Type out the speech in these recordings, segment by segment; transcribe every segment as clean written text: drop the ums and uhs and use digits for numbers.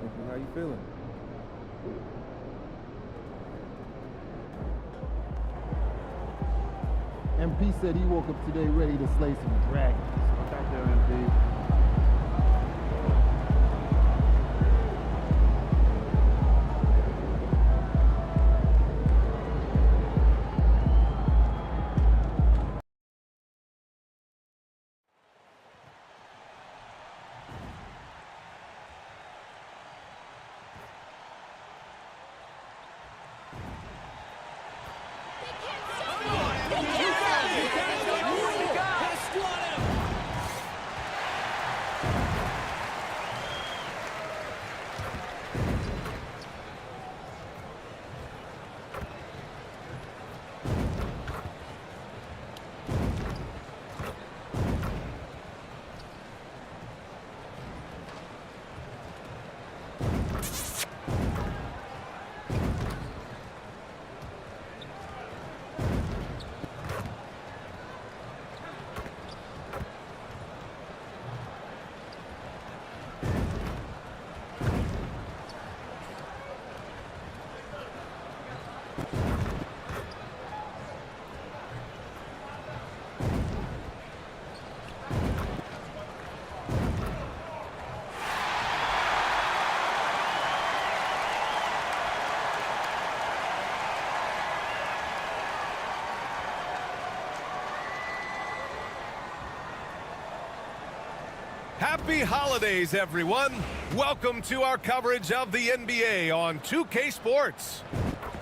How you feeling? MP said he woke up today ready to slay some dragons. Back there, MP. Happy holidays, everyone. Welcome to our coverage of the NBA on 2K Sports.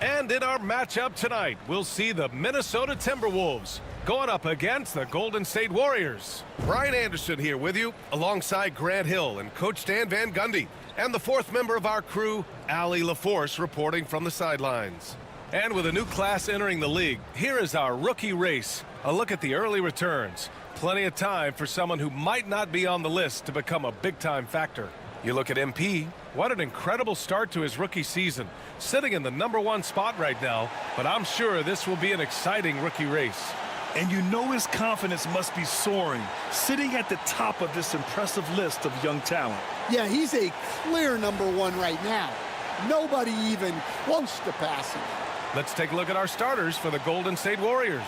And in our matchup tonight, we'll see the Minnesota Timberwolves going up against the Golden State Warriors. Brian Anderson here with you, alongside Grant Hill and Coach Stan Van Gundy, and the fourth member of our crew, Allie LaForce, reporting from the sidelines. And with a new class entering the league, here is our rookie race. A look at the early returns. Plenty of time for someone who might not be on the list to become a big-time factor. You look at MP, what an incredible start to his rookie season. Sitting in the #1 spot right now, but I'm sure this will be an exciting rookie race. And you know his confidence must be soaring, sitting at the top of this impressive list of young talent. Yeah, he's a clear #1 right now. Nobody even close to passing. Let's take a look at our starters for the Golden State Warriors.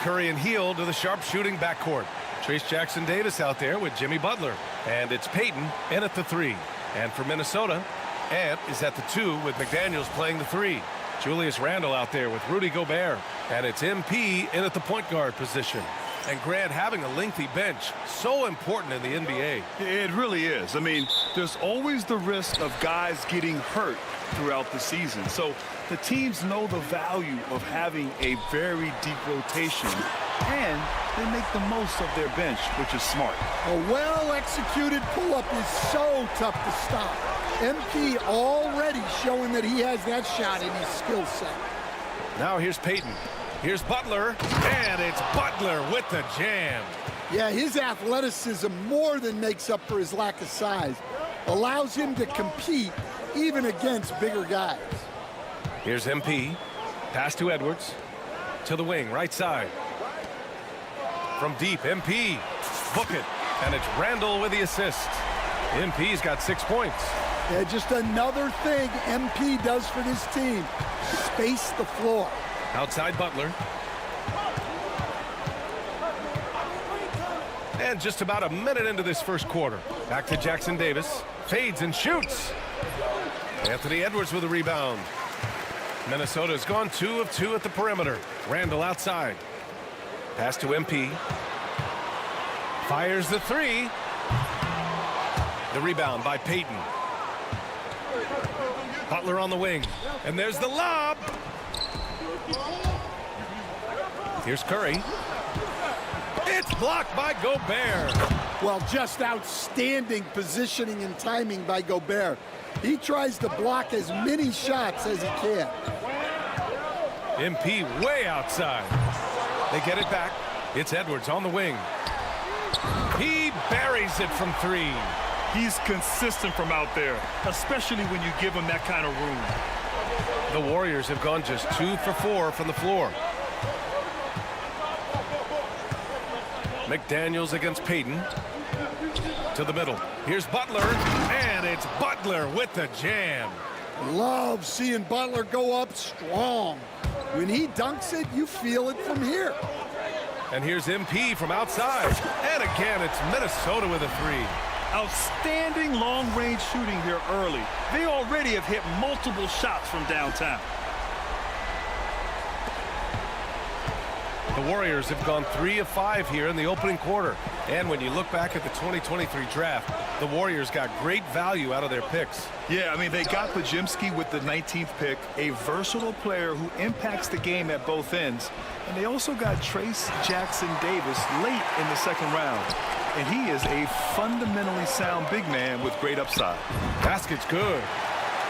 Curry and Hield to the sharpshooting backcourt. Trace Jackson-Davis out there with Jimmy Butler. And it's Payton in at the 3. And for Minnesota, Ant is at the 2 with McDaniels playing the 3. Julius Randle out there with Rudy Gobert. And it's MP in at the point guard position. And Grant, having a lengthy bench, so important in the NBA. It really is. I mean, there's always the risk of guys getting hurt throughout the season. So the teams know the value of having a very deep rotation, and they make the most of their bench, which is smart. A well-executed pull-up is so tough to stop. MP already showing that he has that shot in his skill set. Now here's Payton. Here's Butler, and it's Butler with the jam. Yeah, his athleticism more than makes up for his lack of size. Allows him to compete even against bigger guys. Here's MP. Pass to Edwards. To the wing, right side. From deep, MP. Book it. And it's Randle with the assist. MP's got 6 points. Yeah, just another thing MP does for this team. Space the floor. Outside Butler. And just about a minute into this first quarter. Back to Jackson-Davis. Fades and shoots. Anthony Edwards with a rebound. Minnesota's gone 2 of 2 at the perimeter. Randle outside. Pass to MP. Fires the 3. The rebound by Payton. Butler on the wing. And there's the lob. Here's Curry. It's blocked by Gobert. Well, just outstanding positioning and timing by Gobert. He tries to block as many shots as he can. MP way outside. They get it back. It's Edwards on the wing. He buries it from 3. He's consistent from out there, especially when you give him that kind of room. The Warriors have gone just 2 for 4 from the floor. McDaniels against Payton. To the middle. Here's Butler, and it's Butler with the jam. Love seeing Butler go up strong. When he dunks it, you feel it from here. And here's MP from outside. And again, it's Minnesota with a three. Outstanding long-range shooting here early. They already have hit multiple shots from downtown. The Warriors have gone 3 of 5 here in the opening quarter. And when you look back at the 2023 draft, the Warriors got great value out of their picks. Yeah, I mean, they got Pajimski with the 19th pick, a versatile player who impacts the game at both ends. And they also got Trace Jackson Davis late in the second round. And he is a fundamentally sound big man with great upside. Basket's good.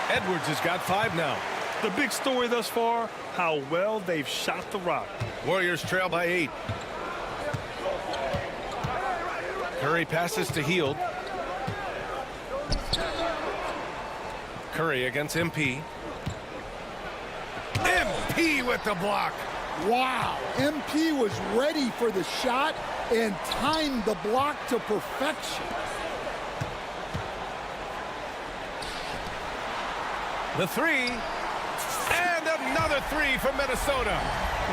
Edwards has got 5 now. The big story thus far, how well they've shot the rock. Warriors trail by 8. Curry passes to Hield. Curry against MP. MP with the block. Wow, MP was ready for the shot and timed the block to perfection. The three, and another three from Minnesota.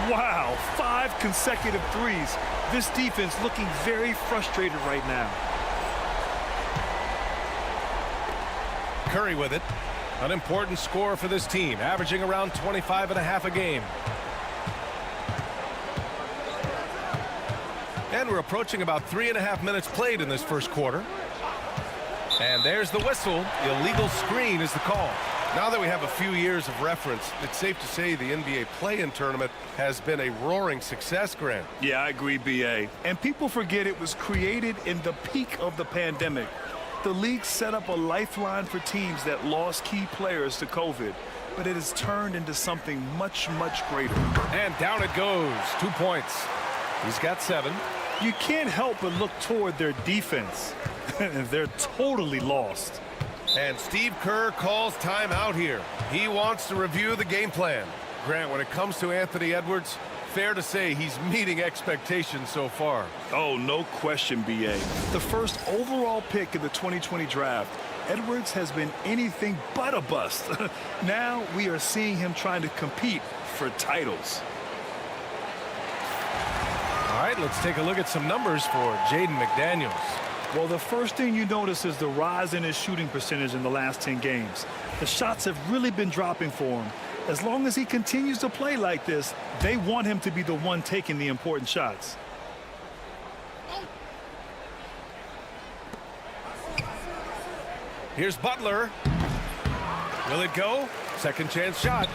Wow, 5 consecutive threes. This defense looking very frustrated right now. Curry with it. An important score for this team, averaging around 25.5 a game. And we're approaching about 3.5 minutes played in this first quarter. And there's the whistle. Illegal screen is the call. Now that we have a few years of reference, it's safe to say the NBA play-in tournament has been a roaring success, Grant. Yeah, I agree, BA. And people forget it was created in the peak of the pandemic. The league set up a lifeline for teams that lost key players to COVID, but it has turned into something much, much greater. And down it goes. 2 points. He's got 7. You can't help but look toward their defense. They're totally lost. And Steve Kerr calls timeout here. He wants to review the game plan. Grant, when it comes to Anthony Edwards, fair to say he's meeting expectations so far. Oh, no question, BA. The first overall pick in the 2020 draft, Edwards has been anything but a bust. Now we are seeing him trying to compete for titles. All right, let's take a look at some numbers for Jaden McDaniels. Well, the first thing you notice is the rise in his shooting percentage in the last 10 games. The shots have really been dropping for him. As long as he continues to play like this, they want him to be the one taking the important shots. Here's Butler. Will it go? Second chance shot.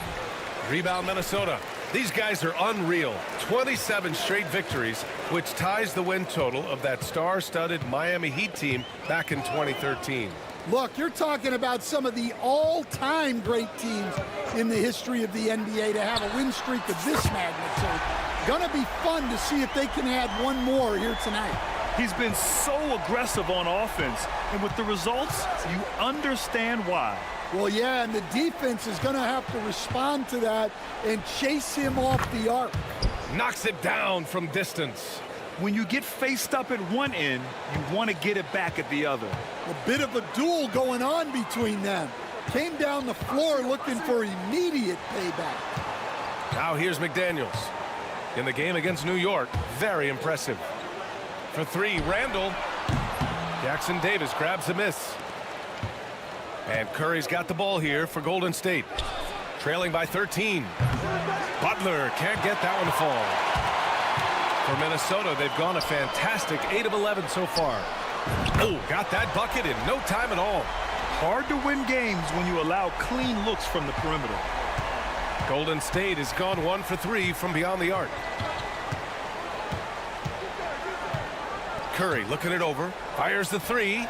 Rebound Minnesota. These guys are unreal. 27 straight victories, which ties the win total of that star-studded Miami Heat team back in 2013. Look, you're talking about some of the all-time great teams in the history of the NBA to have a win streak of this magnitude. Gonna be fun to see if they can add one more here tonight. He's been so aggressive on offense, and with the results, you understand why. Well, yeah, and the defense is going to have to respond to that and chase him off the arc. Knocks it down from distance. When you get faced up at one end, you want to get it back at the other. A bit of a duel going on between them. Came down the floor looking for immediate payback. Now here's McDaniels. In the game against New York, very impressive. For 3, Randall. Jackson Davis grabs a miss. And Curry's got the ball here for Golden State. Trailing by 13. Butler can't get that one to fall. For Minnesota, they've gone a fantastic 8 of 11 so far. Oh, got that bucket in no time at all. Hard to win games when you allow clean looks from the perimeter. Golden State has gone 1 for 3 from beyond the arc. Curry looking it over. Fires the 3.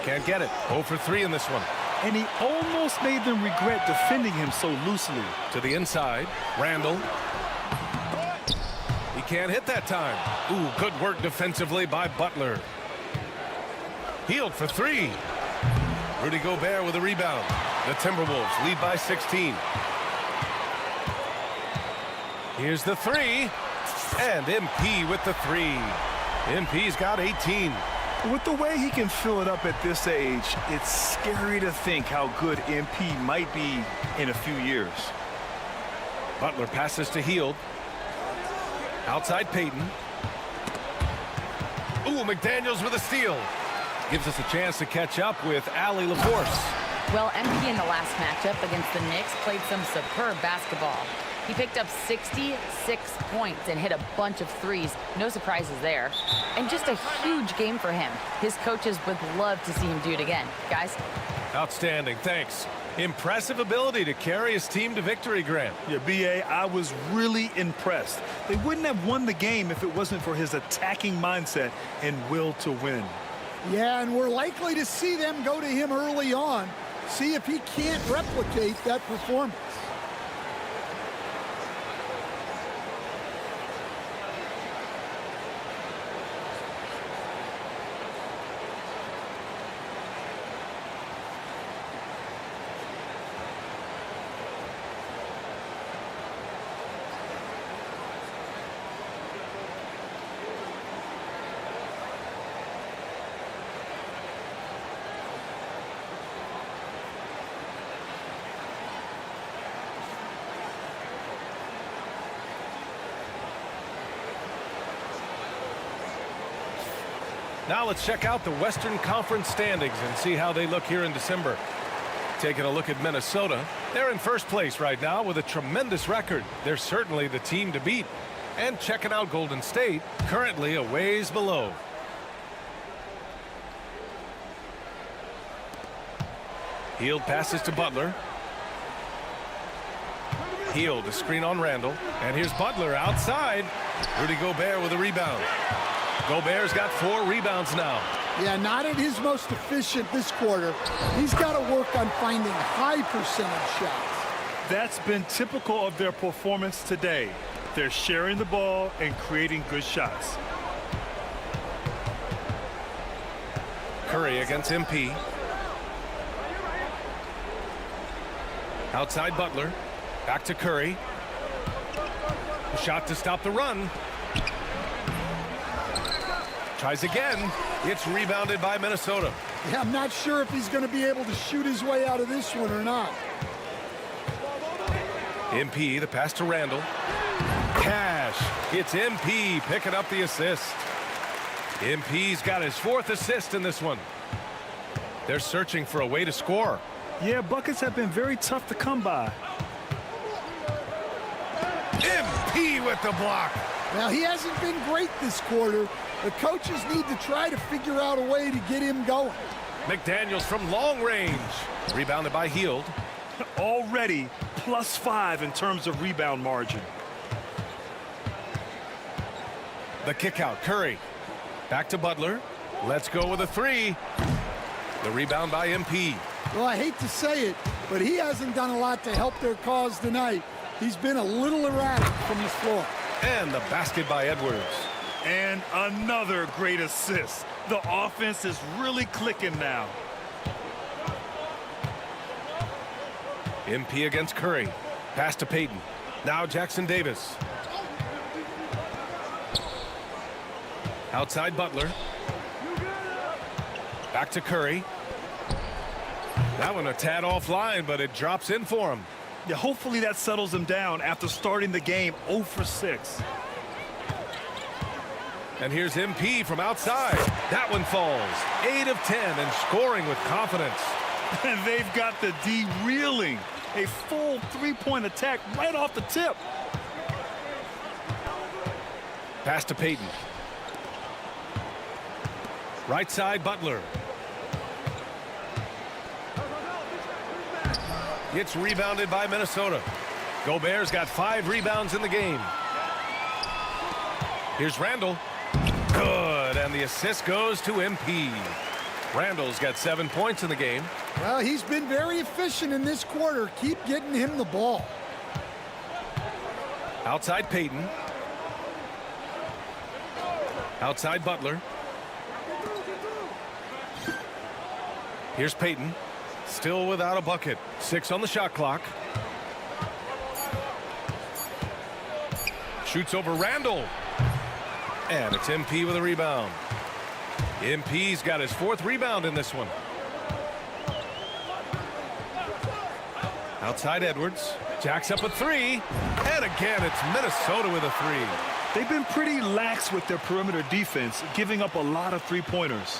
Can't get it. 0 for 3 in this one. And he almost made them regret defending him so loosely. To the inside. Randall. He can't hit that time. Ooh, good work defensively by Butler. Hield for 3. Rudy Gobert with a rebound. The Timberwolves lead by 16. Here's the 3. And MP with the 3. MP's got 18. With the way he can fill it up at this age, it's scary to think how good MP might be in a few years. Butler passes to Hield. Outside Payton. Ooh, McDaniels with a steal. Gives us a chance to catch up with Allie LaForce. Well, MP in the last matchup against the Knicks played some superb basketball. He picked up 66 points and hit a bunch of threes. No surprises there. And just a huge game for him. His coaches would love to see him do it again. Guys? Outstanding, thanks. Impressive ability to carry his team to victory, Grant. Yeah, B.A., I was really impressed. They wouldn't have won the game if it wasn't for his attacking mindset and will to win. Yeah, and we're likely to see them go to him early on. See if he can't replicate that performance. Now let's check out the Western Conference standings and see how they look here in December. Taking a look at Minnesota, they're in first place right now with a tremendous record. They're certainly the team to beat. And checking out Golden State, currently a ways below. Hield passes to Butler. Hield, a screen on Randall. And here's Butler outside. Rudy Gobert with a rebound. Gobert's got 4 rebounds now. Yeah, not at his most efficient this quarter. He's got to work on finding high percentage shots. That's been typical of their performance today. They're sharing the ball and creating good shots. Curry against MP. Outside Butler. Back to Curry. A shot to stop the run. Tries again. It's rebounded by Minnesota. Yeah, I'm not sure if he's going to be able to shoot his way out of this one or not. MP, the pass to Randall. Cash. It's MP picking up the assist. MP's got his 4th assist in this one. They're searching for a way to score. Yeah, buckets have been very tough to come by. MP with the block. Now, he hasn't been great this quarter. The coaches need to try to figure out a way to get him going. McDaniels from long range. Rebounded by Hield. Already +5 in terms of rebound margin. The kick out. Curry. Back to Butler. Let's go with a 3. The rebound by MP. Well, I hate to say it, but he hasn't done a lot to help their cause tonight. He's been a little erratic from the floor. And the basket by Edwards. And another great assist. The offense is really clicking now. MP against Curry. Pass to Payton. Now Jackson Davis. Outside Butler. Back to Curry. That one a tad offline, but it drops in for him. Yeah, hopefully that settles him down after starting the game 0 for 6. And here's MP from outside. That one falls. 8 of 10 and scoring with confidence. And they've got the D reeling. A full 3-point attack right off the tip. Pass to Payton. Right side Butler. It's rebounded by Minnesota. Gobert's got 5 rebounds in the game. Here's Randall. Good, and the assist goes to MP. Randall's got 7 points in the game. Well, he's been very efficient in this quarter. Keep getting him the ball. Outside Payton. Outside Butler. Here's Payton. Still without a bucket. 6 on the shot clock. Shoots over Randall. And it's MP with a rebound. MP's got his 4th rebound in this one. Outside Edwards. Jacks up a 3. And again, it's Minnesota with a 3. They've been pretty lax with their perimeter defense, giving up a lot of three-pointers.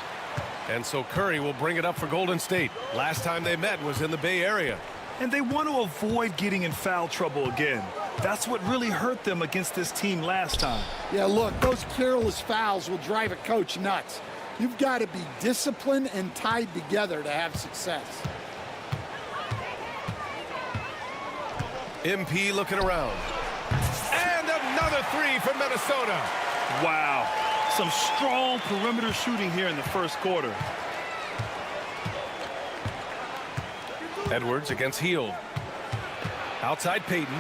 And so Curry will bring it up for Golden State. Last time they met was in the Bay Area. And they want to avoid getting in foul trouble again. That's what really hurt them against this team last time. Yeah, look, those careless fouls will drive a coach nuts. You've got to be disciplined and tied together to have success. MP looking around. And another 3 for Minnesota. Wow. Some strong perimeter shooting here in the first quarter. Edwards against Hield. Outside Payton.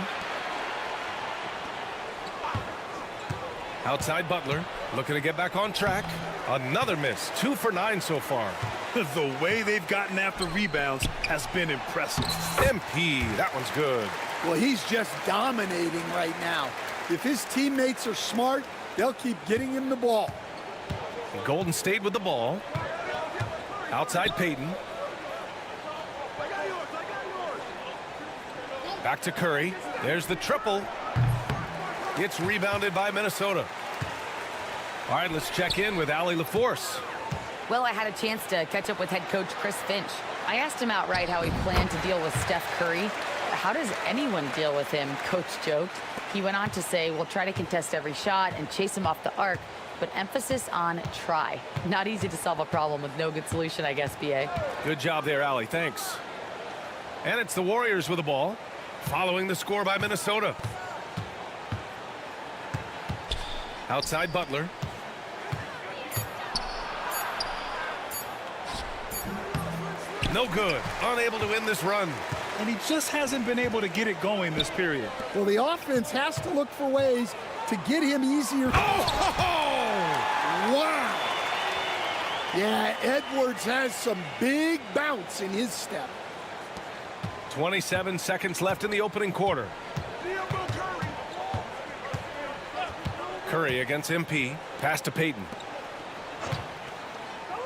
Outside Butler. Looking to get back on track. Another miss. 2 for 9 so far. The way they've gotten after rebounds has been impressive. MP, that one's good. Well, he's just dominating right now. If his teammates are smart, they'll keep getting him the ball. Golden State with the ball. Outside Payton. Back to Curry. There's the triple. It's rebounded by Minnesota. All right, let's check in with Allie LaForce. Well, I had a chance to catch up with head coach Chris Finch. I asked him outright how he planned to deal with Steph Curry. How does anyone deal with him? Coach joked. He went on to say, we'll try to contest every shot and chase him off the arc, but emphasis on try. Not easy to solve a problem with no good solution, I guess, BA. Good job there, Allie. Thanks. And it's the Warriors with the ball, following the score by Minnesota. Outside Butler. No good. Unable to win this run. And he just hasn't been able to get it going this period. Well, the offense has to look for ways to get him easier. Oh! Wow. Yeah, Edwards has some big bounce in his step. 27 seconds left in the opening quarter. Curry against MP. Pass to Payton.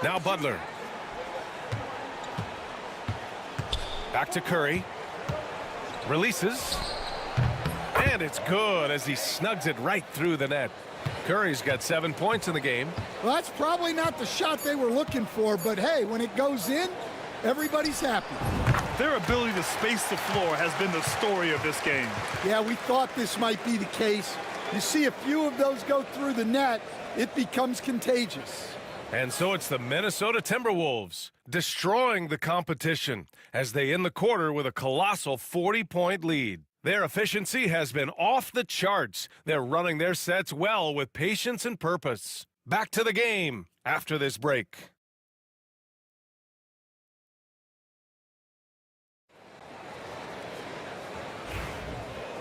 Now Butler. Back to Curry. Releases. And it's good as he snugs it right through the net. Curry's got 7 points in the game. Well, that's probably not the shot they were looking for, but hey, when it goes in, everybody's happy. Their ability to space the floor has been the story of this game. Yeah, we thought this might be the case. You see a few of those go through the net, it becomes contagious. And so it's the Minnesota Timberwolves destroying the competition as they end the quarter with a colossal 40-point lead. Their efficiency has been off the charts. They're running their sets well with patience and purpose. Back to the game after this break.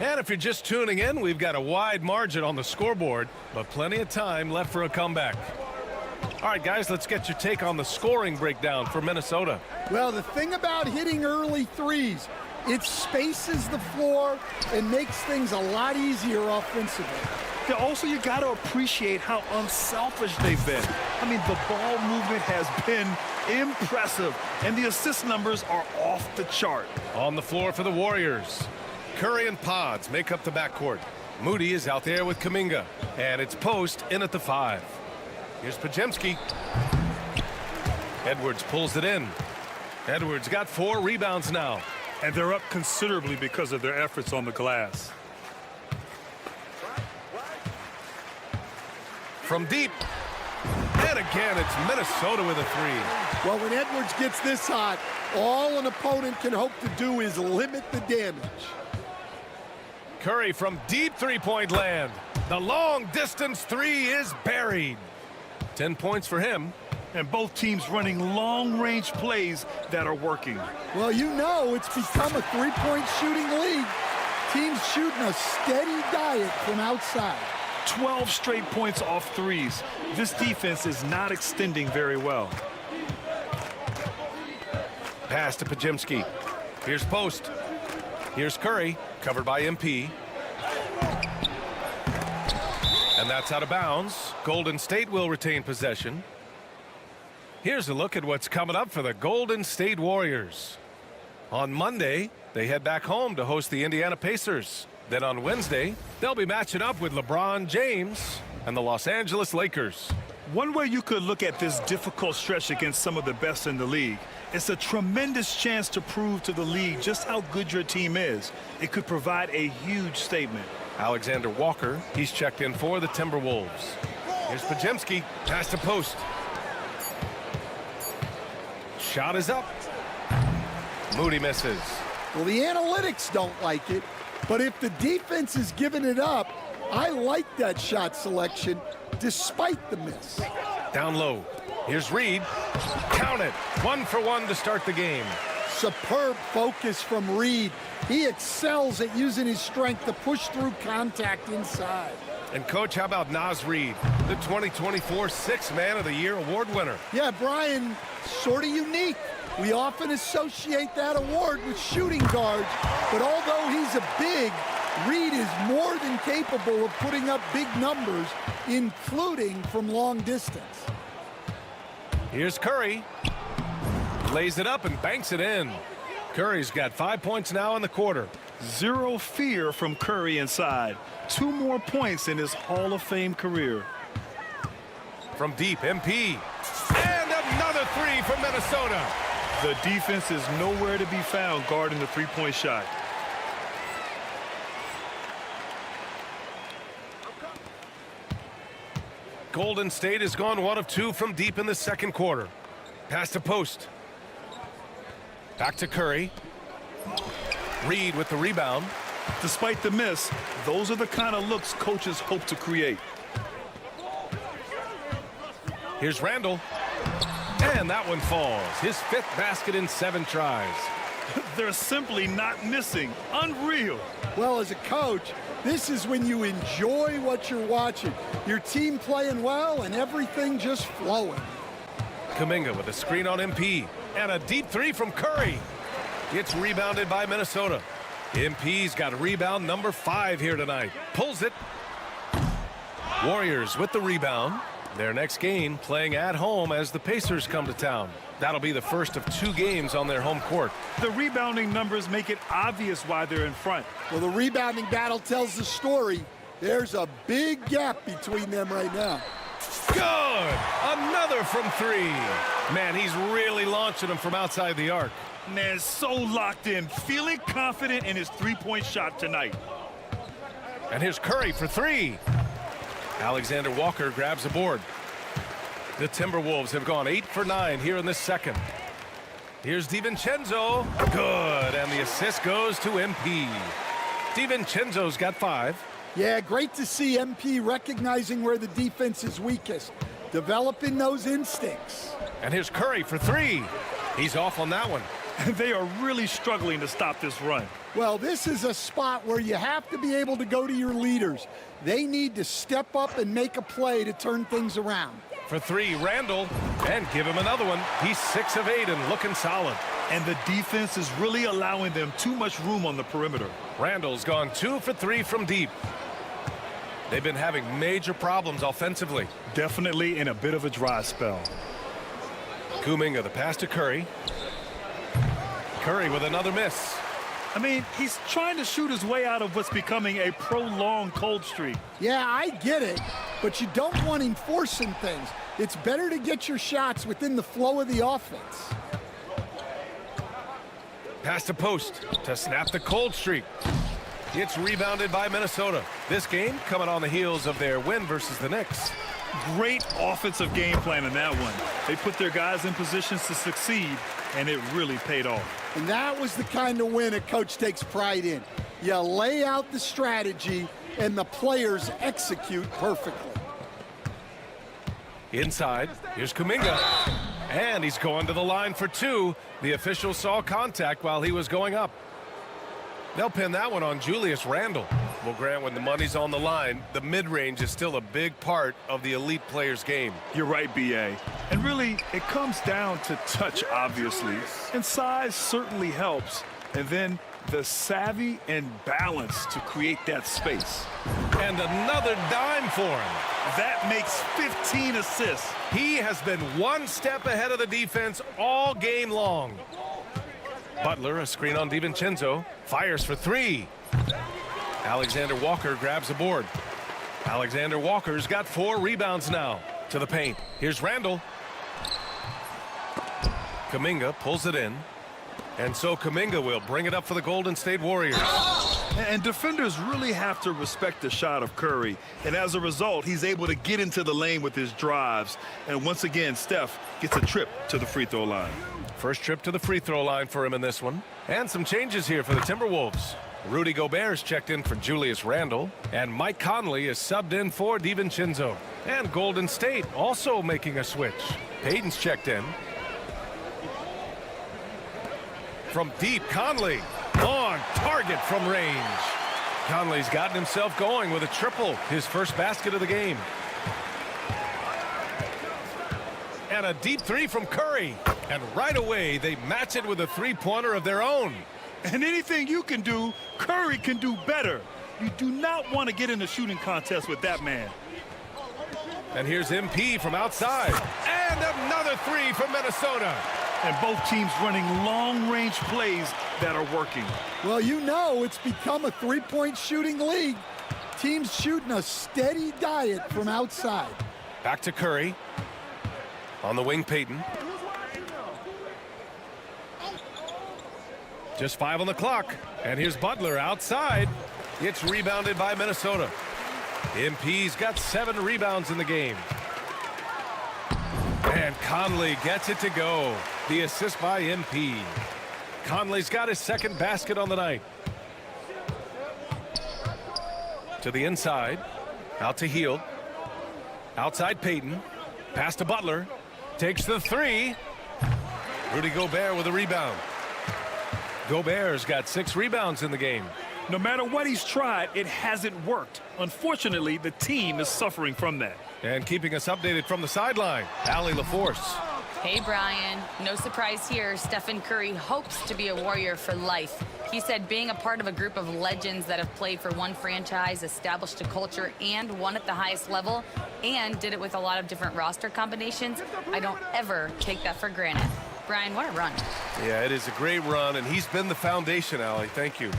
And if you're just tuning in, we've got a wide margin on the scoreboard, but plenty of time left for a comeback. All right, guys, let's get your take on the scoring breakdown for Minnesota. Well, the thing about hitting early threes, it spaces the floor and makes things a lot easier offensively. Yeah, also, you got to appreciate how unselfish they've been. I mean, the ball movement has been impressive, and the assist numbers are off the chart. On the floor for the Warriors, Curry and Pods make up the backcourt. Moody is out there with Kuminga, and it's Post in at the 5. Here's Podziemski. Edwards pulls it in. Edwards got 4 rebounds now. And they're up considerably because of their efforts on the glass. From deep. And again, it's Minnesota with a 3. Well, when Edwards gets this hot, all an opponent can hope to do is limit the damage. Curry from deep three-point land. The long-distance 3 is buried. 10 points for him. And both teams running long-range plays that are working. Well, you know it's become a three-point shooting league. Teams shooting a steady diet from outside. 12 straight points off threes. This defense is not extending very well. Pass to Podziemski. Here's Post. Here's Curry, covered by MP. And that's out of bounds. Golden State will retain possession. Here's a look at what's coming up for the Golden State Warriors. On Monday, they head back home to host the Indiana Pacers. Then on Wednesday, they'll be matching up with LeBron James and the Los Angeles Lakers. One way you could look at this difficult stretch against some of the best in the league, it's a tremendous chance to prove to the league just how good your team is. It could provide a huge statement. Alexander Walker, he's checked in for the Timberwolves. Here's Pajemski, pass to post. Shot is up. Moody misses. Well, the analytics don't like it, but if the defense is giving it up, I like that shot selection despite the miss. Down low. Here's Reed. Count it. 1 for 1 to start the game. Superb focus from Reed. He excels at using his strength to push through contact inside. And, Coach, how about Naz Reid, the 2024 Sixth Man of the Year award winner? Yeah, Brian, sort of unique. We often associate that award with shooting guards, but although he's a big, Reed is more than capable of putting up big numbers, including from long distance. Here's Curry. Lays it up and banks it in. Curry's got 5 points now in the quarter. Zero fear from Curry inside. 2 more points in his Hall of Fame career. From deep, MP. And another 3 from Minnesota. The defense is nowhere to be found guarding the three-point shot. Golden State has gone 1 of 2 from deep in the second quarter. Pass to post. Back to Curry. Reed with the rebound. Despite the miss, those are the kind of looks coaches hope to create. Here's Randall. And that one falls. His 5th basket in 7 tries. They're simply not missing. Unreal. Well, as a coach, this is when you enjoy what you're watching. Your team playing well and everything just flowing. Kuminga with a screen on MP. And a deep 3 from Curry. It's rebounded by Minnesota. MP's got rebound number 5 here tonight. Pulls it. Warriors with the rebound. Their next game playing at home as the Pacers come to town. That'll be the first of 2 games on their home court. The rebounding numbers make it obvious why they're in front. Well, the rebounding battle tells the story. There's a big gap between them right now. Good! Another from 3. Man, he's really launching them from outside the arc. Man, so locked in, feeling confident in his three-point shot tonight. And here's Curry for 3. Alexander Walker grabs the board. The Timberwolves have gone 8 for 9 here in the second. Here's DiVincenzo. Good, and the assist goes to MP. DiVincenzo's got 5. Yeah, great to see MP recognizing where the defense is weakest, developing those instincts. And here's Curry for 3. He's off on that one. They are really struggling to stop this run. Well, this is a spot where you have to be able to go to your leaders. They need to step up and make a play to turn things around. For 3, Randall, and give him another one. He's 6 of 8 and looking solid. And the defense is really allowing them too much room on the perimeter. Randall's gone 2 for 3 from deep. They've been having major problems offensively. Definitely in a bit of a dry spell. Kuminga, the pass to Curry. Curry with another miss. I mean, he's trying to shoot his way out of what's becoming a prolonged cold streak. Yeah, I get it, but you don't want him forcing things. It's better to get your shots within the flow of the offense. Pass to post to snap the cold streak. It's rebounded by Minnesota. This game coming on the heels of their win versus the Knicks. Great offensive game plan in that one. They put their guys in positions to succeed, and it really paid off. And that was the kind of win a coach takes pride in. You lay out the strategy, and the players execute perfectly. Inside, here's Kuminga. And he's going to the line for 2. The official saw contact while he was going up. They'll pin that one on Julius Randle. Well, Grant, when the money's on the line, the mid-range is still a big part of the elite player's game. You're right, B.A. And really, it comes down to touch, obviously. And size certainly helps. And then the savvy and balance to create that space. And another dime for him. That makes 15 assists. He has been one step ahead of the defense all game long. Butler, a screen on DiVincenzo, fires for three. Alexander Walker grabs the board. Alexander Walker's got 4 rebounds now. To the paint. Here's Randall. Kuminga pulls it in. And so Kuminga will bring it up for the Golden State Warriors. And defenders really have to respect the shot of Curry. And as a result, he's able to get into the lane with his drives. And once again, Steph gets a trip to the free throw line. First trip to the free throw line for him in this one. And some changes here for the Timberwolves. Rudy Gobert is checked in for Julius Randle. And Mike Conley is subbed in for DiVincenzo. And Golden State also making a switch. Payton's checked in. From deep, Conley on target from range. Conley's gotten himself going with a triple, his first basket of the game. And a deep three from Curry. And right away, they match it with a three-pointer of their own. And anything you can do, Curry can do better. You do not want to get in a shooting contest with that man. And here's MP from outside. And another three from Minnesota. And both teams running long-range plays that are working. Well, you know it's become a three-point shooting league. Teams shooting a steady diet from outside. Back to Curry. On the wing, Payton. Just 5 on the clock. And here's Butler outside. It's rebounded by Minnesota. MP's got 7 rebounds in the game. And Conley gets it to go. The assist by MP. Conley's got his second basket on the night. To the inside. Out to Hield. Outside Payton. Pass to Butler. Takes the three. Rudy Gobert with a rebound. Gobert's got 6 rebounds in the game. No matter what he's tried, it hasn't worked. Unfortunately, the team is suffering from that. And keeping us updated from the sideline, Allie LaForce. Hey, Brian. No surprise here. Stephen Curry hopes to be a Warrior for life. He said being a part of a group of legends that have played for one franchise, established a culture, and won at the highest level, and did it with a lot of different roster combinations, I don't ever take that for granted. Brian, what a run. Yeah, it is a great run, and he's been the foundation, Allie. Thank you.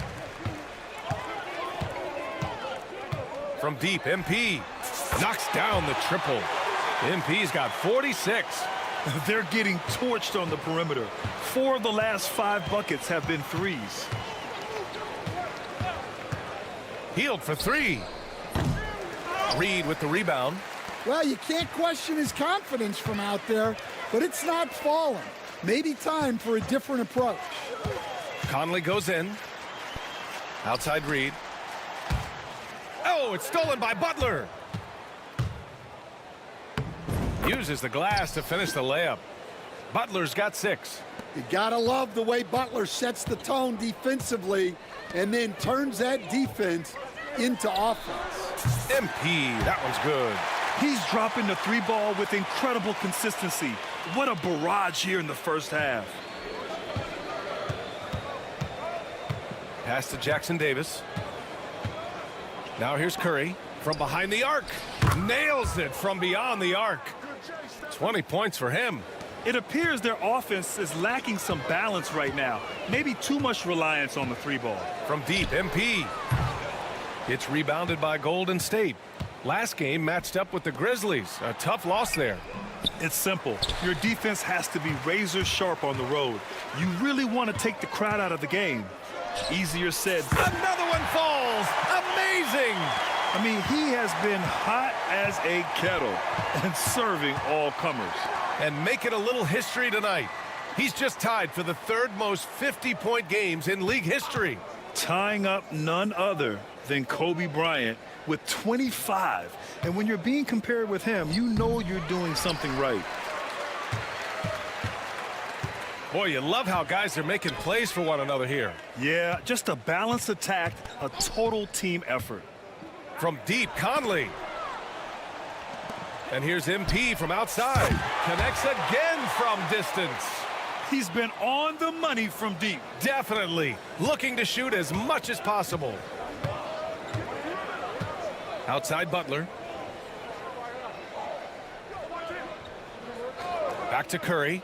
From deep, MP knocks down the triple. MP's got 46. They're getting torched on the perimeter. 4 of the last 5 buckets have been threes. Hield for 3. Reed with the rebound. Well, you can't question his confidence from out there, but it's not falling. Maybe time for a different approach. Conley goes in. Outside Reed. Oh, it's stolen by Butler. Uses the glass to finish the layup. Butler's got 6. You gotta love the way Butler sets the tone defensively and then turns that defense into offense. MP, that one's good. He's dropping the 3 ball with incredible consistency. What a barrage here in the first half. Pass to Jackson Davis. Now here's Curry from behind the arc. Nails it from beyond the arc. 20 points for him. It appears their offense is lacking some balance right now. Maybe too much reliance on the 3 ball. From deep, MP. It's rebounded by Golden State. Last game matched up with the Grizzlies. A tough loss there. It's simple. Your defense has to be razor sharp on the road. You really want to take the crowd out of the game. Easier said. Another one falls. Amazing. I mean, he has been hot as a kettle and serving all comers. And making a little history tonight. He's just tied for the 3rd most 50-point games in league history. Tying up none other than Kobe Bryant with 25. And when you're being compared with him, you know you're doing something right. Boy, you love how guys are making plays for one another here. Yeah, just a balanced attack, a total team effort. From deep, Conley. And here's MP from outside. Connects again from distance. He's been on the money from deep. Definitely. Looking to shoot as much as possible. Outside Butler. Back to Curry.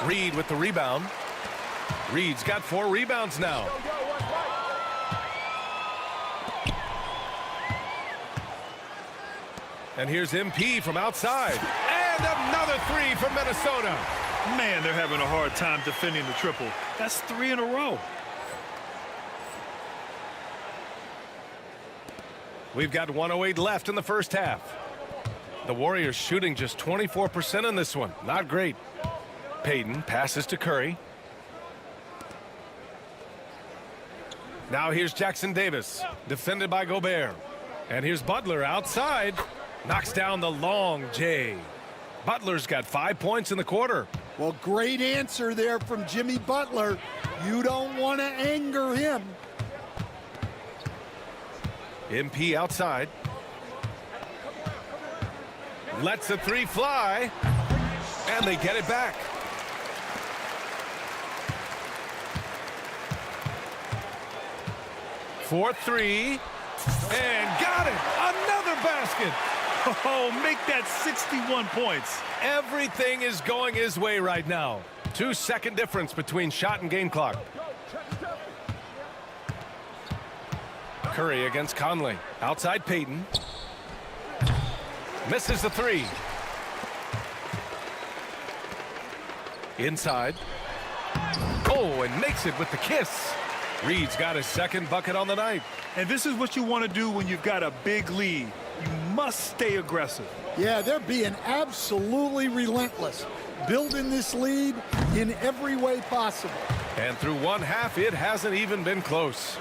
Reed with the rebound. Reed's got 4 rebounds now. And here's MP from outside. And another 3 from Minnesota. Man, they're having a hard time defending the triple. That's 3 in a row. We've got 1:08 left in the first half. The Warriors shooting just 24% in this one. Not great. Payton passes to Curry. Now here's Jackson Davis, defended by Gobert. And here's Butler outside. Knocks down the long J. Butler's got 5 points in the quarter. Well, great answer there from Jimmy Butler. You don't want to anger him. MP outside. Lets the 3 fly. And they get it back. For 3. And got it. Another basket. Oh, make that 61 points. Everything is going his way right now. 2-second difference between shot and game clock. Curry against Conley. Outside Payton. Misses the 3. Inside. Oh, and makes it with the kiss. Reed's got his second bucket on the night. And this is what you want to do when you've got a big lead. You must stay aggressive. Yeah, they're being absolutely relentless, building this lead in every way possible. And through one half, it hasn't even been close.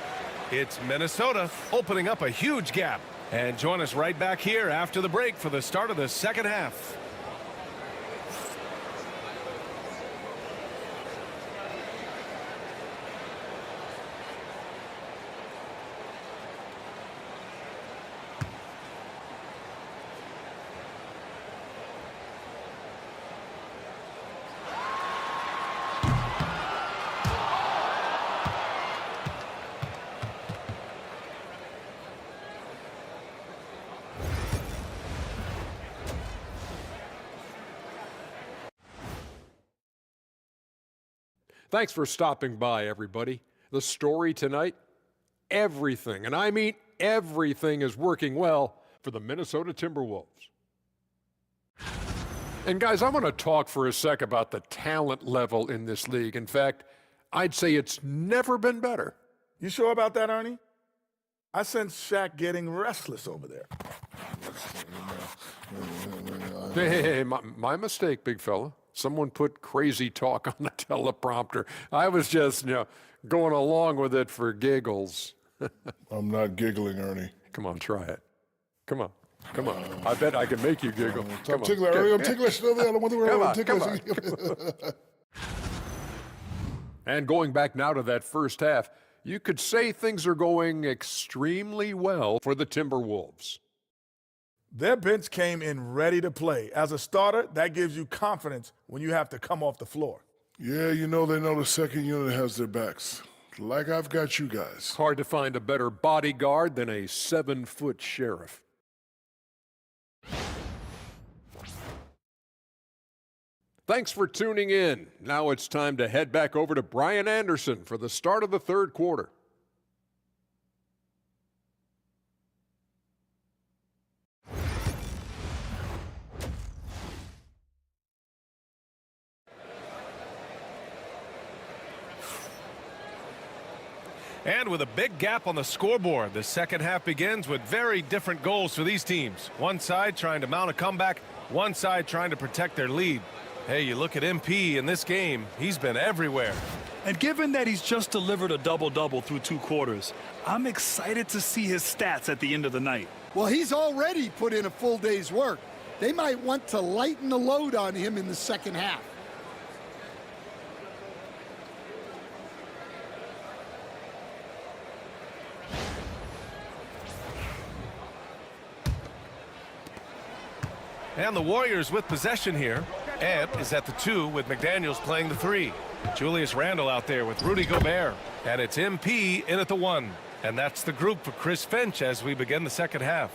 It's Minnesota opening up a huge gap. And join us right back here after the break for the start of the second half. Thanks for stopping by, everybody. The story tonight, everything, and I mean everything, is working well for the Minnesota Timberwolves. And guys, I want to talk for a sec about the talent level in this league. In fact, I'd say it's never been better. You sure about that, Ernie? I sense Shaq getting restless over there. Hey, my mistake, big fella. Someone put crazy talk on the teleprompter. I was just, going along with it for giggles. I'm not giggling, Ernie. Come on, try it. Come on. I bet I can make you giggle. I'm ticklish, Ernie. I'm ticklish. I don't want to Come on. And going back now to that first half, you could say things are going extremely well for the Timberwolves. Their bench came in ready to play. As a starter, that gives you confidence when you have to come off the floor. Yeah, they know the second unit has their backs. Like I've got you guys. Hard to find a better bodyguard than a 7-foot sheriff. Thanks for tuning in. Now it's time to head back over to Brian Anderson for the start of the third quarter. And with a big gap on the scoreboard, the second half begins with very different goals for these teams. One side trying to mount a comeback, one side trying to protect their lead. Hey, you look at MP in this game, he's been everywhere. And given that he's just delivered a double-double through 2 quarters, I'm excited to see his stats at the end of the night. Well, he's already put in a full day's work. They might want to lighten the load on him in the second half. And the Warriors with possession here. Ant is at the 2 with McDaniels playing the 3. Julius Randle out there with Rudy Gobert. And it's MP in at the 1. And that's the group for Chris Finch as we begin the second half.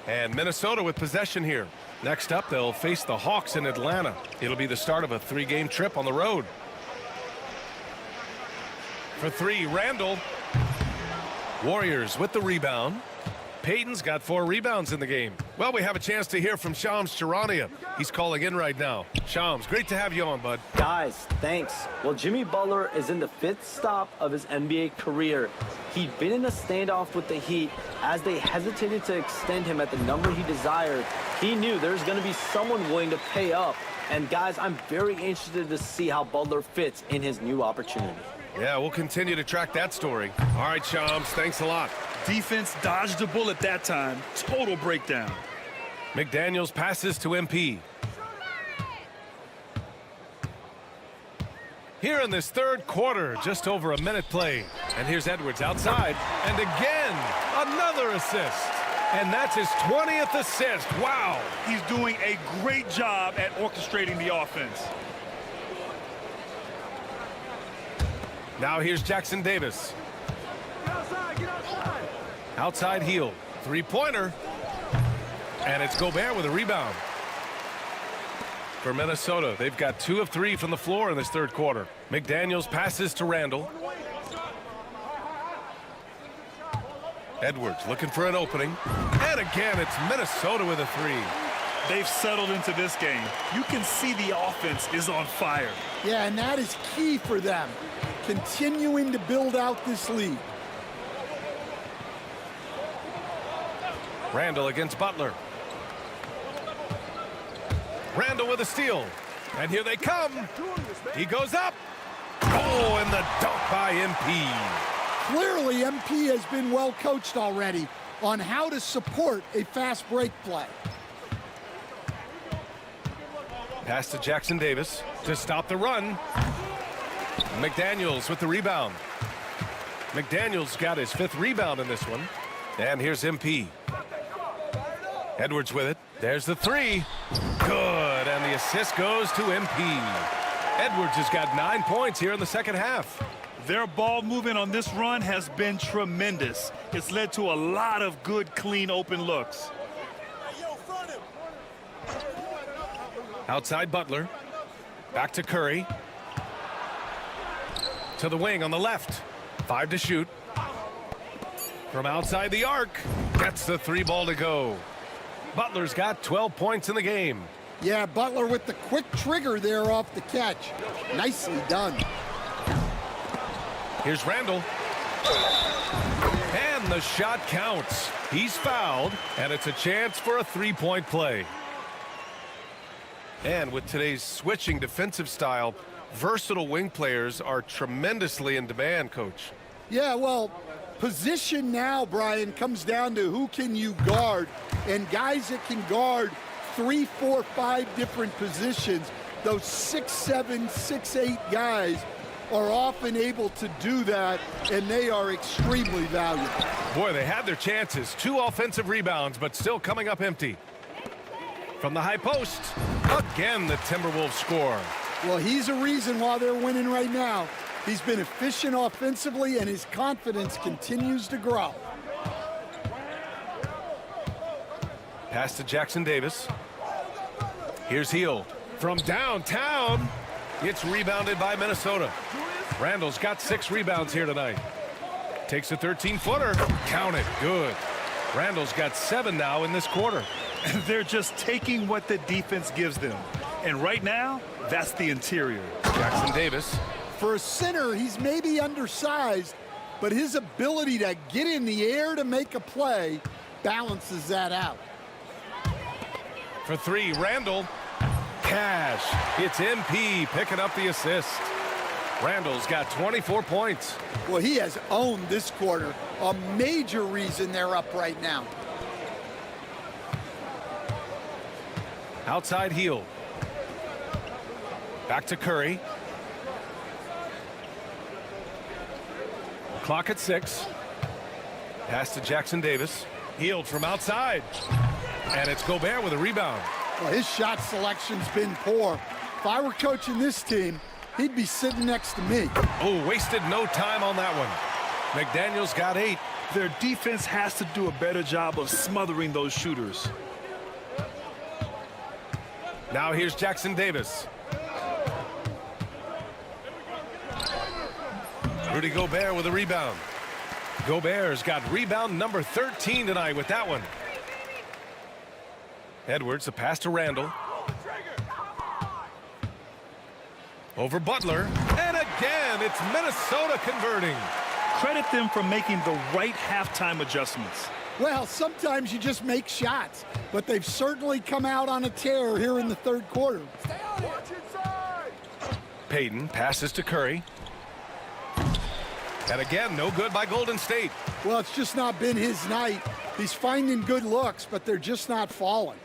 And Minnesota with possession here. Next up, they'll face the Hawks in Atlanta. It'll be the start of a 3-game trip on the road. For three, Randall. Warriors with the rebound. Payton's got 4 rebounds in the game. Well, we have a chance to hear from Shams Charania. He's calling in right now. Shams, great to have you on, bud. Guys, thanks. Well, Jimmy Butler is in the 5th stop of his NBA career. He'd been in a standoff with the Heat as they hesitated to extend him at the number he desired. He knew there's going to be someone willing to pay up. And guys, I'm very interested to see how Butler fits in his new opportunity. Yeah, we'll continue to track that story. All right, Shams, thanks a lot. Defense dodged a bullet that time. Total breakdown. McDaniels passes to MP. Here in this third quarter, just over a minute played. And here's Edwards outside. And again, another assist. And that's his 20th assist. Wow. He's doing a great job at orchestrating the offense. Now here's Jackson Davis. Outside heel. Three-pointer. And it's Gobert with a rebound. For Minnesota, they've got 2 of 3 from the floor in this third quarter. McDaniels passes to Randall. Edwards looking for an opening. And again, it's Minnesota with a 3. They've settled into this game. You can see the offense is on fire. Yeah, and that is key for them, continuing to build out this lead. Randall against Butler. Randall with a steal. And here they come. He goes up. Oh, and the dunk by MP. Clearly, MP has been well coached already on how to support a fast break play. Pass to Jackson Davis to stop the run. McDaniels with the rebound. McDaniels got his 5th rebound in this one. And here's MP. Edwards with it. There's the 3. Good. And the assist goes to MP. Edwards has got 9 points here in the second half. Their ball movement on this run has been tremendous. It's led to a lot of good, clean, open looks. Outside Butler. Back to Curry. To the wing on the left. 5 to shoot. From outside the arc. Gets the 3 ball to go. Butler's got 12 points in the game. Yeah, Butler with the quick trigger there off the catch. Nicely done. Here's Randall. And the shot counts. He's fouled, and it's a chance for a 3-point play. And with today's switching defensive style, versatile wing players are tremendously in demand, Coach. Yeah, well, position now, Brian, comes down to who can you guard. And guys that can guard 3, 4, 5 different positions, those 6'7", 6'8" guys are often able to do that, and they are extremely valuable. Boy, they had their chances. 2 offensive rebounds, but still coming up empty. From the high post, again the Timberwolves score. Well, he's a reason why they're winning right now. He's been efficient offensively, and his confidence continues to grow. Pass to Jackson Davis. Here's Hill from downtown. It's rebounded by Minnesota. Randall's got 6 rebounds here tonight. Takes a 13-footer. Count it. Good. Randall's got 7 now in this quarter. They're just taking what the defense gives them. And right now, that's the interior. Jackson Davis. For a center, he's maybe undersized, but his ability to get in the air to make a play balances that out. For 3, Randall. Cash. It's MP picking up the assist. Randall's got 24 points. Well, he has owned this quarter. A major reason they're up right now. Outside heel. Back to Curry. Clock at 6. Pass to Jackson Davis. Healed from outside. And it's Gobert with a rebound. Well, his shot selection's been poor. If I were coaching this team, he'd be sitting next to me. Oh, wasted no time on that one. McDaniels got 8. Their defense has to do a better job of smothering those shooters. Now here's Jackson Davis. Rudy Gobert with a rebound. Gobert's got rebound number 13 tonight with that one. Edwards, a pass to Randall. Over Butler. And again, it's Minnesota converting. Credit them for making the right halftime adjustments. Well, sometimes you just make shots, but they've certainly come out on a tear here in the third quarter. Payton passes to Curry. And again, no good by Golden State. Well, it's just not been his night. He's finding good looks, but they're just not falling.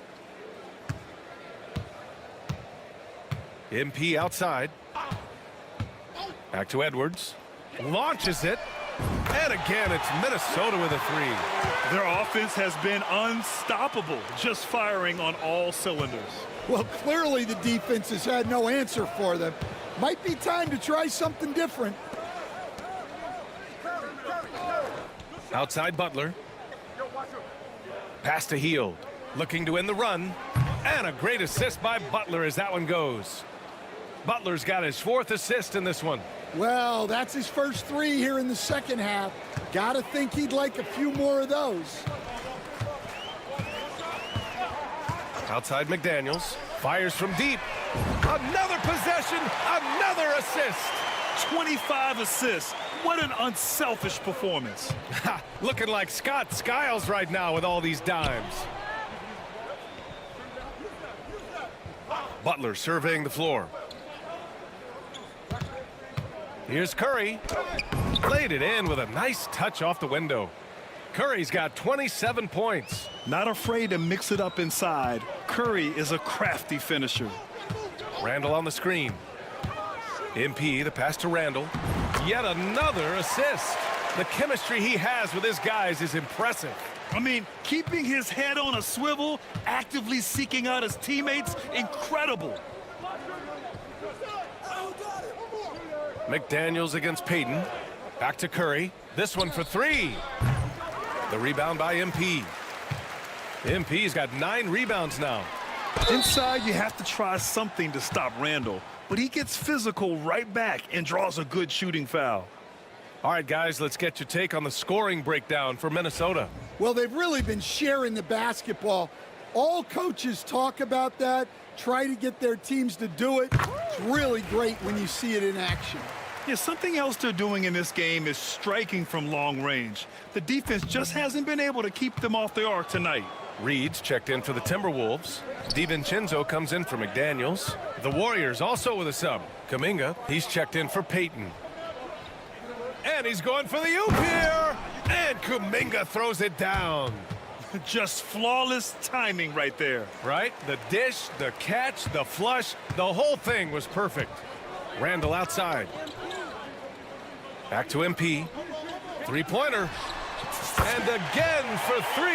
MP outside. Back to Edwards. Launches it. And again, it's Minnesota with a 3. Their offense has been unstoppable, just firing on all cylinders. Well, clearly the defense has had no answer for them. Might be time to try something different. Outside Butler. Pass to Hield. Looking to end the run. And a great assist by Butler as that one goes. Butler's got his 4th assist in this one. Well, that's his first 3 here in the second half. Gotta think he'd like a few more of those. Outside McDaniels. Fires from deep. Another possession. Another assist. 25 assists. What an unselfish performance. Looking like Scott Skiles right now with all these dimes. Butler surveying the floor. Here's Curry. Laid it in with a nice touch off the window. Curry's got 27 points. Not afraid to mix it up inside. Curry is a crafty finisher. Randall on the screen. MP, the pass to Randall. Yet another assist. The chemistry he has with his guys is impressive. I mean, keeping his head on a swivel, actively seeking out his teammates, incredible. McDaniels against Payton. Back to Curry. This one for 3. The rebound by MP. MP's got 9 rebounds now. Inside, you have to try something to stop Randall, but he gets physical right back and draws a good shooting foul. All right, guys, let's get your take on the scoring breakdown for Minnesota. Well, they've really been sharing the basketball. All coaches talk about that, try to get their teams to do it. It's really great when you see it in action. Yeah, something else they're doing in this game is striking from long range. The defense just hasn't been able to keep them off the arc tonight. Reed's checked in for the Timberwolves. DiVincenzo comes in for McDaniels. The Warriors also with a sub. Kuminga, he's checked in for Payton. And he's going for the oop here. And Kuminga throws it down. Just flawless timing right there. Right? The dish, the catch, the flush, the whole thing was perfect. Randall outside. Back to MP. 3-pointer. And again for 3.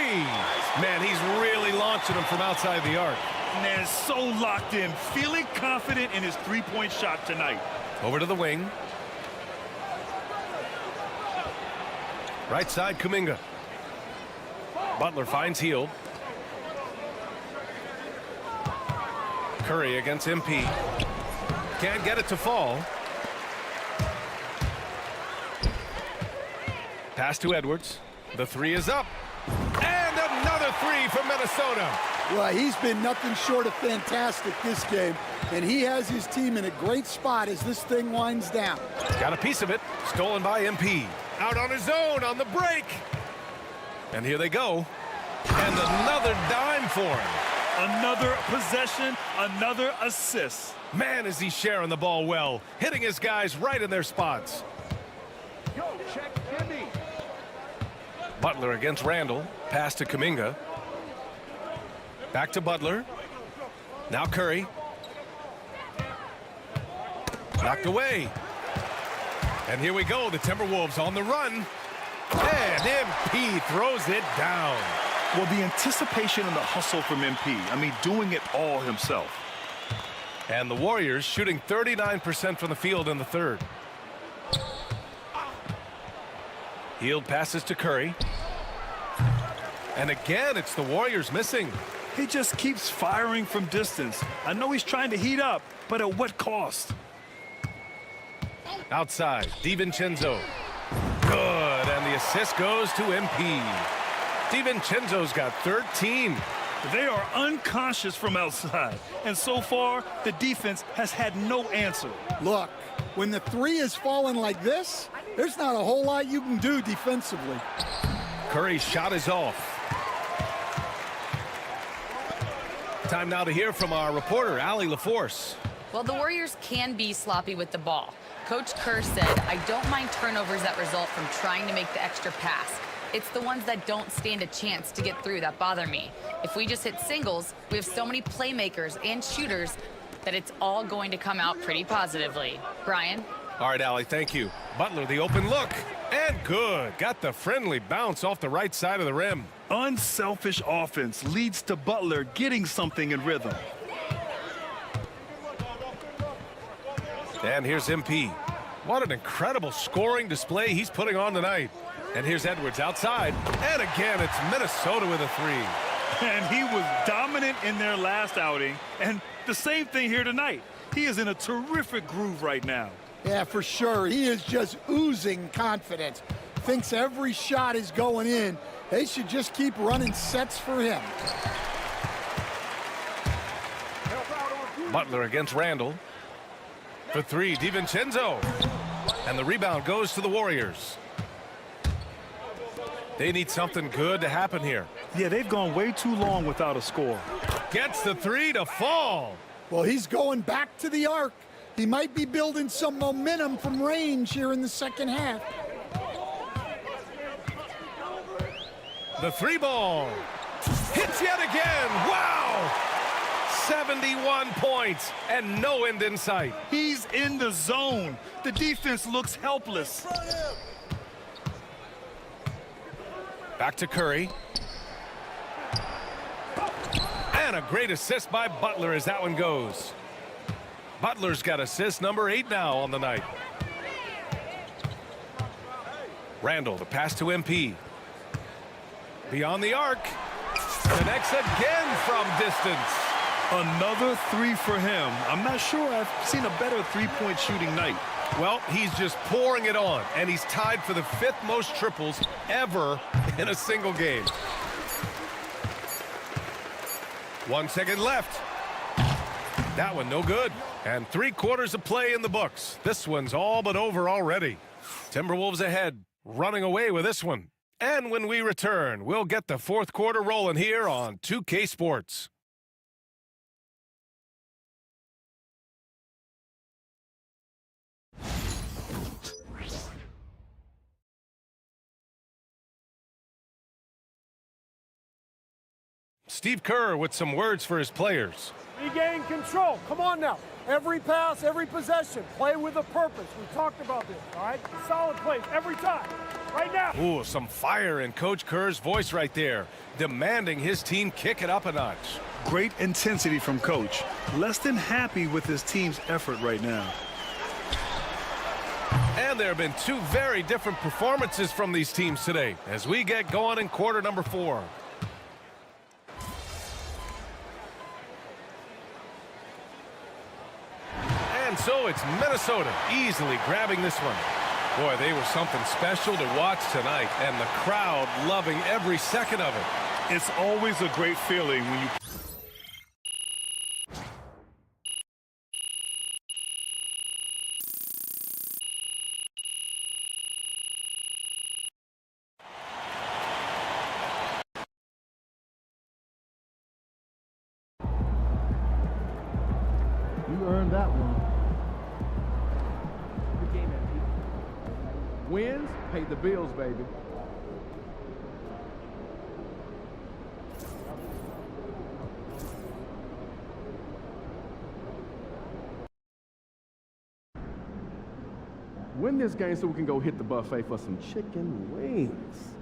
Man, he's really launching them from outside the arc. Man, so locked in, feeling confident in his 3-point shot tonight. Over to the wing. Right side, Kuminga. Butler finds Hield. Curry against MP. Can't get it to fall. Pass to Edwards. The 3 is up. And another 3 from Minnesota. Well, he's been nothing short of fantastic this game, and he has his team in a great spot as this thing winds down. Got a piece of it. Stolen by MP. Out on his own on the break. And here they go. And another dime for him. Another possession, another assist. Man, is he sharing the ball well. Hitting his guys right in their spots. Butler against Randall. Pass to Kuminga. Back to Butler. Now Curry. Knocked away. And here we go. The Timberwolves on the run. And MP throws it down. Well, the anticipation and the hustle from MP. I mean, doing it all himself. And the Warriors shooting 39% from the field in the third. Healed passes to Curry. And again, it's the Warriors missing. He just keeps firing from distance. I know he's trying to heat up, but at what cost? Outside, DiVincenzo. Good, and the assist goes to MP. DiVincenzo's got 13. They are unconscious from outside, and so far, the defense has had no answer. Look, when the three is falling like this, there's not a whole lot you can do defensively. Curry's shot is off. Time now to hear from our reporter, Allie LaForce. Well, the Warriors can be sloppy with the ball. Coach Kerr said, I don't mind turnovers that result from trying to make the extra pass. It's the ones that don't stand a chance to get through that bother me. If we just hit singles, we have so many playmakers and shooters that it's all going to come out pretty positively. Brian? All right, Allie, thank you. Butler, the open look. And good. Got the friendly bounce off the right side of the rim. Unselfish offense leads to Butler getting something in rhythm. And here's MP. What an incredible scoring display he's putting on tonight. And here's Edwards outside. And again, it's Minnesota with a three. And he was dominant in their last outing. And the same thing here tonight. He is in a terrific groove right now. Yeah, for sure. He is just oozing confidence. Thinks every shot is going in. They should just keep running sets for him. Butler against Randall. For three, DiVincenzo. And the rebound goes to the Warriors. They need something good to happen here. Yeah, they've gone way too long without a score. Gets the three to fall. Well, he's going back to the arc. He might be building some momentum from range here in the second half. The three ball. Hits yet again. Wow! 71 points and no end in sight. He's in the zone. The defense looks helpless. Back to Curry. And a great assist by Butler as that one goes. Butler's got assist number 8 now on the night. Randall, the pass to MP. Beyond the arc. Connects again from distance. Another three for him. I'm not sure I've seen a better three-point shooting night. Well, he's just pouring it on, and he's tied for the 5th most triples ever in a single game. 1 second left. That one no good. And 3/4 of play in the books. This one's all but over already. Timberwolves ahead, running away with this one. And when we return, we'll get the 4th quarter rolling here on 2K Sports. Steve Kerr with some words for his players. Regain control. Come on now. Every pass, every possession. Play with a purpose. We talked about this, all right? Solid plays every time. Right now. Ooh, some fire in Coach Kerr's voice right there, demanding his team kick it up a notch. Great intensity from Coach. Less than happy with his team's effort right now. And there have been 2 very different performances from these teams today as we get going in quarter number 4. And so it's Minnesota easily grabbing this one. Boy, they were something special to watch tonight, and the crowd loving every second of it. It's always a great feeling when you... You earned that one. Wins pay the bills, baby. Win this game so we can go hit the buffet for some chicken wings.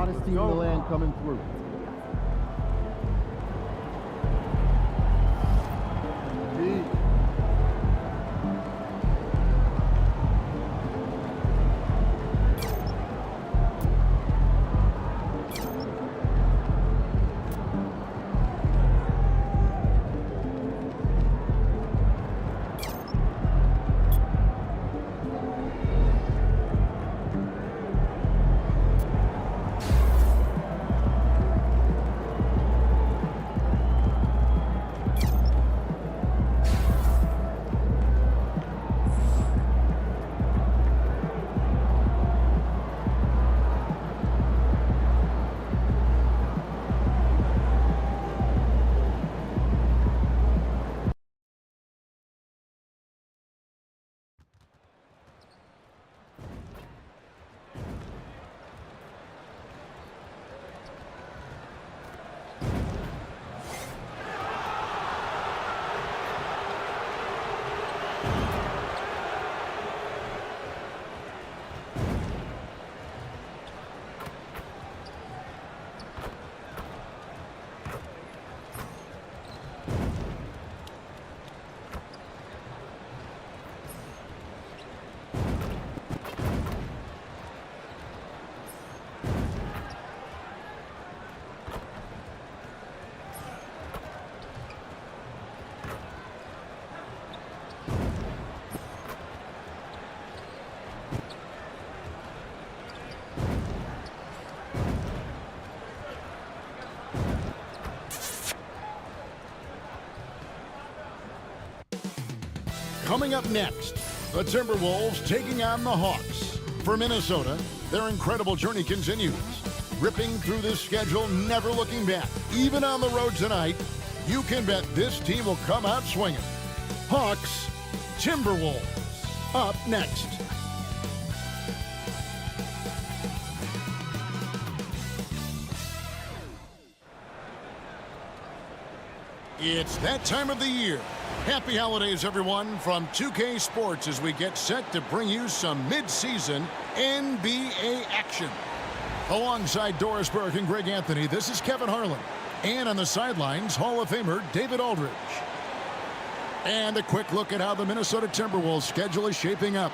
hottest team in the land coming through. Coming up next, the Timberwolves taking on the Hawks. For Minnesota, their incredible journey continues. Ripping through this schedule, never looking back. Even on the road tonight, you can bet this team will come out swinging. Hawks, Timberwolves, up next. It's that time of the year. Happy holidays, everyone, from 2K Sports as we get set to bring you some mid-season NBA action. Alongside Doris Burke and Greg Anthony, this is Kevin Harlan. And on the sidelines, Hall of Famer David Aldridge. And a quick look at how the Minnesota Timberwolves schedule is shaping up.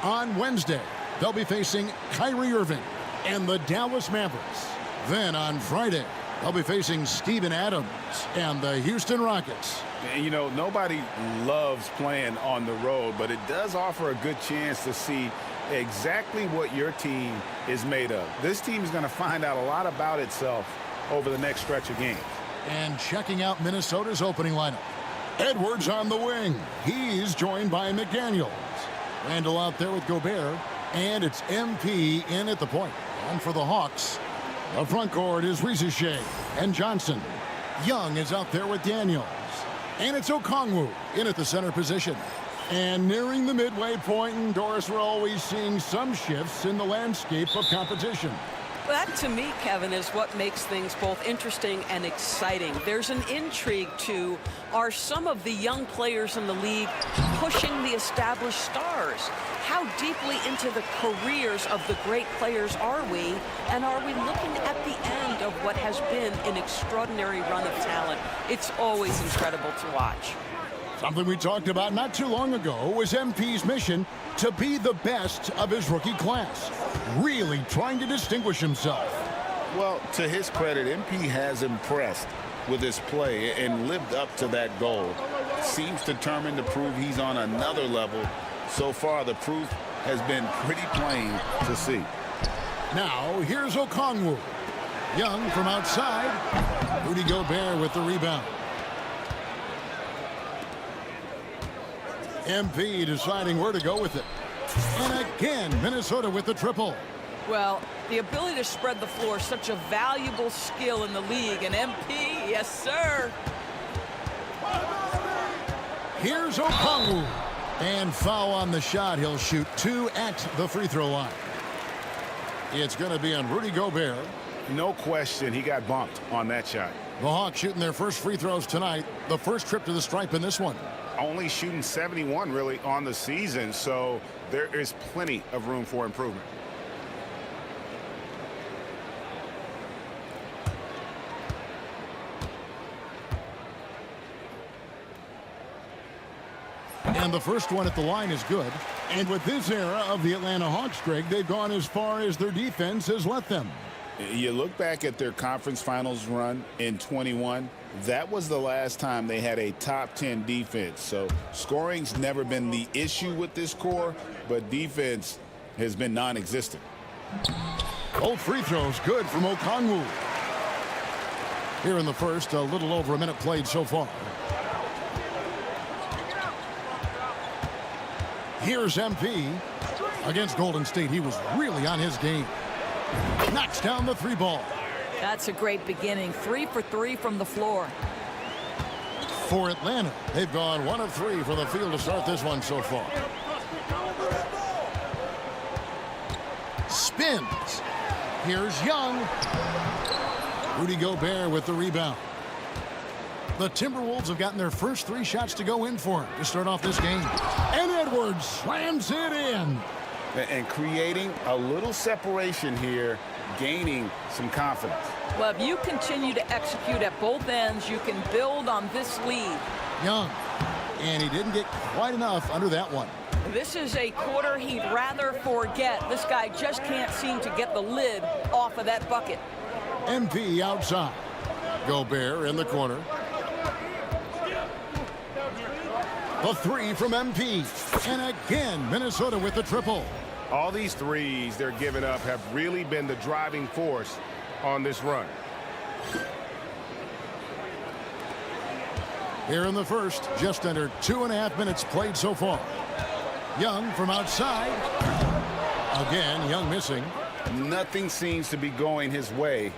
On Wednesday, they'll be facing Kyrie Irving and the Dallas Mavericks. Then on Friday, they'll be facing Steven Adams and the Houston Rockets. And, you know, nobody loves playing on the road, but it does offer a good chance to see exactly what your team is made of. This team is going to find out a lot about itself over the next stretch of games. And checking out Minnesota's opening lineup. Edwards on the wing. He's joined by McDaniels. Randall out there with Gobert. And it's MP in at the point. And for the Hawks, the front court is Risache and Johnson. Young is out there with Daniels. And it's Okongwu in at the center position. And nearing the midway point, and Doris, we're always seeing some shifts in the landscape of competition. That, to me, Kevin, is what makes things both interesting and exciting. There's an intrigue to, are some of the young players in the league pushing the established stars? How deeply into the careers of the great players are we? And are we looking at the end of what has been an extraordinary run of talent? It's always incredible to watch. Something we talked about not too long ago was MP's mission to be the best of his rookie class, really trying to distinguish himself. Well, to his credit, MP has impressed with his play and lived up to that goal. Seems determined to prove he's on another level. So far, the proof has been pretty plain to see. Now, here's Okongwu. Young from outside. Rudy Gobert with the rebound. MP deciding where to go with it. And again, Minnesota with the triple. Well, the ability to spread the floor is such a valuable skill in the league. And MP, yes, sir. Here's Okongwu. And foul on the shot. He'll shoot 2 at the free throw line. It's going to be on Rudy Gobert. No question, he got bumped on that shot. The Hawks shooting their first free throws tonight. The first trip to the stripe in this one. Only shooting 71 really on the season, so there is plenty of room for improvement. And the first one at the line is good. And with this era of the Atlanta Hawks, Greg, they've gone as far as their defense has let them. You look back at their conference finals run in 21, that was the last time they had a top 10 defense. So scoring's never been the issue with this core, but defense has been non-existent. Both free throws good from Okongwu. Here in the first, a little over a minute played so far. Here's MP. Against Golden State, he was really on his game. Knocks down the 3 ball. That's a great beginning. 3 for 3 from the floor. For Atlanta, they've gone 1 of 3 from the field to start this one so far. Spins. Here's Young. Rudy Gobert with the rebound. The Timberwolves have gotten their first 3 shots to go in for him to start off this game. And Edwards slams it in. And creating a little separation here, gaining some confidence. Well, if you continue to execute at both ends, you can build on this lead. Young. And he didn't get quite enough under that one. This is a quarter he'd rather forget. This guy just can't seem to get the lid off of that bucket. MP outside. Gobert in the corner. The 3 from MP. And again, Minnesota with the triple. All these threes they're giving up have really been the driving force on this run. Here in the first, just under 2.5 minutes played so far. Young from outside. Again, Young missing. Nothing seems to be going his way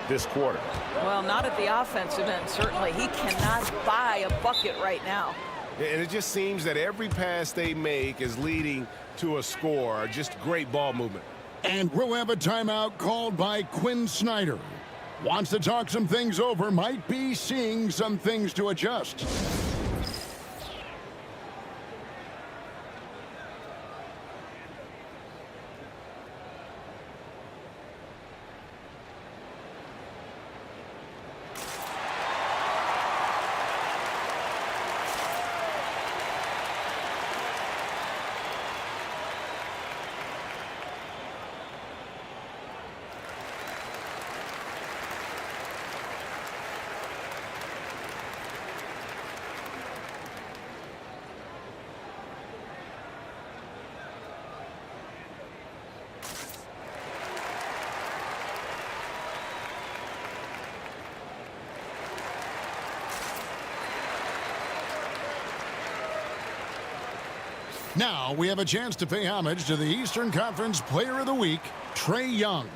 this quarter. Well, not at the offensive end, certainly. He cannot buy a bucket right now. And it just seems that every pass they make is leading to a score. Just great ball movement. And we'll have a timeout called by Quinn Snyder. Wants to talk some things over, might be seeing some things to adjust. Now we have a chance to pay homage to the Eastern Conference Player of the Week, Trae Young.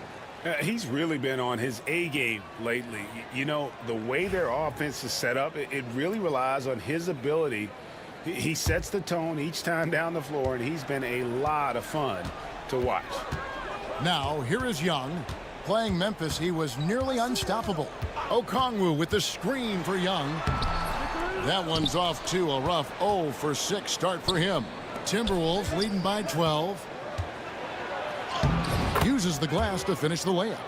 He's really been on his A game lately. You know, the way their offense is set up, it really relies on his ability. He sets the tone each time down the floor, and he's been a lot of fun to watch. Now, here is Young. Playing Memphis, he was nearly unstoppable. Okongwu with the screen for Young. That one's off to a rough 0 for 6 start for him. Timberwolves leading by 12. Uses the glass to finish the layup.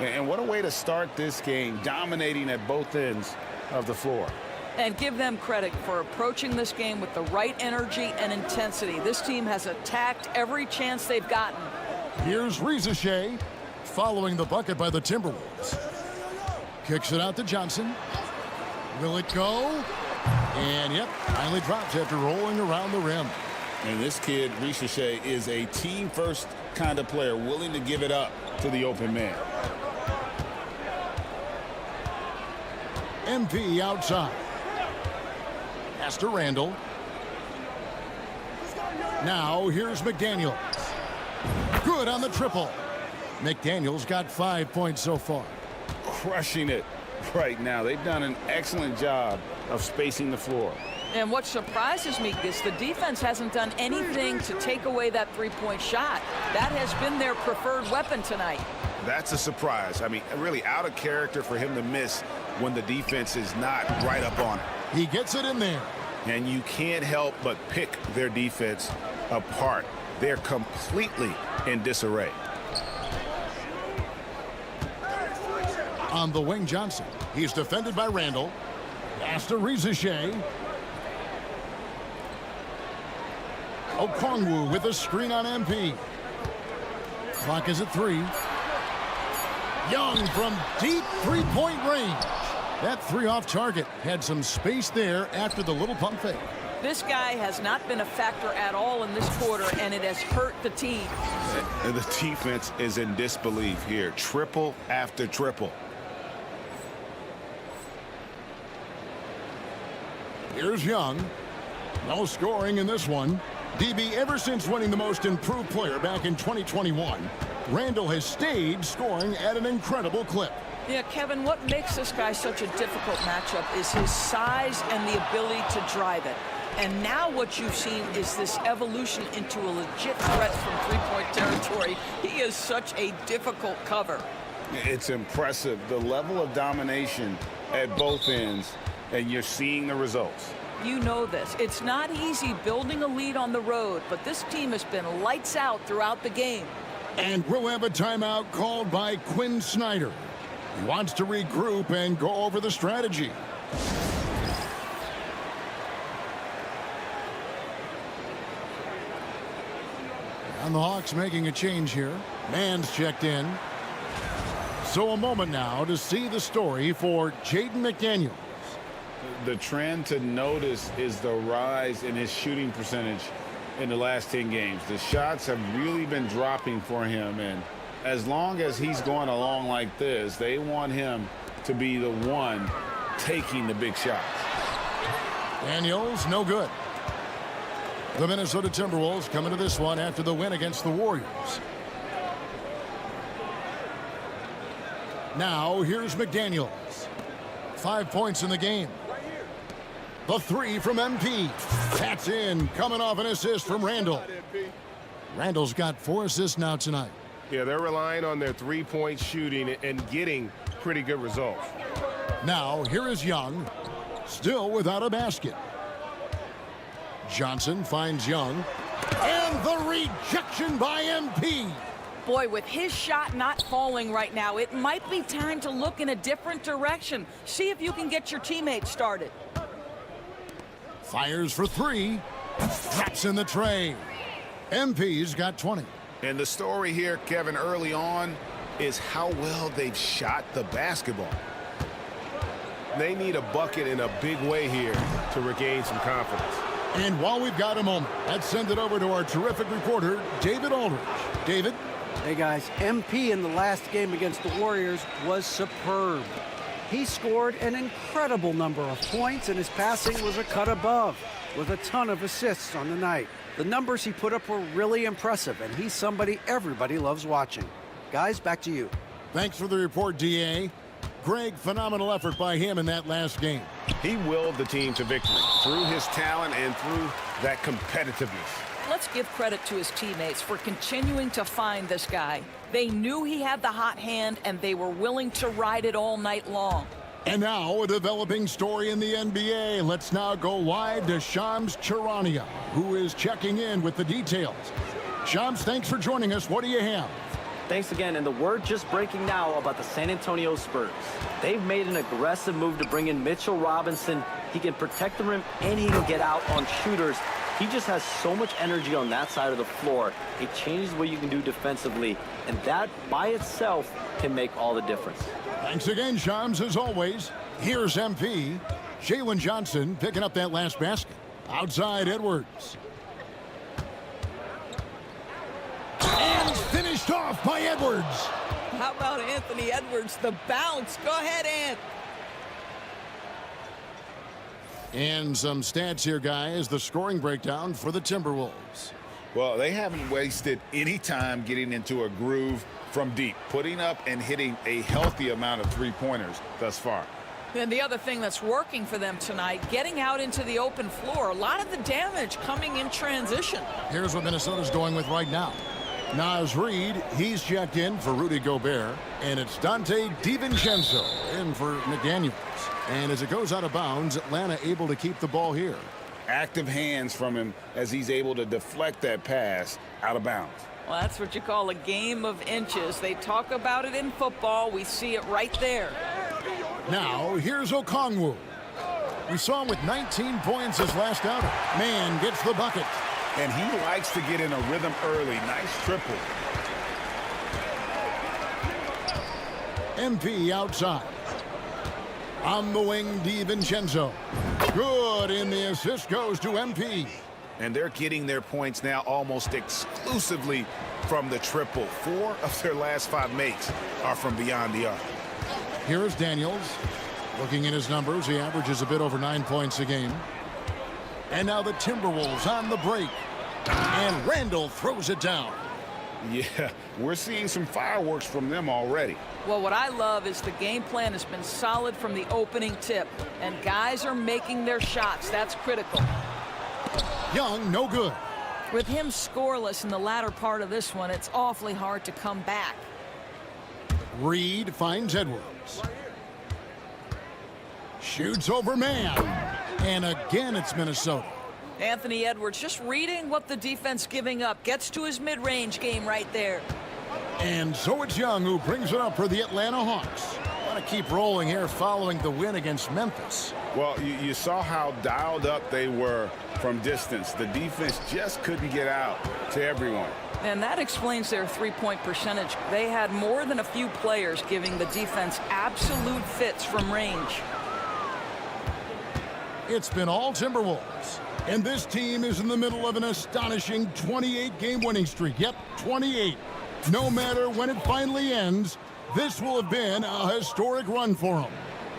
And what a way to start this game, dominating at both ends of the floor. And give them credit for approaching this game with the right energy and intensity. This team has attacked every chance they've gotten. Here's Rizachet following the bucket by the Timberwolves. Kicks it out to Johnson. Will it go? And yep, finally drops after rolling around the rim. And this kid, Rizachet, is a team-first kind of player, willing to give it up to the open man. MP outside. Pass to Randall. Now here's McDaniels. Good on the triple. McDaniels got 5 points so far. Crushing it right now. They've done an excellent job of spacing the floor. And what surprises me is the defense hasn't done anything to take away that three-point shot. That has been their preferred weapon tonight. That's a surprise. I mean, really out of character for him to miss when the defense is not right up on it. He gets it in there. And you can't help but pick their defense apart. They're completely in disarray. On the wing, Johnson. He's defended by Randall. Pass to Rizachet. Okongwu with a screen on MP. Clock is at 3. Young from deep three-point range. That three off target. Had some space there after the little pump fake. This guy has not been a factor at all in this quarter, and it has hurt the team. And the defense is in disbelief here. Triple after triple. Here's Young. No scoring in this one. DB, ever since winning the most improved player back in 2021, Randall has stayed scoring at an incredible clip. Yeah, Kevin, what makes this guy such a difficult matchup is his size and the ability to drive it. And now what you've seen is this evolution into a legit threat from three-point territory. He is such a difficult cover. It's impressive, the level of domination at both ends, and you're seeing the results. You know this. It's not easy building a lead on the road, but this team has been lights out throughout the game. And we'll have a timeout called by Quinn Snyder. He wants to regroup and go over the strategy. And the Hawks making a change here. Mann's checked in. So a moment now to see the story for Jaden McDaniels. The trend to notice is the rise in his shooting percentage in the last 10 games. The shots have really been dropping for him, and as long as he's going along like this, they want him to be the one taking the big shots. Daniels, no good. The Minnesota Timberwolves coming to this one after the win against the Warriors. Now, here's McDaniels. 5 points in the game. The three from MP. That's in, coming off an assist from Randall. Randall's got 4 assists now tonight. Yeah, they're relying on their three-point shooting and getting pretty good results. Now, here is Young, still without a basket. Johnson finds Young, and the rejection by MP. Boy, with his shot not falling right now, it might be time to look in a different direction. See if you can get your teammates started. Fires for 3. Drops in the tray. MP's got 20. And the story here, Kevin, early on is how well they've shot the basketball. They need a bucket in a big way here to regain some confidence. And while we've got a moment, let's send it over to our terrific reporter, David Aldridge. David? Hey, guys. MP in the last game against the Warriors was superb. He scored an incredible number of points, and his passing was a cut above, with a ton of assists on the night. The numbers he put up were really impressive, and he's somebody everybody loves watching. Guys, back to you. Thanks for the report, DA. Greg, phenomenal effort by him in that last game. He willed the team to victory through his talent and through that competitiveness. Let's give credit to his teammates for continuing to find this guy. They knew he had the hot hand, and they were willing to ride it all night long. And now a developing story in the NBA. Let's now go wide to Shams Charania, who is checking in with the details. Shams, thanks for joining us. What do you have? Thanks again, and the word just breaking now about the San Antonio Spurs. They've made an aggressive move to bring in Mitchell Robinson. He can protect the rim, and he can get out on shooters. He just has so much energy on that side of the floor. It changes what you can do defensively, and that by itself can make all the difference. Thanks again, Shams, as always. Here's MP. Jalen Johnson picking up that last basket. Outside Edwards. And finished off by Edwards. How about Anthony Edwards, the bounce? Go ahead, Ant. And some stats here, guys. The scoring breakdown for the Timberwolves. Well, they haven't wasted any time getting into a groove from deep, putting up and hitting a healthy amount of three-pointers thus far. And the other thing that's working for them tonight, getting out into the open floor. A lot of the damage coming in transition. Here's what Minnesota's going with right now. Naz Reid, he's checked in for Rudy Gobert, and it's Dante DiVincenzo in for McDaniels. And as it goes out of bounds, Atlanta able to keep the ball here. Active hands from him as he's able to deflect that pass out of bounds. Well, that's what you call a game of inches. They talk about it in football. We see it right there. Now, here's Okongwu. We saw him with 19 points his last outing. Man gets the bucket. and he likes to get in a rhythm early. Nice triple. MP outside. On the wing, DiVincenzo. Good, and the assist goes to MP. And they're getting their points now almost exclusively from the triple. 4 of their last 5 makes are from beyond the arc. Here is Daniels. Looking at his numbers, he averages a bit over 9 points a game. And now the Timberwolves on the break. And Randall throws it down. Yeah, we're seeing some fireworks from them already. Well, what I love is the game plan has been solid from the opening tip, and guys are making their shots. That's critical. Young, no good. With him scoreless in the latter part of this one, it's awfully hard to come back. Reed finds Edwards. Shoots over man. And again, it's Minnesota. Anthony Edwards just reading what the defense giving up. Gets to his mid-range game right there. And so it's Young who brings it up for the Atlanta Hawks. Want to keep rolling here following the win against Memphis. Well, you saw how dialed up they were from distance. The defense just couldn't get out to everyone. And that explains their three-point percentage. They had more than a few players giving the defense absolute fits from range. It's been all Timberwolves. And this team is in the middle of an astonishing 28-game winning streak. Yep, 28. No matter when it finally ends, this will have been a historic run for them.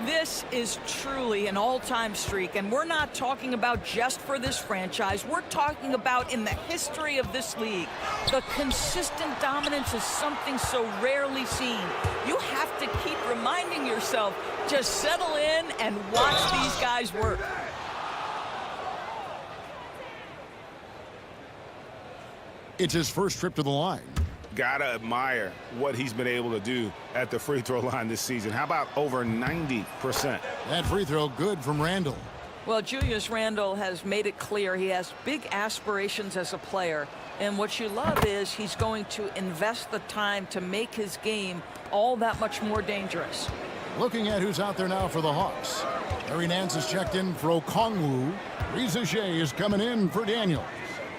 This is truly an all-time streak, and we're not talking about just for this franchise. We're talking about in the history of this league. The consistent dominance is something so rarely seen. You have to keep reminding yourself, just settle in and watch these guys work. It's his first trip to the line. Gotta admire what he's been able to do at the free throw line this season. How about over 90%? That free throw good from Randall. Well, Julius Randle has made it clear he has big aspirations as a player. And what you love is he's going to invest the time to make his game all that much more dangerous. Looking at who's out there now for the Hawks. Larry Nance is checked in for Okongwu. Reza Shea is coming in for Daniels.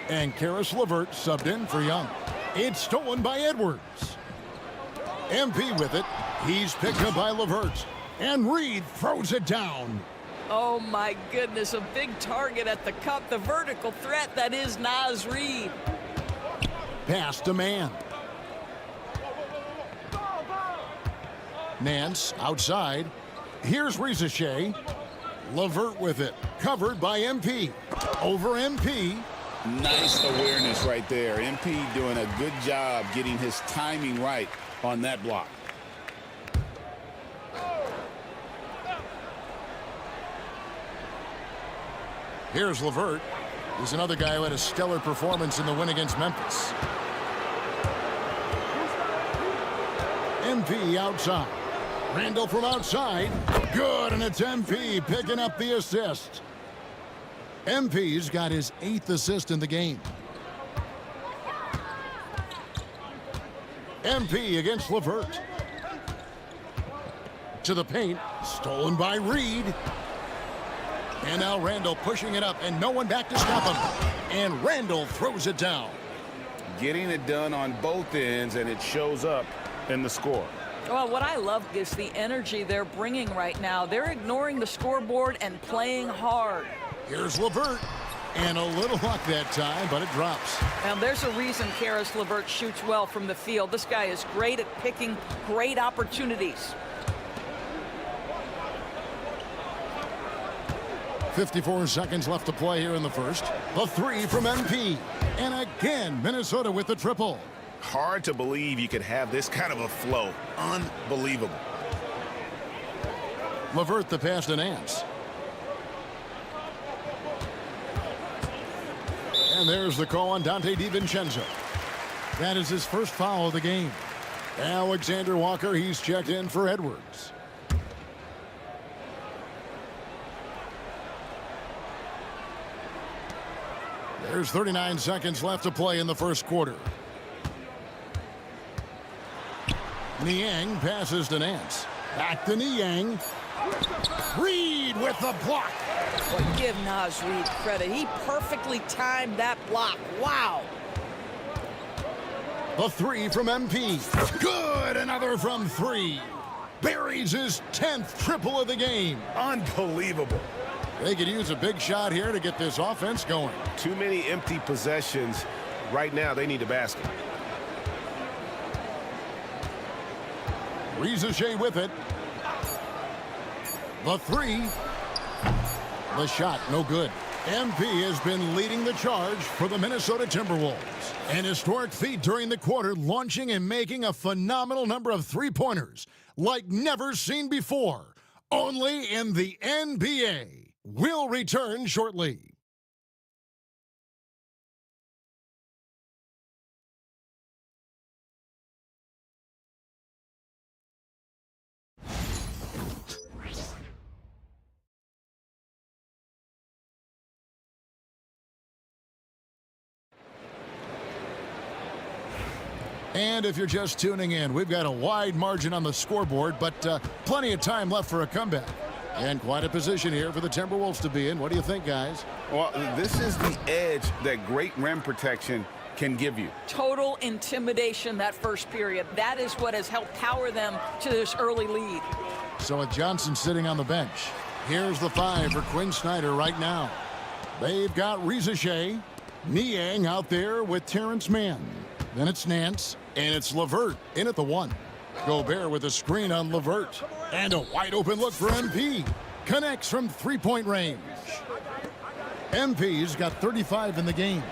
And Karis LeVert subbed in for Young. It's stolen by Edwards. MP with it. He's picked up by LeVert. And Reed throws it down. Oh, my goodness. A big target at the cup. The vertical threat that is Naz Reid. Pass to man. Nance outside. Here's Reza Shea. LeVert with it. Covered by MP. Over MP. Nice awareness right there. MP doing a good job getting his timing right on that block. Here's LeVert. He's another guy who had a stellar performance in the win against Memphis. MP outside. Randall from outside. Good, and it's MP picking up the assist. MP's got his 8th assist in the game. MP against LeVert. To the paint. Stolen by Reed. And now Randall pushing it up, and no one back to stop him. And Randall throws it down. Getting it done on both ends, and it shows up in the score. Well, what I love is the energy they're bringing right now. They're ignoring the scoreboard and playing hard. Here's LeVert. And a little luck that time, but it drops. Now, there's a reason Karis LeVert shoots well from the field. This guy is great at picking great opportunities. 54 seconds left to play here in the first. The three from MP. And again, Minnesota with the triple. Hard to believe you could have this kind of a flow. Unbelievable. LeVert the pass to Nance. And there's the call on Dante DiVincenzo. That is his first foul of the game. Alexander Walker, he's checked in for Edwards. There's 39 seconds left to play in the first quarter. Niang passes to Nance. Back to Niang. Reed with the block. But give Naz Reed credit. He perfectly timed that block. Wow. The three from MP. Good, another from three. Buries his 10th triple of the game. Unbelievable. They could use a big shot here to get this offense going. Too many empty possessions. Right now, they need a basket. Rizachet with it. The three. The shot, no good. MP has been leading the charge for the Minnesota Timberwolves. An historic feat during the quarter, launching and making a phenomenal number of three-pointers like never seen before. Only in the NBA. We'll return shortly. And if you're just tuning in, we've got a wide margin on the scoreboard, but plenty of time left for a comeback. And quite a position here for the Timberwolves to be in. What do you think, guys? Well, this is the edge that great rim protection can give you. Total intimidation that first period. That is what has helped power them to this early lead. So with Johnson sitting on the bench, here's the five for Quinn Snyder right now. They've got Rizachet, Niang out there with Terrence Mann. Then it's Nance, and it's LeVert in at the one. Gobert with a screen on LeVert. And a wide open look for MP. Connects from three-point range. MP's got 35 in the game.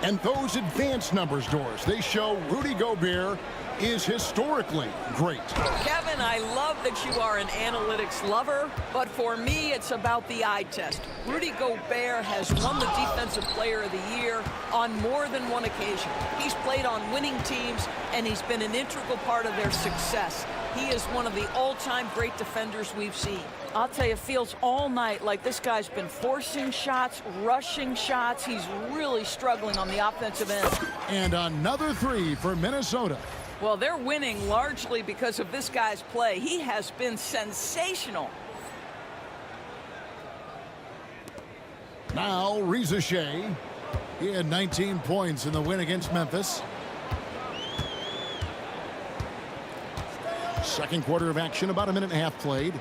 And those advanced numbers, Doris, they show Rudy Gobert is historically great. Kevin, I love that you are an analytics lover, but for me, it's about the eye test. Rudy Gobert has won the Defensive Player of the Year on more than one occasion. He's played on winning teams, and he's been an integral part of their success. He is one of the all-time great defenders we've seen. I'll tell you, it feels all night like this guy's been forcing shots, rushing shots. He's really struggling on the offensive end. And another three for Minnesota. Well, they're winning largely because of this guy's play. He has been sensational. Now Rizachet. He had 19 points in the win against Memphis. Second quarter of action, about a minute and a half played.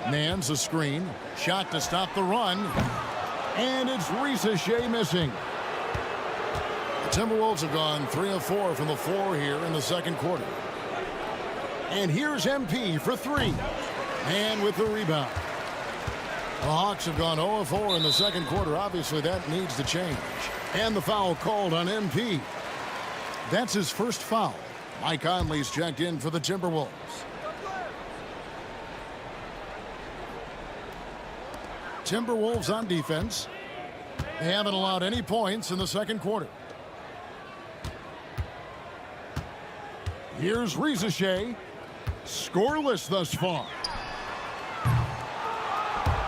Nance a screen. Shot to stop the run. And it's Rizachet missing. The Timberwolves have gone 3 of 4 from the floor here in the second quarter. And here's MP for three. And with the rebound. The Hawks have gone 0 of 4 in the second quarter. Obviously, that needs to change. And the foul called on MP. That's his first foul. Mike Conley's checked in for the Timberwolves. Timberwolves on defense. They haven't allowed any points in the second quarter. Here's Rizachet. Scoreless thus far.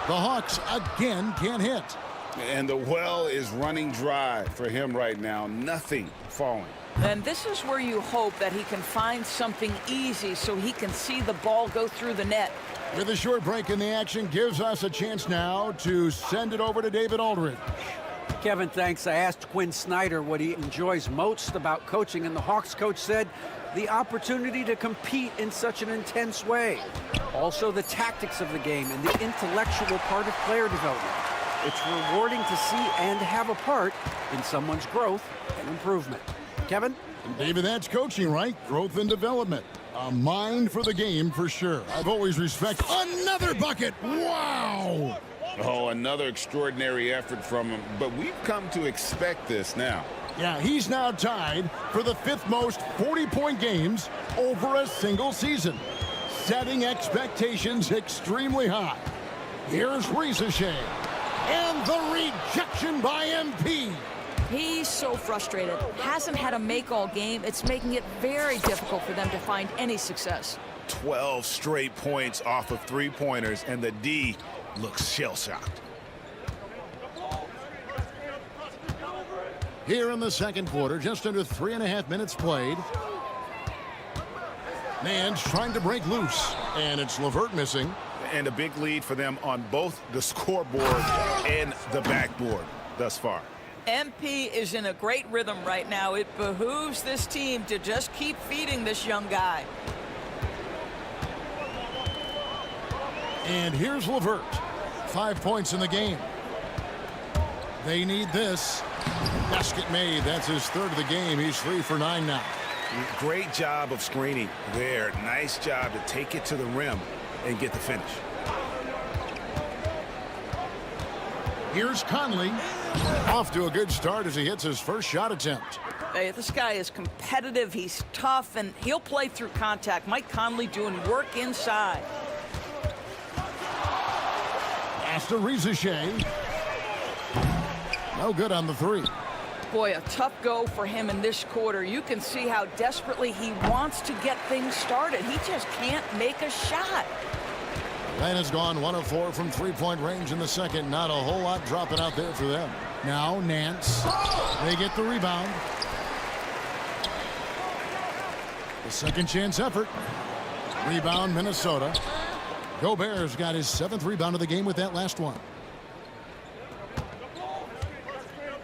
The Hawks again can't hit. And the well is running dry for him right now. Nothing falling. And this is where you hope that he can find something easy so he can see the ball go through the net. With a short break in the action, gives us a chance now to send it over to David Aldridge. Kevin, thanks. I asked Quinn Snyder what he enjoys most about coaching, and the Hawks coach said the opportunity to compete in such an intense way. Also, the tactics of the game and the intellectual part of player development. It's rewarding to see and have a part in someone's growth and improvement. Kevin? And David, that's coaching, right? Growth and development. A mind for the game for sure. I've always respected. Another bucket! Wow! Oh, another extraordinary effort from him. But we've come to expect this now. Yeah, he's now tied for the 5th most 40-point games over a single season, setting expectations extremely high. Here's Rizachet, and the rejection by MP. He's so frustrated. Hasn't had a make all game. It's making it very difficult for them to find any success. 12 straight points off of three-pointers, and the D looks shell-shocked. Here in the second quarter, just under 3.5 minutes played. Nance trying to break loose, and it's LeVert missing. And a big lead for them on both the scoreboard and the backboard thus far. MP is in a great rhythm right now. It behooves this team to just keep feeding this young guy. And here's LeVert. 5 points in the game. They need this. Basket made. That's his third of the game. He's 3 for 9 now. Great job of screening there. Nice job to take it to the rim and get the finish. Here's Conley. Off to a good start as he hits his first shot attempt. Hey, this guy is competitive. He's tough, and he'll play through contact. Mike Conley doing work inside. Pass to Rizachet. No good on the three. Boy, a tough go for him in this quarter. You can see how desperately he wants to get things started. He just can't make a shot. Atlanta's gone 1 of 4 from three-point range in the second. Not a whole lot dropping out there for them. Now Nance. They get the rebound. The second chance effort. Rebound Minnesota. Gobert's got his 7th rebound of the game with that last one.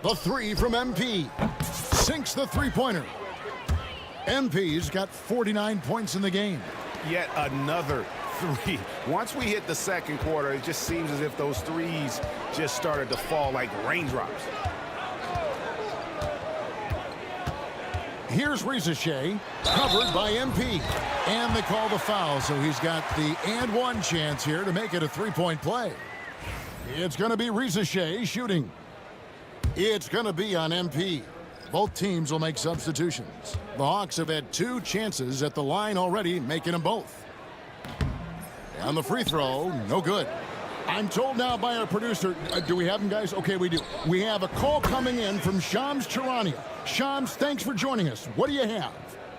The three from MP. Sinks the three-pointer. MP's got 49 points in the game. Yet another three. Once we hit the second quarter, it just seems as if those threes just started to fall like raindrops. Here's Rizachet, covered by MP. And they call the foul, so he's got the and one chance here to make it a three-point play. It's going to be Rizachet shooting. It's going to be on MP. Both teams will make substitutions. The Hawks have had 2 chances at the line already, making them both. And the free throw, no good. I'm told now by our producer, do we have him, guys? Okay, we do. We have a call coming in from Shams Charania. Shams, thanks for joining us. What do you have?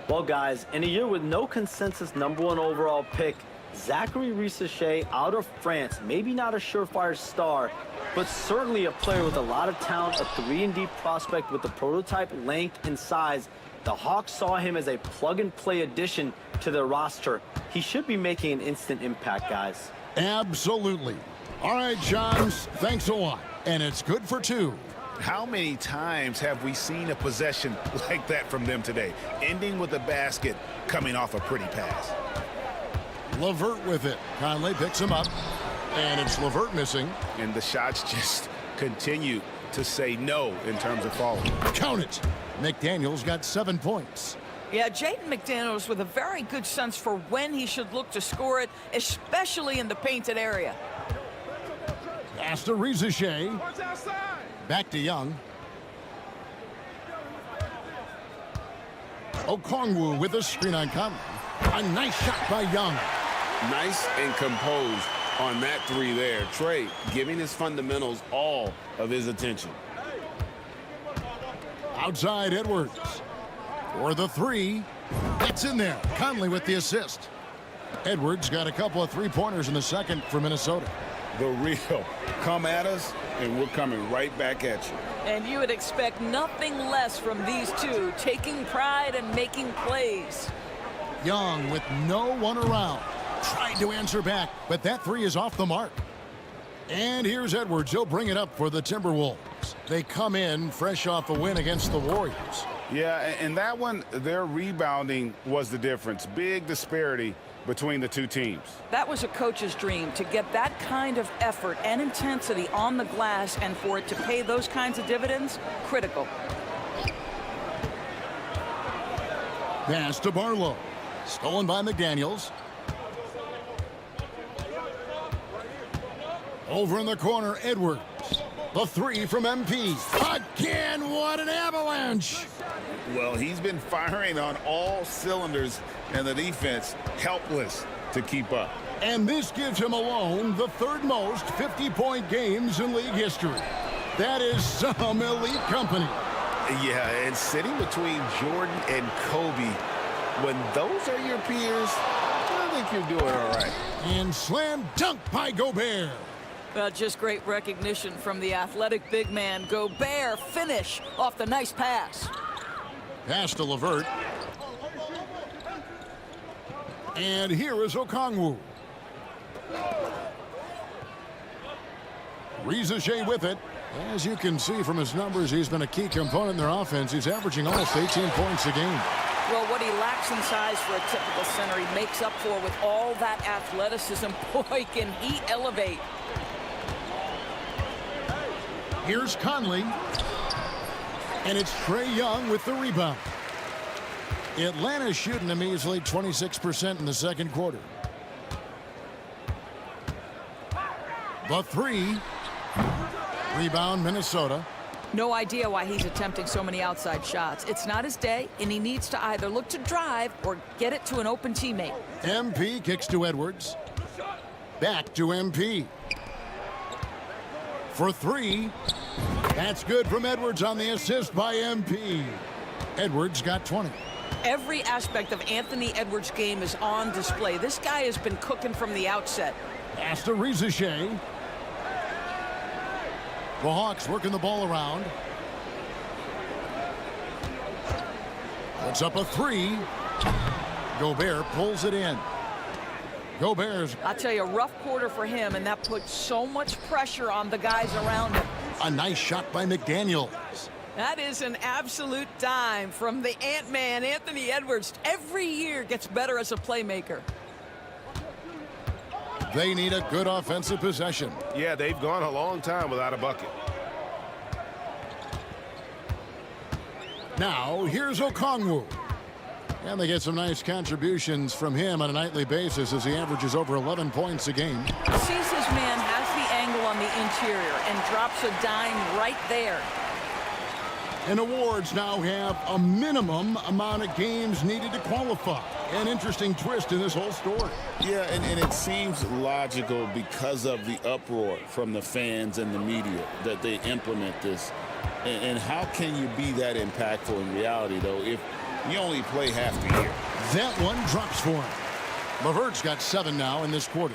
Well, guys, in a year with no consensus #1 overall pick, Zachary Rizachet out of France, maybe not a surefire star, but certainly a player with a lot of talent, a 3-and-D prospect with the prototype length and size. The Hawks saw him as a plug-and-play addition to their roster. He should be making an instant impact, guys. Absolutely. All right, Shams, thanks a lot. And it's good for 2. How many times have we seen a possession like that from them today, ending with a basket coming off a pretty pass? LeVert with it. Conley picks him up. And it's LeVert missing. And the shots just continue to say no in terms of falling. Count it. McDaniel's got 7 points. Yeah, Jaden McDaniels with a very good sense for when he should look to score it, especially in the painted area. Pass to Rizachet. Back to Young. Okongwu with a screen on Conley. A nice shot by Young. Nice and composed on that three there. Trey giving his fundamentals all of his attention. Outside Edwards. For the three. That's in there. Conley with the assist. Edwards got a couple of three-pointers in the second for Minnesota. The real. Come at us, and we're coming right back at you. And you would expect nothing less from these two, taking pride and making plays. Young with no one around. Tried to answer back, but that three is off the mark. And here's Edwards. He'll bring it up for the Timberwolves. They come in fresh off a win against the Warriors. Yeah, and that one, their rebounding was the difference. Big disparity between the two teams. That was a coach's dream, to get that kind of effort and intensity on the glass, and for it to pay those kinds of dividends, critical. Pass to Barlow. Stolen by McDaniels. Over in the corner, Edwards. The three from MP. Again, what an avalanche! Well, he's been firing on all cylinders, and the defense helpless to keep up. And this gives him alone the third most 50-point games in league history. That is some elite company. Yeah, and sitting between Jordan and Kobe, when those are your peers, I think you're doing all right. And slam dunk by Gobert. Just great recognition from the athletic big man. Gobert finish off the nice pass. Pass to LeVert. And here is Okongwu. Rizachet with it. As you can see from his numbers, he's been a key component in their offense. He's averaging almost 18 points a game. Well, what he lacks in size for a typical center, he makes up for with all that athleticism. Boy, can he elevate. Here's Conley. And it's Trae Young with the rebound. Atlanta shooting a measly 26% in the second quarter. The three. Rebound, Minnesota. No idea why he's attempting so many outside shots. It's not his day, and he needs to either look to drive or get it to an open teammate. MP kicks to Edwards. Back to MP. For three. That's good from Edwards on the assist by MP. Edwards got 20. Every aspect of Anthony Edwards' game is on display. This guy has been cooking from the outset. Pass to Rizachet. The Hawks working the ball around. Puts up a three. Gobert pulls it in. Gobert's. I'll tell you, a rough quarter for him, and that puts so much pressure on the guys around him. A nice shot by McDaniels. That is an absolute dime from the Ant-Man, Anthony Edwards. Every year gets better as a playmaker. They need a good offensive possession. Yeah, they've gone a long time without a bucket. Now, here's Okongwu. And they get some nice contributions from him on a nightly basis as he averages over 11 points a game. Sees his man has the angle on the interior and drops a dime right there. And awards now have a minimum amount of games needed to qualify. An interesting twist in this whole story. Yeah, and it seems logical because of the uproar from the fans and the media that they implement this. And how can you be that impactful in reality, though, if you only play half the year? That one drops for him. LeVert's got 7 now in this quarter.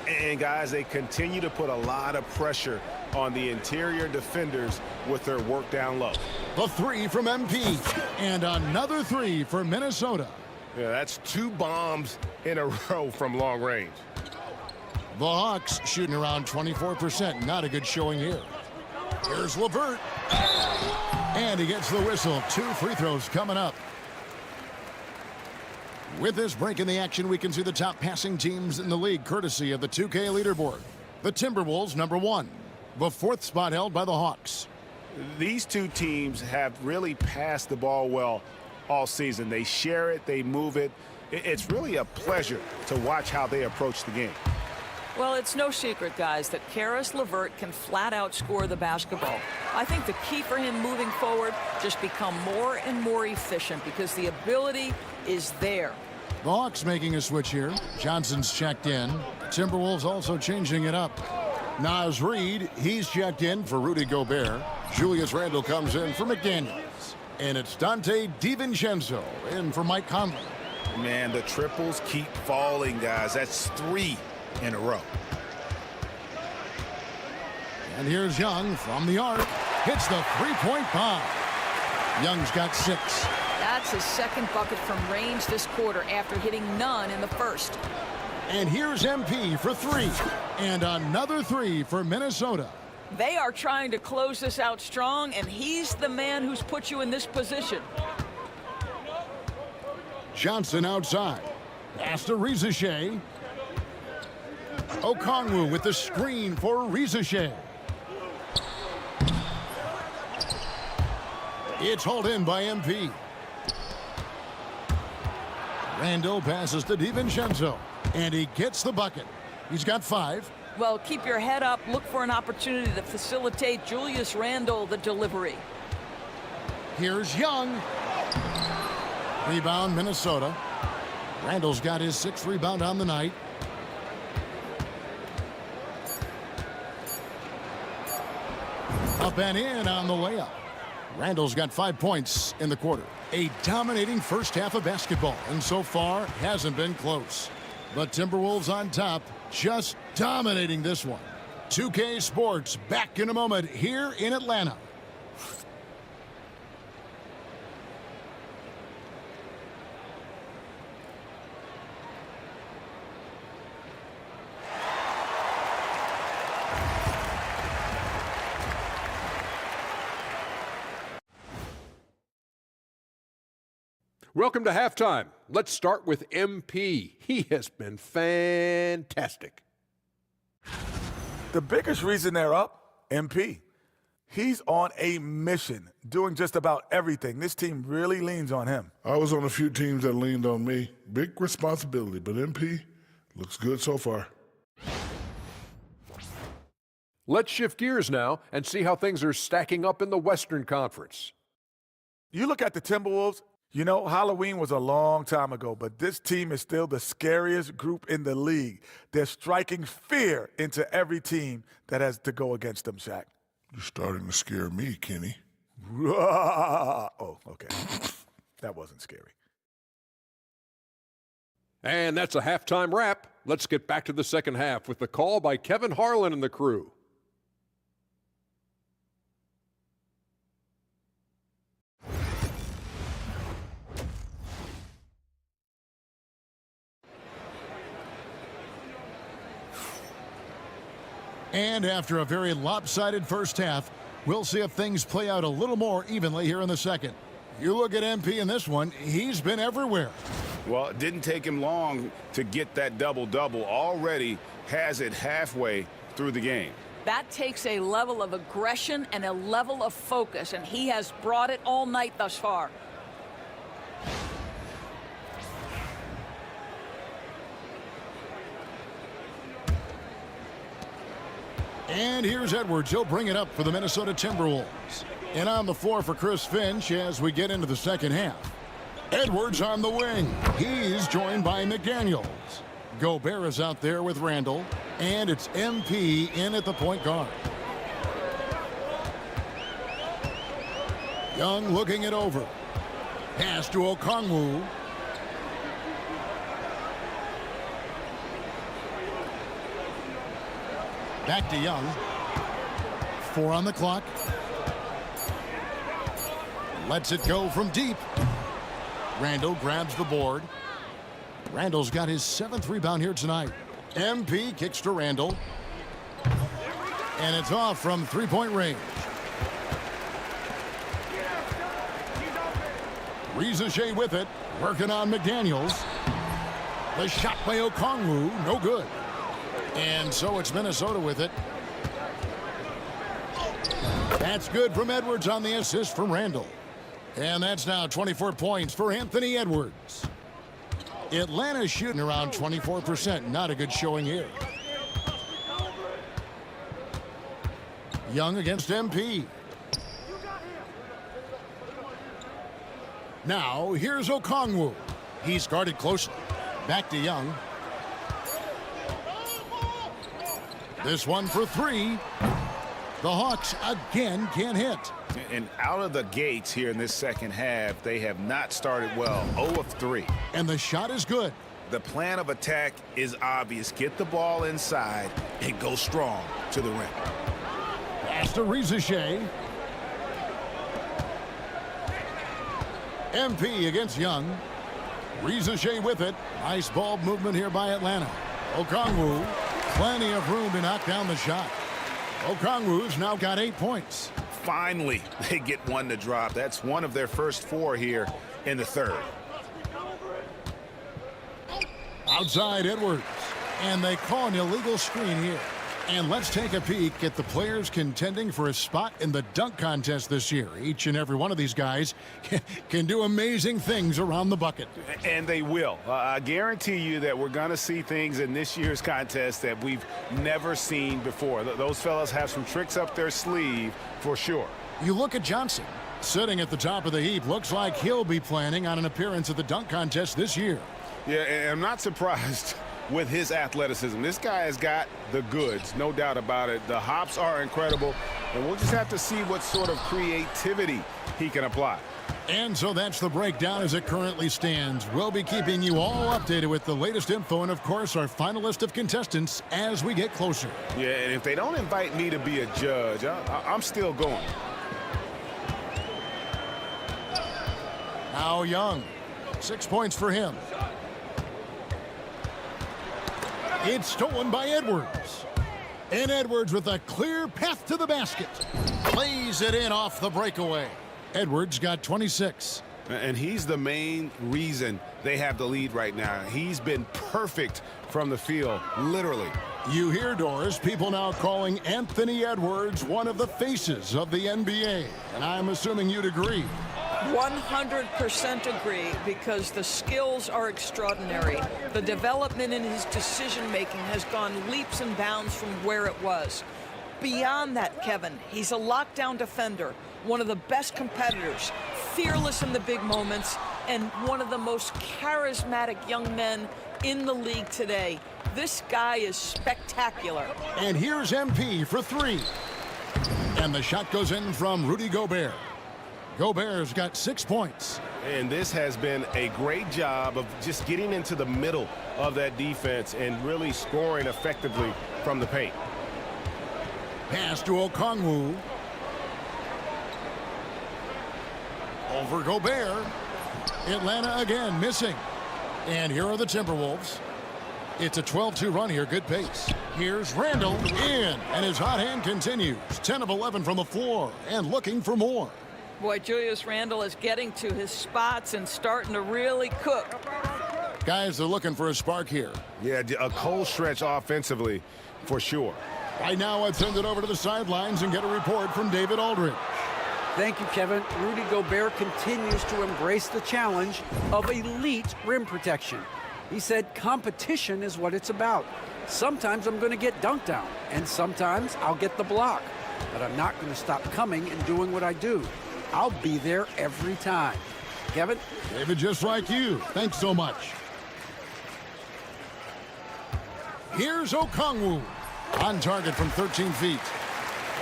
And, guys, they continue to put a lot of pressure on the interior defenders with their work down low. The three from MP. And another three for Minnesota. Yeah, that's 2 bombs in a row from long range. The Hawks shooting around 24%. Not a good showing here. Here's LeVert. And he gets the whistle. 2 free throws coming up. With this break in the action, we can see the top passing teams in the league, courtesy of the 2K leaderboard. The Timberwolves, #1. The 4th spot held by the Hawks. These two teams have really passed the ball well all season. They share it, they move it. It's really a pleasure to watch how they approach the game. Well, it's no secret, guys, that Caris LeVert can flat out score the basketball. I think the key for him moving forward, just become more and more efficient because the ability is there. The Hawks making a switch here. Johnson's checked in. Timberwolves also changing it up. Naz Reid, he's checked in for Rudy Gobert. Julius Randle comes in for McDaniels. And it's Dante DiVincenzo in for Mike Conley. Man, the triples keep falling, guys. That's 3 in a row. And here's Young from the arc. Hits the three-point bomb. Young's got 6. That's his second bucket from range this quarter after hitting none in the first. And here's MP for 3. And another 3 for Minnesota. They are trying to close this out strong, and he's the man who's put you in this position. Johnson outside. Pass to Rizachet. Okongwu with the screen for Rizachet. It's hauled in by MP. Randle passes to DiVincenzo. And he gets the bucket. He's got 5. Well, keep your head up. Look for an opportunity to facilitate Julius Randle the delivery. Here's Young. Rebound, Minnesota. Randle's got his 6th rebound on the night. Up and in on the layup. Randle's got 5 points in the quarter. A dominating first half of basketball, and so far hasn't been close. The Timberwolves on top, just dominating this one. 2K Sports back in a moment here in Atlanta. Welcome to halftime. Let's start with MP. He has been fantastic. The biggest reason they're up, MP. He's on a mission, doing just about everything. This team really leans on him. I was on a few teams that leaned on me. Big responsibility, but MP looks good so far. Let's shift gears now and see how things are stacking up in the Western Conference. You look at the Timberwolves, you know, Halloween was a long time ago, but this team is still the scariest group in the league. They're striking fear into every team that has to go against them, Shaq. You're starting to scare me, Kenny. Oh, okay. That wasn't scary. And that's a halftime wrap. Let's get back to the second half with the call by Kevin Harlan and the crew. And after a very lopsided first half, we'll see if things play out a little more evenly here in the second. You look at MP in this one, he's been everywhere. Well, it didn't take him long to get that double-double. Already has it halfway through the game. That takes a level of aggression and a level of focus, and he has brought it all night thus far. And here's Edwards. He'll bring it up for the Minnesota Timberwolves. And on the floor for Chris Finch as we get into the second half. Edwards on the wing. He's joined by McDaniels. Gobert is out there with Randall. And it's MP in at the point guard. Young looking it over. Pass to Okongwu. Back to Young. 4 on the clock. Lets it go from deep. Randall grabs the board. Randall's got his 7th rebound here tonight. MP kicks to Randall. And it's off from three-point range. Rizachet with it. Working on McDaniels. The shot by Okongwu. No good. And so it's Minnesota with it. That's good from Edwards on the assist from Randall. And that's now 24 points for Anthony Edwards. Atlanta's shooting around 24%. Not a good showing here. Young against MP. Now here's Okongwu. He's guarded closely. Back to Young. This one for 3. The Hawks again can't hit. And out of the gates here in this second half, they have not started well. 0 of 3. And the shot is good. The plan of attack is obvious. Get the ball inside and go strong to the rim. Pass to Rizachet. MP against Young. Rizachet with it. Nice ball movement here by Atlanta. Okongwu. Plenty of room to knock down the shot. Okongwu's now got 8 points. Finally, they get one to drop. That's one of their first 4 here in the third. Outside Edwards. And they call an illegal screen here. And let's take a peek at the players contending for a spot in the dunk contest this year. Each and every one of these guys can do amazing things around the bucket. And they will. I guarantee you that we're going to see things in this year's contest that we've never seen before. Those fellas have some tricks up their sleeve for sure. You look at Johnson. Sitting at the top of the heap. Looks like he'll be planning on an appearance at the dunk contest this year. Yeah, and I'm not surprised with his athleticism. This guy has got the goods, no doubt about it. The hops are incredible, and we'll just have to see what sort of creativity he can apply. And so that's the breakdown as it currently stands. We'll be keeping you all updated with the latest info and, of course, our final list of contestants as we get closer. Yeah, and if they don't invite me to be a judge, I'm still going. Now Young. 6 points for him. It's stolen by Edwards. And Edwards with a clear path to the basket. Plays it in off the breakaway. Edwards got 26. And he's the main reason they have the lead right now. He's been perfect from the field, literally. You hear, Doris, people now calling Anthony Edwards one of the faces of the NBA. And I'm assuming you'd agree. 100% agree, because the skills are extraordinary. The development in his decision-making has gone leaps and bounds from where it was. Beyond that, Kevin, he's a lockdown defender, one of the best competitors, fearless in the big moments, and one of the most charismatic young men in the league today. This guy is spectacular. And here's MP for three. And the shot goes in from Rudy Gobert. Gobert's got 6 points. And this has been a great job of just getting into the middle of that defense and really scoring effectively from the paint. Pass to Okongwu. Over Gobert. Atlanta again missing. And here are the Timberwolves. It's a 12-2 run here. Good pace. Here's Randall in. And his hot hand continues. 10 of 11 from the floor and looking for more. Boy, Julius Randle is getting to his spots and starting to really cook. Guys, they're looking for a spark here. Yeah, a cold stretch offensively for sure. Right now, I'd send it over to the sidelines and get a report from David Aldridge. Thank you, Kevin. Rudy Gobert continues to embrace the challenge of elite rim protection. He said competition is what it's about. Sometimes I'm going to get dunked on, and sometimes I'll get the block. But I'm not going to stop coming and doing what I do. I'll be there every time. Kevin? David, just like you. Thanks so much. Here's Okongwu. On target from 13 feet.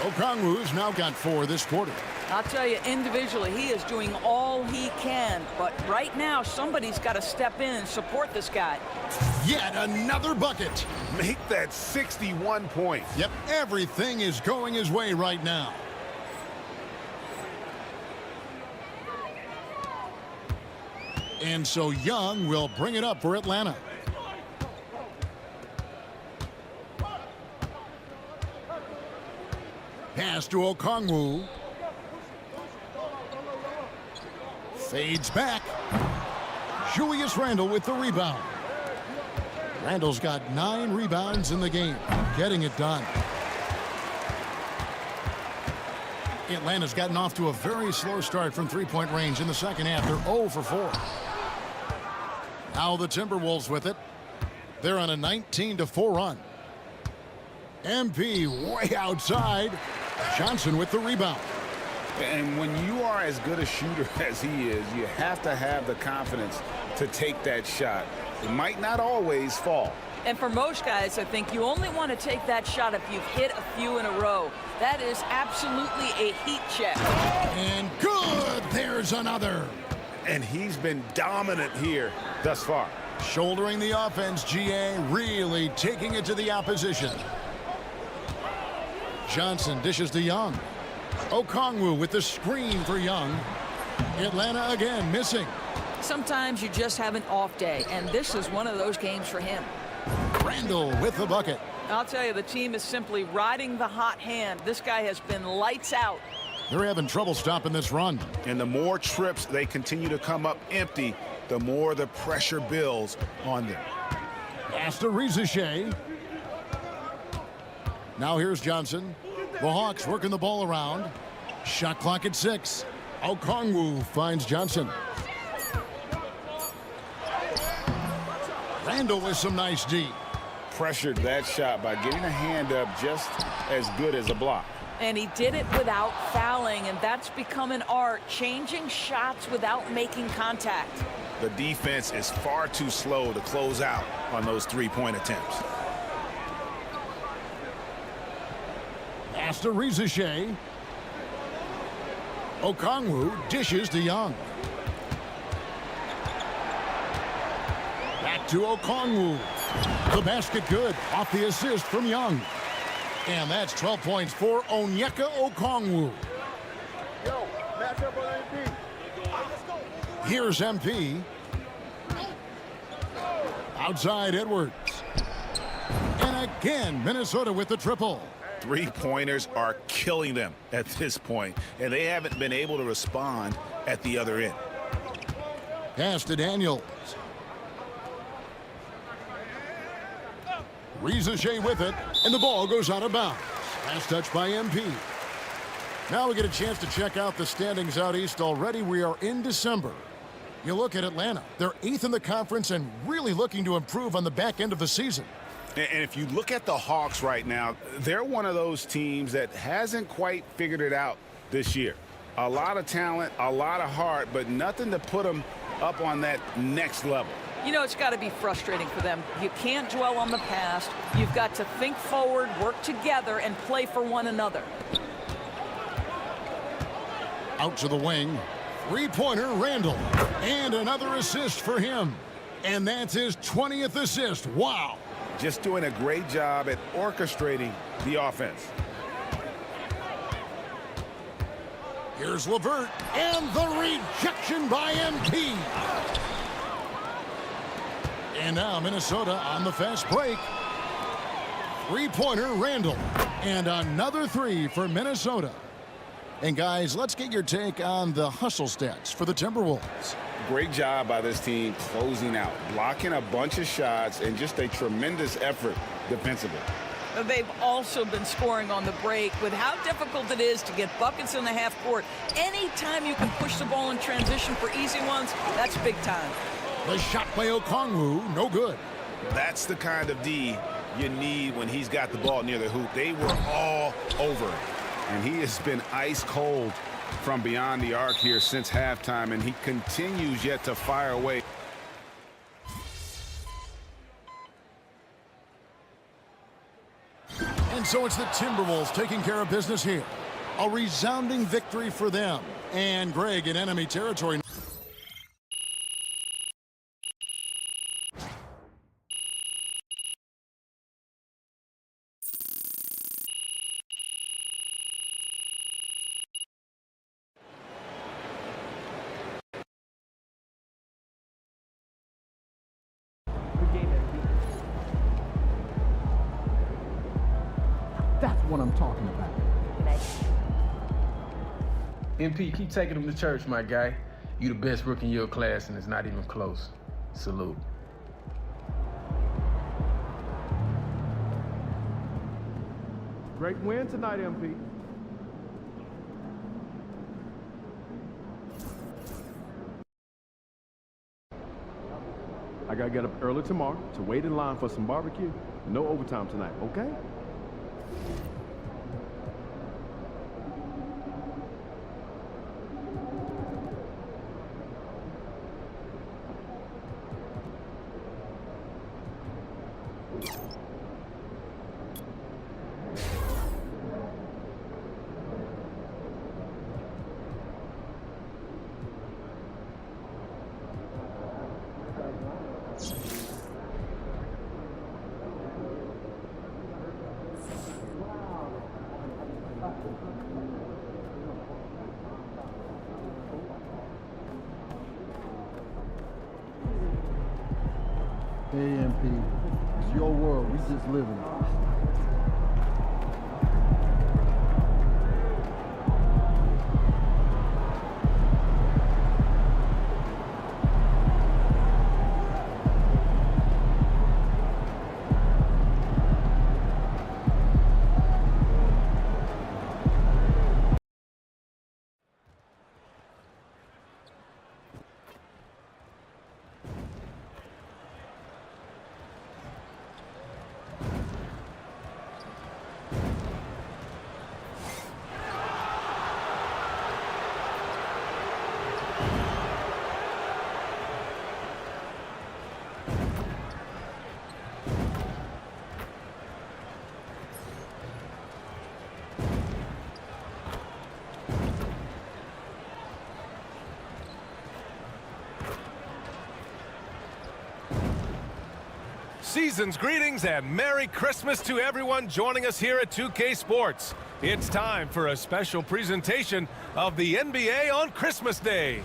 Okongwu's now got 4 this quarter. I'll tell you, individually, he is doing all he can. But right now, somebody's got to step in and support this guy. Yet another bucket. Make that 61 points. Yep, everything is going his way right now. And so Young will bring it up for Atlanta. Pass to Okongwu. Fades back. Julius Randle with the rebound. Randle's got 9 rebounds in the game. Getting it done. Atlanta's gotten off to a very slow start from three-point range in the second half. They're 0 for 4. Now the Timberwolves with it. They're on a 19-4 run. MP way outside. Johnson with the rebound. And when you are as good a shooter as he is, you have to have the confidence to take that shot. It might not always fall. And for most guys, I think you only want to take that shot if you've hit a few in a row. That is absolutely a heat check. And good. There's another. And he's been dominant here thus far. Shouldering the offense, GA, really taking it to the opposition. Johnson dishes to Young. Okongwu with the screen for Young. Atlanta again missing. Sometimes you just have an off day, and this is one of those games for him. Randall with the bucket. I'll tell you, the team is simply riding the hot hand. This guy has been lights out. They're having trouble stopping this run. And the more trips they continue to come up empty, the more the pressure builds on them. Pass to Rizachet. Now here's Johnson. The Hawks working the ball around. Shot clock at 6. Okongwu finds Johnson. Randall with some nice D. Pressured that shot by getting a hand up just as good as a block. And he did it without fouling, and that's become an art, changing shots without making contact. The defense is far too slow to close out on those three-point attempts. Pass to Rizachet. Okongwu dishes to Young. Back to Okongwu. The basket good off the assist from Young. And that's 12 points for Onyeka Okongwu. Here's MP. Outside Edwards. And again, Minnesota with the triple. Three-pointers are killing them at this point, and they haven't been able to respond at the other end. Pass to Daniels. Rizachet with it, and the ball goes out of bounds. Last touch by MP. Now we get a chance to check out the standings out east. Already we are in December. You look at Atlanta. They're 8th in the conference and really looking to improve on the back end of the season. And if you look at the Hawks right now, they're one of those teams that hasn't quite figured it out this year. A lot of talent, a lot of heart, but nothing to put them up on that next level. You know, it's got to be frustrating for them. You can't dwell on the past. You've got to think forward, work together, and play for one another. Out to the wing. Three-pointer, Randall. And another assist for him. And that's his 20th assist. Wow. Just doing a great job at orchestrating the offense. Here's LeVert. And the rejection by MP. And now Minnesota on the fast break. Three-pointer, Randall. And another three for Minnesota. And guys, let's get your take on the hustle stats for the Timberwolves. Great job by this team closing out, blocking a bunch of shots, and just a tremendous effort defensively. They've also been scoring on the break. With how difficult it is to get buckets in the half court, anytime you can push the ball in transition for easy ones, that's big time. The shot by Okongwu, no good. That's the kind of D you need when he's got the ball near the hoop. They were all over it. And he has been ice cold from beyond the arc here since halftime, and he continues yet to fire away. And so it's the Timberwolves taking care of business here. A resounding victory for them. And Greg in enemy territory. That's what I'm talking about. MP, keep taking them to church, my guy. You the best rookie in your class, and it's not even close. Salute. Great win tonight, MP. I gotta get up early tomorrow to wait in line for some barbecue. No overtime tonight, okay? Hey, MP, it's your world. We just live in it. Season's greetings and Merry Christmas to everyone joining us here at 2K Sports. It's time for a special presentation of the NBA on Christmas Day.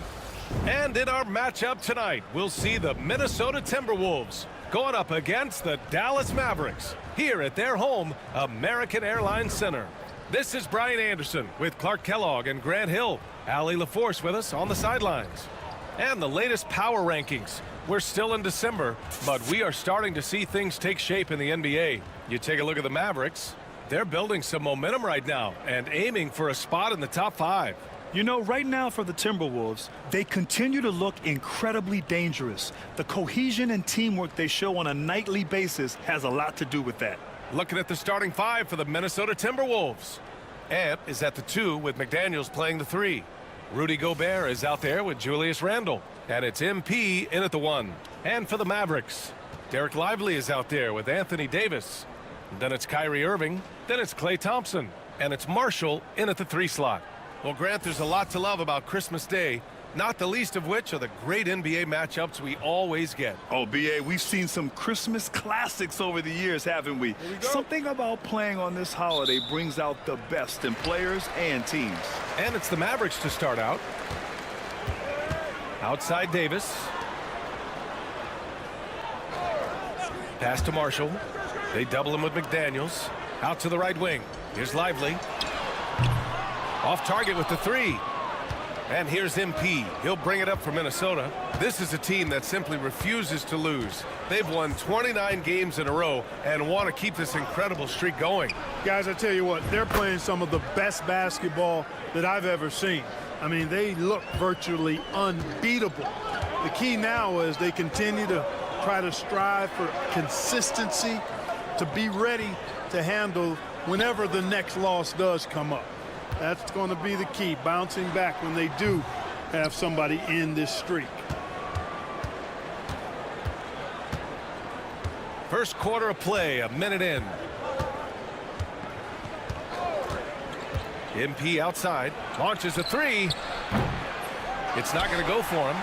And in our matchup tonight, we'll see the Minnesota Timberwolves going up against the Dallas Mavericks here at their home, American Airlines Center. This is Brian Anderson with Clark Kellogg and Grant Hill. Allie LaForce with us on the sidelines. And the latest power rankings. We're still in December, but we are starting to see things take shape in the NBA. You take a look at the Mavericks. They're building some momentum right now and aiming for a spot in the top 5. You know, right now for the Timberwolves, they continue to look incredibly dangerous. The cohesion and teamwork they show on a nightly basis has a lot to do with that. Looking at the starting 5 for the Minnesota Timberwolves. Ant is at the 2 with McDaniels playing the 3. Rudy Gobert is out there with Julius Randle. And it's MP in at the 1. And for the Mavericks, Derek Lively is out there with Anthony Davis. Then it's Kyrie Irving. Then it's Klay Thompson. And it's Marshall in at the 3 slot. Well, Grant, there's a lot to love about Christmas Day, not the least of which are the great NBA matchups we always get. Oh, B.A., we've seen some Christmas classics over the years, haven't we? Something about playing on this holiday brings out the best in players and teams. And it's the Mavericks to start out. Outside Davis. Pass to Marshall. They double him with McDaniels. Out to the right wing. Here's Lively. Off target with the 3. And here's MP. He'll bring it up for Minnesota. This is a team that simply refuses to lose. They've won 29 games in a row and want to keep this incredible streak going. Guys, I tell you what, they're playing some of the best basketball that I've ever seen. I mean, they look virtually unbeatable. The key now is they continue to try to strive for consistency, to be ready to handle whenever the next loss does come up. That's going to be the key, bouncing back when they do have somebody in this streak. First quarter of play, a minute in. MP outside, launches a 3. It's not going to go for him.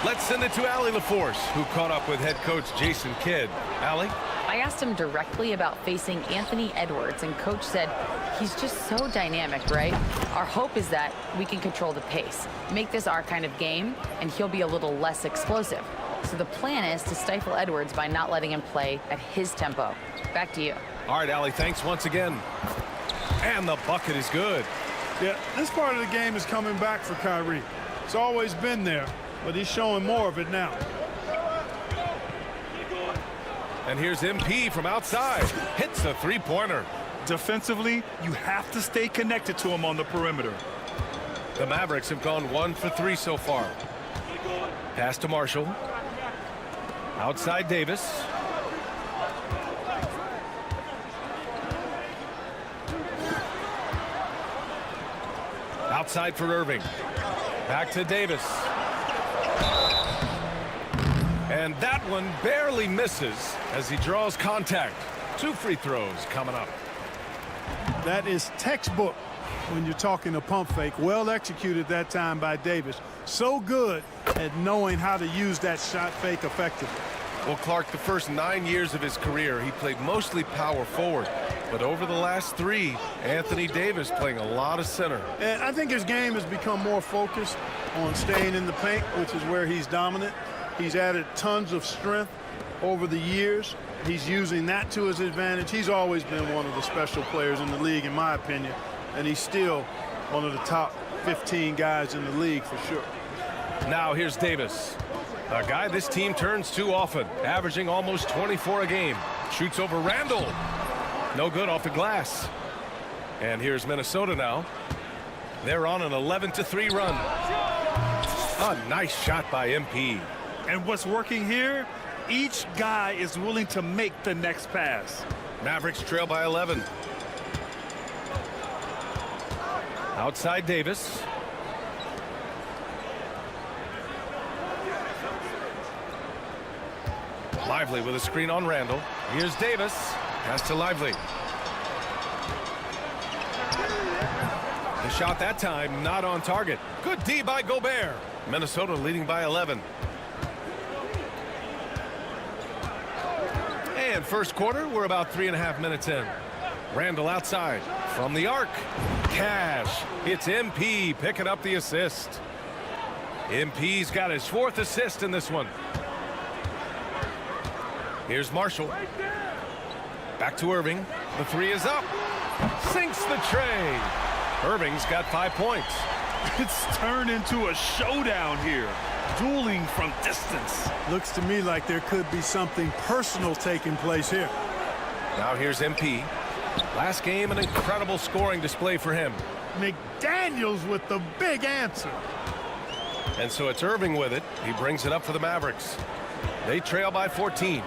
Let's send it to Allie LaForce, who caught up with head coach Jason Kidd. Allie? I asked him directly about facing Anthony Edwards, and coach said he's just so dynamic, right? Our hope is that we can control the pace, make this our kind of game, and he'll be a little less explosive. So the plan is to stifle Edwards by not letting him play at his tempo. Back to you. All right, Allie, thanks once again. And the bucket is good. Yeah, this part of the game is coming back for Kyrie. It's always been there, but he's showing more of it now. And here's MP from outside. Hits a 3-pointer. Defensively, you have to stay connected to him on the perimeter. The Mavericks have gone 1 for 3 so far. Pass to Marshall. Outside Davis. Outside for Irving. Back to Davis. And that one barely misses as he draws contact. 2 free throws coming up. That is textbook when you're talking a pump fake. Well executed that time by Davis. So good at knowing how to use that shot fake effectively. Well, Clark, the first 9 years of his career, he played mostly power forward. But over the last 3, Anthony Davis playing a lot of center. And I think his game has become more focused on staying in the paint, which is where he's dominant. He's added tons of strength over the years. He's using that to his advantage. He's always been one of the special players in the league, in my opinion. And he's still one of the top 15 guys in the league for sure. Now here's Davis. A guy this team turns to often, averaging almost 24 a game. Shoots over Randle. No good off the glass. And here's Minnesota now. They're on an 11-3 run. A nice shot by MP. And what's working here? Each guy is willing to make the next pass. Mavericks trail by 11. Outside Davis. Lively with a screen on Randle. Here's Davis. Pass to Lively. The shot that time not on target. Good D by Gobert. Minnesota leading by 11. And first quarter, we're about 3.5 minutes in. Randle outside from the arc. Cash. It's MP picking up the assist. MP's got his 4th assist in this one. Here's Marshall. Back to Irving. The 3 is up. Sinks the tray. Irving's got 5 points. It's turned into a showdown here. Dueling from distance. Looks to me like there could be something personal taking place here. Now here's MP. Last game, an incredible scoring display for him. McDaniels with the big answer. And so it's Irving with it. He brings it up for the Mavericks. They trail by 14.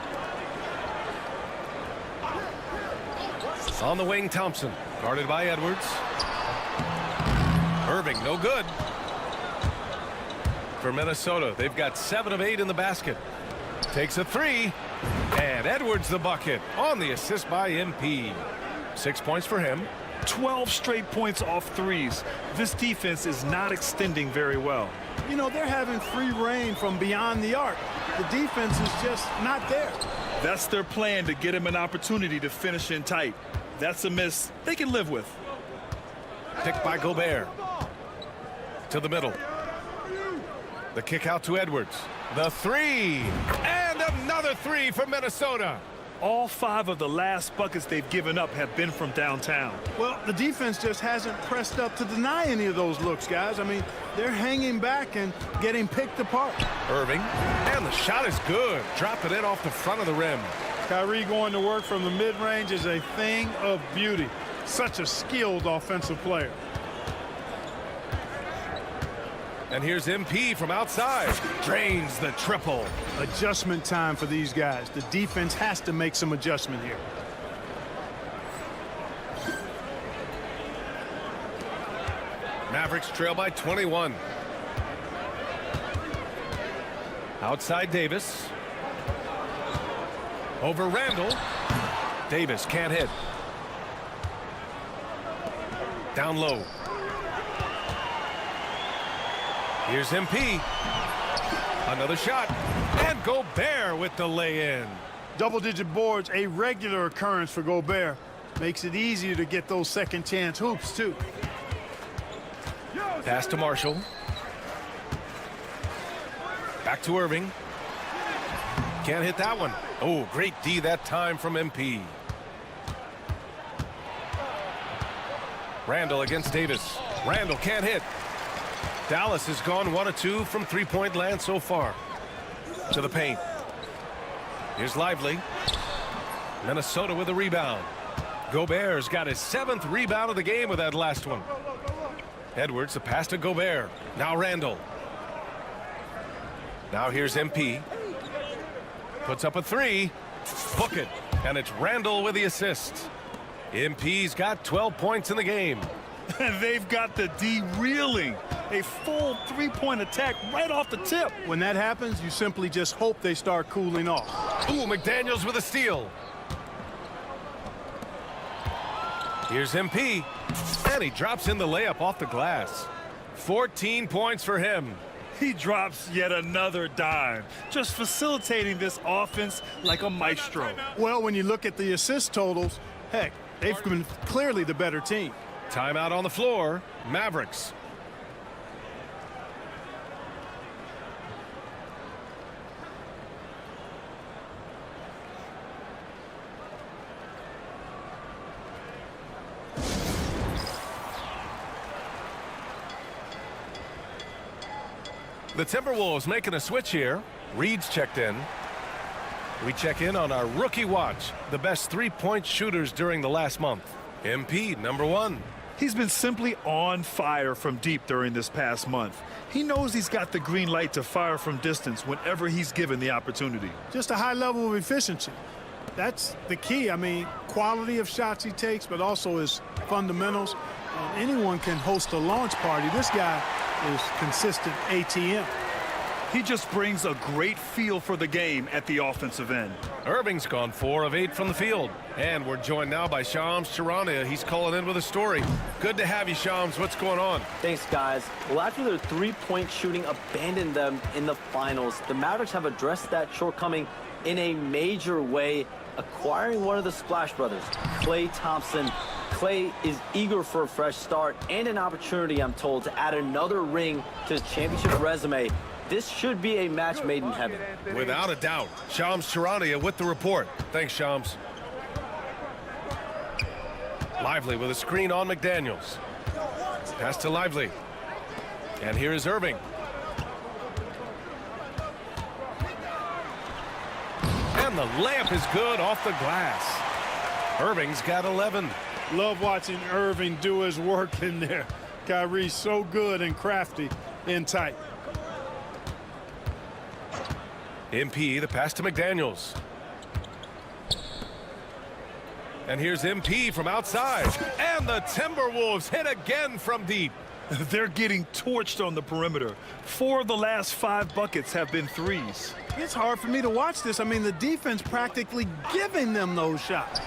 On the wing, Thompson. Guarded by Edwards. Irving, no good. For Minnesota, they've got 7 of 8 in the basket. Takes a 3. And Edwards the bucket on the assist by MP. 6 points for him. 12 straight points off threes. This defense is not extending very well. You know, they're having free reign from beyond the arc. The defense is just not there. That's their plan, to get him an opportunity to finish in tight. That's a miss they can live with. Picked by Gobert. To the middle. The kick out to Edwards. The 3. And another 3 for Minnesota. All 5 of the last buckets they've given up have been from downtown. Well, the defense just hasn't pressed up to deny any of those looks, guys. I mean, they're hanging back and getting picked apart. Irving. And the shot is good. Drop it in off the front of the rim. Kyrie going to work from the mid-range is a thing of beauty. Such a skilled offensive player. And here's MP from outside. Drains the triple. Adjustment time for these guys. The defense has to make some adjustment here. Mavericks trail by 21. Outside Davis. Over Randall. Davis can't hit. Down low. Here's MP. Another shot. And Gobert with the lay-in. Double-digit boards, a regular occurrence for Gobert. Makes it easier to get those second-chance hoops, too. Pass to Marshall. Back to Irving. Can't hit that one. Oh, great D that time from MP. Randall against Davis. Randall can't hit. Dallas has gone 1 of 2 from three-point land so far. To the paint. Here's Lively. Minnesota with a rebound. Gobert's got his 7th rebound of the game with that last one. Edwards, the pass to Gobert. Now Randall. Now here's MP. Puts up a 3. Book it. And it's Randall with the assist. MP's got 12 points in the game. And they've got the D reeling. A full 3-point attack right off the tip. When that happens, you simply just hope they start cooling off. Ooh, McDaniels with a steal. Here's MP. And he drops in the layup off the glass. 14 points for him. He drops yet another dime, just facilitating this offense like a maestro. Well, when you look at the assist totals, heck, they've been clearly the better team. Timeout on the floor. Mavericks. The Timberwolves making a switch here. Reed's checked in. We check in on our rookie watch, the best three-point shooters during the last month. MP, number 1. He's been simply on fire from deep during this past month. He knows he's got the green light to fire from distance whenever he's given the opportunity. Just a high level of efficiency. That's the key. I mean, quality of shots he takes, but also his fundamentals. Anyone can host a launch party. This guy is consistent ATM. He just brings a great feel for the game at the offensive end. Irving's gone 4 of 8 from the field. And we're joined now by Shams Charania. He's calling in with a story. Good to have you, Shams. What's going on? Thanks, guys. Well, after their three-point shooting abandoned them in the finals, the Mavericks have addressed that shortcoming in a major way, acquiring one of the Splash Brothers, Klay Thompson. Klay is eager for a fresh start and an opportunity, I'm told, to add another ring to his championship resume. This should be a match made in heaven. Without a doubt. Shams Charania with the report. Thanks, Shams. Lively with a screen on McDaniels. Pass to Lively. And here is Irving. And the layup is good off the glass. Irving's got 11. Love watching Irving do his work in there. Kyrie's so good and crafty in tight. MP, the pass to McDaniels. And here's MP from outside. And the Timberwolves hit again from deep. They're getting torched on the perimeter. 4 of the last 5 buckets have been threes. It's hard for me to watch this. I mean, the defense practically giving them those shots.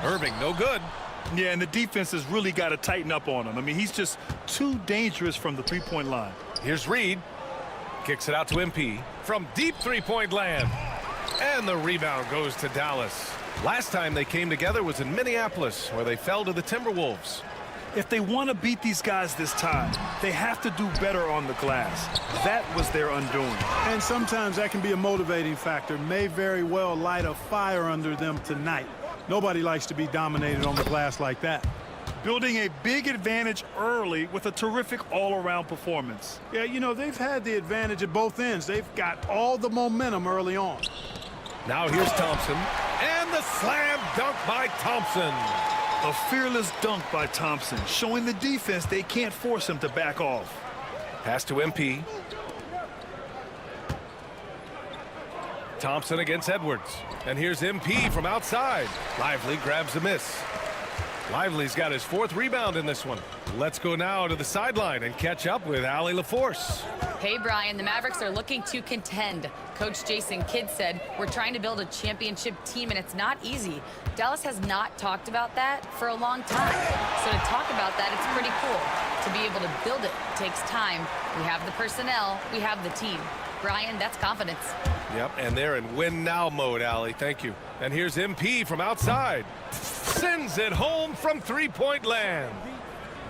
Irving, no good. Yeah, and the defense has really got to tighten up on him. I mean, he's just too dangerous from the three-point line. Here's Reed. Kicks it out to MP from deep three-point land. And the rebound goes to Dallas. Last time they came together was in Minneapolis, where they fell to the Timberwolves. If they want to beat these guys this time, they have to do better on the glass. That was their undoing. And sometimes that can be a motivating factor. May very well light a fire under them tonight. Nobody likes to be dominated on the glass like that. Building a big advantage early with a terrific all-around performance. Yeah, you know, they've had the advantage at both ends. They've got all the momentum early on. Now here's Thompson. And the slam dunk by Thompson. A fearless dunk by Thompson, showing the defense they can't force him to back off. Pass to MP. Thompson against Edwards. And here's MP from outside. Lively grabs a miss. Lively's got his 4th rebound in this one. Let's go now to the sideline and catch up with Allie LaForce. Hey, Brian, the Mavericks are looking to contend. Coach Jason Kidd said, we're trying to build a championship team, and it's not easy. Dallas has not talked about that for a long time. So to talk about that, it's pretty cool. To be able to build it takes time. We have the personnel. We have the team. Brian, that's confidence. Yep, and they're in win-now mode, Allie. Thank you. And here's MP from outside. Sends it home from three-point land.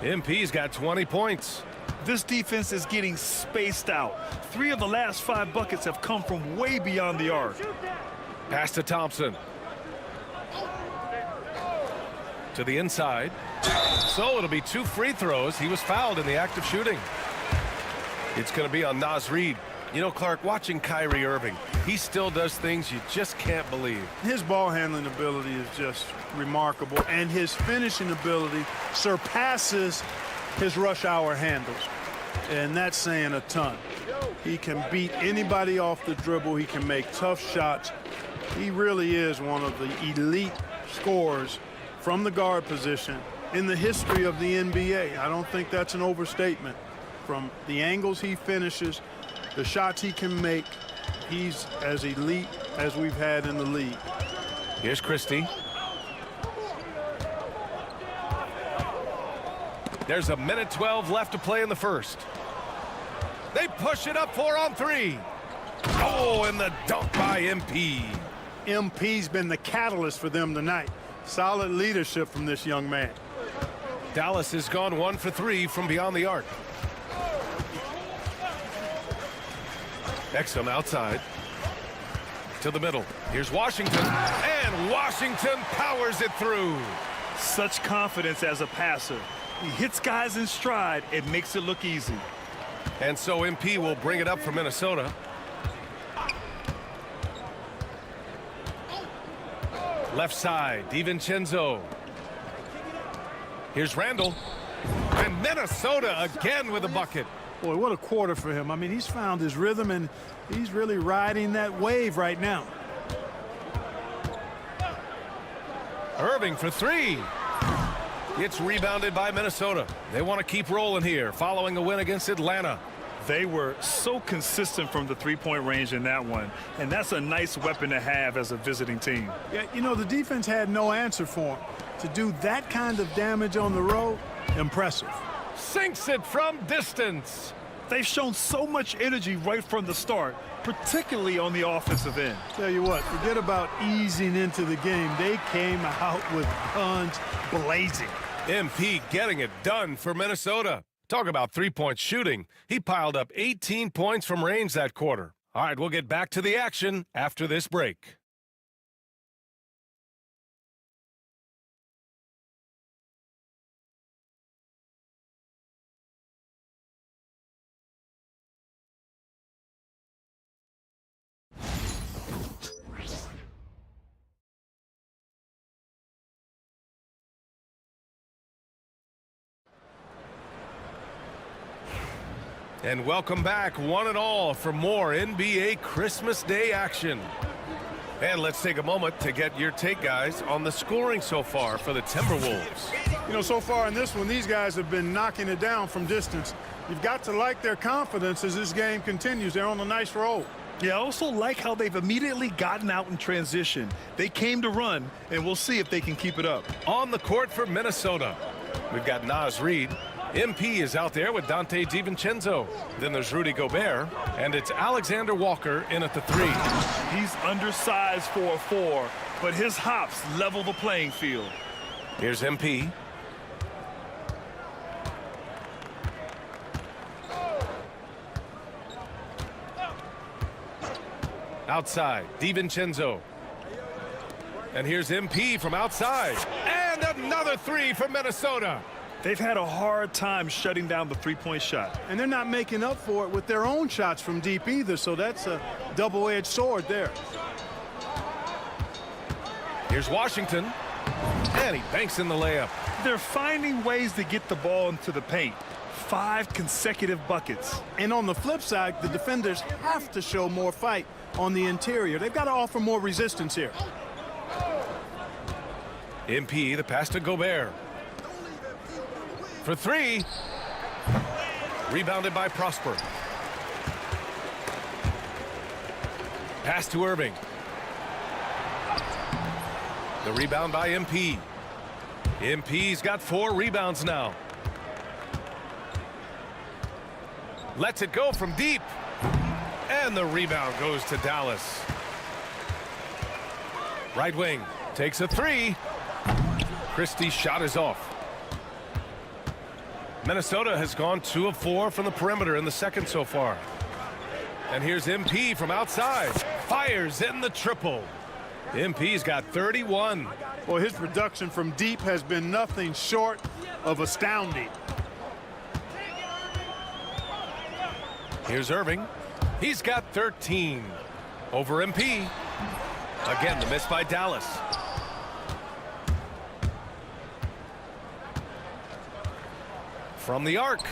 MP's got 20 points. This defense is getting spaced out. 3 of the last 5 buckets have come from way beyond the arc. Pass to Thompson. To the inside. So it'll be 2 free throws. He was fouled in the act of shooting. It's going to be on Naz Reid. You know, Clark, watching Kyrie Irving, he still does things you just can't believe. His ball handling ability is just remarkable, and his finishing ability surpasses his rush hour handles. And that's saying a ton. He can beat anybody off the dribble. He can make tough shots. He really is one of the elite scorers from the guard position in the history of the NBA. I don't think that's an overstatement. From the angles he finishes, the shots he can make, he's as elite as we've had in the league. Here's Christie. There's 1:12 left to play in the first. They push it up 4 on 3. Oh, and the dunk by MP. MP's been the catalyst for them tonight. Solid leadership from this young man. Dallas has gone 1 for 3 from beyond the arc. Exum outside to the middle. Here's Washington, and Washington powers it through. Such confidence as a passer. He hits guys in stride. It makes it look easy. And so MP will bring it up for Minnesota. Left side, DiVincenzo. Here's Randall. And Minnesota again with a bucket. Boy, what a quarter for him. I mean, he's found his rhythm, and he's really riding that wave right now. Irving for 3. It's rebounded by Minnesota. They want to keep rolling here following a win against Atlanta. They were so consistent from the three-point range in that one, and that's a nice weapon to have as a visiting team. Yeah, you know, the defense had no answer for him. To do that kind of damage on the road, impressive. Sinks it from distance. They've shown so much energy right from the start, particularly on the offensive end. Tell you what, forget about easing into the game. They came out with guns blazing. MP getting it done for Minnesota. Talk about three-point shooting. He piled up 18 points from range that quarter. All right, we'll get back to the action after this break. And welcome back, one and all, for more NBA Christmas Day action. And let's take a moment to get your take, guys, on the scoring so far for the Timberwolves. You know, so far in this one, these guys have been knocking it down from distance. You've got to like their confidence as this game continues. They're on a nice roll. Yeah, I also like how they've immediately gotten out in transition. They came to run, and we'll see if they can keep it up. On the court for Minnesota, we've got Naz Reid. MP is out there with Dante DiVincenzo. Then there's Rudy Gobert, and it's Alexander Walker in at the 3. He's undersized for a 4, but his hops level the playing field. Here's MP. Outside, DiVincenzo. And here's MP from outside. And another 3 for Minnesota. They've had a hard time shutting down the three-point shot. And they're not making up for it with their own shots from deep either, so that's a double-edged sword there. Here's Washington. And he banks in the layup. They're finding ways to get the ball into the paint. 5 consecutive buckets. And on the flip side, the defenders have to show more fight on the interior. They've got to offer more resistance here. MP, the pass to Gobert. For 3. Rebounded by Prosper. Pass to Irving. The rebound by MP. MP's got 4 rebounds now. Lets it go from deep. And the rebound goes to Dallas. Right wing takes a 3. Christie's shot is off. Minnesota has gone 2 of 4 from the perimeter in the second so far. And here's MP from outside. Fires in the triple. MP's got 31. Well, his production from deep has been nothing short of astounding. Here's Irving. He's got 13. Over MP. Again, the miss by Dallas. From the arc.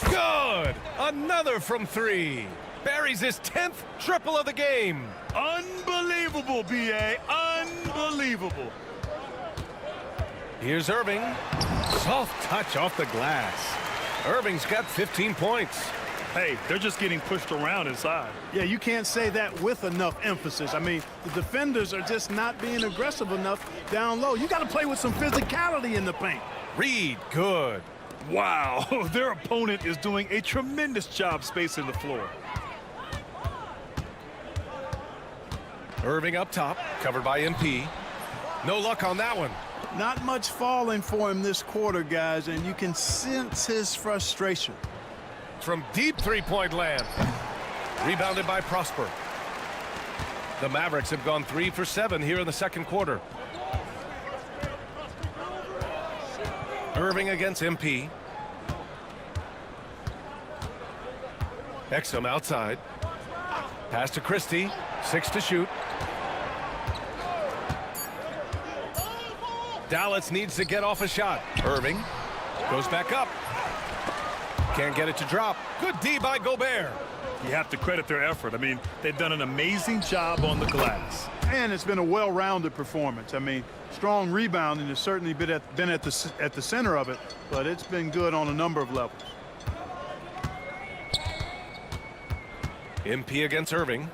Good. Another from 3. Buries his 10th triple of the game. Unbelievable, B.A. Unbelievable. Here's Irving. Soft touch off the glass. Irving's got 15 points. Hey, they're just getting pushed around inside. Yeah, you can't say that with enough emphasis. I mean, the defenders are just not being aggressive enough down low. You got to play with some physicality in the paint. Reid, good. Wow, their opponent is doing a tremendous job spacing the floor. Irving up top, covered by MP. No luck on that one. Not much falling for him this quarter, guys, and you can sense his frustration. From deep three-point land. Rebounded by Prosper. The Mavericks have gone 3 for 7 here in the second quarter. Irving against MP. Exum outside. Pass to Christie. 6 to shoot. Dallas needs to get off a shot. Irving goes back up. Can't get it to drop. Good D by Gobert. You have to credit their effort. I mean, they've done an amazing job on the glass. And it's been a well-rounded performance. I mean, strong rebounding has certainly been at the center of it, but it's been good on a number of levels. MP against Irving.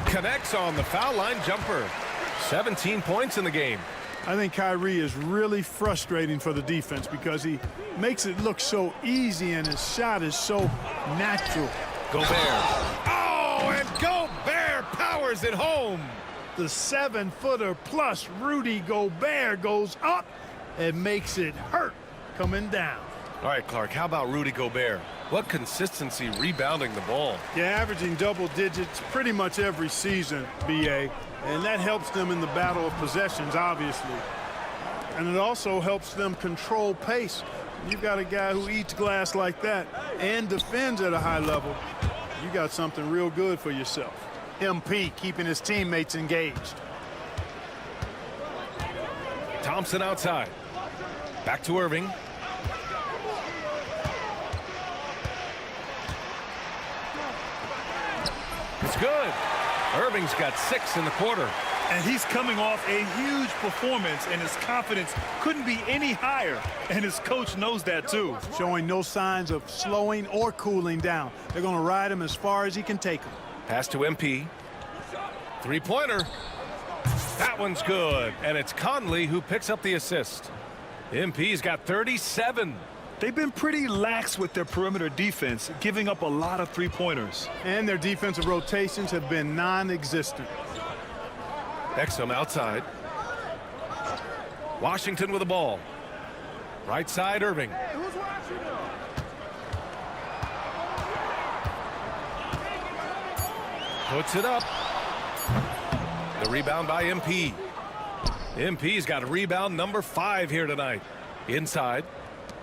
Connects on the foul line jumper. 17 points in the game. I think Kyrie is really frustrating for the defense because he makes it look so easy and his shot is so natural. Gobert. Oh, and Gobert powers it home. The 7-footer plus Rudy Gobert goes up and makes it hurt coming down. All right, Clark, how about Rudy Gobert? What consistency rebounding the ball. Yeah, averaging double digits pretty much every season, B.A., and that helps them in the battle of possessions, obviously. And it also helps them control pace. You got a guy who eats glass like that and defends at a high level. You got something real good for yourself. MP keeping his teammates engaged. Thompson outside. Back to Irving. good. Irving's got 6 in the quarter. And he's coming off a huge performance, and his confidence couldn't be any higher. And his coach knows that, too. Showing no signs of slowing or cooling down. They're going to ride him as far as he can take him. Pass to MP. Three-pointer. That one's good. And it's Conley who picks up the assist. MP's got 37. They've been pretty lax with their perimeter defense, giving up a lot of three-pointers. And their defensive rotations have been non-existent. Exum outside. Washington with the ball. Right side, Irving. Puts it up. The rebound by MP. MP's got a rebound number 5 here tonight. Inside.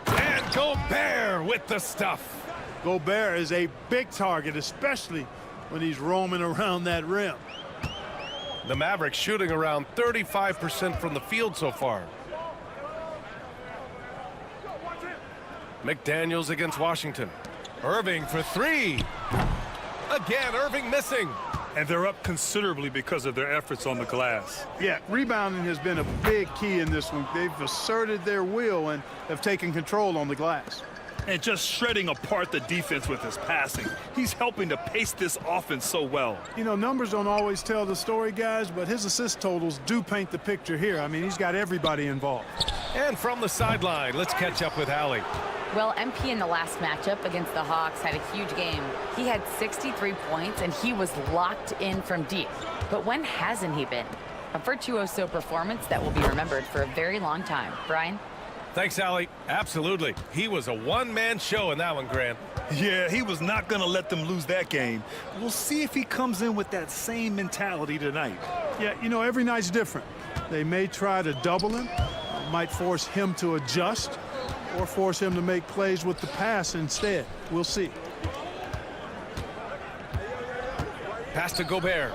And Gobert with the stuff. Gobert is a big target, especially when he's roaming around that rim. The Mavericks shooting around 35% from the field so far. McDaniels against Washington. Irving for 3. Again, Irving missing. And they're up considerably because of their efforts on the glass. Yeah, rebounding has been a big key in this one. They've asserted their will and have taken control on the glass. And just shredding apart the defense with his passing. He's helping to pace this offense so well. You know, numbers don't always tell the story, guys, but his assist totals do paint the picture here. I mean, he's got everybody involved. And from the sideline, let's catch up with Allie. Well, MP in the last matchup against the Hawks had a huge game. He had 63 points, and he was locked in from deep. But when hasn't he been? A virtuoso performance that will be remembered for a very long time. Brian? Thanks, Allie. Absolutely. He was a one-man show in that one, Grant. Yeah, he was not going to let them lose that game. We'll see if he comes in with that same mentality tonight. Yeah, you know, every night's different. They may try to double him, might force him to adjust, or force him to make plays with the pass instead. We'll see. Pass to Gobert.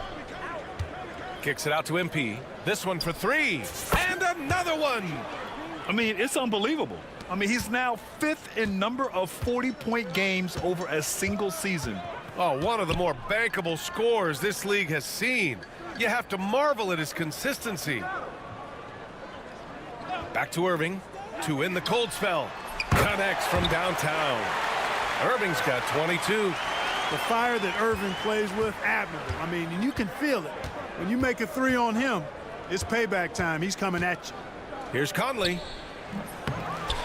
Kicks it out to MP. This one for 3. And another one. I mean, it's unbelievable. I mean, he's now 5th in number of 40-point games over a single season. Oh, one of the more bankable scores this league has seen. You have to marvel at his consistency. Back to Irving. To in the cold spell. Connects from downtown. Irving's got 22. The fire that Irving plays with, admirable. I mean, and you can feel it. When you make a 3 on him, it's payback time. He's coming at you. Here's Conley.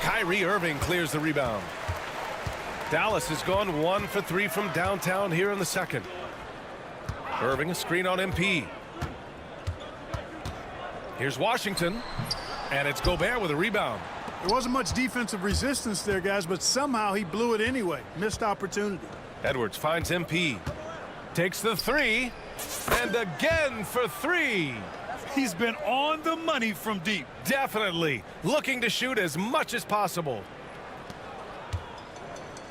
Kyrie Irving clears the rebound. Dallas has gone 1 for 3 from downtown here in the second. Irving a screen on MP. Here's Washington. And it's Gobert with a rebound. There wasn't much defensive resistance there, guys, but somehow he blew it anyway. Missed opportunity. Edwards finds MP. Takes the 3. And again for 3. He's been on the money from deep. Definitely. Looking to shoot as much as possible.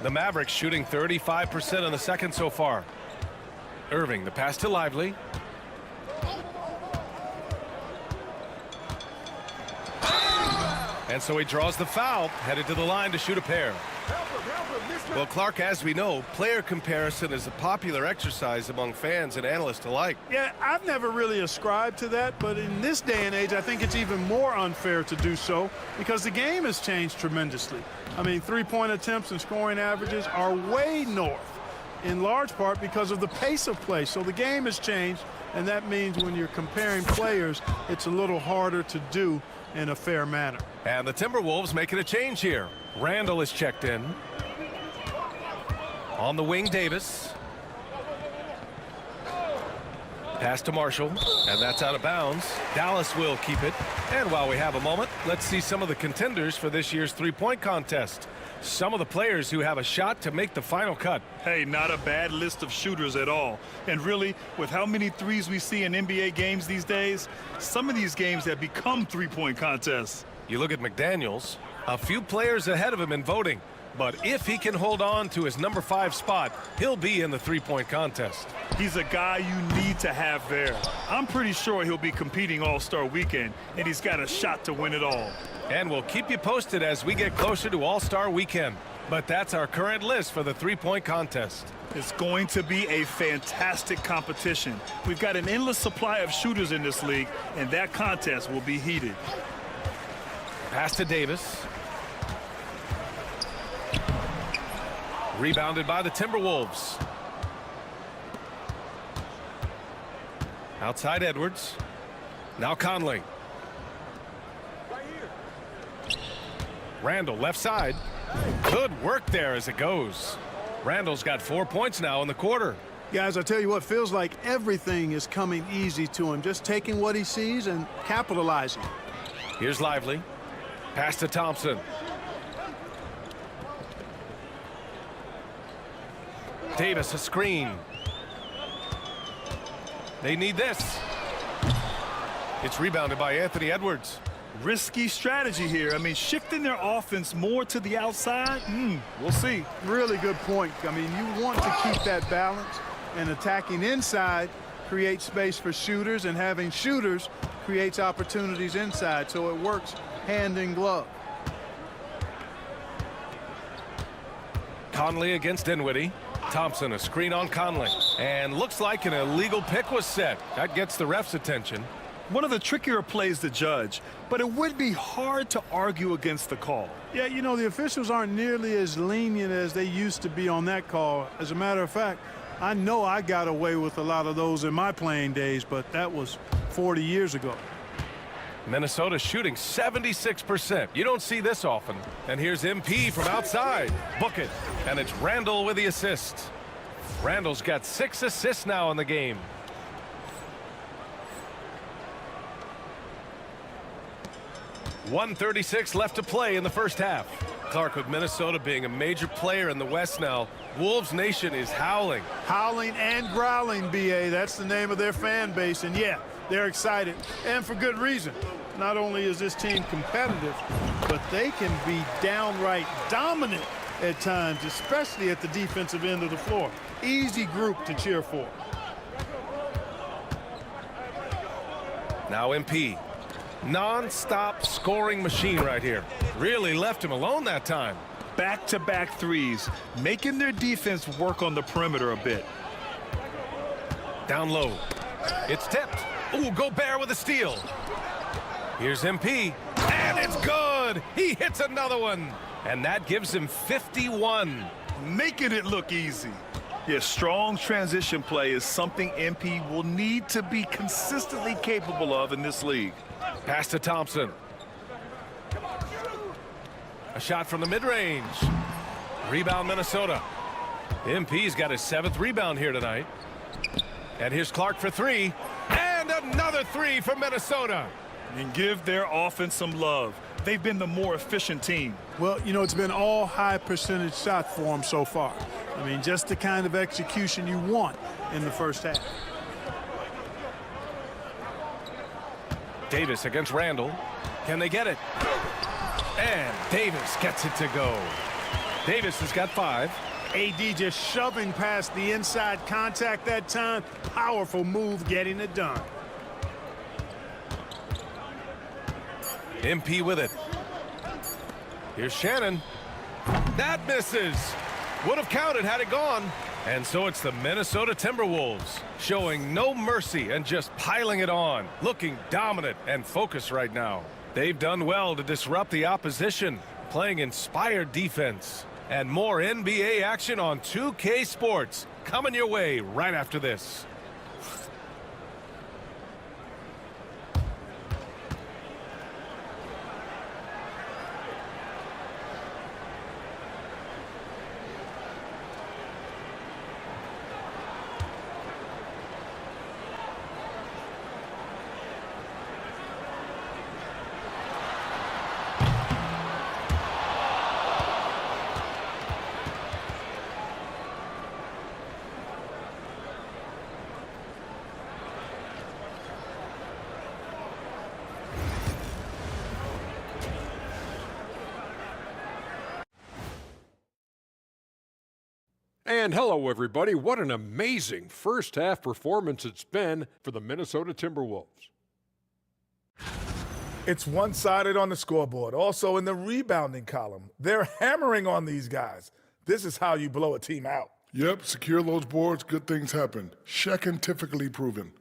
The Mavericks shooting 35% in the second so far. Irving, the pass to Lively. And so he draws the foul, headed to the line to shoot a pair. Well, Clark, as we know, player comparison is a popular exercise among fans and analysts alike. Yeah, I've never really ascribed to that, but in this day and age, I think it's even more unfair to do so because the game has changed tremendously. I mean, three-point attempts and scoring averages are way north, in large part because of the pace of play. So the game has changed, and that means when you're comparing players, it's a little harder to do in a fair manner. And the Timberwolves making a change here. Randall is checked in. On the wing, Davis. Pass to Marshall, and that's out of bounds. Dallas will keep it. And while we have a moment, let's see some of the contenders for this year's three-point contest. Some of the players who have a shot to make the final cut. Hey, not a bad list of shooters at all. And really, with how many threes we see in NBA games these days, some of these games have become three-point contests. You look at McDaniels, a few players ahead of him in voting. But if he can hold on to his number 5 spot, he'll be in the three-point contest. He's a guy you need to have there. I'm pretty sure he'll be competing All-Star Weekend, and he's got a shot to win it all. And we'll keep you posted as we get closer to All-Star Weekend. But that's our current list for the three-point contest. It's going to be a fantastic competition. We've got an endless supply of shooters in this league, and that contest will be heated. Pass to Davis. Rebounded by the Timberwolves. Outside Edwards. Now Conley. Randall left side. Good work there as it goes. Randall's got 4 points now in the quarter. Guys, I tell you what, feels like everything is coming easy to him. Just taking what he sees and capitalizing. Here's Lively. Pass to Thompson. Davis a screen. They need this. It's rebounded by Anthony Edwards. Risky strategy here. I mean, shifting their offense more to the outside, we'll see. Really good point. I mean, you want to keep that balance, and attacking inside creates space for shooters, and having shooters creates opportunities inside, so it works hand in glove. Conley against Dinwiddie. Thompson a screen on Conley, and looks like an illegal pick was set. That gets the ref's attention. One of the trickier plays to judge, but it would be hard to argue against the call. Yeah, you know, the officials aren't nearly as lenient as they used to be on that call. As a matter of fact, I know I got away with a lot of those in my playing days, but that was 40 years ago. Minnesota shooting 76%. You don't see this often. And here's MP from outside. Book it. And it's Randall with the assist. Randall's got 6 assists now in the game. .136 left to play in the first half. Clark, with Minnesota being a major player in the West now, Wolves Nation is howling. Howling and growling, B.A. That's the name of their fan base. And, yeah, they're excited, and for good reason. Not only is this team competitive, but they can be downright dominant at times, especially at the defensive end of the floor. Easy group to cheer for. Now MP. Non-stop scoring machine right here. Really left him alone that time. Back-to-back threes, making their defense work on the perimeter a bit. Down low. It's tipped. Ooh, Gobert with a steal. Here's MP, and it's good. He hits another one, and that gives him 51. Making it look easy. Yeah, strong transition play is something MP will need to be consistently capable of in this league. Pass to Thompson. A shot from the mid-range. Rebound Minnesota. MP's got his 7th rebound here tonight. And here's Clark for 3. And another 3 for Minnesota. And give their offense some love. They've been the more efficient team. Well, you know, it's been all high percentage shots for them so far. I mean, just the kind of execution you want in the first half. Davis against Randall. Can they get it? And Davis gets it to go. Davis has got 5. AD just shoving past the inside contact that time. Powerful move getting it done. MP with it. Here's Shannon. That misses. Would have counted had it gone. And so it's the Minnesota Timberwolves showing no mercy and just piling it on, looking dominant and focused right now. They've done well to disrupt the opposition, playing inspired defense. And more NBA action on 2K Sports coming your way right after this. And hello, everybody. What an amazing first-half performance it's been for the Minnesota Timberwolves. It's one-sided on the scoreboard. Also in the rebounding column, they're hammering on these guys. This is how you blow a team out. Yep, secure those boards, good things happen. Scientifically proven.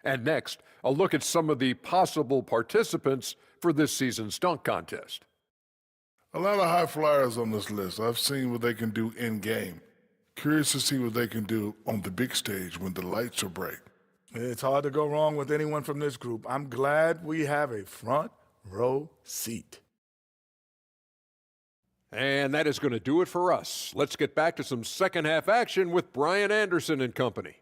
And next, a look at some of the possible participants for this season's dunk contest. A lot of high flyers on this list. I've seen what they can do in-game. Curious to see what they can do on the big stage when the lights are bright. It's hard to go wrong with anyone from this group. I'm glad we have a front row seat. And that is going to do it for us. Let's get back to some second-half action with Brian Anderson and company.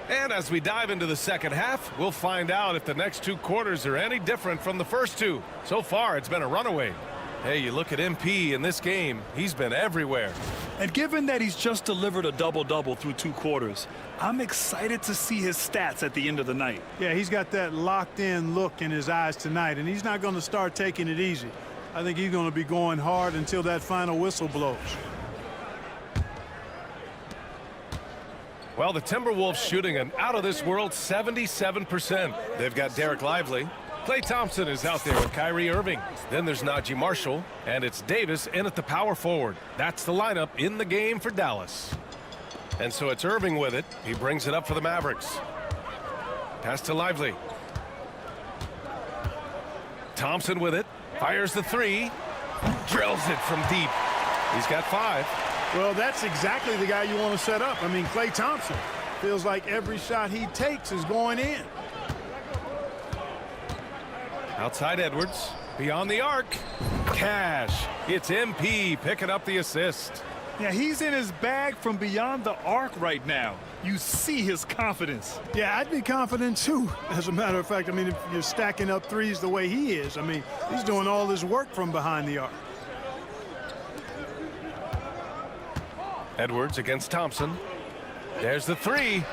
And as we dive into the second half, we'll find out if the next two quarters are any different from the first two. So far, it's been a runaway. Hey, you look at MP in this game, he's been everywhere. And given that he's just delivered a double-double through 2 quarters, I'm excited to see his stats at the end of the night. Yeah, he's got that locked-in look in his eyes tonight, and he's not going to start taking it easy. I think he's going to be going hard until that final whistle blows. Well, the Timberwolves shooting an out-of-this-world 77%. They've got Derek Lively. Klay Thompson is out there with Kyrie Irving. Then there's Najee Marshall, and it's Davis in at the power forward. That's the lineup in the game for Dallas. And so it's Irving with it. He brings it up for the Mavericks. Pass to Lively. Thompson with it. Fires the three. Drills it from deep. He's got 5. Well, that's exactly the guy you want to set up. I mean, Klay Thompson feels like every shot he takes is going in. Outside Edwards, beyond the arc. Cash. It's MP picking up the assist. Yeah, he's in his bag from beyond the arc right now. You see his confidence. Yeah, I'd be confident too. As a matter of fact, I mean, if you're stacking up threes the way he is, I mean, he's doing all his work from behind the arc. Edwards against Thompson. There's the 3.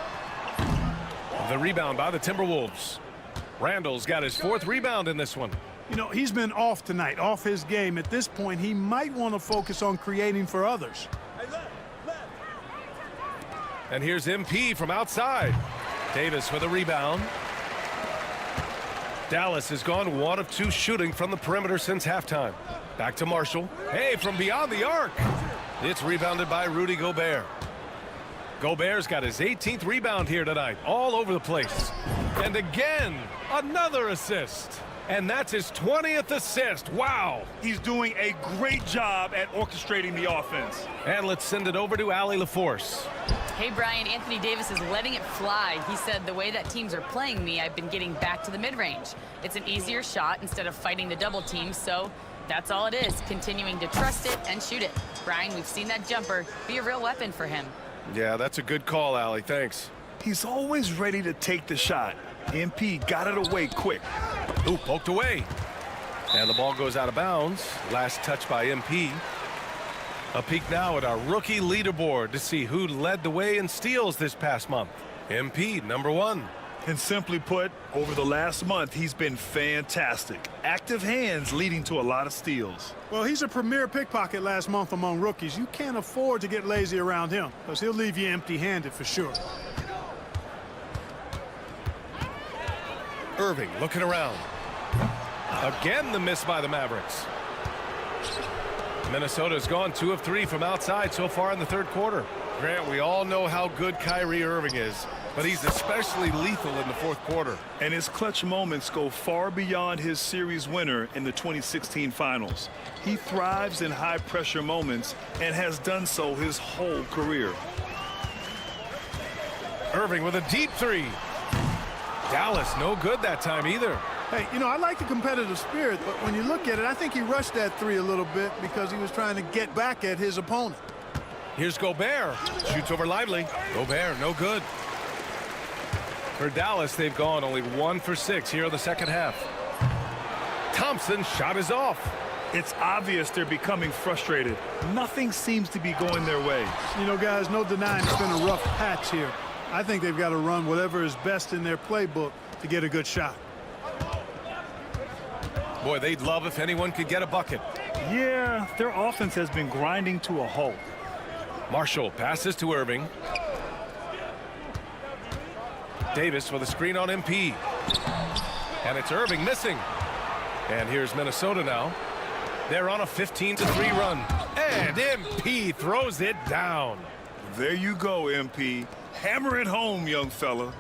The rebound by the Timberwolves. Randall's got his 4th rebound in this one. You know, he's been off tonight, off his game. At this point, he might want to focus on creating for others. And here's MP from outside. Davis with a rebound. Dallas has gone 1 of 2 shooting from the perimeter since halftime. Back to Marshall. Hey, from beyond the arc. It's rebounded by Rudy Gobert. Gobert's got his 18th rebound here tonight, all over the place. And again, another assist. And that's his 20th assist. Wow. He's doing a great job at orchestrating the offense. And let's send it over to Allie LaForce. Hey, Brian, Anthony Davis is letting it fly. He said, the way that teams are playing me, I've been getting back to the mid-range. It's an easier shot instead of fighting the double team, so that's all it is, continuing to trust it and shoot it. Brian, we've seen that jumper be a real weapon for him. Yeah, that's a good call, Allie. Thanks. He's always ready to take the shot. MP got it away quick. Ooh, poked away. And the ball goes out of bounds. Last touch by MP. A peek now at our rookie leaderboard to see who led the way in steals this past month. MP, number 1. And simply put, over the last month, he's been fantastic. Active hands leading to a lot of steals. Well, he's a premier pickpocket last month among rookies. You can't afford to get lazy around him because he'll leave you empty-handed for sure. Irving looking around. Again, the miss by the Mavericks. Minnesota's gone 2 of 3 from outside so far in the 3rd quarter. Grant, we all know how good Kyrie Irving is, but he's especially lethal in the 4th quarter. And his clutch moments go far beyond his series winner in the 2016 finals. He thrives in high-pressure moments and has done so his whole career. Irving with a deep 3. Dallas no good that time either. Hey, you know, I like the competitive spirit, but when you look at it, I think he rushed that 3 a little bit because he was trying to get back at his opponent. Here's Gobert. Shoots over Lively. Gobert, no good. For Dallas, they've gone only 1 for 6 here in the second half. Thompson shot is off. It's obvious they're becoming frustrated. Nothing seems to be going their way. You know, guys, no denying it's been a rough patch here. I think they've got to run whatever is best in their playbook to get a good shot. Boy, they'd love if anyone could get a bucket. Yeah, their offense has been grinding to a halt. Marshall passes to Irving. Davis with a screen on MP. And it's Irving missing. And here's Minnesota now. They're on a 15-3 run. And MP throws it down. There you go, MP. Hammer it home, young fella.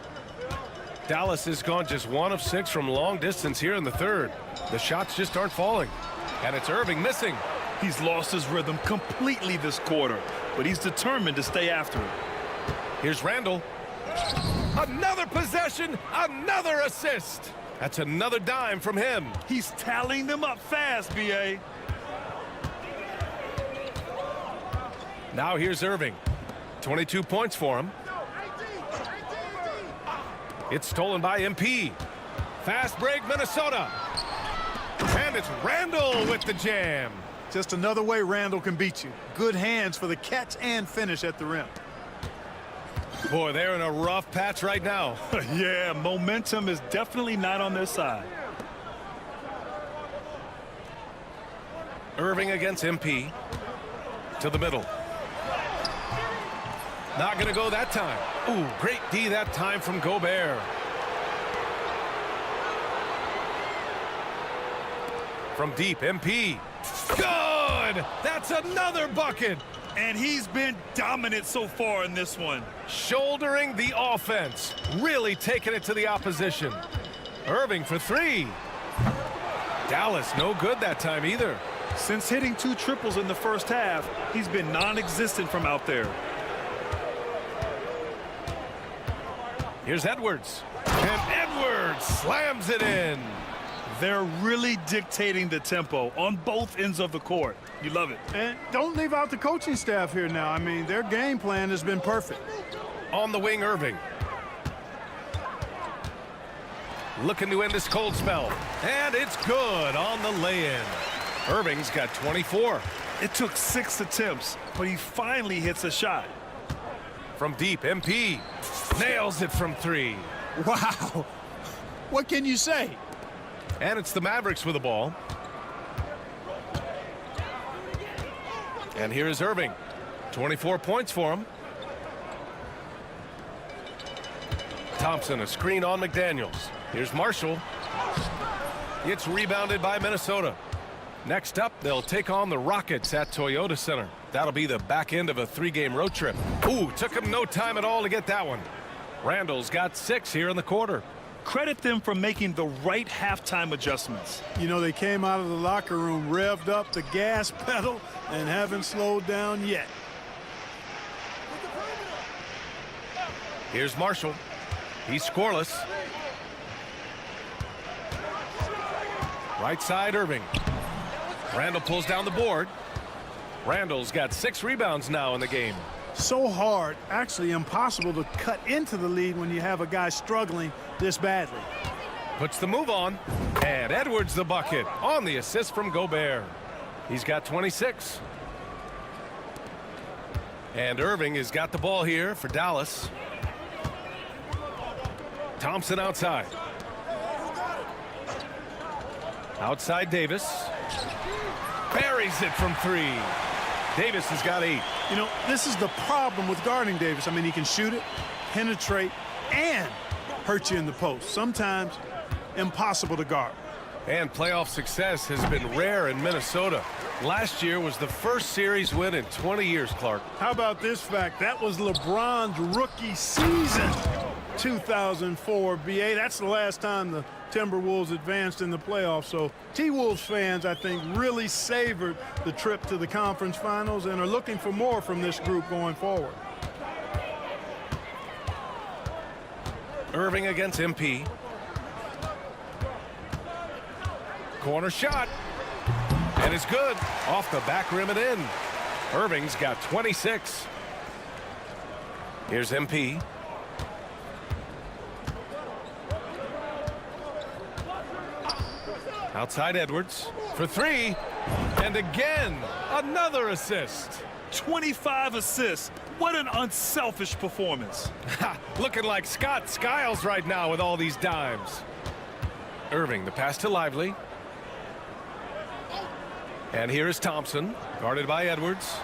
Dallas has gone just 1 of 6 from long distance here in the third. The shots just aren't falling. And it's Irving missing. He's lost his rhythm completely this quarter, but he's determined to stay after it. Here's Randall. Another possession, another assist. That's another dime from him. He's tallying them up fast, B.A. Now here's Irving. 22 points for him. It's stolen by MP. Fast break, Minnesota. And it's Randall with the jam. Just another way Randall can beat you. Good hands for the catch and finish at the rim. Boy, they're in a rough patch right now. Yeah, momentum is definitely not on their side. Irving against MP. To the middle. Not going to go that time. Ooh, great D that time from Gobert. From deep, MP. Good! That's another bucket. And he's been dominant so far in this one. Shouldering the offense. Really taking it to the opposition. Irving for 3. Dallas no good that time either. Since hitting 2 triples in the first half, he's been non-existent from out there. Here's Edwards. And Edwards slams it in. They're really dictating the tempo on both ends of the court. You love it. And don't leave out the coaching staff here now. I mean, their game plan has been perfect. On the wing, Irving. Looking to end this cold spell. And it's good on the lay-in. Irving's got 24. It took 6 attempts, but he finally hits a shot. From deep, MP nails it from 3. Wow. What can you say? And it's the Mavericks with the ball. And here is Irving. 24 points for him. Thompson, a screen on McDaniels. Here's Marshall. It's rebounded by Minnesota. Next up, they'll take on the Rockets at Toyota Center. That'll be the back end of a 3-game road trip. Ooh, took him no time at all to get that one. Randall's got 6 here in the quarter. Credit them for making the right halftime adjustments. You know, they came out of the locker room, revved up the gas pedal, and haven't slowed down yet. Here's Marshall. He's scoreless. Right side, Irving. Randall pulls down the board. Randall's got 6 rebounds now in the game. So hard, actually impossible to cut into the lead when you have a guy struggling this badly. Puts the move on. And Edwards the bucket on the assist from Gobert. He's got 26. And Irving has got the ball here for Dallas. Thompson outside. Outside Davis. Buries it from 3. Davis has got 8. You know, this is the problem with guarding Davis. I mean, he can shoot it, penetrate, and hurt you in the post. Sometimes impossible to guard. And playoff success has been rare in Minnesota. Last year was the first series win in 20 years, Clark. How about this fact? That was LeBron's rookie season, 2004, BA. That's the last time the Timberwolves advanced in the playoffs. So T-Wolves fans, I think, really savored the trip to the conference finals and are looking for more from this group going forward. Irving against MP. Corner shot. And it's good. Off the back rim and in. Irving's got 26. Here's MP. Outside Edwards for 3. And again, another assist. 25 assists. What an unselfish performance. Looking like Scott Skiles right now with all these dimes. Irving, the pass to Lively. And here is Thompson, guarded by Edwards.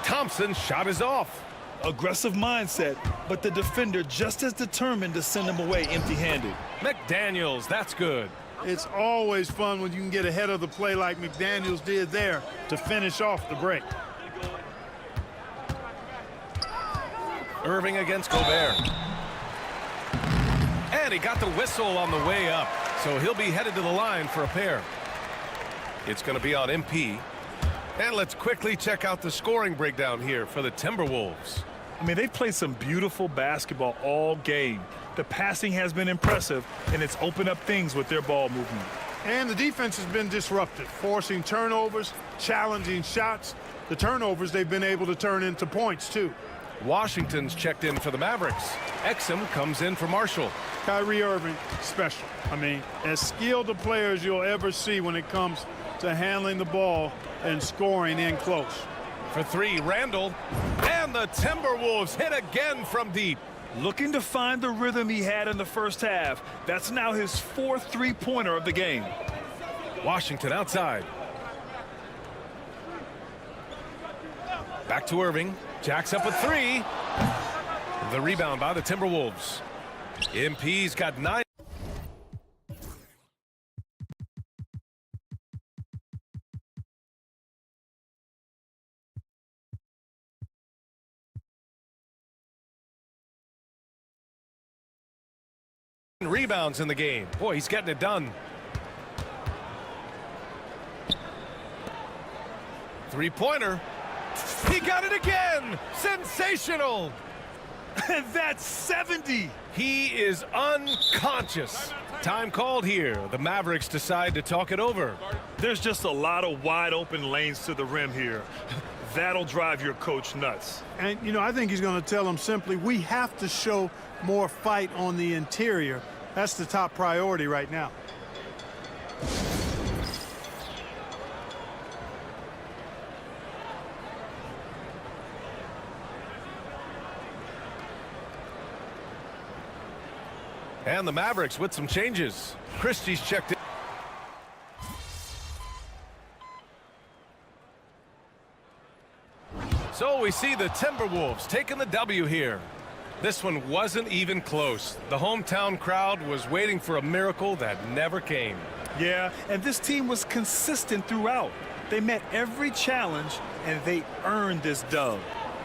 Thompson's shot is off. Aggressive mindset, but the defender just as determined to send him away empty-handed. McDaniels, that's good. It's always fun when you can get ahead of the play like McDaniels did there to finish off the break. Irving against Gobert. And he got the whistle on the way up, so he'll be headed to the line for a pair. It's going to be on MP. And let's quickly check out the scoring breakdown here for the Timberwolves. I mean, they've played some beautiful basketball all game. The passing has been impressive, and it's opened up things with their ball movement. And the defense has been disruptive, forcing turnovers, challenging shots. The turnovers they've been able to turn into points, too. Washington's checked in for the Mavericks. Exum comes in for Marshall. Kyrie Irving, special. I mean, as skilled a player as you'll ever see when it comes to handling the ball and scoring in close. For three, Randall. And the Timberwolves hit again from deep. Looking to find the rhythm he had in the first half. That's now his fourth three-pointer of the game. Washington outside. Back to Irving. Jacks up with three. The rebound by the Timberwolves. MP's got 9. Rebounds in the game. Boy, he's getting it done. Three-pointer. He got it again. Sensational. And that's 70. He is unconscious. Time called here. The Mavericks decide to talk it over. There's just a lot of wide open lanes to the rim here. That'll drive your coach nuts. And, you know, I think he's going to tell them simply, we have to show more fight on the interior. That's the top priority right now. And the Mavericks with some changes. Christie's checked in. So we see the Timberwolves taking the W here. This one wasn't even close. The hometown crowd was waiting for a miracle that never came. Yeah, and this team was consistent throughout. They met every challenge, and they earned this dub.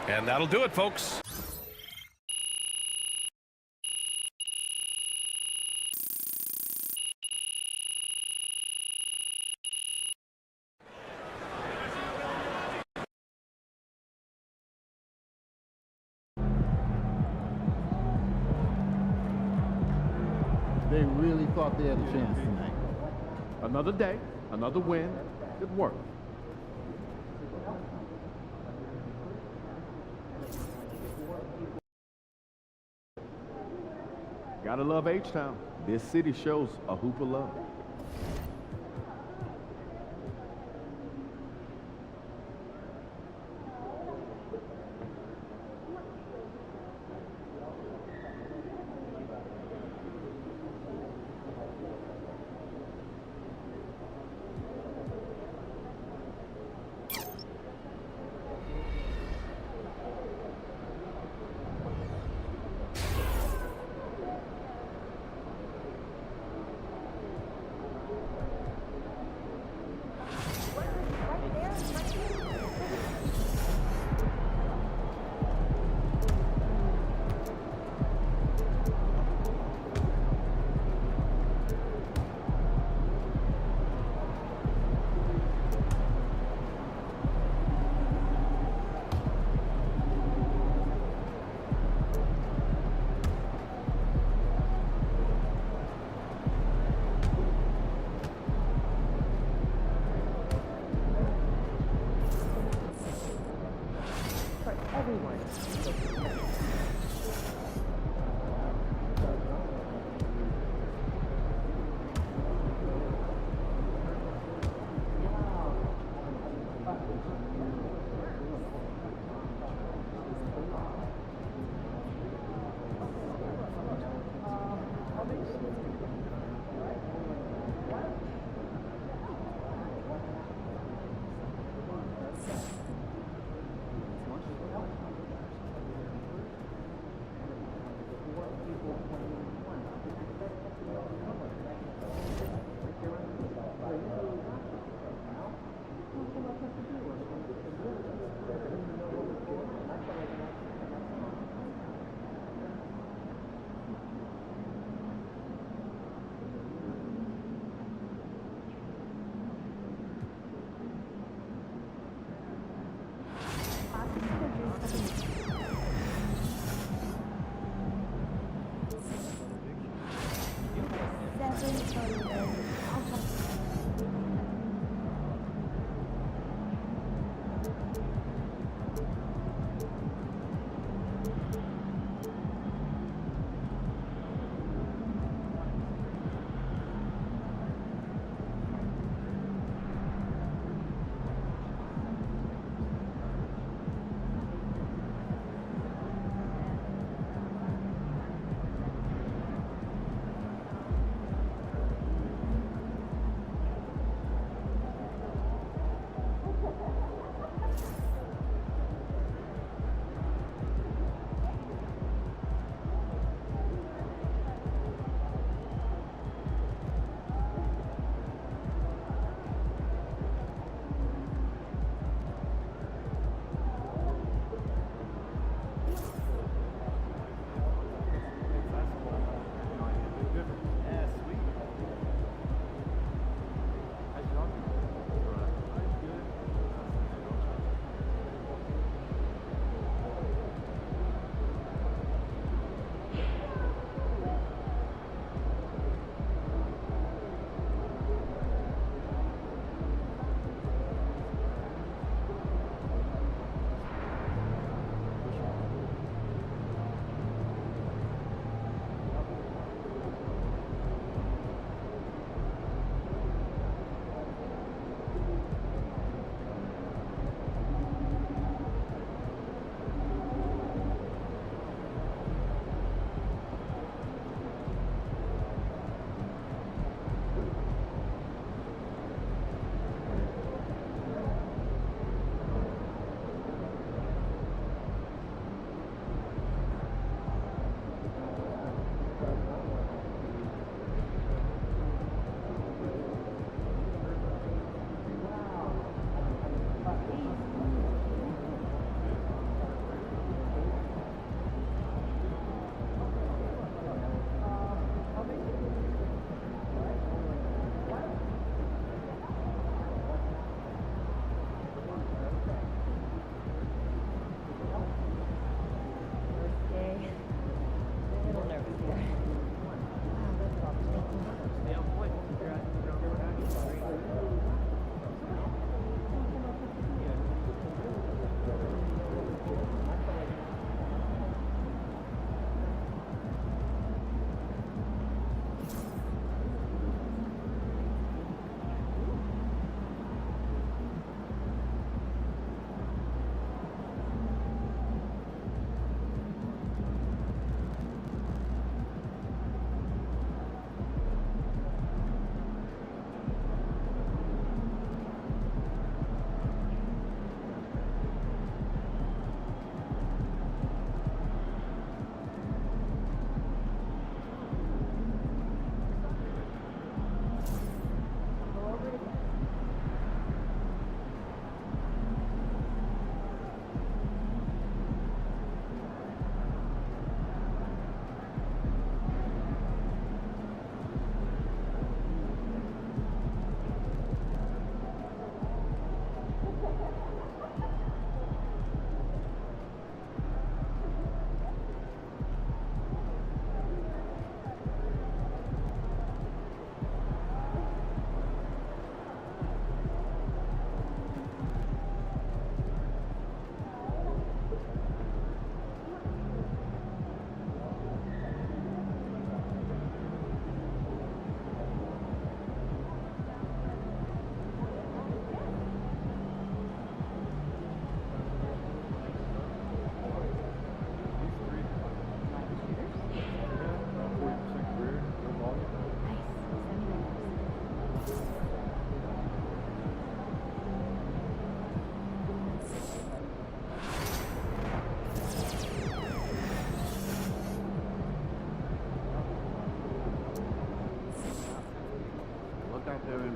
And that'll do it, folks. They really thought they had a chance tonight. Another day, another win. Good work. Gotta love H-Town. This city shows a hoop of love.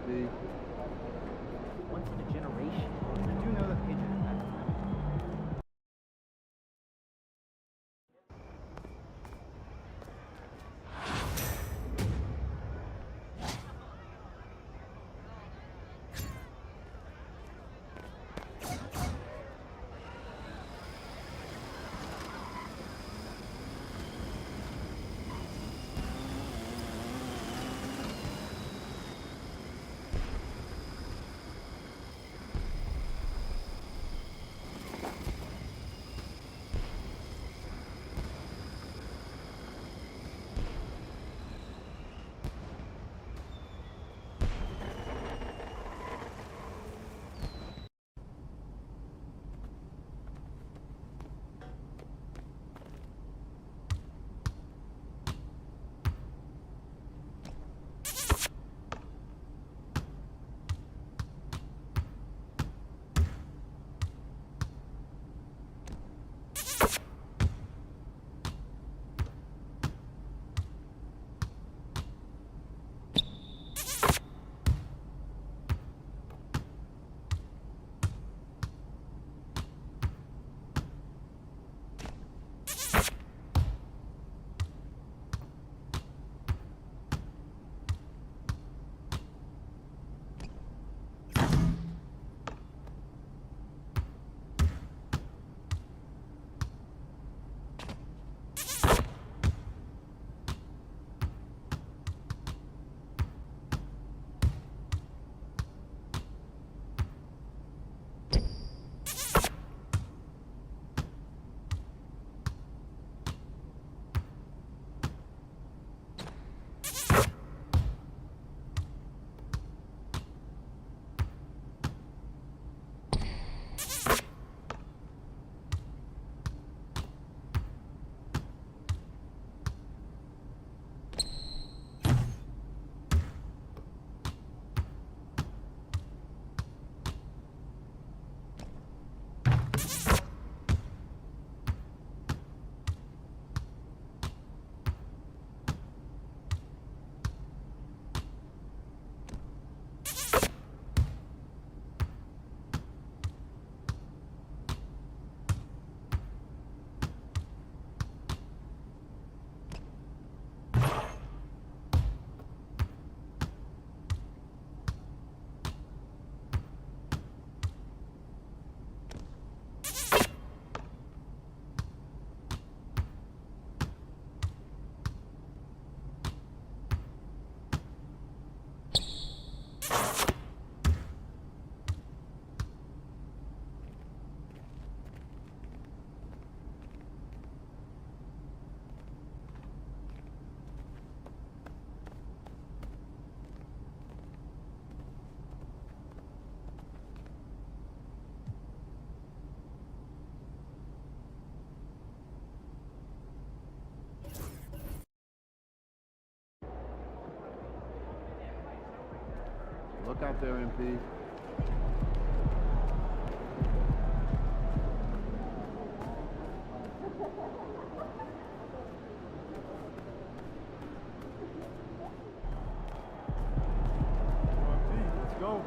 be once in a generation. I do know that Patriots have that. Look out there, MP. Let's go.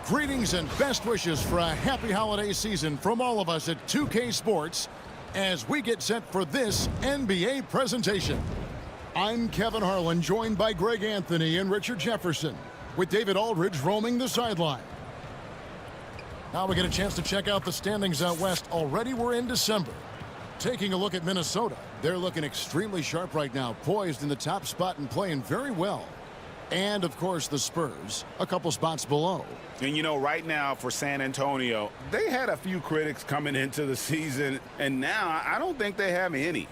Greetings and best wishes for a happy holiday season from all of us at 2K Sports as we get set for this NBA presentation. I'm Kevin Harlan, joined by Greg Anthony and Richard Jefferson, with David Aldridge roaming the sideline. Now we get a chance to check out the standings out west. Already we're in December. Taking a look at Minnesota, they're looking extremely sharp right now, poised in the top spot and playing very well. And, of course, the Spurs, a couple spots below. And, you know, right now for San Antonio, they had a few critics coming into the season, and now I don't think they have any.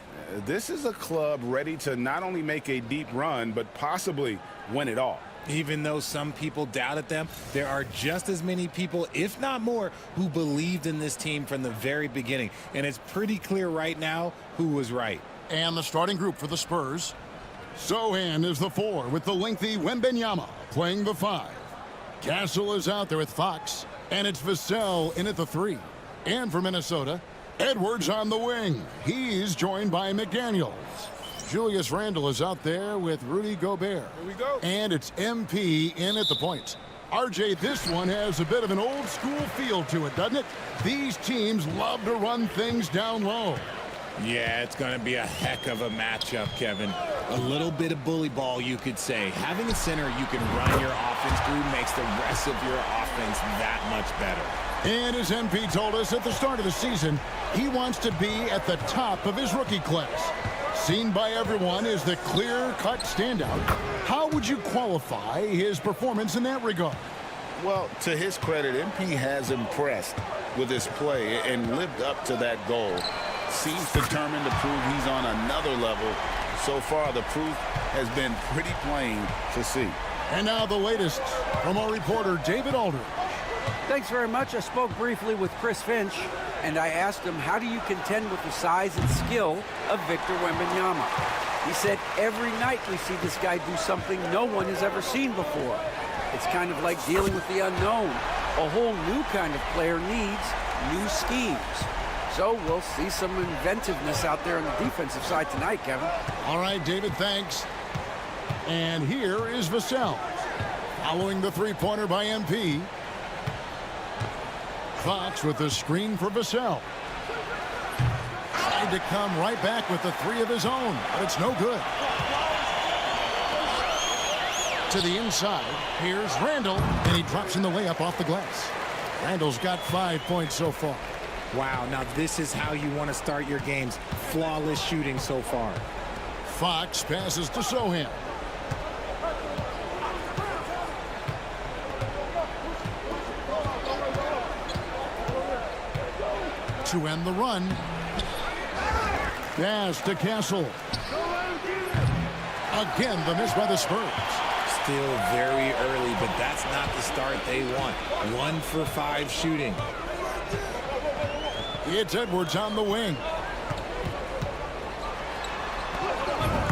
This is a club ready to not only make a deep run, but possibly win it all. Even though some people doubted them, there are just as many people, if not more, who believed in this team from the very beginning. And it's pretty clear right now who was right. And the starting group for the Spurs. Sohan is the 4 with the lengthy Wembanyama playing the 5. Castle is out there with Fox, and it's Vassell in at the 3. And for Minnesota, Edwards on the wing. He's joined by McDaniels. Julius Randle is out there with Rudy Gobert. Here we go. And it's MP in at the point. RJ, this one has a bit of an old school feel to it, doesn't it? These teams love to run things down low. Yeah, it's going to be a heck of a matchup, Kevin. A little bit of bully ball, you could say. Having a center you can run your offense through makes the rest of your offense that much better. And as MP told us at the start of the season, he wants to be at the top of his rookie class. Seen by everyone as the clear-cut standout. How would you qualify his performance in that regard? Well, to his credit, MP has impressed with his play and lived up to that goal. Seems determined to prove he's on another level. So far, the proof has been pretty plain to see. And now the latest from our reporter, David Aldridge. Thanks very much. I spoke briefly with Chris Finch, and I asked him, how do you contend with the size and skill of Victor Wembanyama? He said, every night we see this guy do something no one has ever seen before. It's kind of like dealing with the unknown. A whole new kind of player needs new schemes. So we'll see some inventiveness out there on the defensive side tonight, Kevin. All right, David, thanks. And here is Vassell. Following the three-pointer by MP. Fox with the screen for Vassell. Tried to come right back with the 3 of his own, but it's no good. To the inside, here's Randle, and he drops in the layup off the glass. Randle's got 5 points so far. Wow, now this is how you want to start your games. Flawless shooting so far. Fox passes to Sohan. To end the run. Pass to Castle. Again, the miss by the Spurs. Still very early, but that's not the start they want. 1 for 5 shooting. It's Edwards on the wing.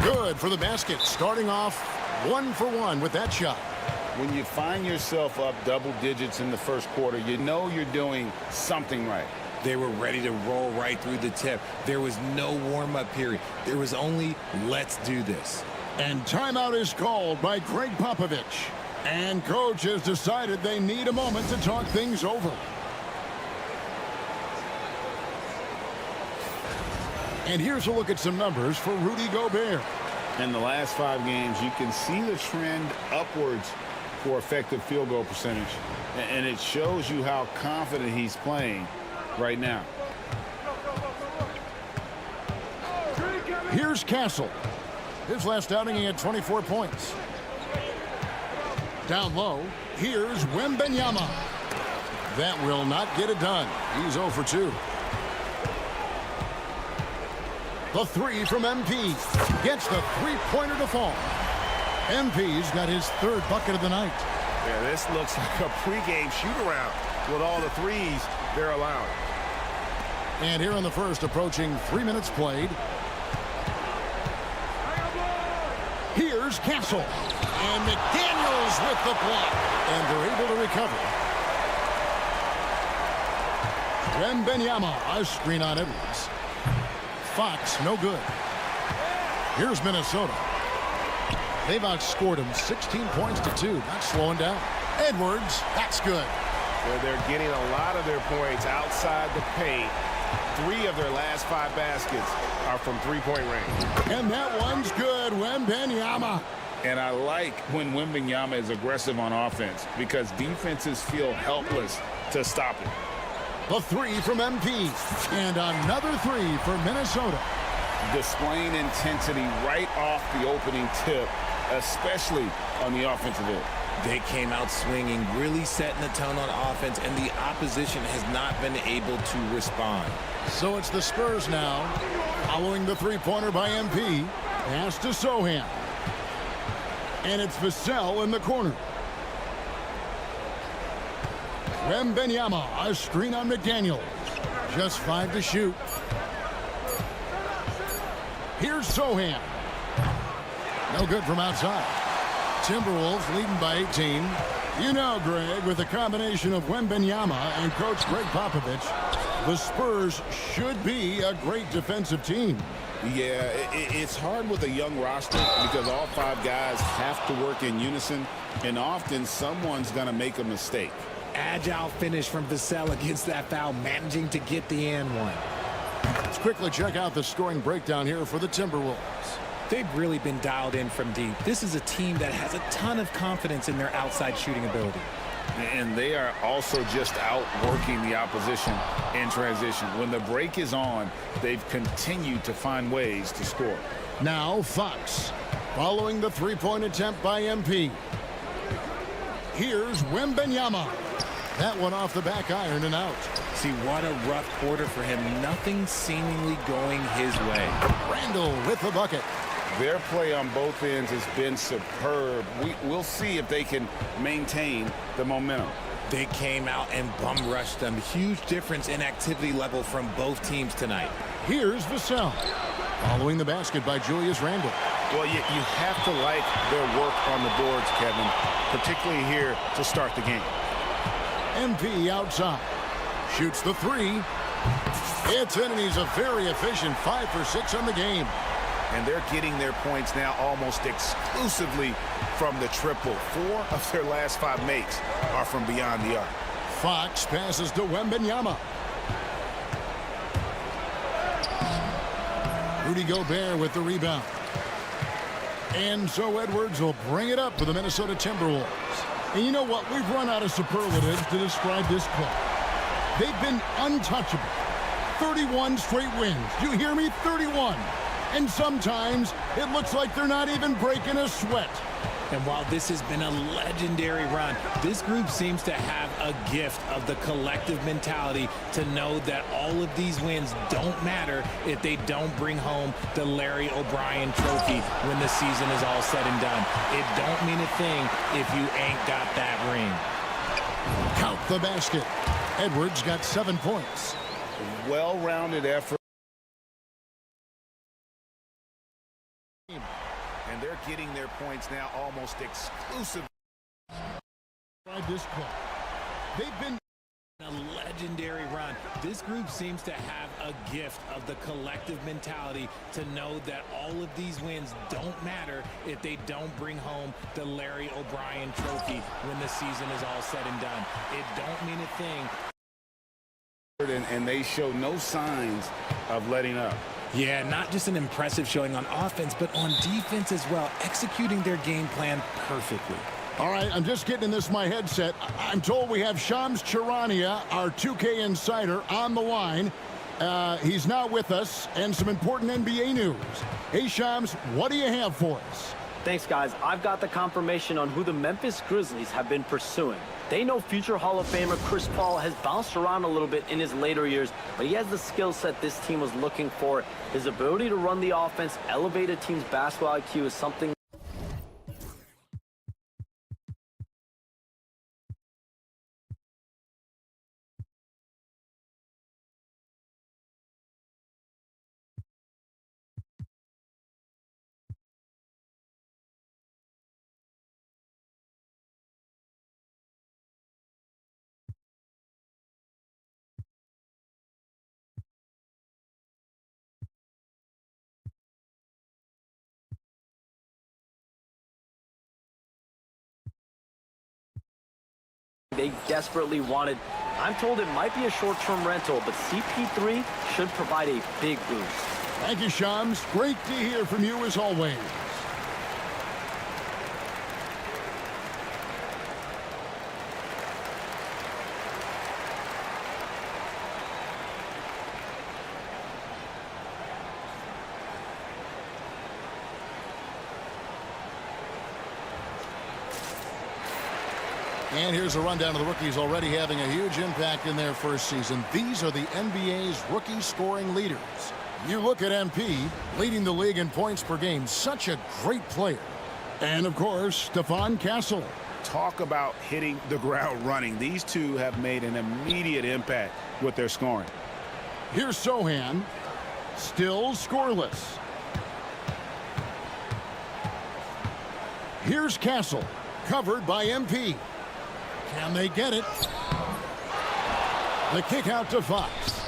Good good for the basket. Starting off 1 for 1 with that shot. When you find yourself up double digits in the first quarter, you know you're doing something right. They were ready to roll right through the tip. There was no warm-up period. There was only, let's do this. And timeout is called by Greg Popovich. And coach has decided they need a moment to talk things over. And here's a look at some numbers for Rudy Gobert. In the last 5 games, you can see the trend upwards for effective field goal percentage. And it shows you how confident he's playing right now. Here's Castle. His last outing, he had 24 points. Down low, here's Wembanyama. That will not get it done. He's 0 for 2. The 3 from MP. Gets the three-pointer to fall. MP's got his 3rd bucket of the night. Yeah, this looks like a pregame shoot-around with all the threes they're allowing. And here in the first, approaching 3 minutes played. Here's Castle. And McDaniels with the block. And they're able to recover. Wembanyama, a screen on Edwards. Fox, no good. Here's Minnesota. They've outscored him 16 points to 2. Not slowing down. Edwards, that's good. They're getting a lot of their points outside the paint. 3 of their last 5 baskets are from three-point range. And that one's good. Wembanyama. And I like when Wembanyama is aggressive on offense because defenses feel helpless to stop him. The 3 from MP. And another 3 for Minnesota. Displaying intensity right off the opening tip, especially on the offensive end. They came out swinging, really setting the tone on offense, and the opposition has not been able to respond. So it's the Spurs now, following the three-pointer by MP. Pass to Sohan. And it's Vassell in the corner. Wembanyama, a screen on McDaniels. Just 5 to shoot. Here's Sohan. No good from outside. Timberwolves leading by 18. You know, Greg, with a combination of Wembanyama and Coach Greg Popovich, the Spurs should be a great defensive team. Yeah, it's hard with a young roster because all 5 guys have to work in unison, and often someone's going to make a mistake. Agile finish from Vassell against that foul, managing to get the and one. Let's quickly check out the scoring breakdown here for the Timberwolves. They've really been dialed in from deep. This is a team that has a ton of confidence in their outside shooting ability. And they are also just outworking the opposition in transition. When the break is on, they've continued to find ways to score. Now Fox, following the three-point attempt by MP. Here's Wembanyama. That one off the back iron and out. See, what a rough quarter for him. Nothing seemingly going his way. Randall with the bucket. Their play on both ends has been superb. We'll see if they can maintain the momentum. They came out and bum rushed them. Huge difference in activity level from both teams tonight. Here's Vassell. Following the basket by Julius Randle. Well, you have to like their work on the boards, Kevin, particularly here to start the game. MP outside. Shoots the 3. It's in, and he's a very efficient 5 for 6 on the game. And they're getting their points now almost exclusively from the triple. 4 of their last 5 makes are from beyond the arc. Fox passes to Wembanyama. Rudy Gobert with the rebound. And so Edwards will bring it up for the Minnesota Timberwolves. And you know what? We've run out of superlatives to describe this club. They've been untouchable. 31 straight wins. You hear me? 31. And sometimes it looks like they're not even breaking a sweat. And while this has been a legendary run, this group seems to have a gift of the collective mentality to know that all of these wins don't matter if they don't bring home the Larry O'Brien trophy when the season is all said and done. It don't mean a thing if you ain't got that ring. Count the basket. Edwards got 7 points. Well-rounded effort. And they're getting their points now almost exclusively. This play. They've been a legendary run. This group seems to have a gift of the collective mentality to know that all of these wins don't matter if they don't bring home the Larry O'Brien trophy when the season is all said and done. It don't mean a thing. And they show no signs of letting up. Yeah, not just an impressive showing on offense, but on defense as well, executing their game plan perfectly. All right, I'm just getting in my headset. I'm told we have Shams Charania, our 2K insider, on the line. He's now with us, and some important NBA news. Hey, Shams, what do you have for us? Thanks, guys. I've got the confirmation on who the Memphis Grizzlies have been pursuing. They know future Hall of Famer Chris Paul has bounced around a little bit in his later years, but he has the skill set this team was looking for. His ability to run the offense, elevate a team's basketball IQ is something. They desperately wanted. I'm told it might be a short-term rental, but CP3 should provide a big boost. Thank you, Shams. Great to hear from you as always. And here's a rundown of the rookies already having a huge impact in their first season. These are the NBA's rookie scoring leaders. You look at MP, leading the league in points per game. Such a great player. And, of course, Stephon Castle. Talk about hitting the ground running. These two have made an immediate impact with their scoring. Here's Sohan, still scoreless. Here's Castle, covered by MP. Can they get it? The kick out to Fox.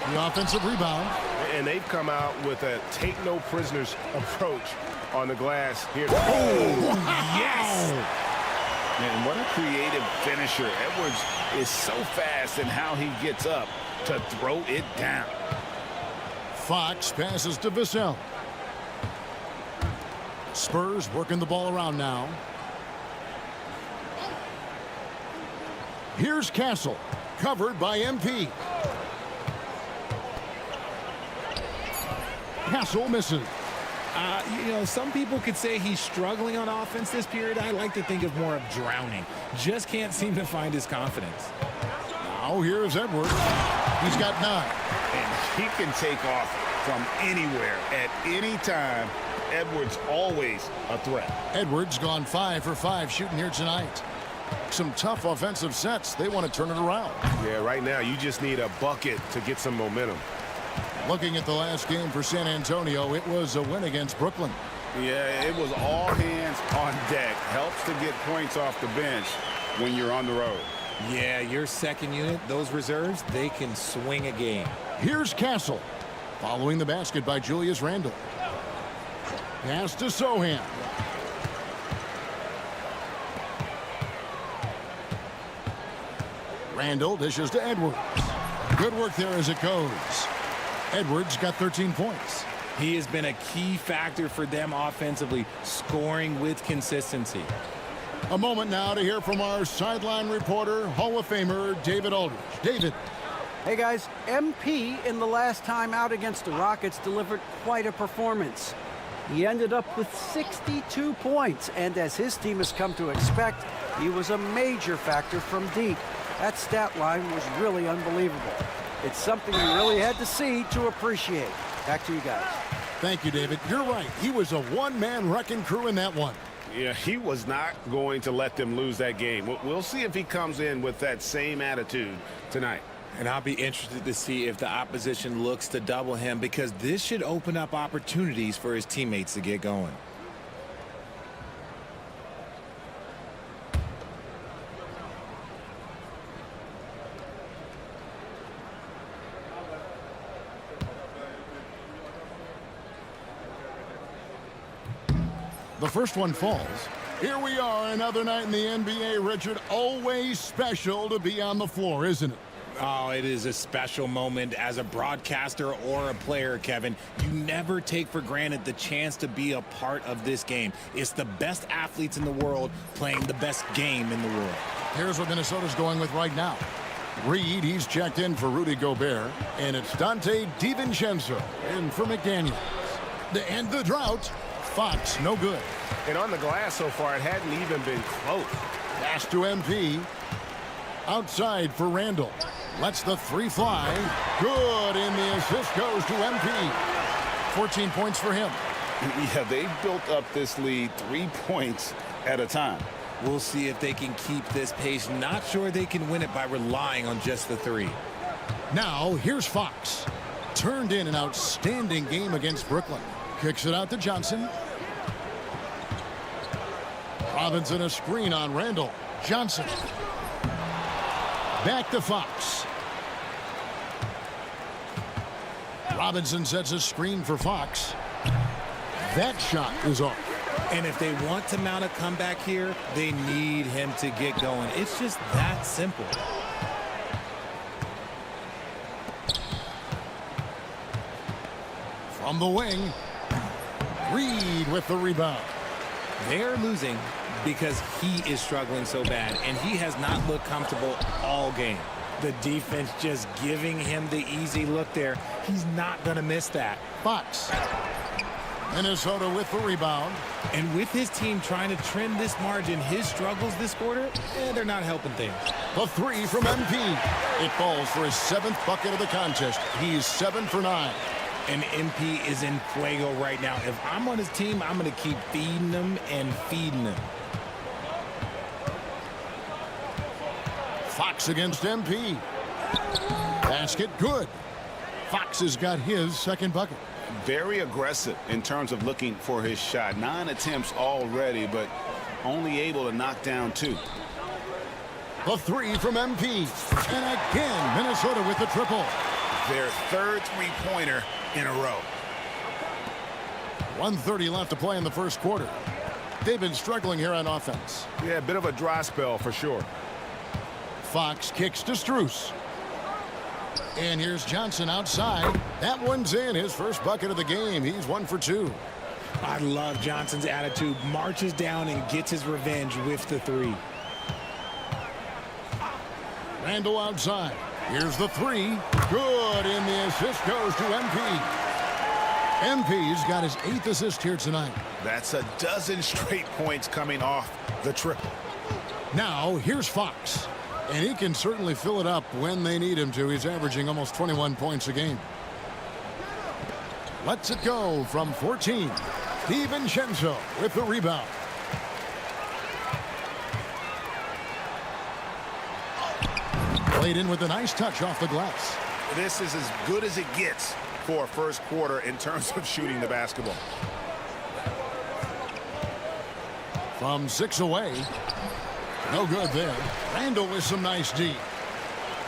The offensive rebound. And they've come out with a take-no-prisoners approach on the glass here. Oh, wow. Yes! Man, what a creative finisher. Edwards is so fast in how he gets up to throw it down. Fox passes to Vassell. Spurs working the ball around now. Here's Castle, covered by MP. Castle misses. You know, some people could say he's struggling on offense this period. I like to think of more of drowning. Just can't seem to find his confidence. Now here's Edwards. He's got 9. And he can take off from anywhere at any time. Edwards always a threat. Edwards gone 5 for 5 shooting here tonight. Some tough offensive sets. They want to turn it around. Yeah, right now you just need a bucket to get some momentum. Looking at the last game for San Antonio, it was a win against Brooklyn. Yeah, it was all hands on deck. Helps to get points off the bench when you're on the road. Yeah, your second unit, those reserves, they can swing a game. Here's Castle, following the basket by Julius Randle. Pass to Sohan. Randle dishes to Edwards. Good work there as it goes. Edwards got 13 points. He has been a key factor for them offensively, scoring with consistency. A moment now to hear from our sideline reporter, Hall of Famer David Aldridge. David. Hey, guys. MP in the last time out against the Rockets delivered quite a performance. He ended up with 62 points, and as his team has come to expect, he was a major factor from deep. That stat line was really unbelievable. It's something we really had to see to appreciate. Back to you guys. Thank you, David. You're right. He was a one-man wrecking crew in that one. Yeah, he was not going to let them lose that game. We'll see if he comes in with that same attitude tonight. And I'll be interested to see if the opposition looks to double him, because this should open up opportunities for his teammates to get going. The first one falls. Here we are, another night in the NBA, Richard. Always special to be on the floor, isn't it? Oh, it is a special moment as a broadcaster or a player, Kevin. You never take for granted the chance to be a part of this game. It's the best athletes in the world playing the best game in the world. Here's what Minnesota's going with right now. Reed, he's checked in for Rudy Gobert, and it's Dante DiVincenzo in for McDaniels. To end the drought, Fox, no good. And on the glass so far, it hadn't even been close. Pass to MP. Outside for Randall. Lets the three fly. Good, and the assist goes to MP. 14 points for him. Yeah, they built up this lead 3 points at a time. We'll see if they can keep this pace. Not sure they can win it by relying on just the three. Now, here's Fox. Turned in an outstanding game against Brooklyn. Kicks it out to Johnson. Robinson a screen on Randall. Johnson. Back to Fox. Robinson sets a screen for Fox. That shot is off. And if they want to mount a comeback here, they need him to get going. It's just that simple. From the wing, Reed with the rebound. They're losing because he is struggling so bad, and he has not looked comfortable all game. The defense just giving him the easy look there. He's not going to miss that. Fox. Minnesota with the rebound. And with his team trying to trim this margin, his struggles this quarter, they're not helping things. The three from MP. It falls for his 7th bucket of the contest. He's 7 for 9. And MP is in fuego right now. If I'm on his team, I'm going to keep feeding him and feeding him. Fox against MP. Basket good. Fox has got his 2nd bucket. Very aggressive in terms of looking for his shot. 9 attempts already, but only able to knock down 2. The three from MP. And again, Minnesota with the triple. Their 3rd three-pointer in a row. 1:30 left to play in the first quarter. They've been struggling here on offense. Yeah, a bit of a dry spell for sure. Fox kicks to Strus. And here's Johnson outside. That one's in, his first bucket of the game. He's 1 for 2. I love Johnson's attitude. Marches down and gets his revenge with the three. Randall outside. Here's the three. Good, and the assist goes to MP. MP's got his 8th assist here tonight. That's a dozen straight points coming off the triple. Now, here's Fox. And he can certainly fill it up when they need him to. He's averaging almost 21 points a game. Lets it go from 14. DiVincenzo with the rebound. Played in with a nice touch off the glass. This is as good as it gets for a first quarter in terms of shooting the basketball. From 6 away. No good there. Randall with some nice D.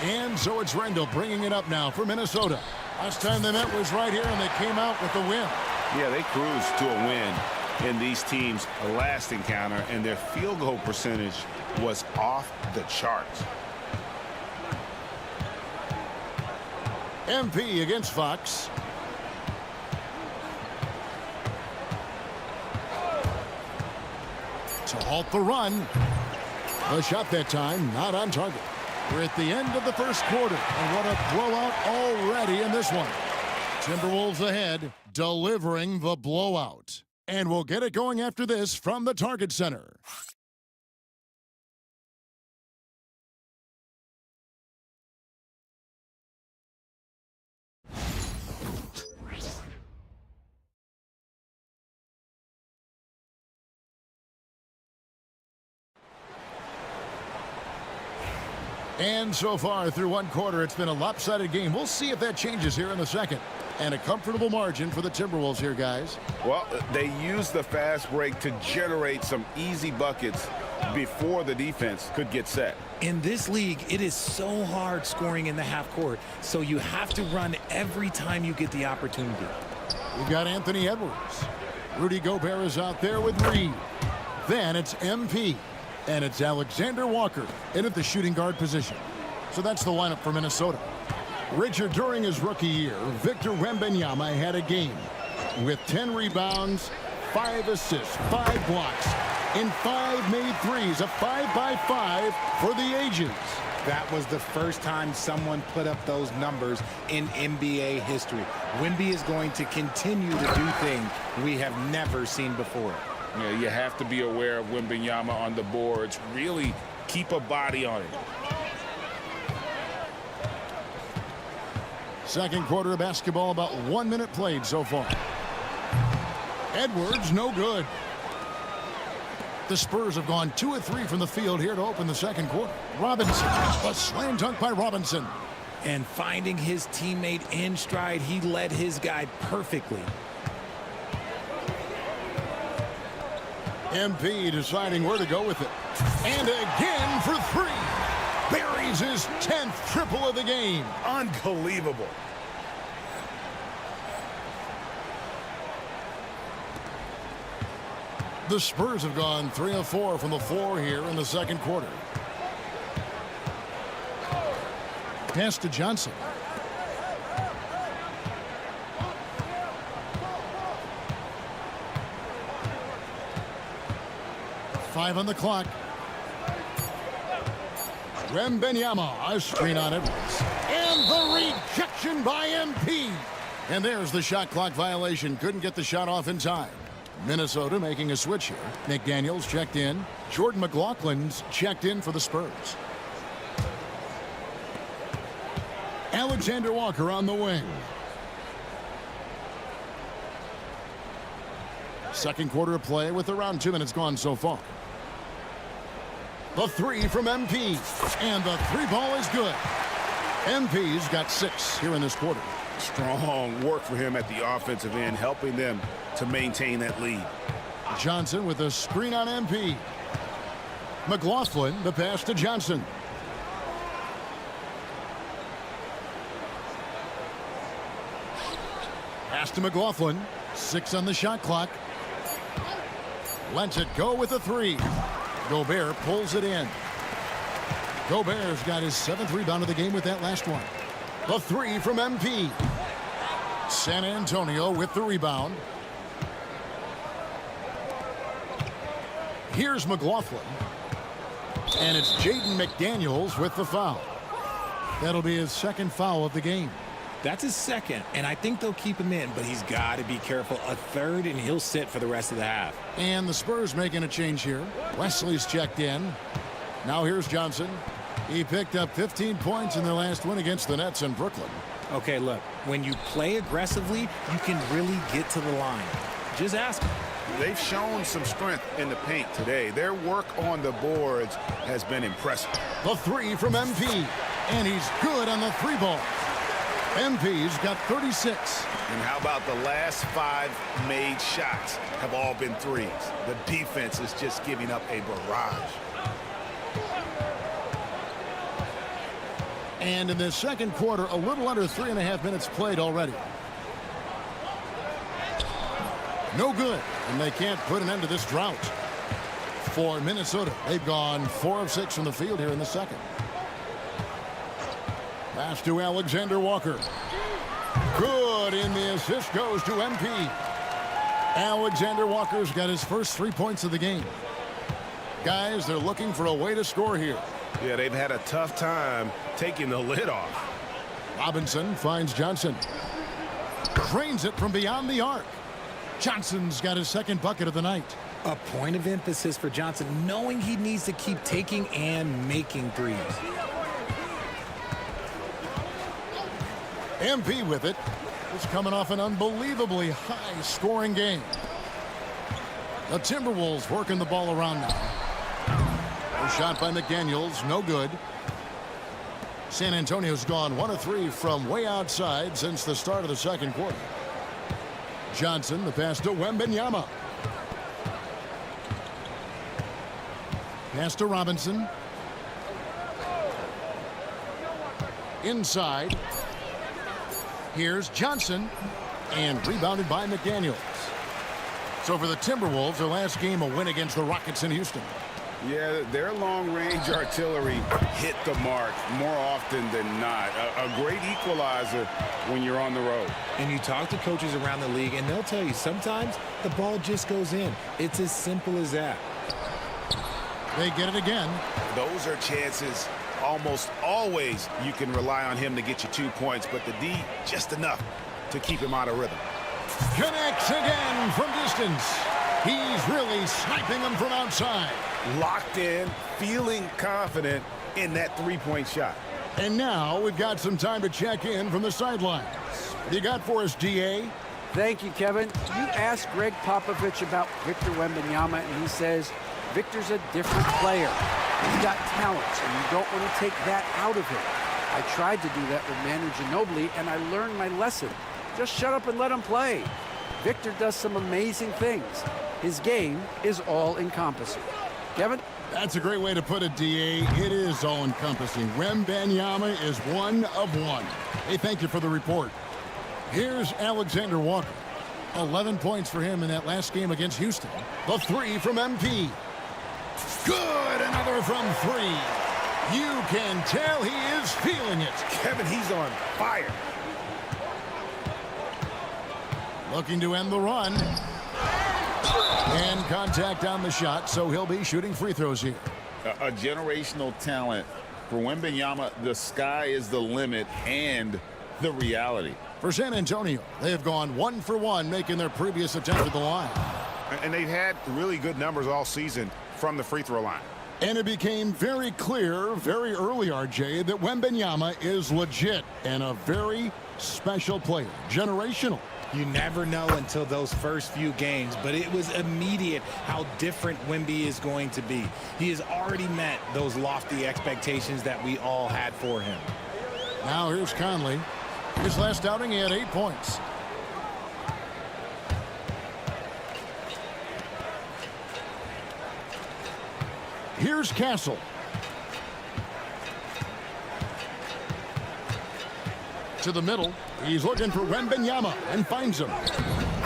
And so it's Randall bringing it up now for Minnesota. Last time they met was right here, and they came out with the win. Yeah, they cruised to a win in these teams' last encounter, and their field goal percentage was off the charts. MP against Fox. To halt the run. A shot that time, not on target. We're at the end of the first quarter, and what a blowout already in this one. Timberwolves ahead, delivering the blowout. And we'll get it going after this from the Target Center. And so far through one quarter, it's been a lopsided game. We'll see if that changes here in the second. And a comfortable margin for the Timberwolves here, guys. Well, they used the fast break to generate some easy buckets before the defense could get set. In this league, it is so hard scoring in the half court, so you have to run every time you get the opportunity. We got Anthony Edwards. Rudy Gobert is out there with Reed. Then it's MP. And it's Alexander Walker in at the shooting guard position. So that's the lineup for Minnesota. Richard, during his rookie year, Victor Wembanyama had a game with 10 rebounds, 5 assists, 5 blocks, and 5 made threes, a 5-by-5 for the ages. That was the first time someone put up those numbers in NBA history. Wemby is going to continue to do things we have never seen before. Yeah, you have to be aware of Wembanyama on the boards. Really keep a body on it. Second quarter of basketball, about 1 minute played so far. Edwards, no good. The Spurs have gone 2 of 3 from the field here to open the second quarter. Robinson, a slam dunk by Robinson. And finding his teammate in stride, he led his guy perfectly. MP deciding where to go with it. And again for 3. Buries his 10th triple of the game. Unbelievable. The Spurs have gone 3 of 4 from the floor here in the second quarter. Pass to Johnson. Five on the clock. Wembanyama, a screen on Edwards. And the rejection by MP. And there's the shot clock violation. Couldn't get the shot off in time. Minnesota making a switch here. McDaniels checked in. Jordan McLaughlin's checked in for the Spurs. Alexander Walker on the wing. Second quarter of play with around 2 minutes gone so far. The 3 from MP. And the 3 ball is good. MP's got 6 here in this quarter. Strong work for him at the offensive end, helping them to maintain that lead. Johnson with a screen on MP. McLaughlin, the pass to Johnson. Pass to McLaughlin. 6 on the shot clock. Lets it go with a 3. Gobert pulls it in. Gobert's got his 7th rebound of the game with that last one. The 3 from MP. San Antonio with the rebound. Here's McLaughlin. And it's Jaden McDaniels with the foul. That'll be his 2nd foul of the game. That's his 2nd, and I think they'll keep him in, but he's got to be careful. A 3rd, and he'll sit for the rest of the half. And the Spurs making a change here. Wesley's checked in. Now here's Johnson. He picked up 15 points in their last win against the Nets in Brooklyn. Okay, look, when you play aggressively, you can really get to the line. Just ask him. They've shown some strength in the paint today. Their work on the boards has been impressive. The 3 from MP. And he's good on the 3 ball. MP's got 36. And how about the last 5 made shots have all been threes? The defense is just giving up a barrage. And in the second quarter, a little under 3.5 minutes played already. No good, and they can't put an end to this drought. For Minnesota, they've gone 4 of 6 from the field here in the second. Pass to Alexander Walker. Good, and the assist goes to MP. Alexander Walker's got his first 3 points of the game. Guys, they're looking for a way to score here. Yeah, they've had a tough time taking the lid off. Robinson finds Johnson. Drains it from beyond the arc. Johnson's got his 2nd bucket of the night. A point of emphasis for Johnson, knowing he needs to keep taking and making threes. MP with it. It's coming off an unbelievably high-scoring game. The Timberwolves working the ball around now. A shot by McDaniels, no good. San Antonio's gone 1 of 3 from way outside since the start of the second quarter. Johnson, the pass to Wembanyama. Pass to Robinson. Inside. Here's Johnson. And rebounded by McDaniels. So for the Timberwolves, their last game, a win against the Rockets in Houston. Yeah, their long-range artillery hit the mark more often than not. A great equalizer when you're on the road. And you talk to coaches around the league, and they'll tell you sometimes the ball just goes in. It's as simple as that. They get it again. Those are chances almost always you can rely on him to get you 2 points, but the D just enough to keep him out of rhythm. Connects again from distance. He's really sniping them from outside. Locked in, feeling confident in that three-point shot. And now we've got some time to check in from the sidelines. What you got for us, DA? Thank you, Kevin. You asked Greg Popovich about Victor Wembanyama, and he says Victor's a different player. He's got talent, and you don't want to take that out of him. I tried to do that with Manu Ginobili, and I learned my lesson. Just shut up and let him play. Victor does some amazing things. His game is all-encompassing. Kevin? That's a great way to put it, DA. It is all-encompassing. Wembanyama is 1 of 1. Hey, thank you for the report. Here's Alexander Walker. 11 points for him in that last game against Houston. The 3 from MP. Good! Another from 3. You can tell he is feeling it. Kevin, he's on fire. Looking to end the run. And contact on the shot, so he'll be shooting free throws here. A generational talent. For Wembanyama, the sky is the limit and the reality. For San Antonio, they have gone 1 for 1, making their previous attempt at the line. And they've had really good numbers all season from the free throw line. And it became very clear very early, RJ, that Wembanyama is legit and a very special player. Generational. You never know until those first few games, but it was immediate how different Wemby is going to be. He has already met those lofty expectations that we all had for him. Now here's Conley. His last outing, he had 8 points. Here's Castle. To the middle. He's looking for Wembanyama and finds him.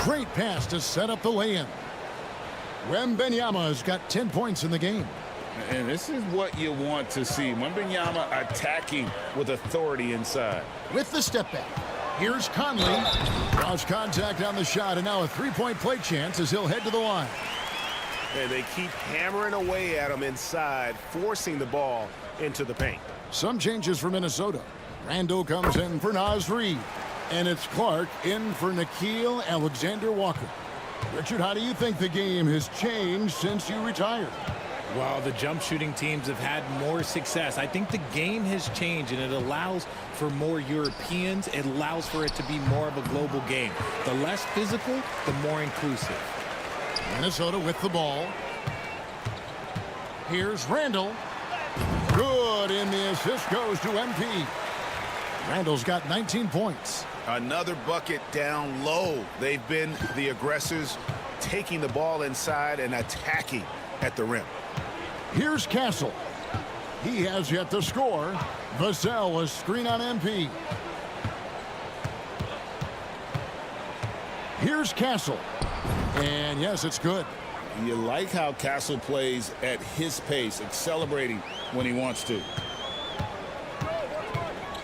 Great pass to set up the lay-in. Wembanyama has got 10 points in the game. And this is what you want to see. Wembanyama attacking with authority inside. With the step back. Here's Conley. Lost contact on the shot, and now a three-point play chance as he'll head to the line. And they keep hammering away at him inside, forcing the ball into the paint. Some changes for Minnesota. Randall comes in for Naz Reid. And it's Clark in for Nickeil Alexander-Walker. Richard, how do you think the game has changed since you retired? Well, the jump shooting teams have had more success. I think the game has changed, and it allows for more Europeans. It allows for it to be more of a global game. The less physical, the more inclusive. Minnesota with the ball. Here's Randall. Good, and the assist goes to MP. Randall's got 19 points. Another bucket down low. They've been the aggressors, taking the ball inside and attacking at the rim. Here's Castle. He has yet to score. Vassell, a screen on MP. Here's Castle. And yes, it's good. You like how Castle plays at his pace, accelerating when he wants to.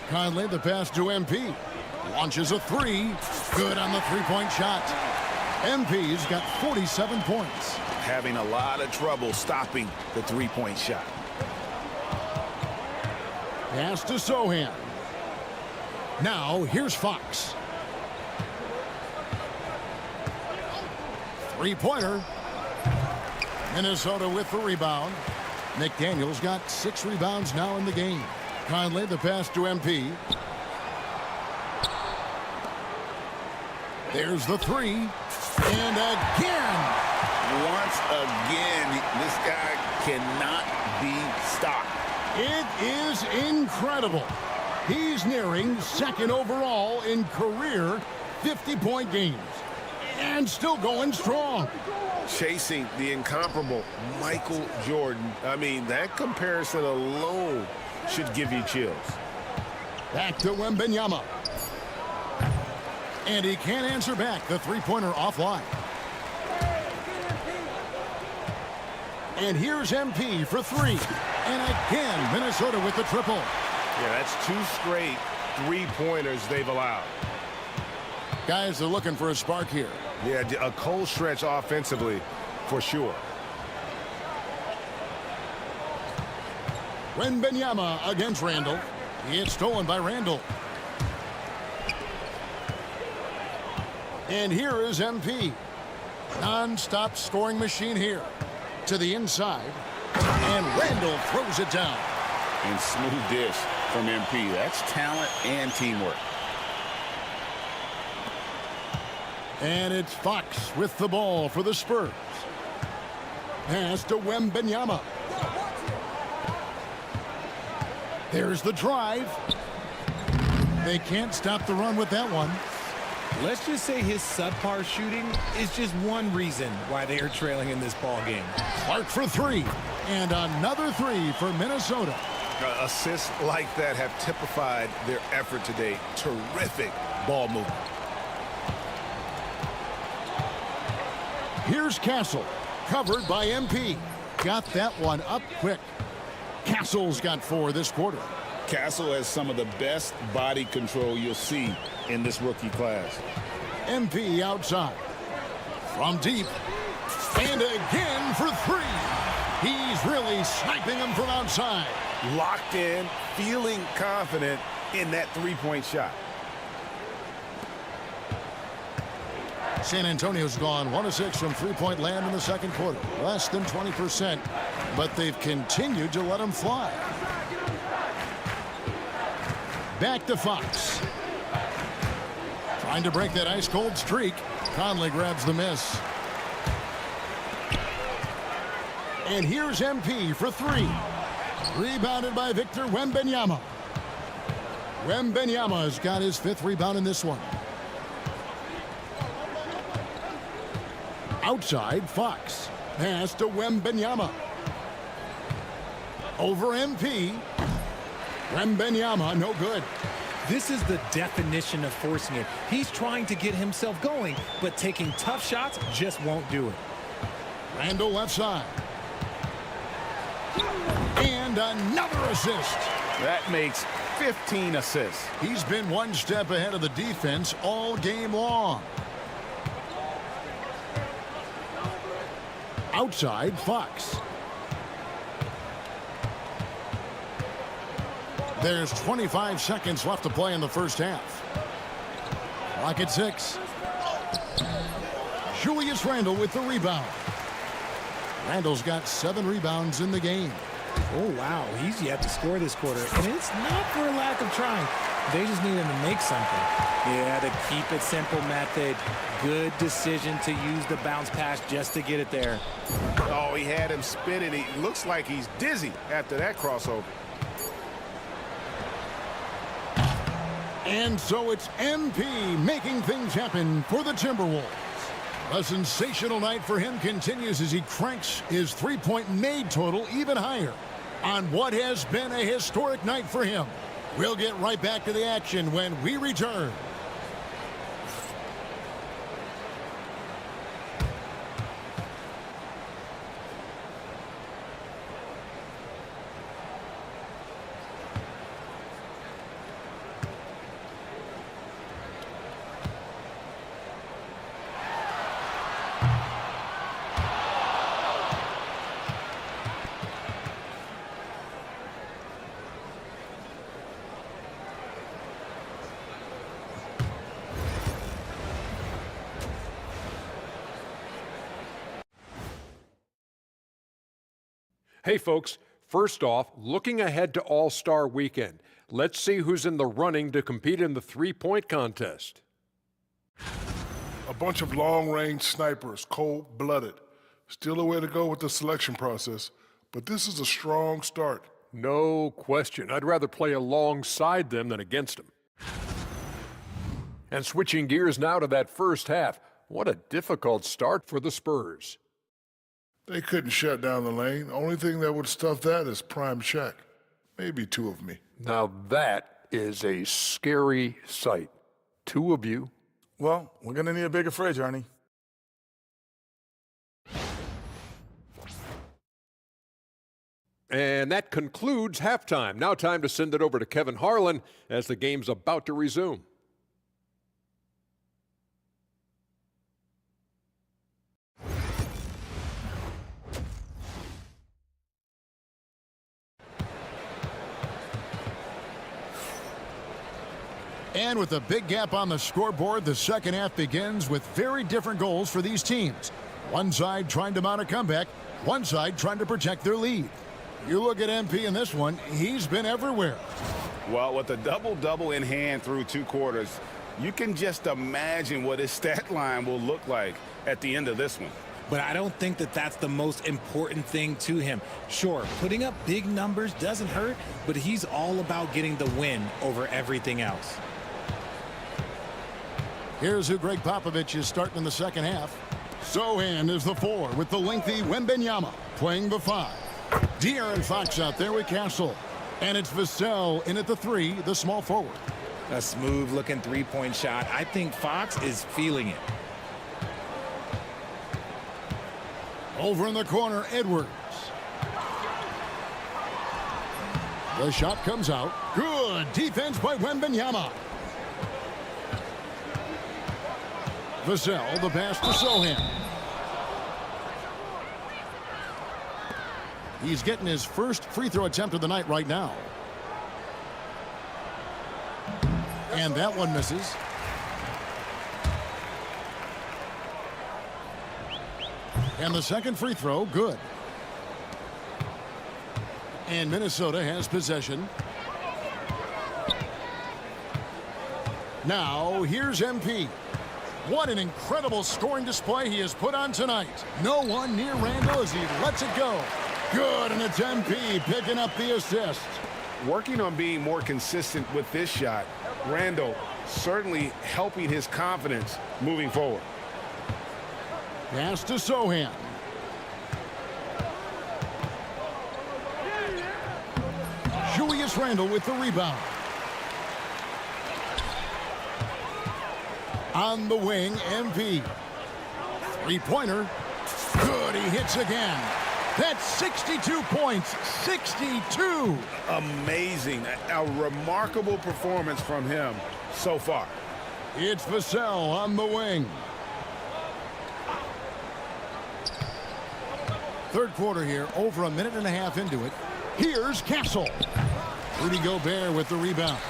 Conley, the pass to MP. Launches a 3. Good on the three-point shot. MP's got 47 points. Having a lot of trouble stopping the three-point shot. Pass to Sohan. Now, here's Fox. Three-pointer. Minnesota with the rebound. McDaniels got 6 rebounds now in the game. Conley, the pass to MP. There's the 3. And again. Once again, this guy cannot be stopped. It is incredible. He's nearing second overall in career 50-point games. And still going strong. Chasing the incomparable Michael Jordan. I mean, that comparison alone should give you chills. Back to Wembanyama. And he can't answer back. The three-pointer offline. And here's MP for three. And again, Minnesota with the triple. Yeah, that's 2 straight three-pointers they've allowed. Guys are looking for a spark here. Yeah, a cold stretch offensively for sure. Wembanyama against Randall. It's stolen by Randall. And here is MP. Non-stop scoring machine here. To the inside. And Randall throws it down. And smooth dish from MP. That's talent and teamwork. And it's Fox with the ball for the Spurs. Pass to Wembanyama. There's the drive. They can't stop the run with that one. Let's just say his subpar shooting is just one reason why they are trailing in this ball game. Clark for three. And another three for Minnesota. Assists like that have typified their effort today. Terrific ball movement. Here's Castle, covered by MP. Got that one up quick. Castle's got 4 this quarter. Castle has some of the best body control you'll see in this rookie class. MP outside. From deep. And again for 3. He's really sniping them from outside. Locked in, feeling confident in that three-point shot. San Antonio's gone 1 of 6 from three-point land in the second quarter. Less than 20%, but they've continued to let them fly. Back to Fox. Trying to break that ice-cold streak. Conley grabs the miss. And here's MP for 3. Rebounded by Victor Wembanyama. Wembanyama's got his 5th rebound in this one. Outside, Fox. Pass to Wembanyama. Over MP. Wembanyama, no good. This is the definition of forcing it. He's trying to get himself going, but taking tough shots just won't do it. Randall left side. And another assist. That makes 15 assists. He's been one step ahead of the defense all game long. Outside, Fox. There's 25 seconds left to play in the first half. Clock at 6. Julius Randle with the rebound. Randle's got 7 rebounds in the game. Oh, wow. He's yet to score this quarter. And it's not for a lack of trying. They just need him to make something. Yeah, the keep it simple method. Good decision to use the bounce pass just to get it there. Oh, he had him spinning. He looks like he's dizzy after that crossover. And so it's MP making things happen for the Timberwolves. A sensational night for him continues as he cranks his three-point made total even higher on what has been a historic night for him. We'll get right back to the action when we return. Hey, folks, first off, looking ahead to All-Star Weekend, let's see who's in the running to compete in the three-point contest. A bunch of long-range snipers, cold-blooded. Still a way to go with the selection process, but this is a strong start. No question. I'd rather play alongside them than against them. And switching gears now to that first half. What a difficult start for the Spurs. They couldn't shut down the lane. Only thing that would stuff that is prime Shaq. Maybe two of me. Now that is a scary sight. Two of you. Well, we're going to need a bigger fridge, Ernie. And that concludes halftime. Now time to send it over to Kevin Harlan as the game's about to resume. And with a big gap on the scoreboard, the second half begins with very different goals for these teams. One side trying to mount a comeback, one side trying to protect their lead. You look at MP in this one, he's been everywhere. Well, with a double-double in hand through 2 quarters, you can just imagine what his stat line will look like at the end of this one. But I don't think that that's the most important thing to him. Sure, putting up big numbers doesn't hurt, but he's all about getting the win over everything else. Here's who Greg Popovich is starting in the second half. Sohan is the 4 with the lengthy Wembanyama playing the 5. De'Aaron Fox out there with Castle. And it's Vassell in at the 3, the small forward. A smooth-looking three-point shot. I think Fox is feeling it. Over in the corner, Edwards. The shot comes out. Good defense by Wembanyama. Vassell, the pass to Sohan. He's getting his first free throw attempt of the night right now. And that one misses. And the second free throw, good. And Minnesota has possession. Now, here's MP. What an incredible scoring display he has put on tonight. No one near Randall as he lets it go. Good, and it's MP picking up the assist. Working on being more consistent with this shot, Randall certainly helping his confidence moving forward. Pass to Sohan. Julius Randle with the rebound. On the wing, MP. Three-pointer. Good, he hits again. That's 62 points, 62. Amazing, a remarkable performance from him so far. It's Vassell on the wing. Third quarter here, over a minute and a half into it. Here's Castle. Rudy Gobert with the rebound.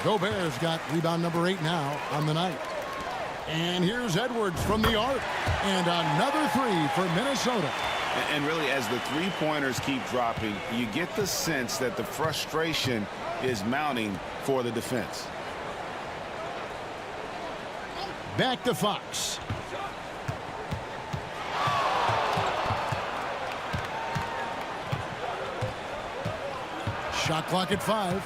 Gobert's got rebound number 8 now on the night. And here's Edwards from the arc. And another 3 for Minnesota. And really, as the three-pointers keep dropping, you get the sense that the frustration is mounting for the defense. Back to Fox. Shot clock at 5.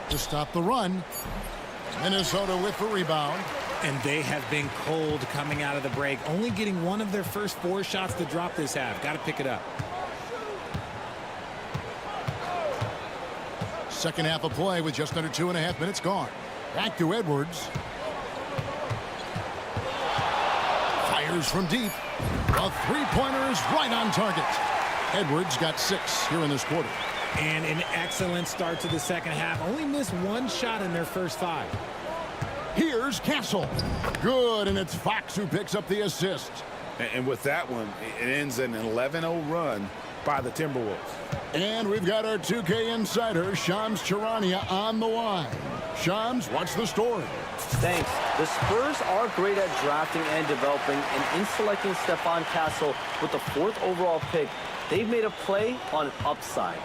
To stop the run. Minnesota with the rebound. And they have been cold coming out of the break, only getting one of their first 4 shots to drop this half. Got to pick it up. Second half of play with just under 2.5 minutes gone. Back to Edwards. Fires from deep. A three-pointer is right on target. Edwards got 6 here in this quarter. And an excellent start to the second half. Only missed 1 shot in their first 5. Here's Castle. Good, and it's Fox who picks up the assist. And with that one, it ends an 11-0 run by the Timberwolves. And we've got our 2K insider, Shams Charania, on the line. Shams, what's the story? Thanks. The Spurs are great at drafting and developing, and in selecting Stephon Castle with the 4th overall pick, they've made a play on upside.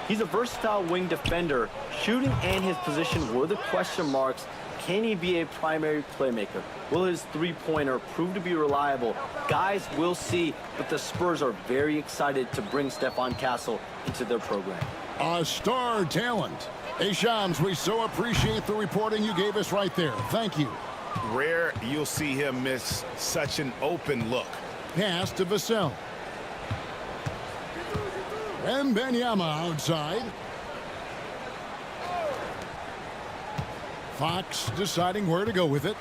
He's a versatile wing defender. Shooting and his position were the question marks. Can he be a primary playmaker? Will his three-pointer prove to be reliable? Guys, we'll see, but the Spurs are very excited to bring Stephon Castle into their program. A star talent. Hey, Shams, we so appreciate the reporting you gave us right there. Thank you. Rare you'll see him miss such an open look. Pass to Vassell. Wembanyama outside. Fox deciding where to go with it.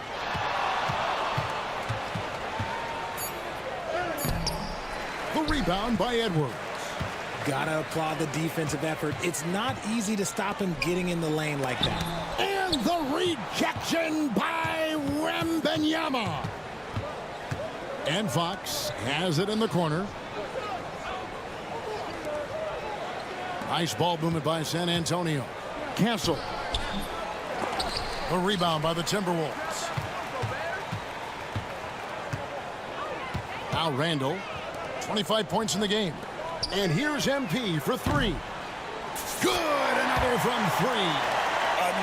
The rebound by Edwards. Gotta applaud the defensive effort. It's not easy to stop him getting in the lane like that. And the rejection by Wembanyama. And Fox has it in the corner. Nice ball movement by San Antonio. Castle. A rebound by the Timberwolves. Now Randall. 25 points in the game. And here's MP for three. Good. Another from three.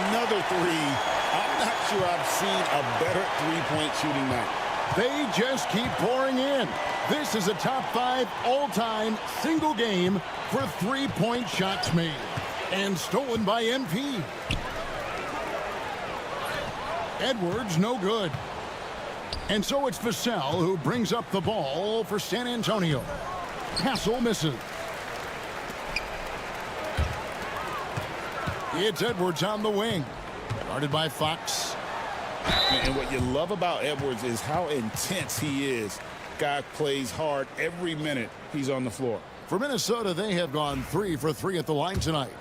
Another three. I'm not sure I've seen a better three-point shooting night. They just keep pouring in. This is a top 5 all-time single game for three-point shots made. And stolen by MP. Edwards, no good. And so it's Vassell who brings up the ball for San Antonio. Castle misses. It's Edwards on the wing. Guarded by Fox. And what you love about Edwards is how intense he is. Guy plays hard every minute he's on the floor. For Minnesota, they have gone 3 for 3 at the line tonight.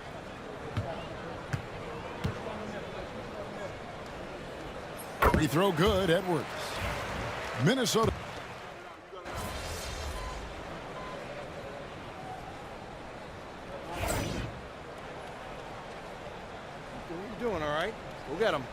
Free throw good, Edwards. Minnesota. What are you doing, all right? Go get him.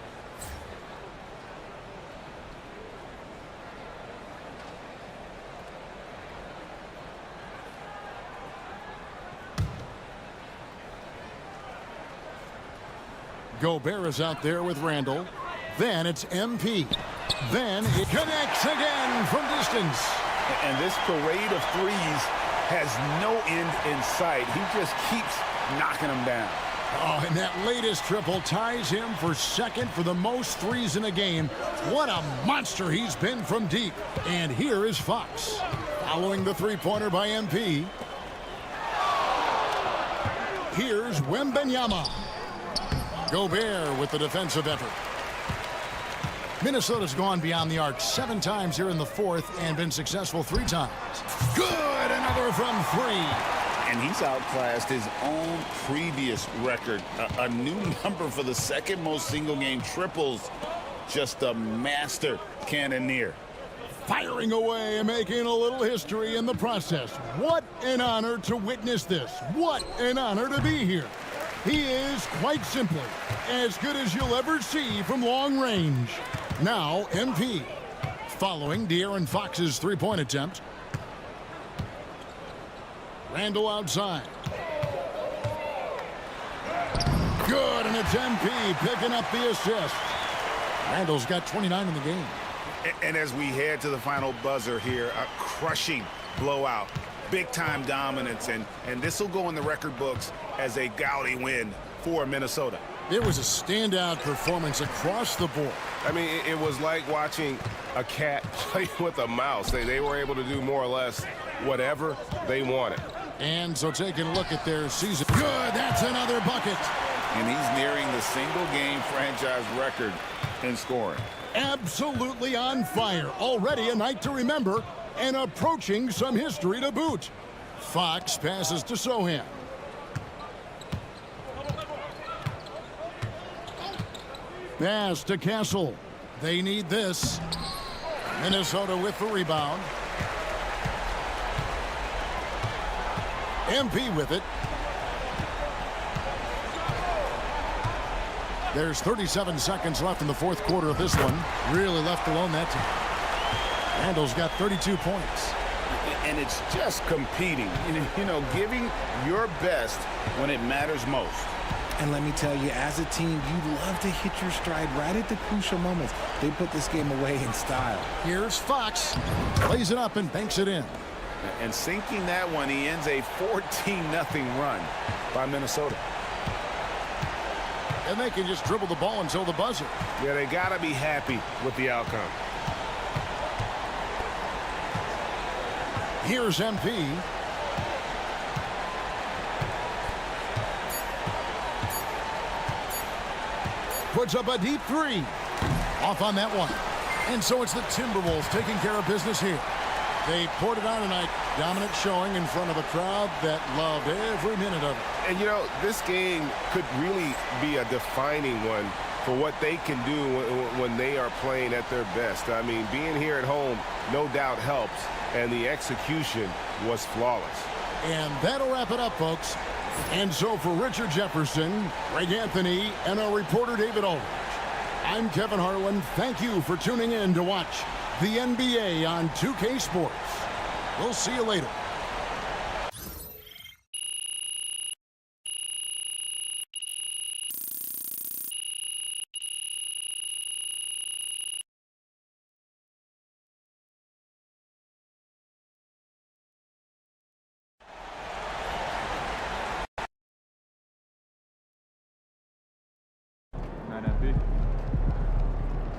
Gobert is out there with Randall. Then it's MP. Then it connects again from distance. And this parade of threes has no end in sight. He just keeps knocking them down. Oh, and that latest triple ties him for second for the most threes in a game. What a monster he's been from deep. And here is Fox. Following the three-pointer by MP. Here's Wembanyama. Gobert with the defensive effort. Minnesota's gone beyond the arc 7 times here in the fourth and been successful 3 times. Good, another from 3. And he's outclassed his own previous record. A new number for the second most single-game triples. Just a master cannoneer. Firing away and making a little history in the process. What an honor to witness this. What an honor to be here. He is, quite simply, as good as you'll ever see from long range. Now, MP. Following De'Aaron Fox's three-point attempt. Randall outside. Good, and it's MP picking up the assist. Randall's got 29 in the game. And as we head to the final buzzer here, a crushing blowout. Big-time dominance, and this will go in the record books as a gaudy win for Minnesota. It was a standout performance across the board. I mean, it was like watching a cat play with a mouse. They were able to do more or less whatever they wanted. And so taking a look at their season. Good, that's another bucket. And he's nearing the single-game franchise record in scoring. Absolutely on fire. Already a night to remember and approaching some history to boot. Fox passes to Sohan. Pass to Castle. They need this. Minnesota with the rebound. MP with it. There's 37 seconds left in the fourth quarter of this one. Really left alone that time. Randall's got 32 points. And it's just competing, giving your best when it matters most. And let me tell you, as a team, you love to hit your stride right at the crucial moments. They put this game away in style. Here's Fox. Plays it up and banks it in. And sinking that one, he ends a 14-0 run by Minnesota. And they can just dribble the ball until the buzzer. Yeah, they got to be happy with the outcome. Here's MP. Puts up a deep three. Off on that one. And so it's the Timberwolves taking care of business here. They poured it on tonight. Dominant showing in front of a crowd that loved every minute of it. And, this game could really be a defining one for what they can do when they are playing at their best. I mean, being here at home no doubt helps, and the execution was flawless. And that'll wrap it up, folks. And so for Richard Jefferson, Greg Anthony, and our reporter David Ulrich, I'm Kevin Harlan. Thank you for tuning in to watch the NBA on 2K Sports. We'll see you later.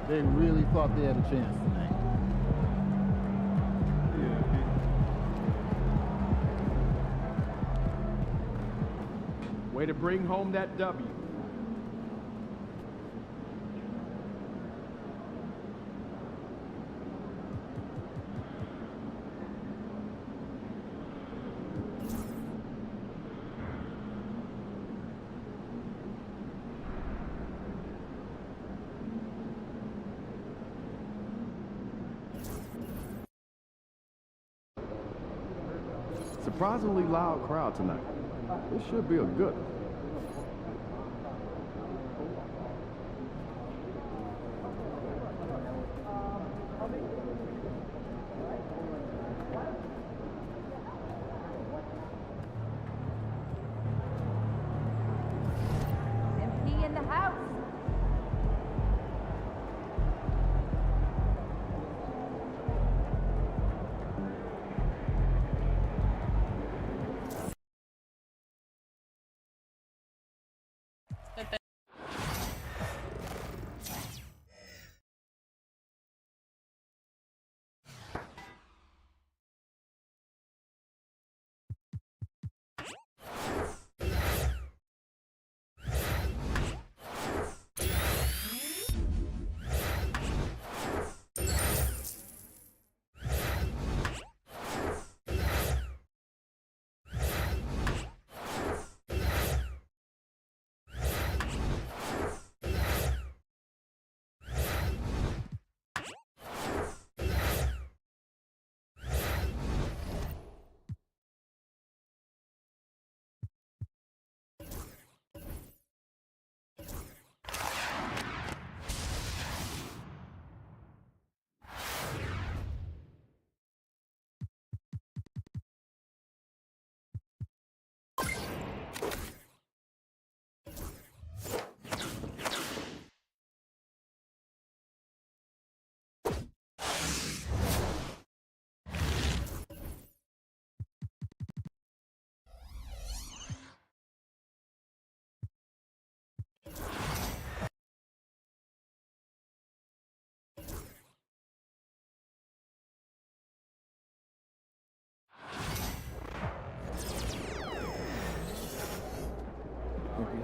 They really thought they had a chance tonight. Way to bring home that W. Surprisingly loud crowd tonight. This should be a good one. MP in the house.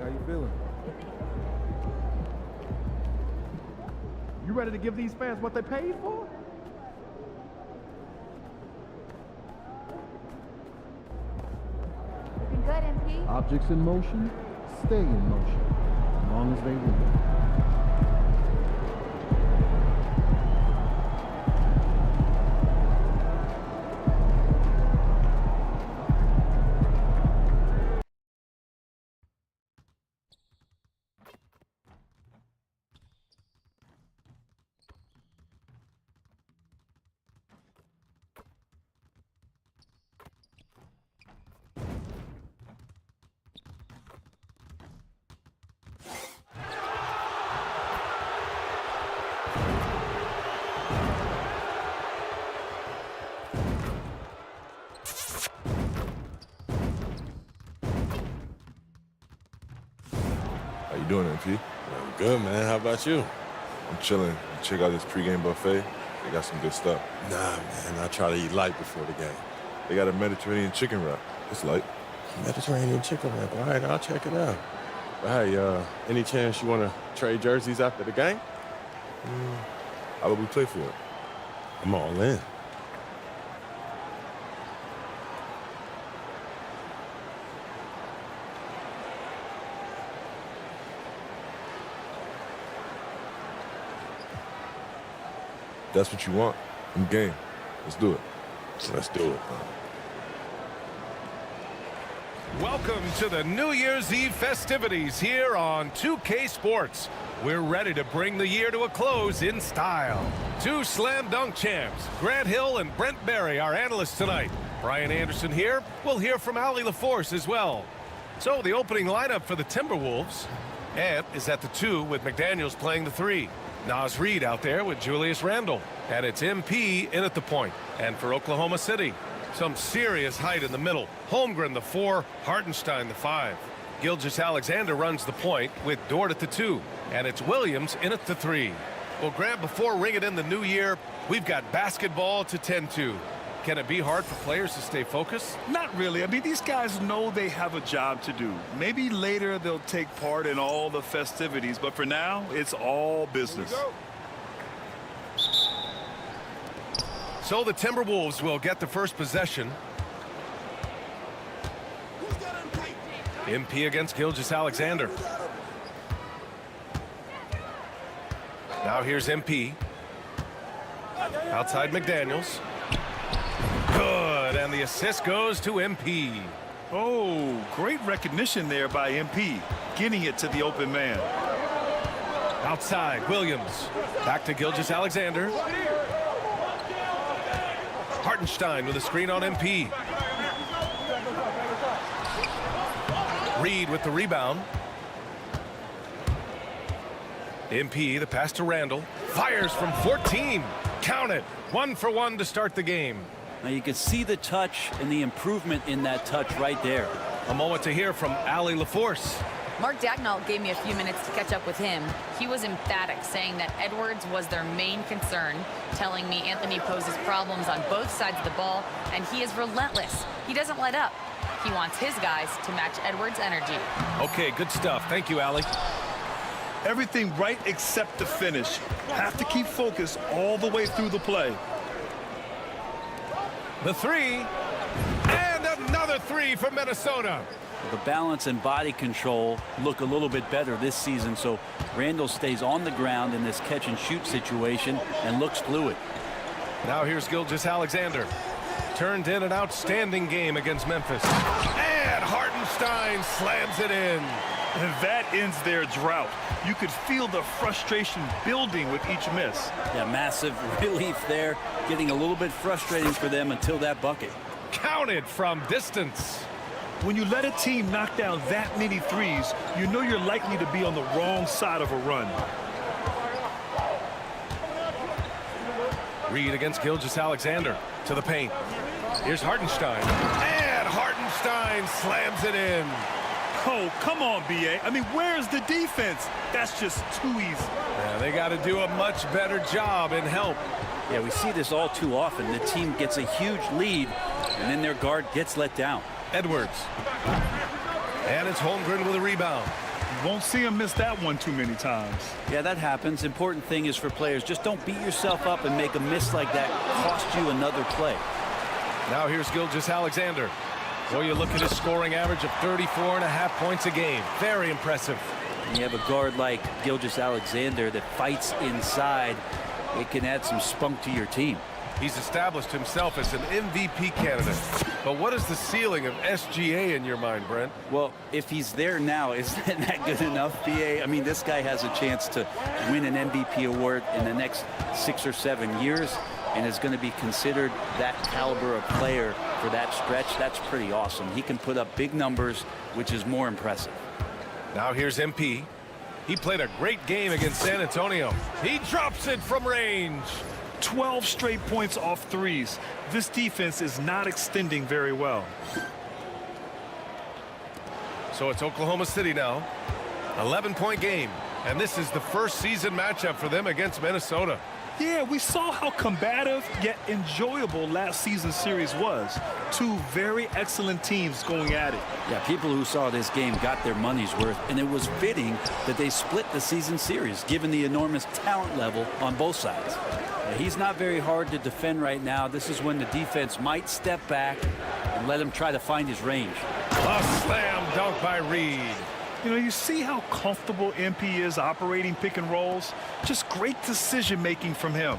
How you feeling? You ready to give these fans what they paid for? Looking good, MP. Objects in motion, stay in motion, as long as they move. doing, MP? I'm good, man. How about you? I'm chilling. Check out this pregame buffet. They got some good stuff. Nah, man. I try to eat light before the game. They got a Mediterranean chicken wrap. It's light. Mediterranean chicken wrap. All right, I'll check it out. But hey, any chance you want to trade jerseys after the game? How about we play for it? I'm all in. That's what you want. I'm game. Let's do it. Let's do it. Welcome to the New Year's Eve festivities here on 2K Sports. We're ready to bring the year to a close in style. Two slam dunk champs, Grant Hill and Brent Barry, our analysts tonight. Brian Anderson here. We'll hear from Allie LaForce as well. So the opening lineup for the Timberwolves. Ant is at the 2 with McDaniels playing the 3. Naz Reid out there with Julius Randle. And it's MP in at the point. And for Oklahoma City, some serious height in the middle. Holmgren the 4, Hartenstein the 5. Gilgeous-Alexander runs the point with Dort at the 2. And it's Williams in at the 3. Well, Grant, before ringing in the new year, we've got basketball to tend to. Can it be hard for players to stay focused? Not really. I mean, these guys know they have a job to do. Maybe later they'll take part in all the festivities, but for now, it's all business. So the Timberwolves will get the first possession. MP against Gilgeous-Alexander. Now here's MP. Outside McDaniels. Good, and the assist goes to MP. Oh, great recognition there by MP, getting it to the open man. Outside, Williams. Back to Gilgeous-Alexander. Hartenstein with a screen on MP. Reid with the rebound. MP, the pass to Randle. Fires from 14. Count it. 1 for 1 to start the game. Now you can see the touch and the improvement in that touch right there. A moment to hear from Allie LaForce. Mark Dagnall gave me a few minutes to catch up with him. He was emphatic, saying that Edwards was their main concern, telling me Anthony poses problems on both sides of the ball, and he is relentless. He doesn't let up. He wants his guys to match Edwards' energy. Okay, good stuff. Thank you, Allie. Everything right except the finish. Have to keep focused all the way through the play. The 3, and another 3 for Minnesota. The balance and body control look a little bit better this season, so Randle stays on the ground in this catch and shoot situation and looks fluid. Now here's Gilgeous-Alexander. Turned in an outstanding game against Memphis. And Hartenstein slams it in. And that ends their drought. You could feel the frustration building with each miss. Yeah, massive relief there. Getting a little bit frustrating for them until that bucket. Counted from distance. When you let a team knock down that many threes, you know you're likely to be on the wrong side of a run. Reid against Gilgeous-Alexander to the paint. Here's Hartenstein. And Hartenstein slams it in. Oh, come on, B.A. I mean, where's the defense? That's just too easy. Yeah, they got to do a much better job in help. Yeah, we see this all too often. The team gets a huge lead, and then their guard gets let down. Edwards. And it's Holmgren with a rebound. You won't see him miss that one too many times. Yeah, that happens. Important thing is for players, just don't beat yourself up and make a miss like that cost you another play. Now here's Gilgeous-Alexander. Well, you look at his scoring average of 34.5 points a game. Very impressive. And you have a guard like Gilgeous-Alexander that fights inside. It can add some spunk to your team. He's established himself as an MVP candidate. But what is the ceiling of SGA in your mind, Brent? Well, if he's there now, isn't that good enough, BA? I mean, this guy has a chance to win an MVP award in the next 6 or 7 years and is going to be considered that caliber of player for that stretch. That's pretty awesome. He can put up big numbers, which is more impressive. Now here's MP. He played a great game against San Antonio. He drops it from range. 12 straight points off threes. This defense is not extending very well. So it's Oklahoma City now. 11-point game. And this is the first season matchup for them against Minnesota. Yeah, we saw how combative yet enjoyable last season's series was. Two very excellent teams going at it. Yeah, people who saw this game got their money's worth, and it was fitting that they split the season series, given the enormous talent level on both sides. He's not very hard to defend right now. This is when the defense might step back and let him try to find his range. A slam dunk by Reed. You know, you see how comfortable MP is operating pick and rolls. Just great decision-making from him.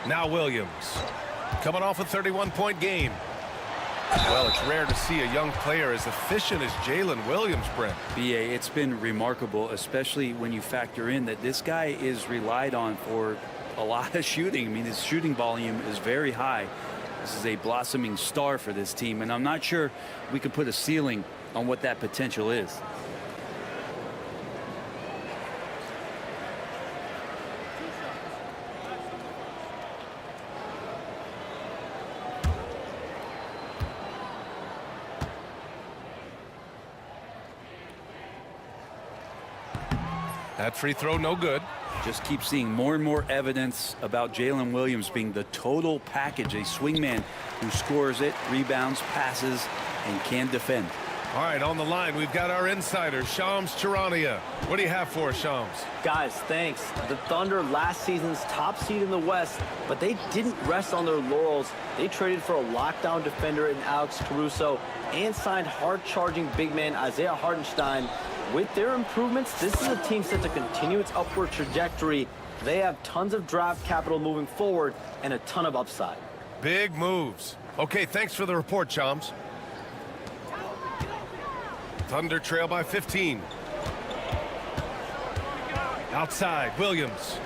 Now Williams, coming off a 31-point game. Well, it's rare to see a young player as efficient as Jalen Williams, Brent. BA, it's been remarkable, especially when you factor in that this guy is relied on for a lot of shooting. I mean, his shooting volume is very high. This is a blossoming star for this team, and I'm not sure we can put a ceiling on what that potential is. That free throw no good. Just keep seeing more and more evidence about Jalen Williams being the total package, a swingman who scores it, rebounds, passes, and can defend. All right, on the line, we've got our insider, Shams Charania. What do you have for us, Shams? Guys, thanks. The Thunder, last season's top seed in the West, but they didn't rest on their laurels. They traded for a lockdown defender in Alex Caruso and signed hard-charging big man Isaiah Hartenstein. With their improvements, this is a team set to continue its upward trajectory. They have tons of draft capital moving forward and a ton of upside. Big moves. Okay, thanks for the report, Shams. Thunder trail by 15. Outside, Williams.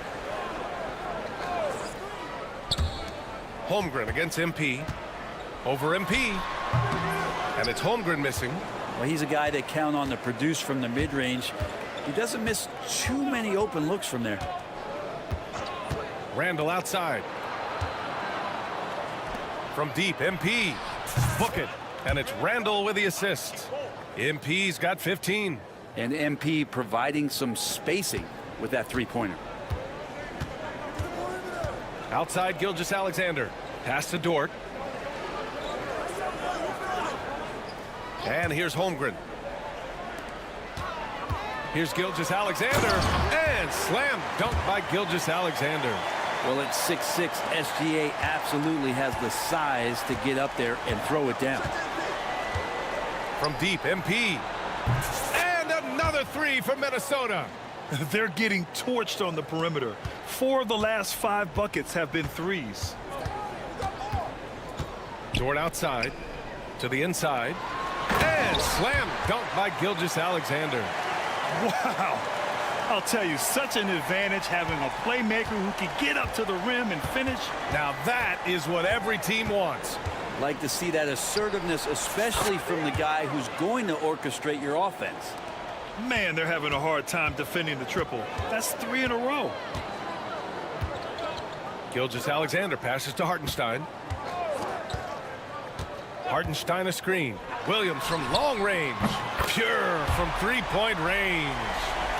Holmgren against MP. Over MP. And it's Holmgren missing. Well, he's a guy that count on to produce from the mid-range. He doesn't miss too many open looks from there. Randall outside. From deep, MP. Book it. And it's Randall with the assist. MP's got 15. And MP providing some spacing with that three-pointer. Outside, Gilgeous-Alexander. Pass to Dort. And here's Holmgren. Here's Gilgeous-Alexander. And slam dunk by Gilgeous-Alexander. Well, at 6'6", SGA absolutely has the size to get up there and throw it down. From deep, MP. And another three from Minnesota. They're getting torched on the perimeter. 4 of the last 5 buckets have been threes. Dort outside to the inside. And slam dunk by Gilgeous-Alexander. Wow. I'll tell you, such an advantage having a playmaker who can get up to the rim and finish. Now that is what every team wants. Like to see that assertiveness, especially from the guy who's going to orchestrate your offense. Man, they're having a hard time defending the triple. That's 3 in a row. Gilgeous-Alexander passes to Hartenstein. Hartenstein a screen. Williams from long range. Pure from three-point range.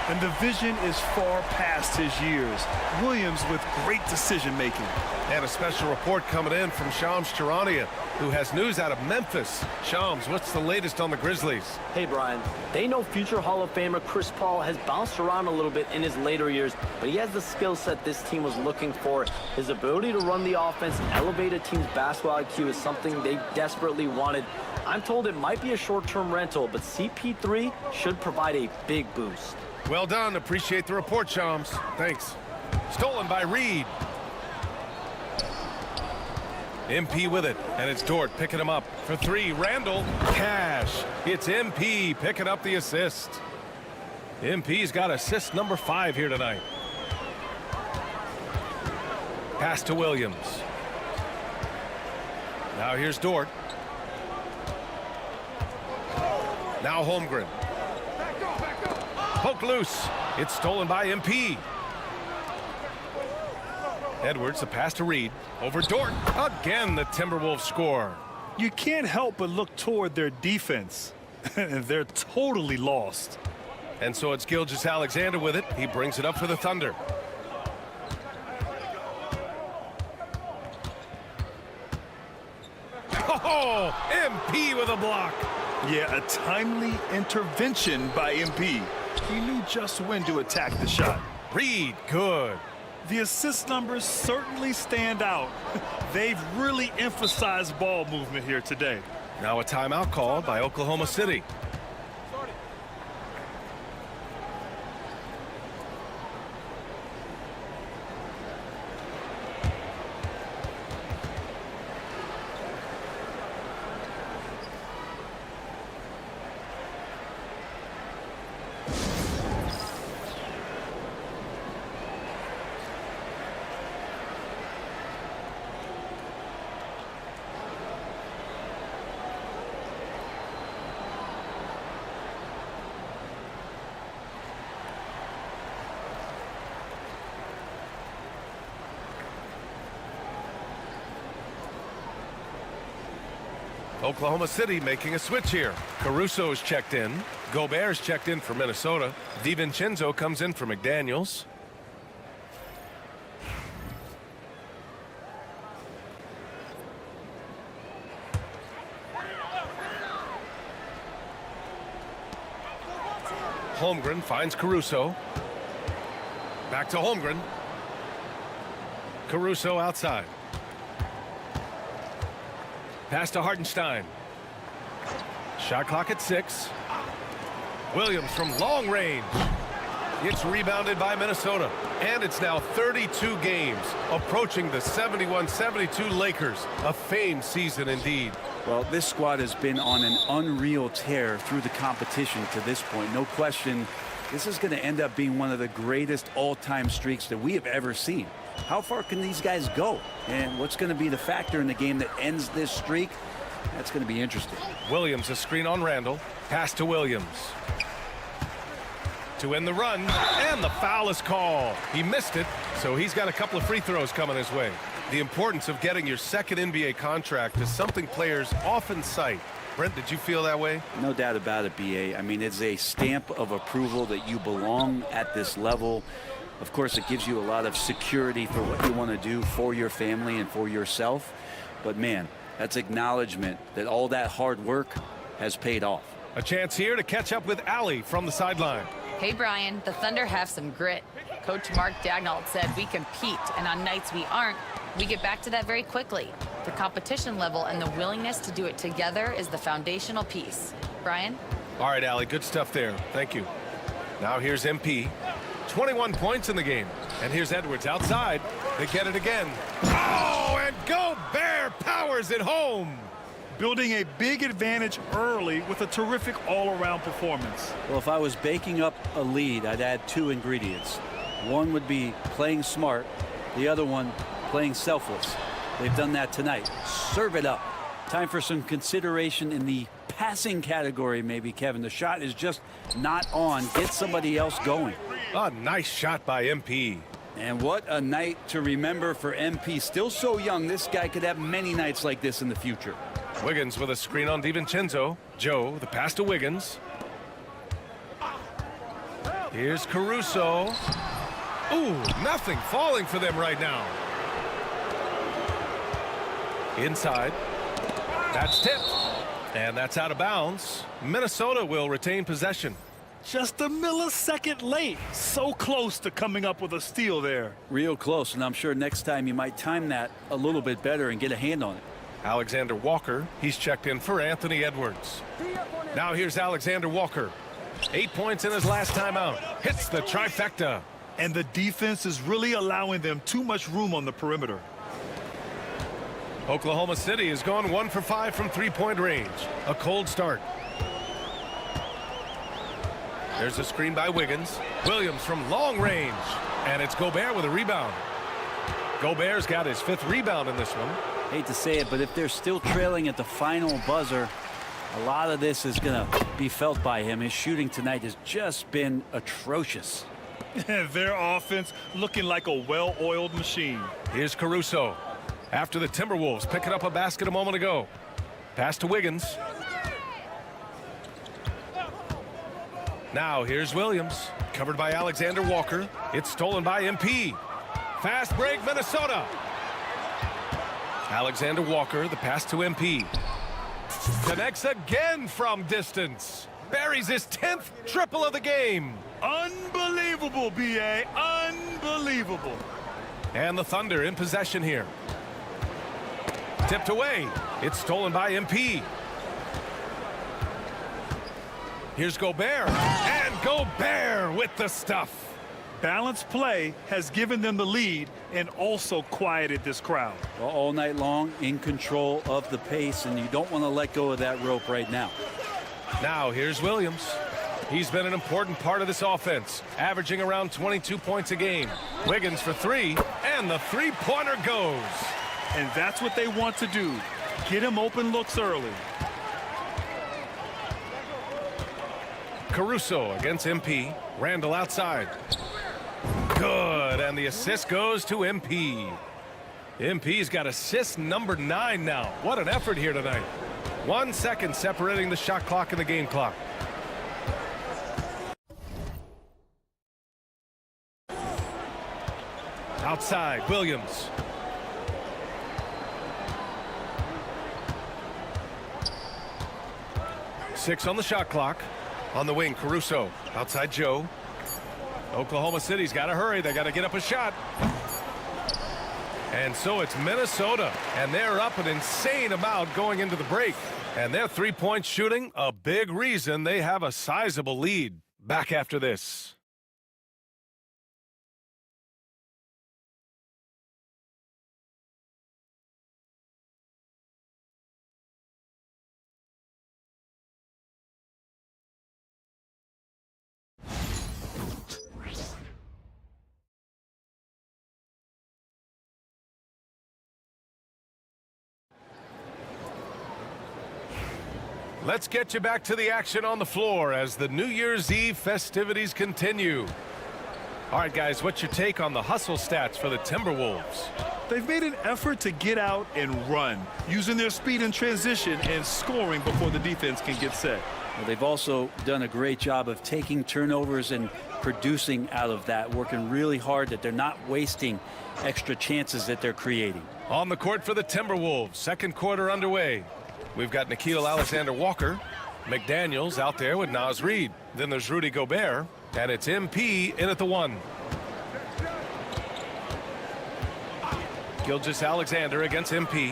And the vision is far past his years. Williams with great decision-making. And a special report coming in from Shams Charania, who has news out of Memphis. Shams, what's the latest on the Grizzlies? Hey, Brian. They know future Hall of Famer Chris Paul has bounced around a little bit in his later years, but he has the skill set this team was looking for. His ability to run the offense and elevate a team's basketball IQ is something they desperately wanted. I'm told it might be a short-term rental, but CP3 should provide a big boost. Well done. Appreciate the report, Shams. Thanks. Stolen by Reed. MP with it, and it's Dort picking him up for 3. Randall, cash. It's MP picking up the assist. MP's got assist number 5 here tonight. Pass to Williams. Now here's Dort. Now Holmgren. Poke loose. It's stolen by MP. Edwards, a pass to Reed. Over Dort. Again, the Timberwolves score. You can't help but look toward their defense. and they're totally lost. And so it's Gilgeous-Alexander with it. He brings it up for the Thunder. Oh, MP with a block. Yeah, a timely intervention by MP. He knew just when to attack the shot. Reed, good. The assist numbers certainly stand out. They've really emphasized ball movement here today. Now a timeout called by Oklahoma City. Oklahoma City making a switch here. Caruso's checked in. Gobert's checked in for Minnesota. DiVincenzo comes in for McDaniels. Holmgren finds Caruso. Back to Holmgren. Caruso outside. Pass to Hartenstein. Shot clock at 6. Williams from long range. It's rebounded by Minnesota. And it's now 32 games, approaching the 71-72 Lakers. A famed season indeed. Well, this squad has been on an unreal tear through the competition to this point. No question, this is going to end up being one of the greatest all-time streaks that we have ever seen. How far can these guys go? And what's going to be the factor in the game that ends this streak? That's going to be interesting. Williams, a screen on Randall. Pass to Williams. To end the run, and the foul is called. He missed it, so he's got a couple of free throws coming his way. The importance of getting your second NBA contract is something players often cite. Brent, did you feel that way? No doubt about it, BA. I mean, it's a stamp of approval that you belong at this level. Of course, it gives you a lot of security for what you want to do for your family and for yourself. But, man, that's acknowledgement that all that hard work has paid off. A chance here to catch up with Allie from the sideline. Hey, Brian, the Thunder have some grit. Coach Mark Daigneault said we compete, and on nights we aren't, we get back to that very quickly. The competition level and the willingness to do it together is the foundational piece. Brian? All right, Allie, good stuff there. Thank you. Now here's MP. 21 points in the game. And here's Edwards outside. They get it again. Oh, and Gobert powers it home. Building a big advantage early with a terrific all-around performance. Well, if I was baking up a lead, I'd add 2 ingredients. One would be playing smart. The other one, playing selfless. They've done that tonight. Serve it up. Time for some consideration in the passing category, maybe, Kevin. The shot is just not on. Get somebody else going. A nice shot by MP. And what a night to remember for MP. Still so young, this guy could have many nights like this in the future. Wiggins with a screen on DiVincenzo. Joe, the pass to Wiggins. Here's Caruso. Ooh, nothing falling for them right now. Inside. That's tipped. And that's out of bounds. Minnesota will retain possession. Just a millisecond late. So close to coming up with a steal there. Real close, and I'm sure next time you might time that a little bit better and get a hand on it. Alexander Walker, he's checked in for Anthony Edwards. Now here's Alexander Walker. 8 points in his last time out. Hits the trifecta. And the defense is really allowing them too much room on the perimeter. Oklahoma City has gone 1 for 5 from three-point range. A cold start. There's a screen by Wiggins. Williams from long range. And it's Gobert with a rebound. Gobert's got his 5th rebound in this one. Hate to say it, but if they're still trailing at the final buzzer, a lot of this is going to be felt by him. His shooting tonight has just been atrocious. Their offense looking like a well-oiled machine. Here's Caruso. After the Timberwolves picking up a basket a moment ago. Pass to Wiggins. Now here's Williams, covered by Alexander Walker. It's stolen by MP. Fast break, Minnesota. Alexander Walker, the pass to MP. Connects again from distance. Buries his 10th triple of the game. Unbelievable, B.A. Unbelievable. And the Thunder in possession here. Tipped away. It's stolen by MP. Here's Gobert. And Gobert with the stuff. Balanced play has given them the lead and also quieted this crowd. Well, all night long, in control of the pace, and you don't want to let go of that rope right now. Now here's Williams. He's been an important part of this offense, averaging around 22 points a game. Wiggins for three, and the three-pointer goes. And that's what they want to do. Get him open looks early. Caruso against MP. Randall outside. Good, and the assist goes to MP. MP's got assist number 9 now. What an effort here tonight. 1 second separating the shot clock and the game clock. Outside, Williams. Six on the shot clock. On the wing, Caruso. Outside, Joe. Oklahoma City's got to hurry. They got to get up a shot. And so it's Minnesota, and they're up an insane amount going into the break. And their three-point shooting, a big reason they have a sizable lead. Back after this. Let's get you back to the action on the floor as the New Year's Eve festivities continue. All right, guys, what's your take on the hustle stats for the Timberwolves? They've made an effort to get out and run, using their speed in transition and scoring before the defense can get set. Well, they've also done a great job of taking turnovers and producing out of that, working really hard that they're not wasting extra chances that they're creating. On the court for the Timberwolves, second quarter underway. We've got Nickeil Alexander-Walker, McDaniels out there with Naz Reid. Then there's Rudy Gobert, and it's MP in at the 1. Gilgeous-Alexander against MP.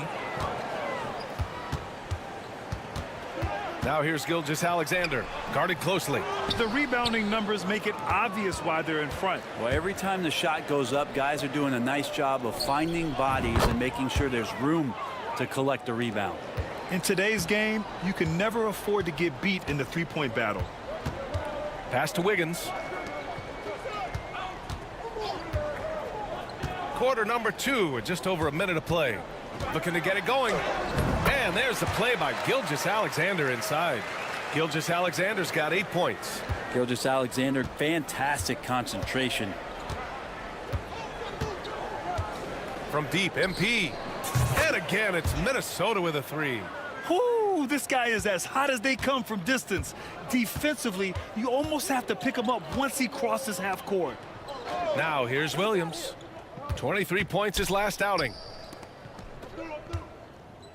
Now here's Gilgeous-Alexander, guarded closely. The rebounding numbers make it obvious why they're in front. Well, every time the shot goes up, guys are doing a nice job of finding bodies and making sure there's room to collect the rebound. In today's game, you can never afford to get beat in the three-point battle. Pass to Wiggins. Quarter number 2 with just over a minute of play. Looking to get it going. And there's the play by Gilgeous-Alexander inside. Gilgeous-Alexander's got 8 points. Gilgeous-Alexander, fantastic concentration. From deep, MP. And again, it's Minnesota with a 3. Whoo, this guy is as hot as they come from distance. Defensively, you almost have to pick him up once he crosses half court. Now here's Williams. 23 points his last outing.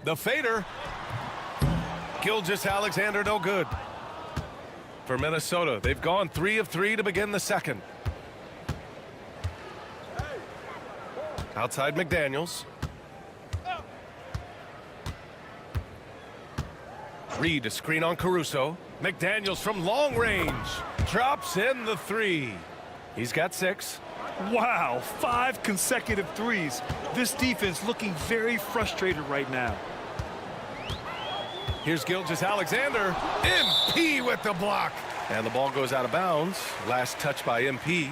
The fader. Gilgeous-Alexander no good. For Minnesota, they've gone 3 of 3 to begin the second. Outside McDaniels. Reid, a screen on Caruso. McDaniels from long range. Drops in the 3. He's got 6. Wow, 5 consecutive threes. This defense looking very frustrated right now. Here's Gilgeous-Alexander. MP with the block. And the ball goes out of bounds. Last touch by MP.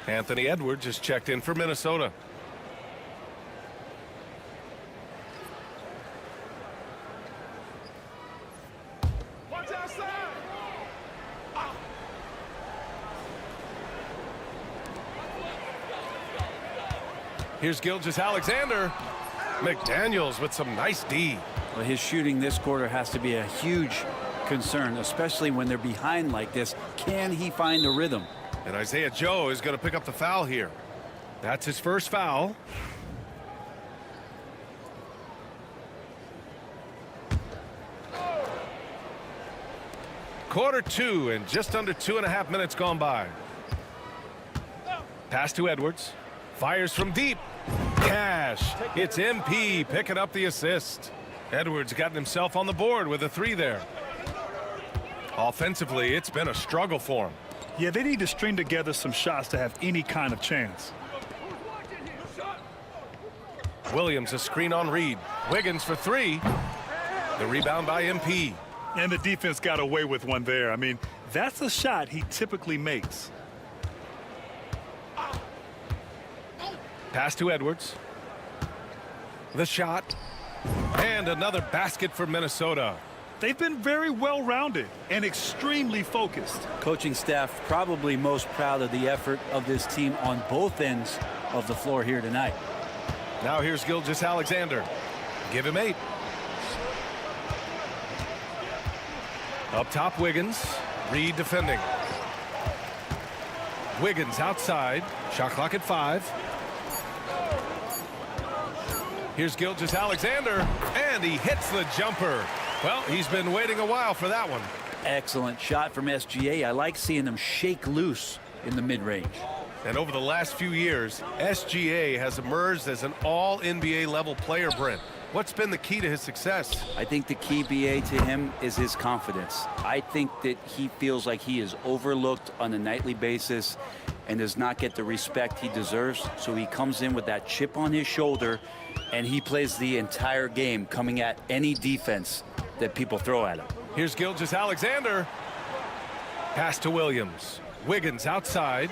Anthony Edwards just checked in for Minnesota. Here's Gilgeous-Alexander. McDaniels with some nice D. Well, his shooting this quarter has to be a huge concern, especially when they're behind like this. Can he find a rhythm? And Isaiah Joe is going to pick up the foul here. That's his first foul. Quarter 2 and just under 2.5 minutes gone by. Pass to Edwards. Fires from deep. Cash. It's MP picking up the assist. Edwards gotten himself on the board with a 3 there. Offensively, it's been a struggle for him. Yeah, they need to string together some shots to have any kind of chance. Williams a screen on Reed. Wiggins for 3. The rebound by MP. And the defense got away with one there. I mean, that's a shot he typically makes. Pass to Edwards. The shot. And another basket for Minnesota. They've been very well-rounded and extremely focused. Coaching staff probably most proud of the effort of this team on both ends of the floor here tonight. Now here's Gilgeous-Alexander. Give him 8. Up top, Wiggins. Reed defending. Wiggins outside. Shot clock at 5. Here's Gilgeous-Alexander, and he hits the jumper. Well, he's been waiting a while for that one. Excellent shot from SGA. I like seeing them shake loose in the mid-range. And over the last few years, SGA has emerged as an all-NBA level player, Brent. What's been the key to his success? I think the key, BA, to him is his confidence. I think that he feels like he is overlooked on a nightly basis and does not get the respect he deserves. So he comes in with that chip on his shoulder, and he plays the entire game, coming at any defense that people throw at him. Here's Gilgeous-Alexander. Pass to Williams. Wiggins outside.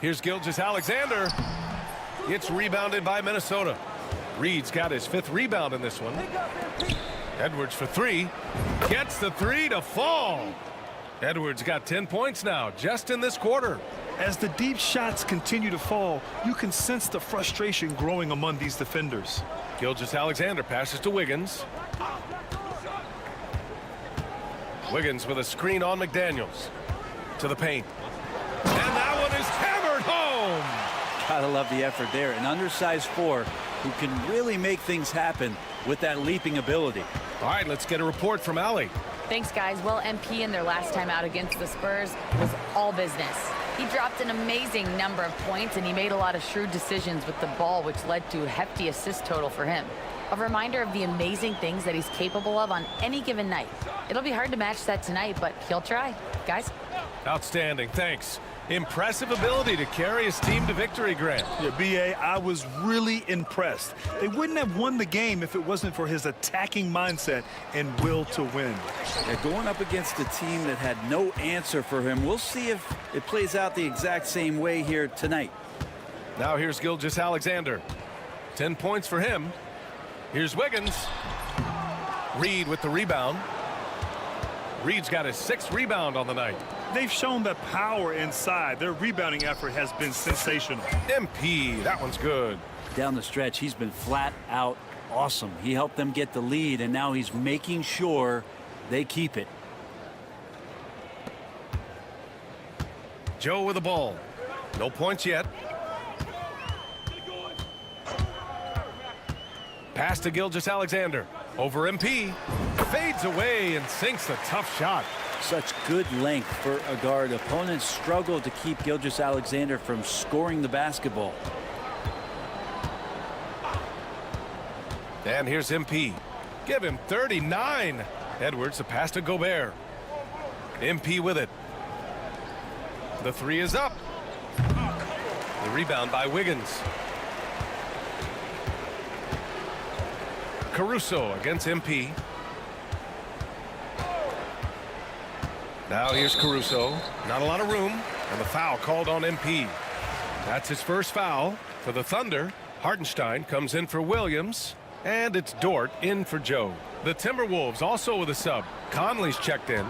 Here's Gilgeous-Alexander. It's rebounded by Minnesota. Reed's got his 5th rebound in this one. Edwards for 3. Gets the 3 to fall. Edwards got 10 points now, just in this quarter. As the deep shots continue to fall, you can sense the frustration growing among these defenders. Gilgeous-Alexander passes to Wiggins. Wiggins with a screen on McDaniels. To the paint. And that one is hammered home. Gotta love the effort there. An undersized 4 who can really make things happen with that leaping ability. All right, let's get a report from Allie. Thanks, guys. Well, MP in their last time out against the Spurs was all business. He dropped an amazing number of points, and he made a lot of shrewd decisions with the ball, which led to a hefty assist total for him. A reminder of the amazing things that he's capable of on any given night. It'll be hard to match that tonight, but he'll try. Guys? Outstanding. Thanks. Impressive ability to carry his team to victory, Grant. Yeah, BA, I was really impressed. They wouldn't have won the game if it wasn't for his attacking mindset and will to win. They're going up against a team that had no answer for him. We'll see if it plays out the exact same way here tonight. Now here's Gilgeous-Alexander. 10 points for him. Here's Wiggins. Reed with the rebound. Reed's got his 6th rebound on the night. They've shown the power inside. Their rebounding effort has been sensational. MP, that one's good. Down the stretch, he's been flat out awesome. He helped them get the lead, and now he's making sure they keep it. Joe with the ball. No points yet. Pass to Gilgeous-Alexander. Over MP. Fades away and sinks a tough shot. Such good length for a guard. Opponents struggle to keep Gilgeous-Alexander from scoring the basketball. And here's MP. Give him 39. Edwards, the pass to Gobert. MP with it. The 3 is up. The rebound by Wiggins. Caruso against MP. Now here's Caruso. Not a lot of room. And the foul called on MP. That's his first foul for the Thunder. Hartenstein comes in for Williams. And it's Dort in for Joe. The Timberwolves also with a sub. Conley's checked in.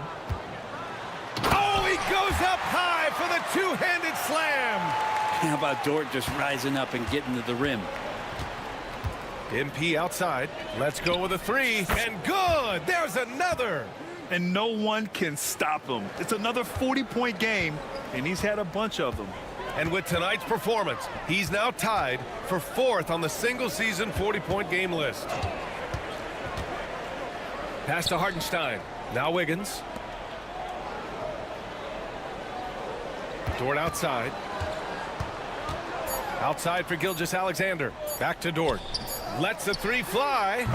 Oh, he goes up high for the two-handed slam. How about Dort just rising up and getting to the rim? MP outside. Let's go with a three. And good. There's another. And no one can stop him. It's another 40-point game, and he's had a bunch of them. And with tonight's performance, he's now tied for 4th on the single-season 40-point game list. Pass to Hartenstein. Now Wiggins. Dort outside. Outside for Gilgeous-Alexander. Back to Dort. Lets the three fly.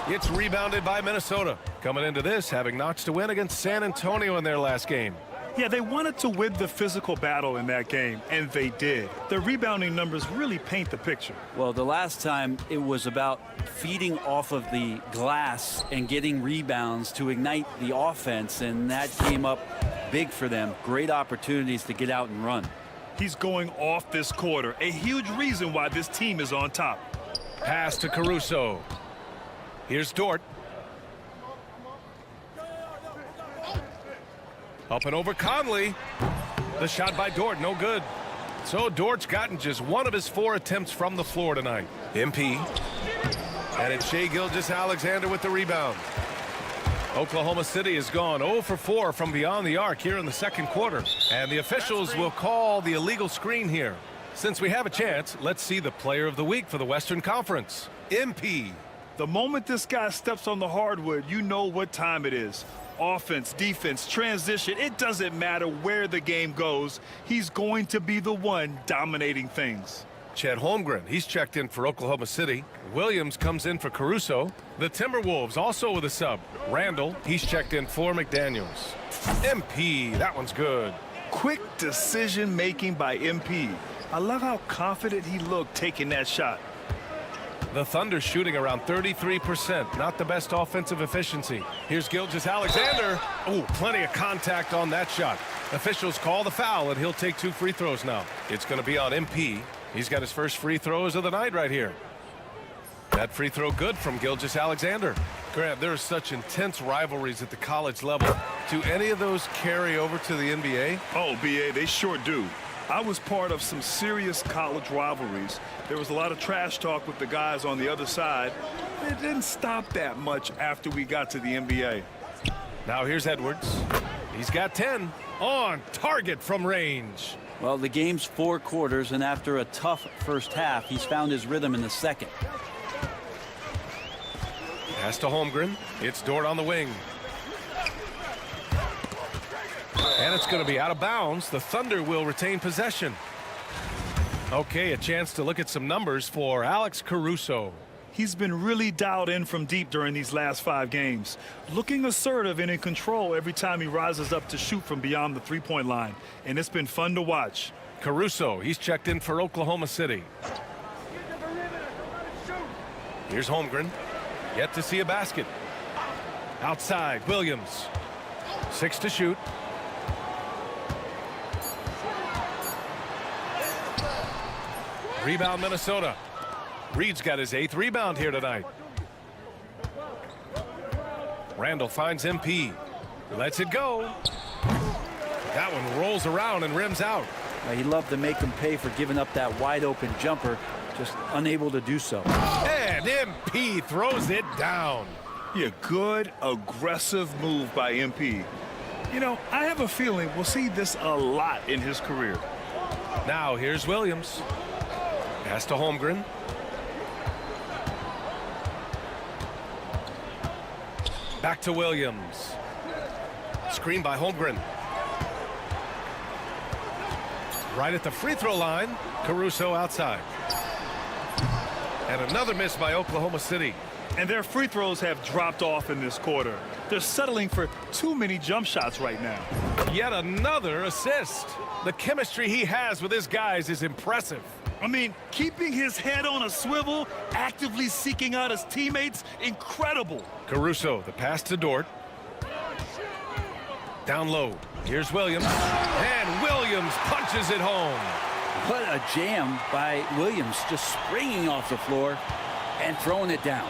It's rebounded by Minnesota. Coming into this, having notched a win against San Antonio in their last game. Yeah, they wanted to win the physical battle in that game, and they did. Their rebounding numbers really paint the picture. Well, the last time it was about feeding off of the glass and getting rebounds to ignite the offense, and that came up big for them. Great opportunities to get out and run. He's going off this quarter, a huge reason why this team is on top. Pass to Caruso. Here's Dort. Up and over Conley. The shot by Dort, no good. So Dort's gotten just one of his 4 attempts from the floor tonight. MP. And it's Shai Gilgeous-Alexander with the rebound. Oklahoma City has gone 0 for 4 from beyond the arc here in the second quarter. And the officials will call the illegal screen here. Since we have a chance, let's see the player of the week for the Western Conference. MP. The moment this guy steps on the hardwood, you know what time it is. Offense, defense, transition, it doesn't matter where the game goes. He's going to be the one dominating things. Chet Holmgren, he's checked in for Oklahoma City. Williams comes in for Caruso. The Timberwolves also with a sub. Randall, he's checked in for McDaniels. MP, that one's good. Quick decision-making by MP. I love how confident he looked taking that shot. The Thunder shooting around 33%. Not the best offensive efficiency. Here's Gilgeous-Alexander. Oh, plenty of contact on that shot. Officials call the foul, and he'll take 2 free throws now. It's going to be on MP. He's got his first free throws of the night right here. That free throw good from Gilgeous-Alexander. Grant, there are such intense rivalries at the college level. Do any of those carry over to the NBA? Oh, BA, they sure do. I was part of some serious college rivalries. There was a lot of trash talk with the guys on the other side. It didn't stop that much after we got to the NBA. Now here's Edwards. He's got 10 on target from range. Well, the game's 4 quarters, and after a tough first half, he's found his rhythm in the second. Pass to Holmgren. It's Dort on the wing. And it's going to be out of bounds. The Thunder will retain possession. Okay, a chance to look at some numbers for Alex Caruso. He's been really dialed in from deep during these last 5 games. Looking assertive and in control every time he rises up to shoot from beyond the three-point line. And it's been fun to watch. Caruso, he's checked in for Oklahoma City. Here's Holmgren. Yet to see a basket. Outside, Williams. 6 to shoot. Rebound, Minnesota. Reed's got his 8th rebound here tonight. Randall finds MP. Lets it go. That one rolls around and rims out. He loved to make him pay for giving up that wide open jumper, just unable to do so. And MP throws it down. Yeah, good, aggressive move by MP. You know, I have a feeling we'll see this a lot in his career. Now here's Williams. Pass to Holmgren. Back to Williams. Screen by Holmgren. Right at the free throw line. Caruso outside. And another miss by Oklahoma City. And their free throws have dropped off in this quarter. They're settling for too many jump shots right now. Yet another assist. The chemistry he has with his guys is impressive. I mean, keeping his head on a swivel, actively seeking out his teammates, incredible. Caruso, the pass to Dort. Down low. Here's Williams. And Williams punches it home. What a jam by Williams, just springing off the floor and throwing it down.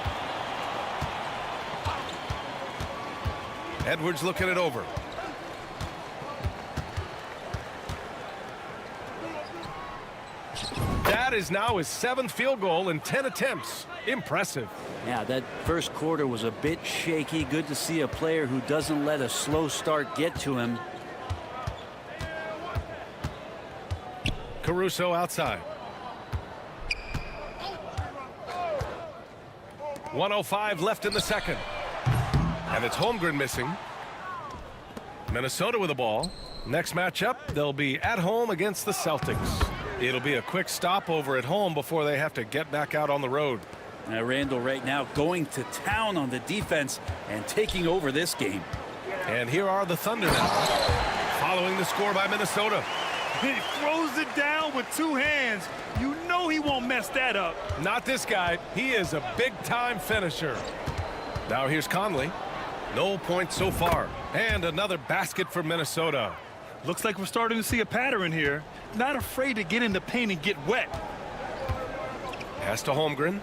Edwards looking it over. That is now his 7th field goal in 10 attempts. Impressive. Yeah, that first quarter was a bit shaky. Good to see a player who doesn't let a slow start get to him. Caruso outside. 1:05 left in the second. And it's Holmgren missing. Minnesota with the ball. Next matchup, they'll be at home against the Celtics. It'll be a quick stopover at home before they have to get back out on the road. Now Randall right now going to town on the defense and taking over this game. And here are the Thunder now, following the score by Minnesota. He throws it down with 2 hands. You know he won't mess that up. Not this guy. He is a big-time finisher. Now here's Conley. No points so far. And another basket for Minnesota. Looks like we're starting to see a pattern here. Not afraid to get in the paint and get wet. Pass to Holmgren.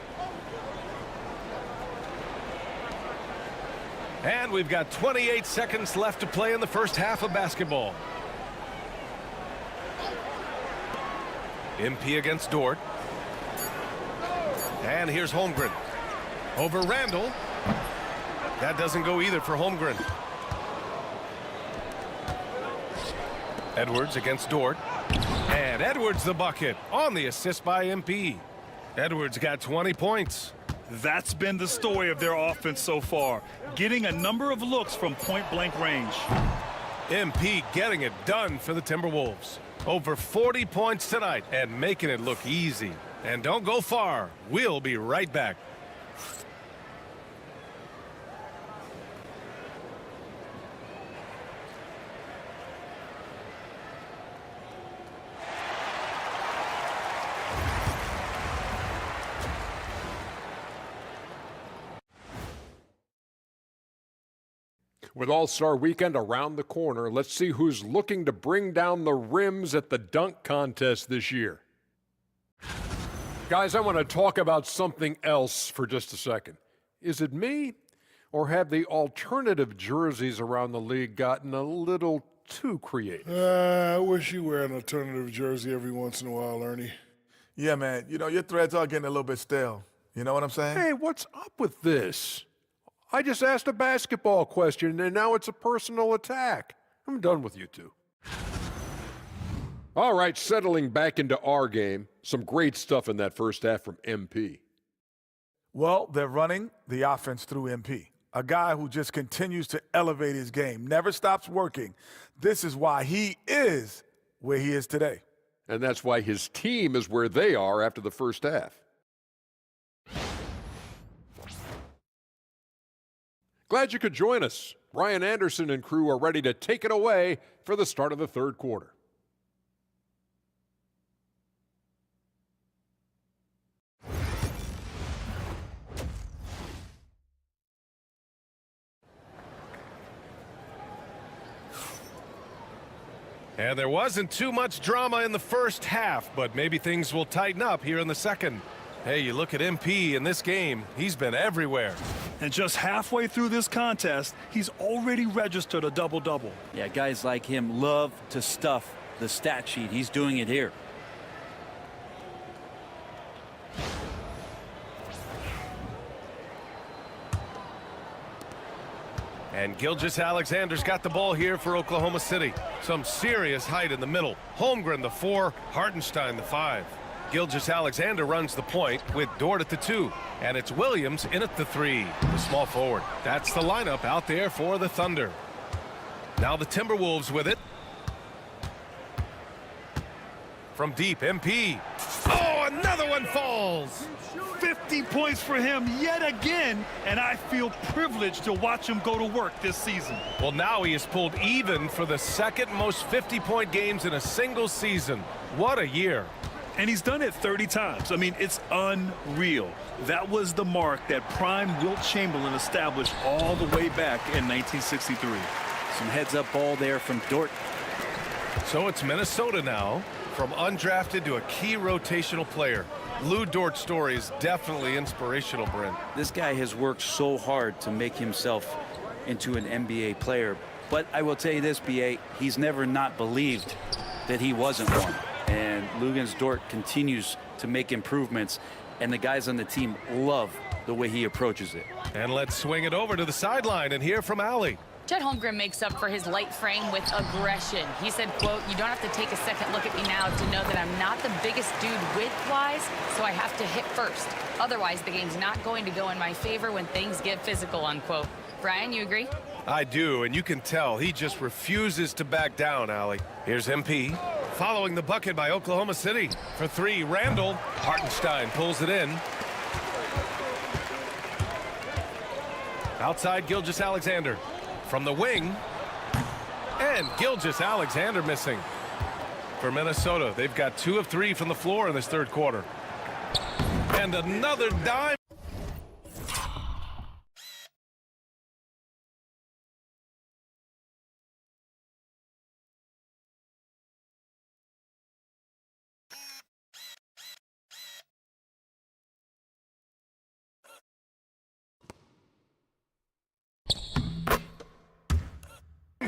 And we've got 28 seconds left to play in the first half of basketball. MP against Dort. And here's Holmgren. Over Randall. That doesn't go either for Holmgren. Edwards against Dort. And Edwards the bucket on the assist by MP. Edwards got 20 points. That's been the story of their offense so far. Getting a number of looks from point-blank range. MP getting it done for the Timberwolves. Over 40 points tonight and making it look easy. And don't go far. We'll be right back. With All-Star Weekend around the corner, let's see who's looking to bring down the rims at the dunk contest this year. Guys, I want to talk about something else for just a second. Is it me, or have the alternative jerseys around the league gotten a little too creative? I wish you wear an alternative jersey every once in a while, Ernie. Yeah, man. You know, your threads are getting a little bit stale. You know what I'm saying? Hey, what's up with this? I just asked a basketball question, and now it's a personal attack. I'm done with you two. All right, settling back into our game. Some great stuff in that first half from MP. Well, they're running the offense through MP, a guy who just continues to elevate his game, never stops working. This is why he is where he is today. And that's why his team is where they are after the first half. Glad you could join us. Ryan Anderson and crew are ready to take it away for the start of the third quarter. And there wasn't too much drama in the first half, but maybe things will tighten up here in the second. Hey, you look at MP in this game, he's been everywhere. And just halfway through this contest, he's already registered a double-double. Yeah, guys like him love to stuff the stat sheet. He's doing it here. And Gilgeous-Alexander's got the ball here for Oklahoma City. Some serious height in the middle. Holmgren the 4, Hartenstein the 5. Gilgeous-Alexander runs the point with Dort at the 2. And it's Williams in at the 3, the small forward. That's the lineup out there for the Thunder. Now the Timberwolves with it. From deep, MP. Oh, another one falls. 50 points for him yet again, and I feel privileged to watch him go to work this season. Well, now he has pulled even for the second most 50-point games in a single season. What a year. And he's done it 30 times. I mean, it's unreal. That was the mark that prime Wilt Chamberlain established all the way back in 1963. Some heads-up ball there from Dort. So it's Minnesota now, from undrafted to a key rotational player. Lou Dort's story is definitely inspirational, Brent. This guy has worked so hard to make himself into an NBA player. But I will tell you this, B.A., he's never not believed that he wasn't one. And Lugens Dort continues to make improvements, and the guys on the team love the way he approaches it. And let's swing it over to the sideline and hear from Allie. Chet Holmgren makes up for his light frame with aggression. He said, quote, "You don't have to take a second look at me now to know that I'm not the biggest dude width-wise, so I have to hit first. Otherwise, the game's not going to go in my favor when things get physical," unquote. Brian, you agree? I do, and you can tell he just refuses to back down, Allie. Here's MP. Following the bucket by Oklahoma City. For three, Randall. Hartenstein pulls it in. Outside, Gilgeous-Alexander. From the wing. And Gilgeous-Alexander missing. For Minnesota, they've got 2 of 3 from the floor in this third quarter. And another dime.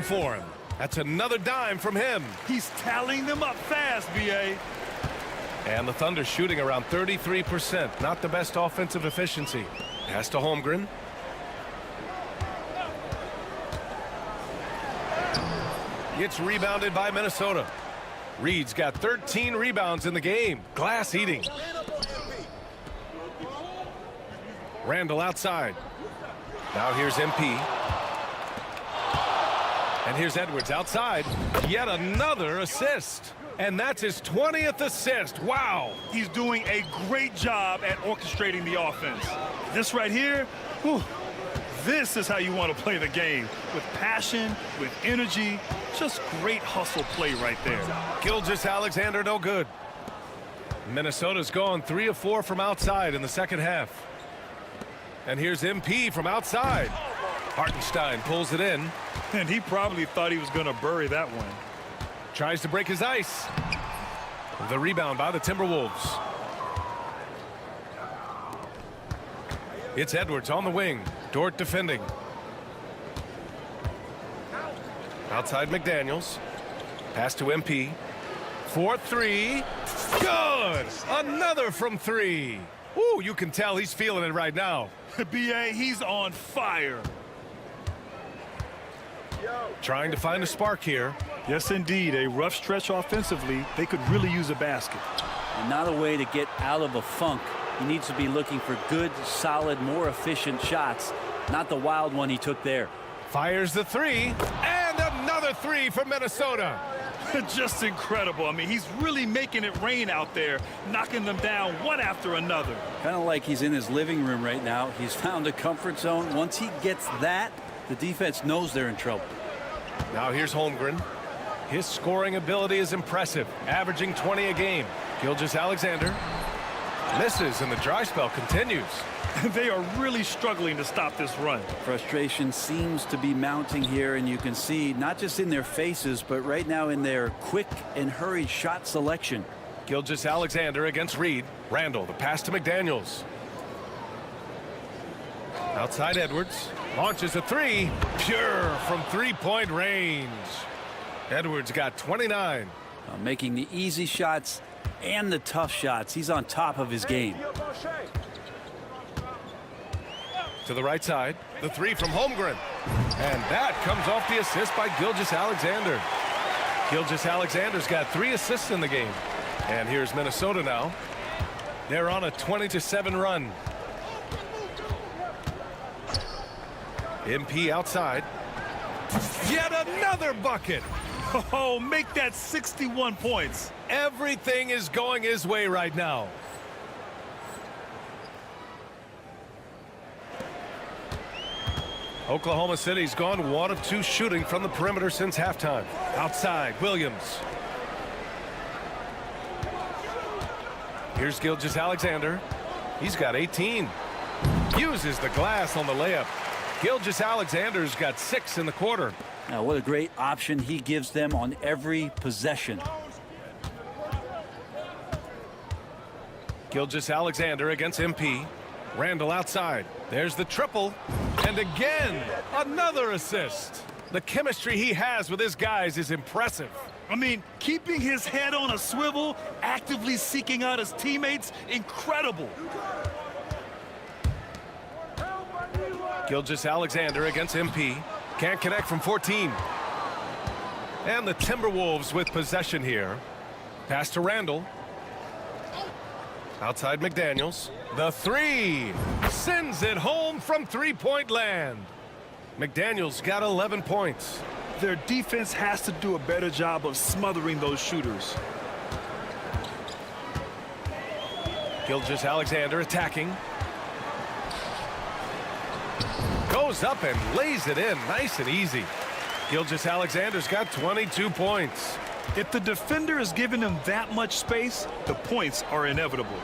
For him. That's another dime from him. He's tallying them up fast, BA. And the Thunder shooting around 33%. Not the best offensive efficiency. Pass to Holmgren. It's rebounded by Minnesota. Reed's got 13 rebounds in the game. Glass eating. Randall outside. Now here's MP. And here's Edwards outside. Yet another assist. And that's his 20th assist. Wow. He's doing a great job at orchestrating the offense. This right here, whew, this is how you want to play the game. With passion, with energy, just great hustle play right there. Gilgeous-Alexander no good. Minnesota's gone 3 of 4 from outside in the second half. And here's MP from outside. Hartenstein pulls it in. And he probably thought he was going to bury that one. Tries to break his ice. The rebound by the Timberwolves. It's Edwards on the wing. Dort defending. Outside McDaniels. Pass to MP. 4-3. Good! Another from 3. Ooh, you can tell he's feeling it right now. BA, he's on fire. Trying to find a spark here. Yes, indeed. A rough stretch offensively. They could really use a basket. And not a way to get out of a funk. He needs to be looking for good, solid, more efficient shots. Not the wild one he took there. Fires the 3. And another 3 from Minnesota. Just incredible. I mean, he's really making it rain out there, knocking them down one after another. Kind of like he's in his living room right now. He's found a comfort zone. Once he gets that, the defense knows they're in trouble. Now here's Holmgren. His scoring ability is impressive, averaging 20 a game. Gilgeous-Alexander misses, and the dry spell continues. They are really struggling to stop this run. Frustration seems to be mounting here, and you can see not just in their faces, but right now in their quick and hurried shot selection. Gilgeous-Alexander against Reed. Randall, the pass to McDaniels. Outside Edwards. Launches a 3. Pure from three-point range. Edwards got 29. Making the easy shots and the tough shots. He's on top of his game. To the right side. The 3 from Holmgren. And that comes off the assist by Gilgeous-Alexander. Gilgeous-Alexander's got 3 assists in the game. And here's Minnesota now. They're on a 20-7 run. MP outside. Yet another bucket. Oh, make that 61 points. Everything is going his way right now. Oklahoma City's gone 1 of 2 shooting from the perimeter since halftime. Outside, Williams. Here's Gilgeous-Alexander. He's got 18. Uses the glass on the layup. Gilgeous-Alexander's got 6 in the quarter. Now, what a great option he gives them on every possession. Gilgeous-Alexander against MP. Randall outside. There's the triple. And again, another assist. The chemistry he has with his guys is impressive. I mean, keeping his head on a swivel, actively seeking out his teammates, incredible. Gilgeous-Alexander against MP. Can't connect from 14. And the Timberwolves with possession here. Pass to Randall. Outside McDaniels. The three. Sends it home from three-point land. McDaniels got 11 points. Their defense has to do a better job of smothering those shooters. Gilgeous-Alexander attacking. Goes up and lays it in nice and easy. Gilgeous-Alexander's got 22 points. If the defender is giving him that much space, the points are inevitable.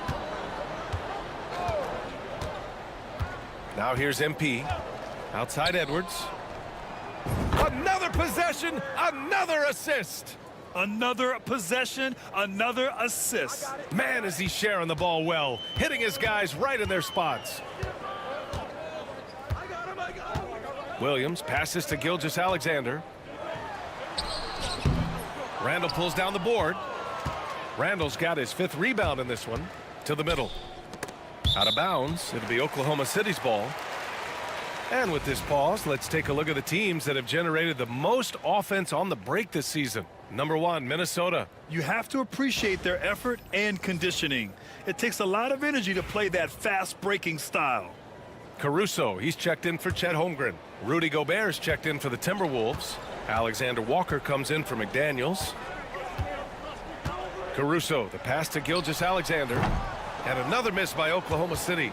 Now here's MP. Outside Edwards. Another possession, another assist. Another possession, another assist. Man, is he sharing the ball well, hitting his guys right in their spots. Williams passes to Gilgeous-Alexander. Randall pulls down the board. Randall's got his 5th rebound in this one. To the middle. Out of bounds. It'll be Oklahoma City's ball. And with this pause, let's take a look at the teams that have generated the most offense on the break this season. Number 1, Minnesota. You have to appreciate their effort and conditioning. It takes a lot of energy to play that fast-breaking style. Caruso, he's checked in for Chet Holmgren. Rudy Gobert's checked in for the Timberwolves. Alexander Walker comes in for McDaniels. Caruso, the pass to Gilgeous-Alexander. And another miss by Oklahoma City.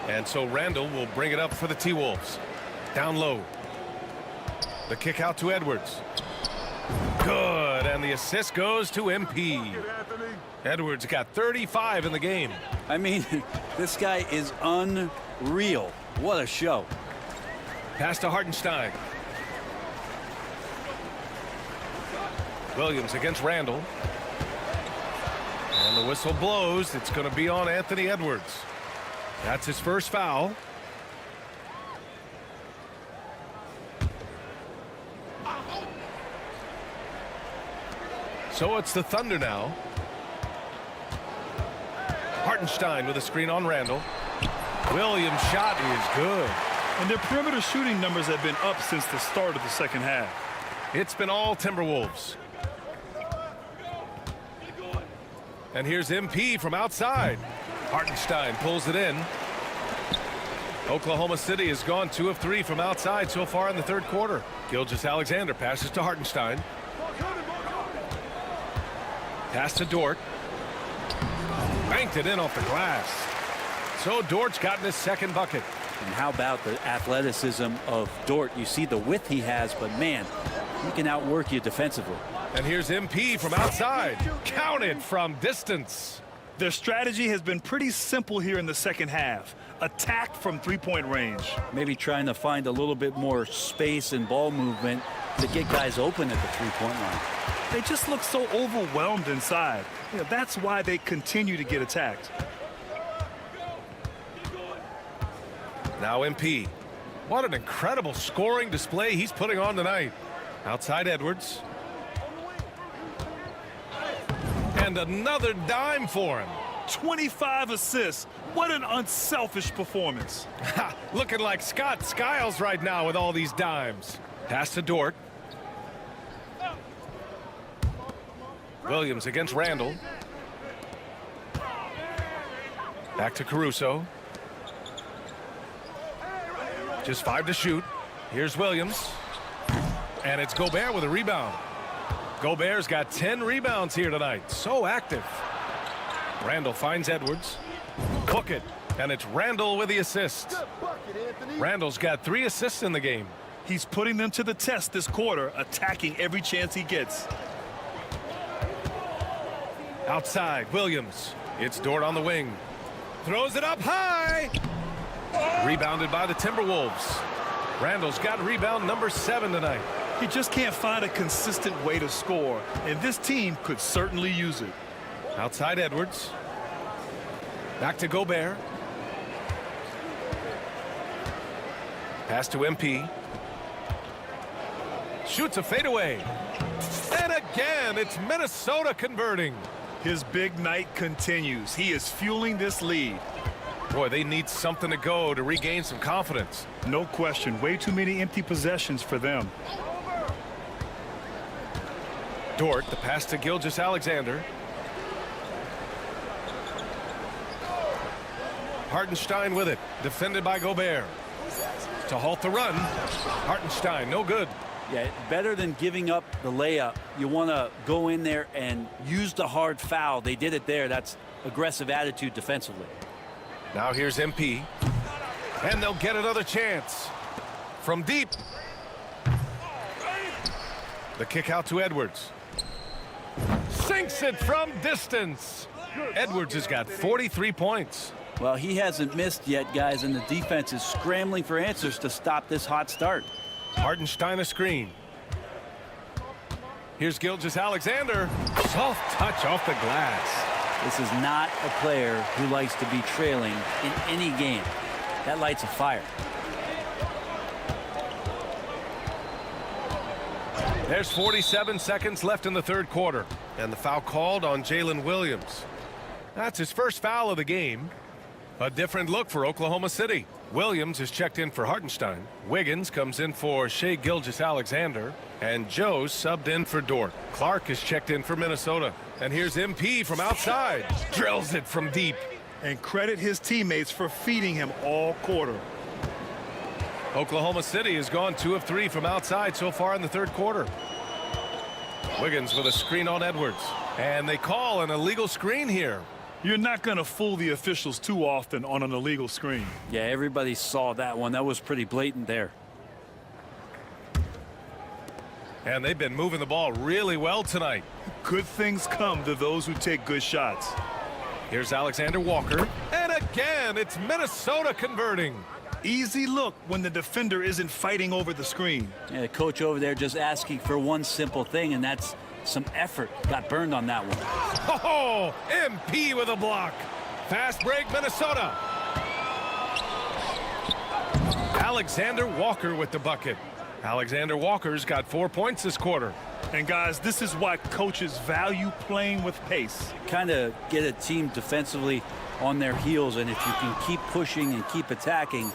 And so Randall will bring it up for the T-Wolves. Down low. The kick out to Edwards. Good, and the assist goes to MP. Edwards got 35 in the game. I mean, this guy is unreal. What a show. Pass to Hartenstein. Williams against Randall. And the whistle blows. It's going to be on Anthony Edwards. That's his first foul. So it's the Thunder now. Hartenstein with a screen on Randall. Williams' shot is good. And their perimeter shooting numbers have been up since the start of the second half. It's been all Timberwolves. And here's MP from outside. Hartenstein pulls it in. Oklahoma City has gone 2 of 3 from outside so far in the third quarter. Gilgeous-Alexander passes to Hartenstein. Pass to Dort. Banked it in off the glass. So Dort's gotten his second bucket. And how about the athleticism of Dort? You see the width he has, but man, he can outwork you defensively. And here's MP from outside. Counted from distance. Their strategy has been pretty simple here in the second half. Attack from three-point range. Maybe trying to find a little bit more space and ball movement to get guys open at the three-point line. They just look so overwhelmed inside. You know, that's why they continue to get attacked. Now MP. What an incredible scoring display he's putting on tonight. Outside Edwards. And another dime for him. 25 assists. What an unselfish performance. Looking like Scott Skiles right now with all these dimes. Pass to Dort. Williams against Randall. Back to Caruso. Just 5 to shoot. Here's Williams. And it's Gobert with a rebound. Gobert's got 10 rebounds here tonight. So active. Randall finds Edwards. Book it. And it's Randall with the assist. Randall's got 3 assists in the game. He's putting them to the test this quarter, attacking every chance he gets. Outside, Williams. It's Dort on the wing. Throws it up high. Rebounded by the Timberwolves. Randall's got rebound number 7 tonight. He just can't find a consistent way to score, and this team could certainly use it. Outside Edwards. Back to Gobert. Pass to MP. Shoots a fadeaway. And again, it's Minnesota converting. His big night continues. He is fueling this lead. Boy, they need something to go to regain some confidence. No question. Way too many empty possessions for them. Dort, the pass to Gilgeous-Alexander. Hartenstein with it, defended by Gobert. To halt the run, Hartenstein, no good. Yeah, better than giving up the layup. You want to go in there and use the hard foul. They did it there. That's aggressive attitude defensively. Now here's MP, and they'll get another chance. From deep. The kick out to Edwards. Sinks it from distance. Edwards has got 43 points. Well, he hasn't missed yet, guys, and the defense is scrambling for answers to stop this hot start. Hartenstein a screen. Here's Gilgeous-Alexander. Soft touch off the glass. This is not a player who likes to be trailing in any game. That lights a fire. There's 47 seconds left in the third quarter. And the foul called on Jalen Williams. That's his first foul of the game. A different look for Oklahoma City. Williams is checked in for Hartenstein. Wiggins comes in for Shai Gilgeous-Alexander. And Joe subbed in for Dort. Clark is checked in for Minnesota. And here's MP from outside. Drills it from deep. And credit his teammates for feeding him all quarter. Oklahoma City has gone 2 of 3 from outside so far in the third quarter. Wiggins with a screen on Edwards. And they call an illegal screen here. You're not going to fool the officials too often on an illegal screen. Yeah, everybody saw that one. That was pretty blatant there. And they've been moving the ball really well tonight. Good things come to those who take good shots. Here's Alexander Walker. And again, it's Minnesota converting. Easy look when the defender isn't fighting over the screen. Yeah, the coach over there just asking for one simple thing, and that's some effort. Got burned on that one. Oh, MP with a block. Fast break, Minnesota. Alexander Walker with the bucket. Alexander Walker's got 4 points this quarter. And guys, this is why coaches value playing with pace. Kind of get a team defensively on their heels, and if you can keep pushing and keep attacking,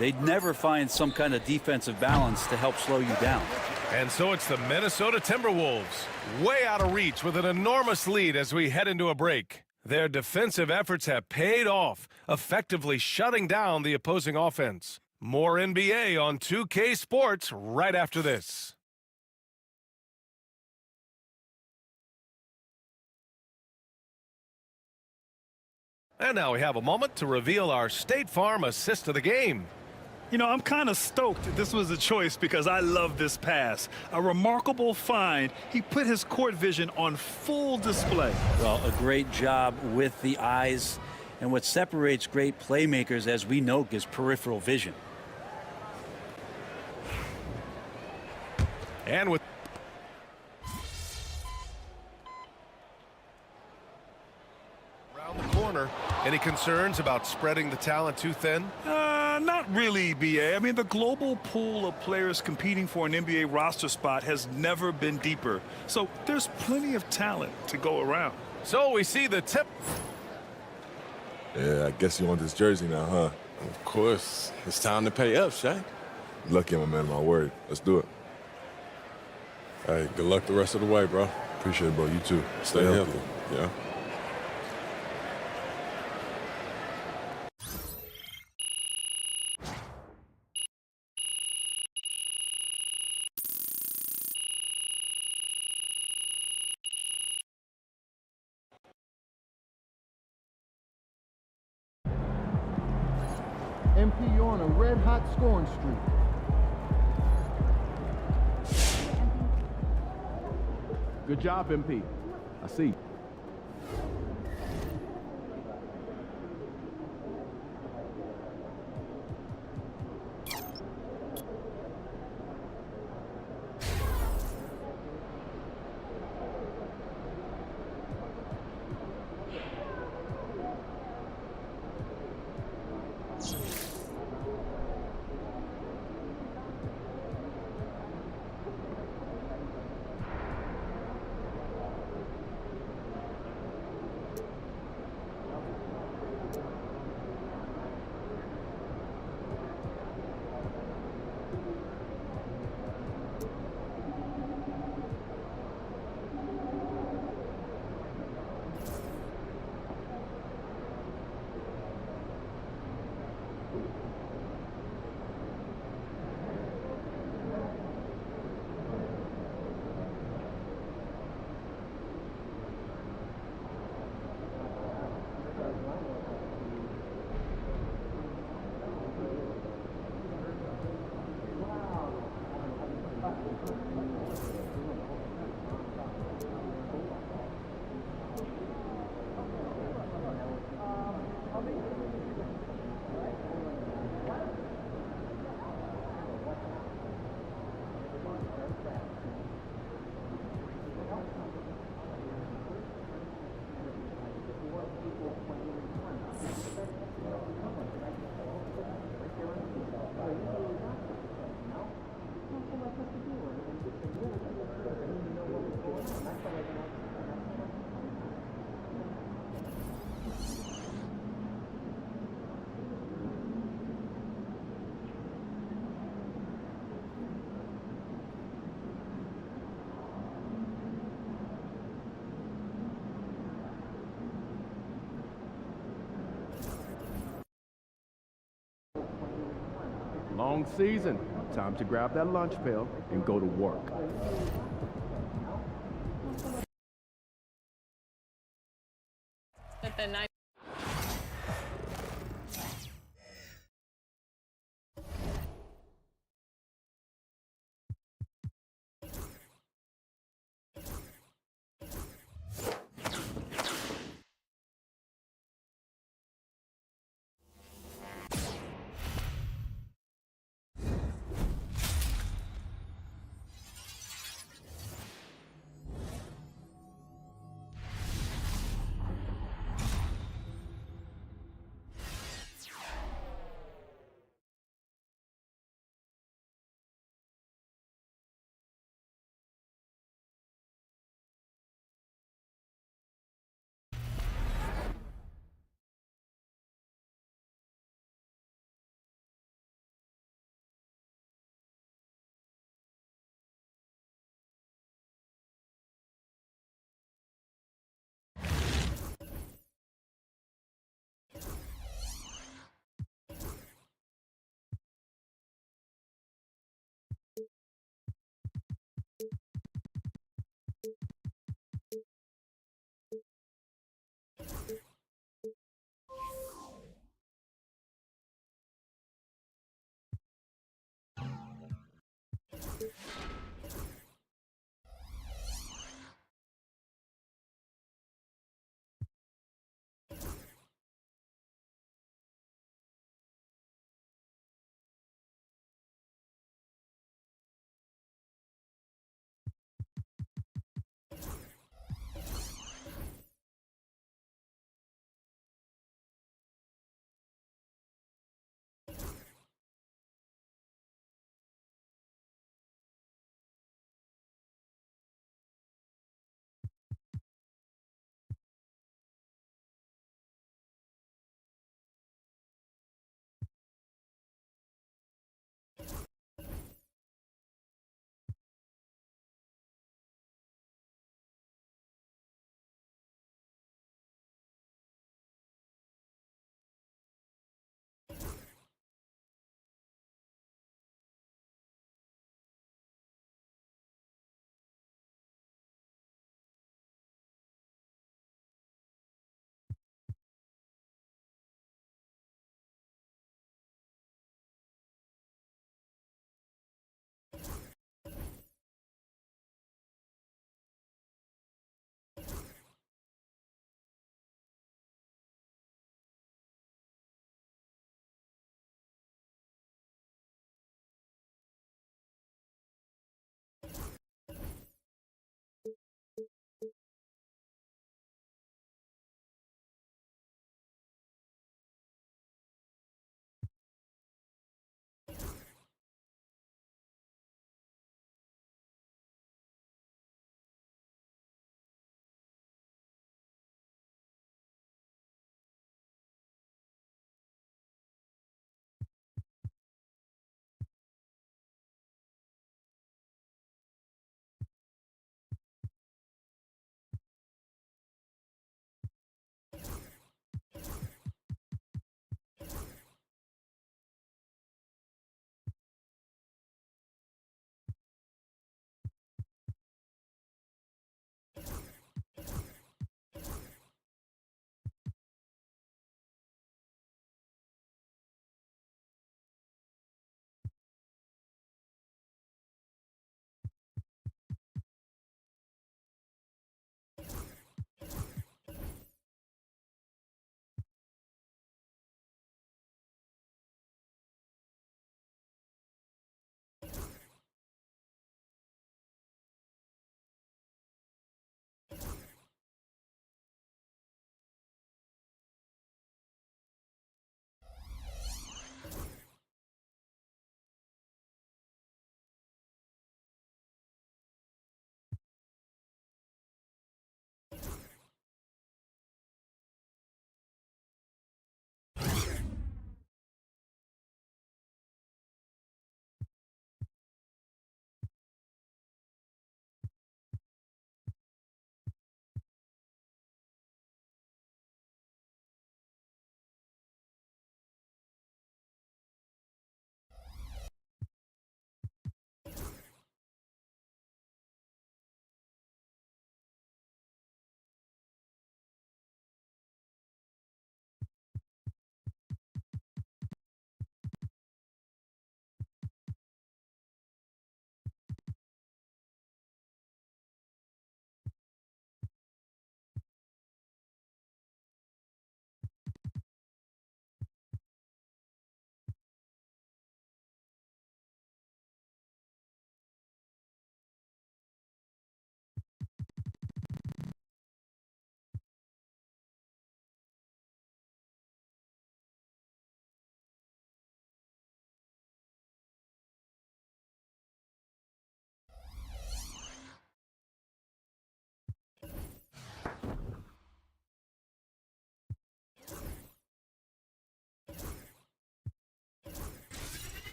they'd never find some kind of defensive balance to help slow you down. And so it's the Minnesota Timberwolves, way out of reach with an enormous lead as we head into a break. Their defensive efforts have paid off, effectively shutting down the opposing offense. More NBA on 2K Sports right after this. And now we have a moment to reveal our State Farm assist of the game. You know, I'm kind of stoked this was a choice because I love this pass. A remarkable find. He put his court vision on full display. Well, a great job with the eyes. And what separates great playmakers, as we know, is peripheral vision. And with around the corner, any concerns about spreading the talent too thin? Not really, BA. I mean, the global pool of players competing for an NBA roster spot has never been deeper. So there's plenty of talent to go around. So we see the tip. Yeah, I guess you want this jersey now, huh? Of course. It's time to pay up, Shai. Lucky I'm a man of my word. Let's do it. Hey, good luck the rest of the way, bro. Appreciate it, bro. You too. Stay healthy. Yeah. MP, you're on a red-hot scoring streak. Good job, MP. I see. long season. Time to grab that lunch pail and go to work.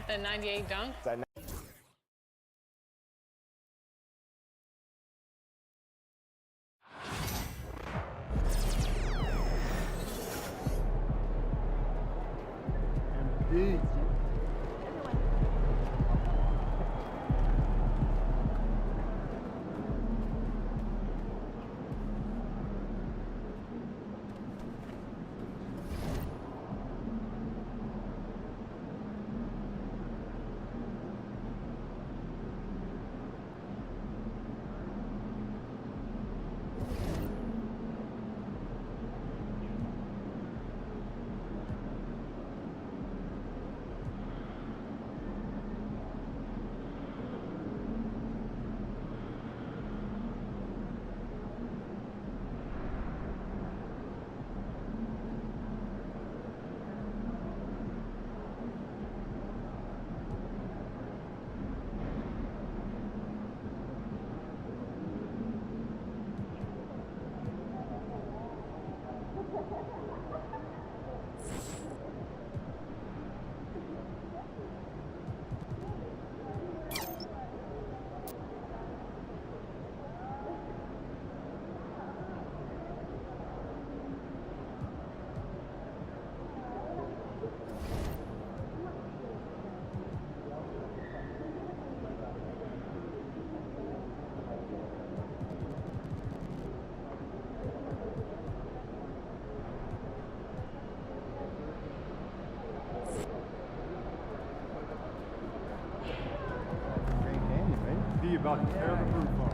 with the 98 dunk? Be about to tear the roof off.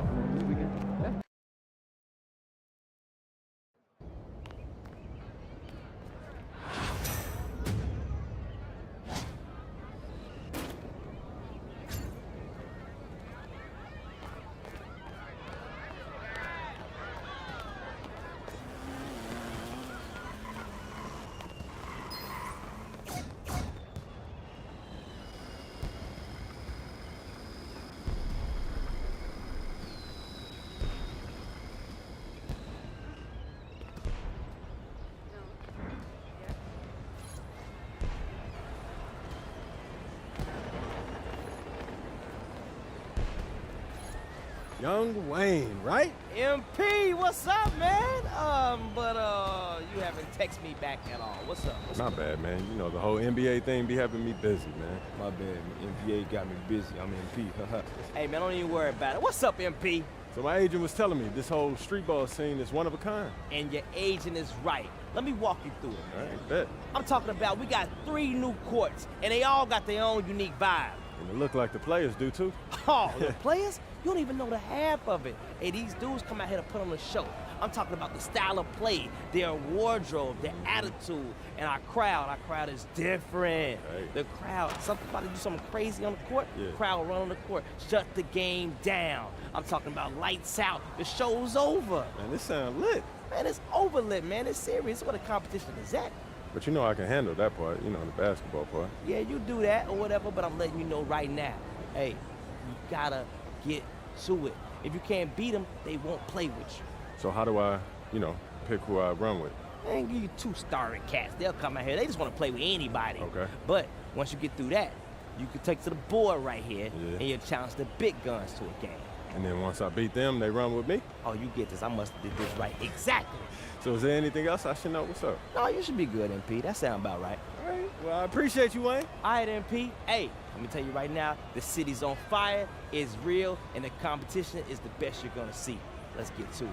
Young Wayne, right? MP, what's up, man? You haven't texted me back at all. What's up? Not bad, man. You know, the whole NBA thing be having me busy, man. My bad, NBA got me busy. I'm MP. Hey, man, don't even worry about it. What's up, MP? So my agent was telling me this whole street ball scene is one of a kind. And your agent is right. Let me walk you through it, man. All right, bet. I'm talking about we got 3 new courts, and they all got their own unique vibe. And it look like the players do, too. Oh, the players? You don't even know the half of it. Hey, these dudes come out here to put on a show. I'm talking about the style of play, their wardrobe, their attitude, and our crowd. Our crowd is different. Hey. The crowd, something about to do something crazy on the court, Yeah. the crowd will run on the court, shut the game down. I'm talking about lights out. The show's over. Man, this sound lit. Man, it's over lit, man. It's serious. It's what a competition is at. But you know I can handle that part, you know, the basketball part. Yeah, you do that or whatever, but I'm letting you know right now. Hey, you gotta get to it. If you can't beat them, they won't play with you. So how do I, you know, pick who I run with? They ain't give you 2 starring cats. They'll come out here. They just want to play with anybody. Okay. But once you get through that, you can take to the board right here, Yeah. and you challenge the big guns to a game. And then once I beat them, they run with me? Oh, you get this. I must have did this right. Exactly. So is there anything else I should know? What's up? No, you should be good, MP. That sound about right. All right. Well, I appreciate you, Wayne. All right, MP. Hey, let me tell you right now, the city's on fire, it's real, and the competition is the best you're gonna see. Let's get to it.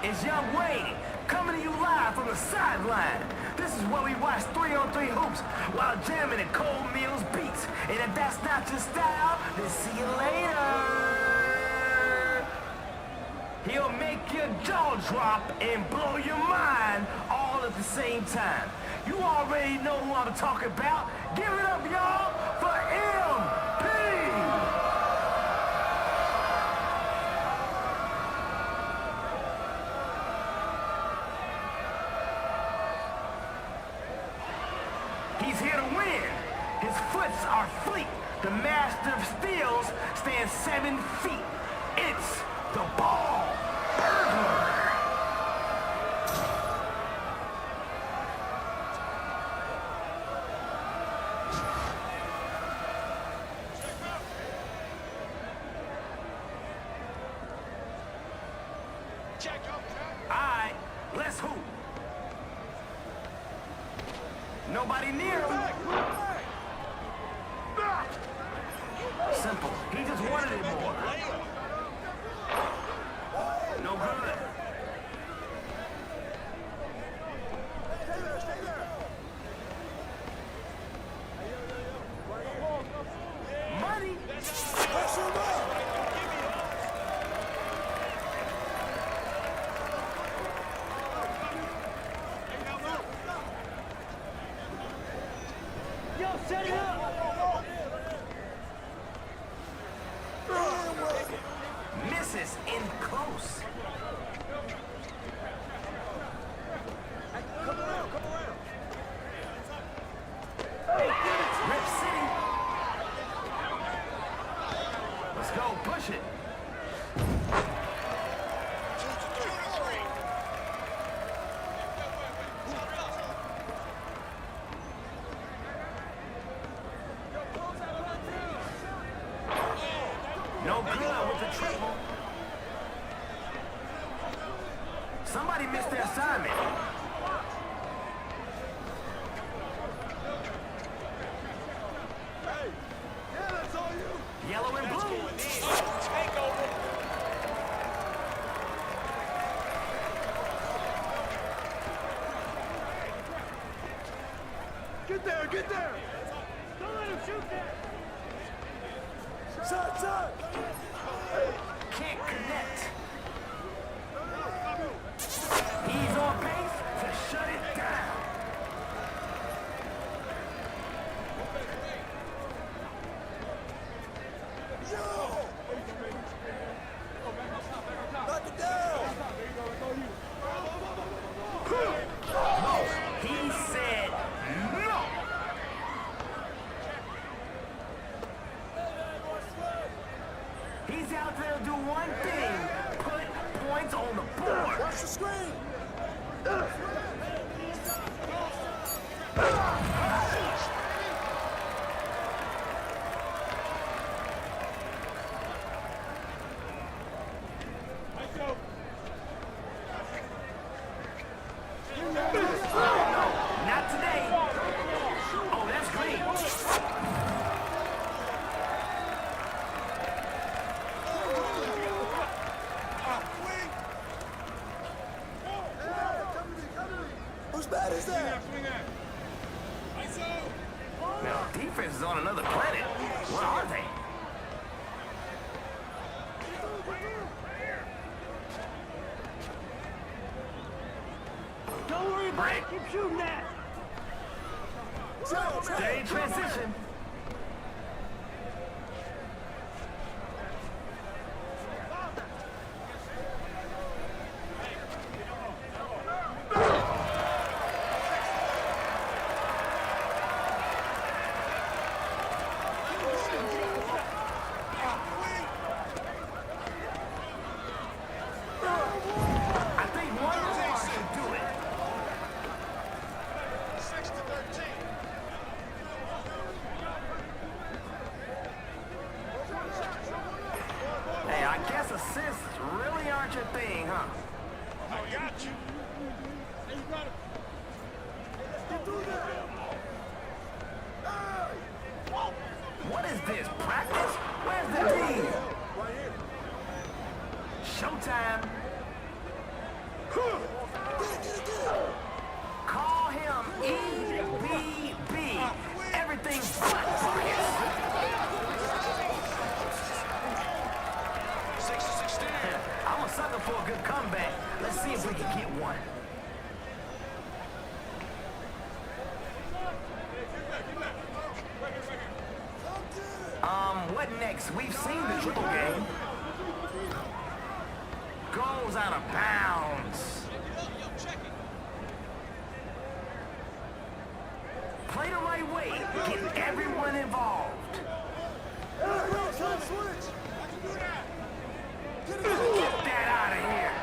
It's Young Wayne coming to you live from the sideline. This is where we watch 3-on-3 hoops while jamming at cold meals beats. And if that's not your style, then see you later. He'll make your jaw drop and blow your mind all all at the same time. You already know who I'm talking about. Give it up, y'all, for MP! He's here to win. His foots are fleet. The master of steals stands 7 feet. It's the ball burglar. All right, let's hoop. Nobody near him. Simple. He just wanted it more. No good. Money. Yo, set it up. Misses in close. Come around. Rip City. Let's go, push it. No good with the triple. Somebody missed their assignment. Hey, yeah, that's all you. Yellow and blue. Take over. Get there. Don't let him shoot that. Shot. Can't connect. He's on pace to shut it down. Knock it down. He said no. He's out there to do one thing, put points on the board. Watch the screen. Not today. Oh, that's great. Whose bat is that? Now, defense is on another planet. What are they? Don't worry about it. Keep shooting that. Stay transition. I think one more should do it. 6-13. Hey, I guess assists really aren't your thing, huh? I got you. Hey, you got it. Get through there. What is this, practice? Where's the team? Right here. Showtime. Call him EBB. Everything's but buckets. 6-16. I'm a sucker for a good comeback. Let's see if we can get one. What next? We've seen the dribble game. Goes out of bounds. Play the right way. Get everyone involved. Get that out of here.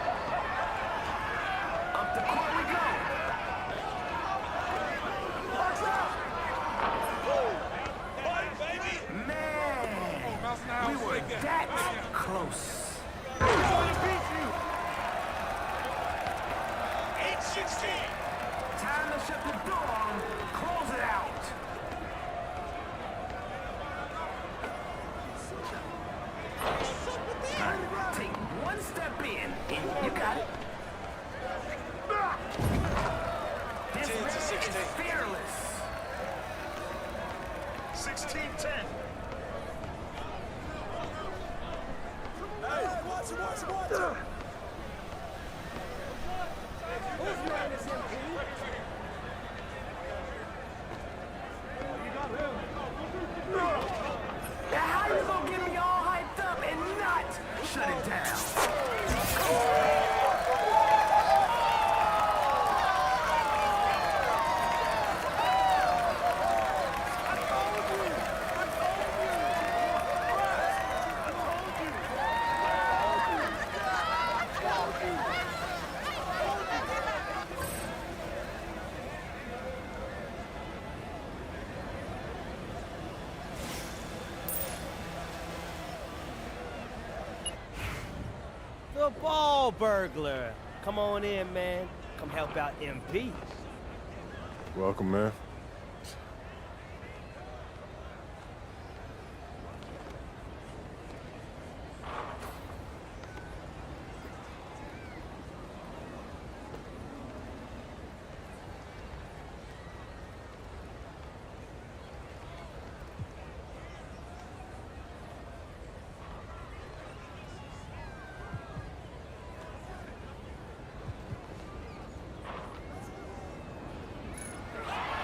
Up the court we go. Man, we were that close. 8-16. Time to shut the door. Close it out. Take one step in, and you got it. This man is fearless. 16-10. Hey, watch it. Whose man is him, Now how you gonna get me all hyped up and not shut it down? The ball burglar. Come on in, man. Come help out MP. Welcome, man.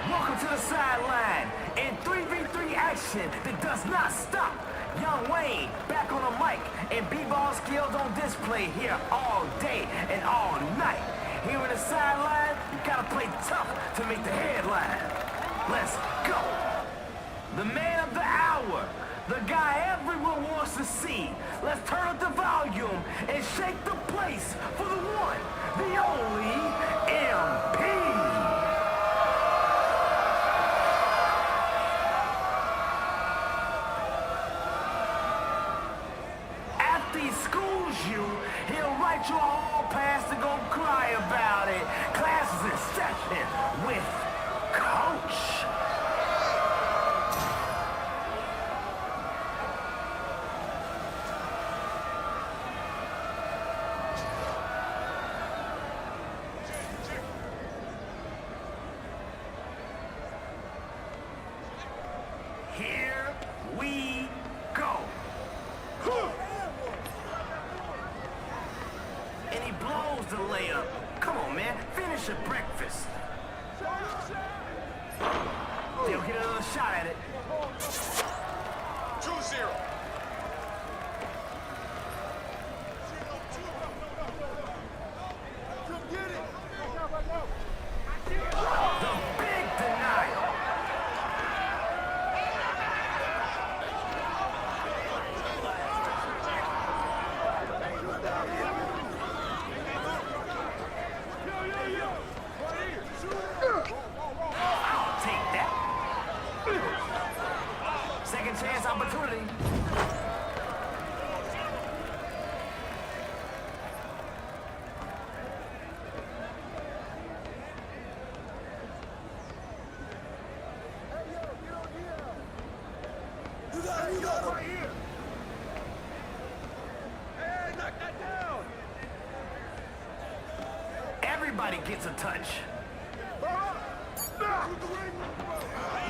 Welcome to the sideline in 3v3 action that does not stop. Young Wayne back on the mic, and b-ball skills on display here all day and all night. Here on the sideline, you gotta play tough to make the headline. Let's go. The man of the hour, the guy everyone wants to see. Let's turn up the volume and shake the place for the one, the only MP. He schools you, he'll write you a hall pass to go cry about it. Class is in session with Coach. Here we go. And he blows the layup. Come on, man. Finish your breakfast. They'll get another shot at it. 2-0. The big denial. I'll take that. Second chance opportunity. You got it right here. Hey, knock that down. Everybody gets a touch.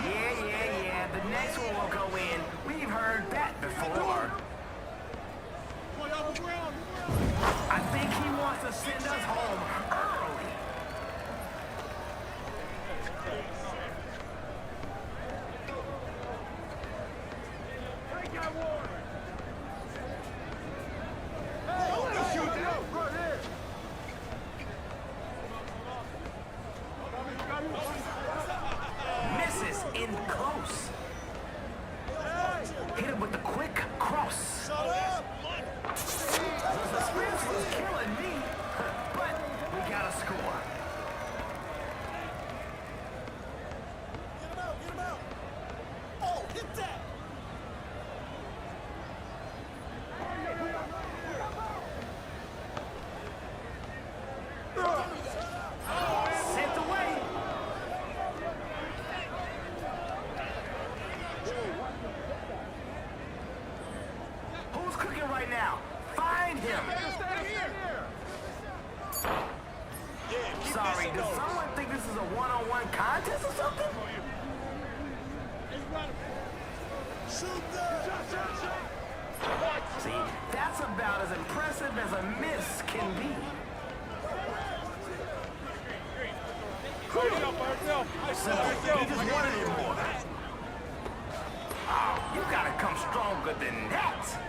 Yeah. The next one will go in. We've heard that before. I think he wants to send us home early. sorry. Does someone think this is a one-on-one contest or something? See, that's about as impressive as a miss can be. He just wanted it more. Oh, you gotta come stronger than that.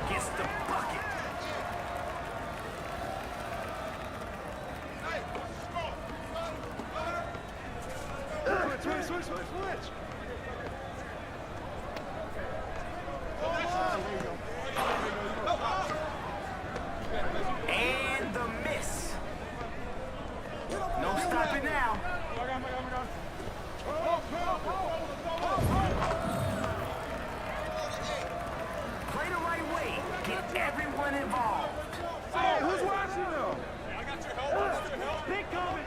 Gets the bucket. Switch. And the miss. No stopping now. Play the right way. Get everyone involved. Hey, who's watching though? I got your help. Big coming.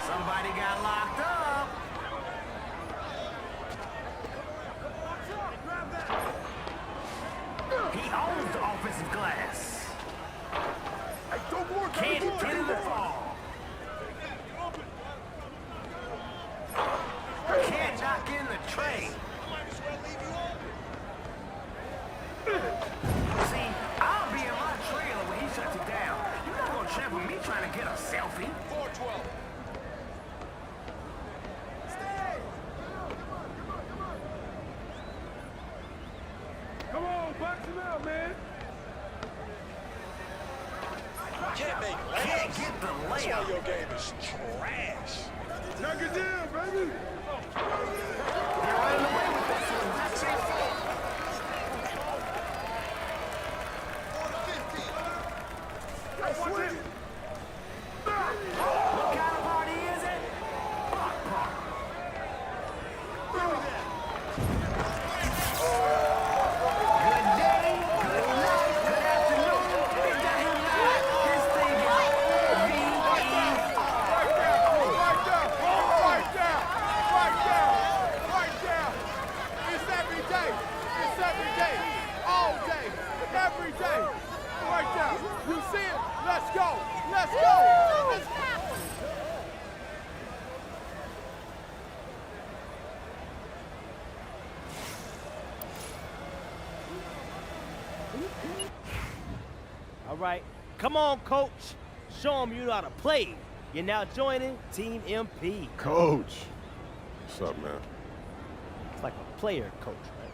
Somebody got locked up. He owns the offensive glass. Can't get in the fall. Can't knock in the tray. See, I'll be in my trailer when he shuts it down. You're not gonna trample me trying to get a selfie. 412. Come on, box him out, man. Can't get the layup. Your game is trash. Knock it down, baby. They're running away with this one. That's it. What kind of party is it? Block party. Good day, good night, good afternoon. It doesn't matter. This thing is V-E-R. Right down. It's every day. All day. Every day. Right down. You see it? Let's go. All right. Come on, coach. Show them you know how to play. You're now joining Team MP. Coach. What's up, man? It's like a player coach, right?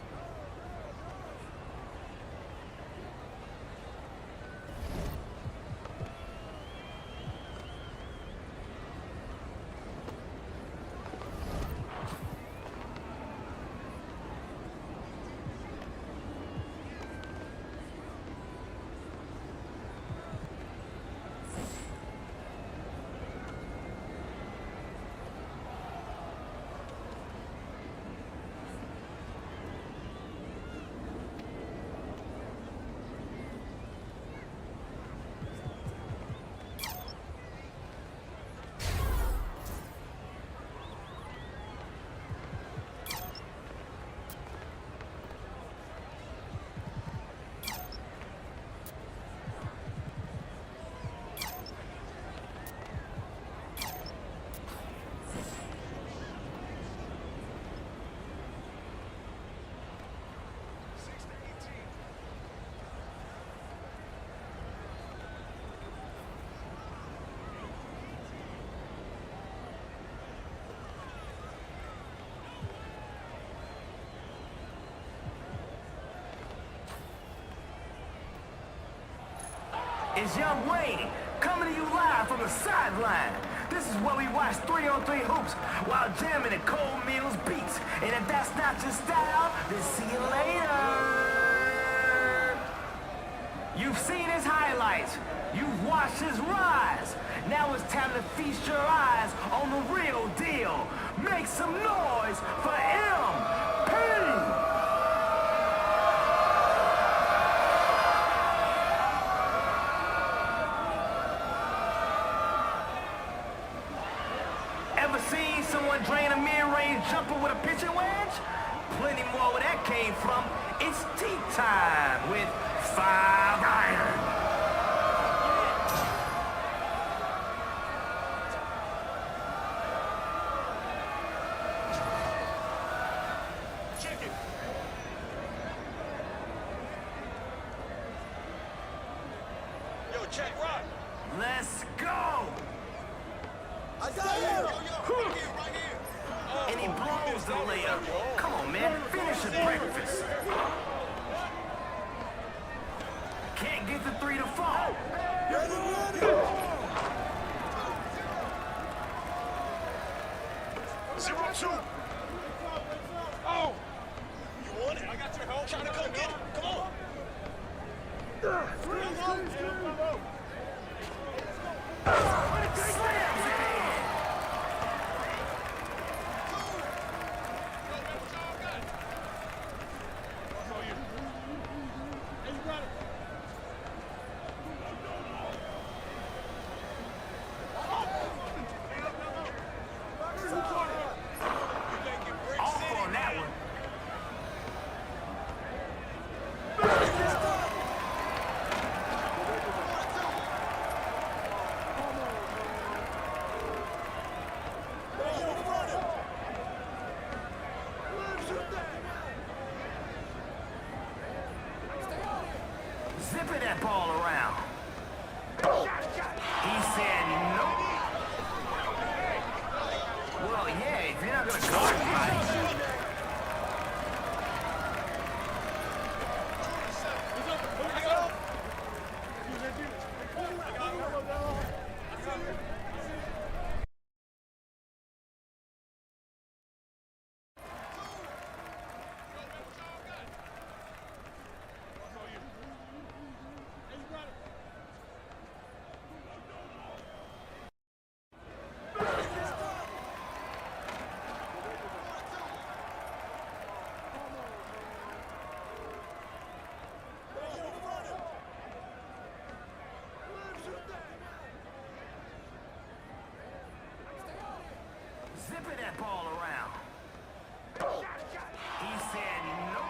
It's Young Wayne coming to you live from the sideline. This is where we watch 3-on-3 hoops while jamming to Cole Mills beats. And if that's not your style, then see you later. You've seen his highlights. You've watched his rise. Now it's time to feast your eyes on the real deal. Make some noise for MP. anymore where that came from. It's tea time with 5-Iron. Check rock. Let's go! I got you. Right here. And he blows the layup. Come on, man. Finish your breakfast. Can't get the three to fall. Ready. 0-2. Oh! You want it? I got your help. Trying to come get it. Come on. Zipping that ball around. He said no. Well, yeah, if you're not going to guard anybody. Zipping that ball around. He said no.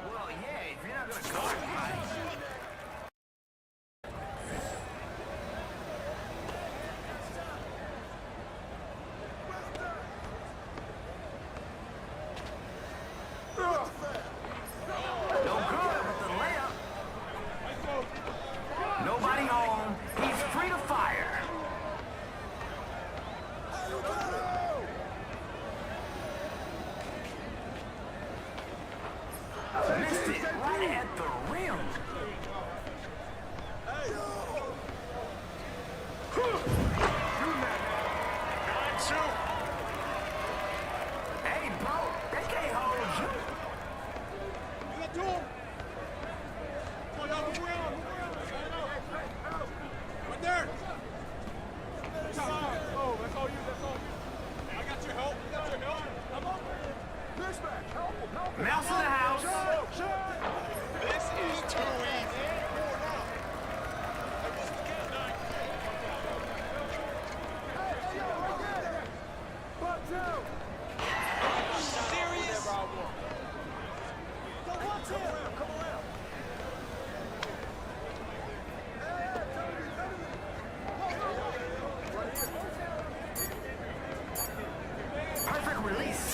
Well, yeah, if you're not going to guard anybody. No good with the layup. Nobody home. He's free to fire. Missed it right at the rim. Hey, bro, they can't hold you. You got two. Come on, y'all move around. Right there. Oh, that's all you. That's all you. Hey, I got your help. I got your help. I'm over here. Mismatch. Help him. Help him. Mouse in the house. This is too easy. Serious? Go watch him. Come around. Perfect release.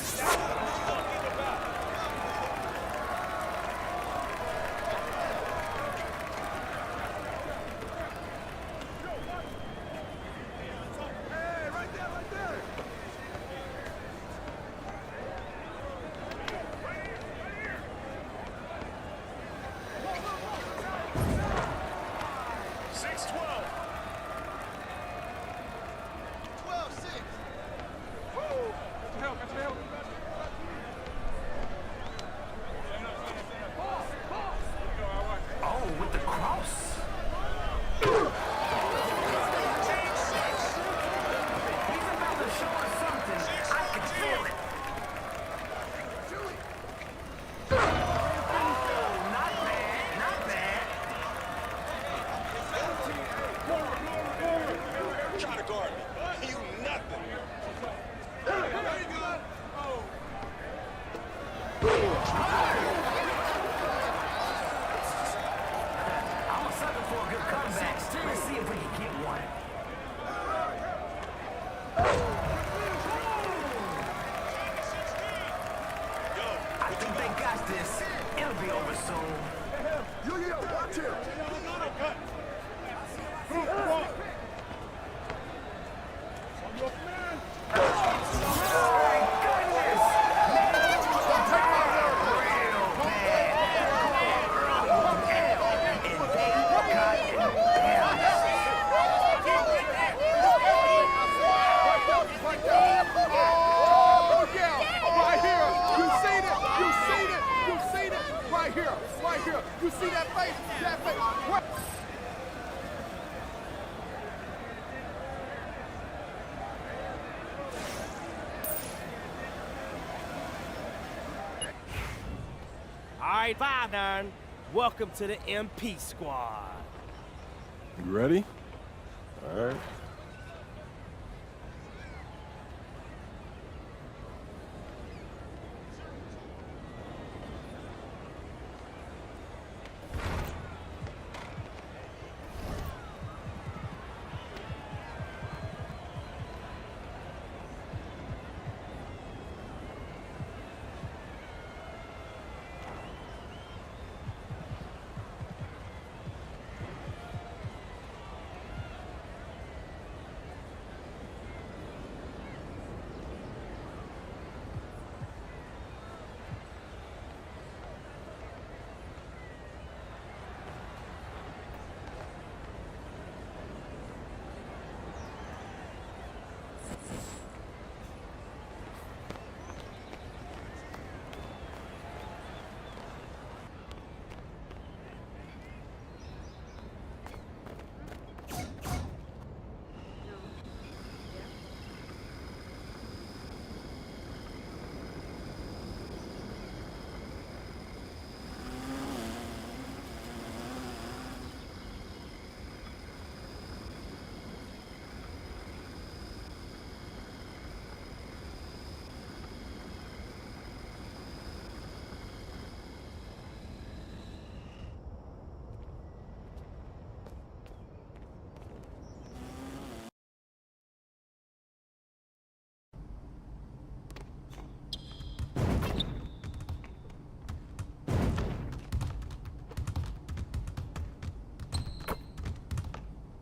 Oh, with the cross. He's about to show us something. I can feel it. Oh, not bad, not bad. Trying to guard me. You nothing. Very good. Oh. I'm a sucker for a good comeback. Let's see if we can get one. I think they got this. It'll be over soon. Yo, watch him. You see that face? That face. What? All right, 5-9. Welcome to the MP squad. You ready? All right.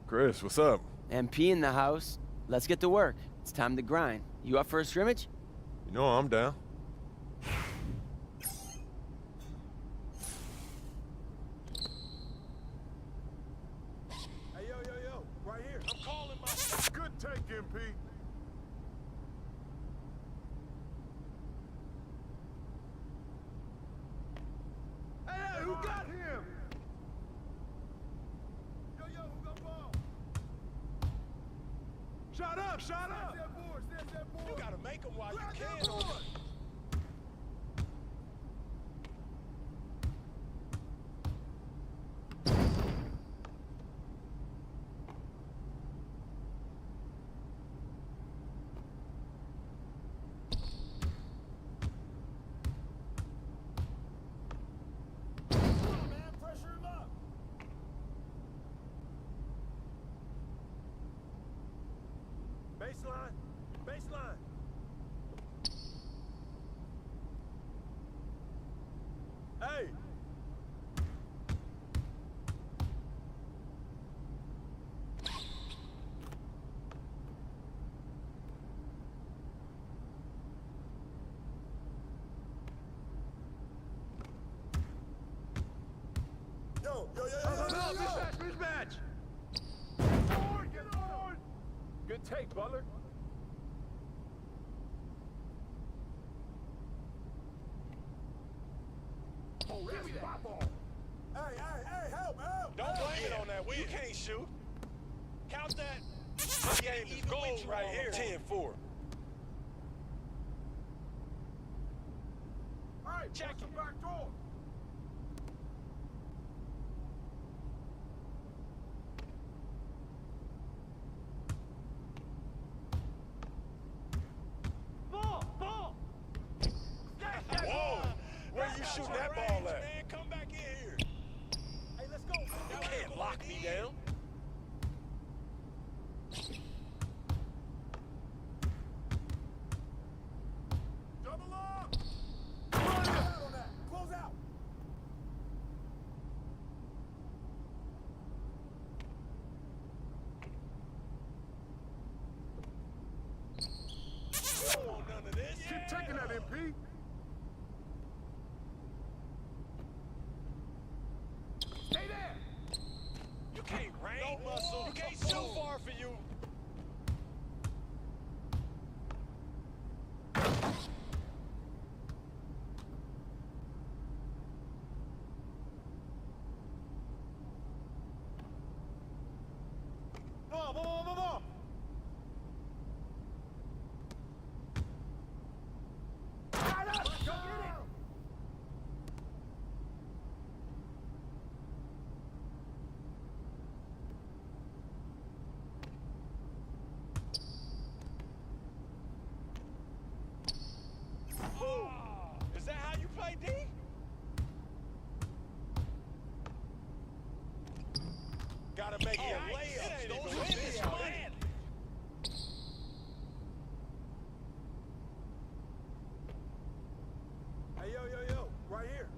Chris, what's up? MP in the house. Let's get to work. It's time to grind. You up for a scrimmage? You know I'm down. Hey, yo. Right here. I'm calling my... Good take, MP. Hey, who got him? Yo, who got ball? Shut up! Snap that board. You gotta make them while you can. Baseline. Hey. Yo. Mismatch. Get forward. Good take, Butler. Give me that ball. Hey, help. Don't blame it on that. You can't shoot. Count that. This game is gold right here. 10-4. All right, check it. Back door. Ball. Whoa. Where you shooting that ball at? Man, come back in here. Hey, let's go. You can't lock me down. Double up. Close out on that. Close out. You don't want none of this. Keep taking that, MP. Stay there. You can't rain. No muscle. You can't shoot far for you. Come on. Is that how you play, D? Gotta make it layups. Don't win this money. Hey, yo, right here.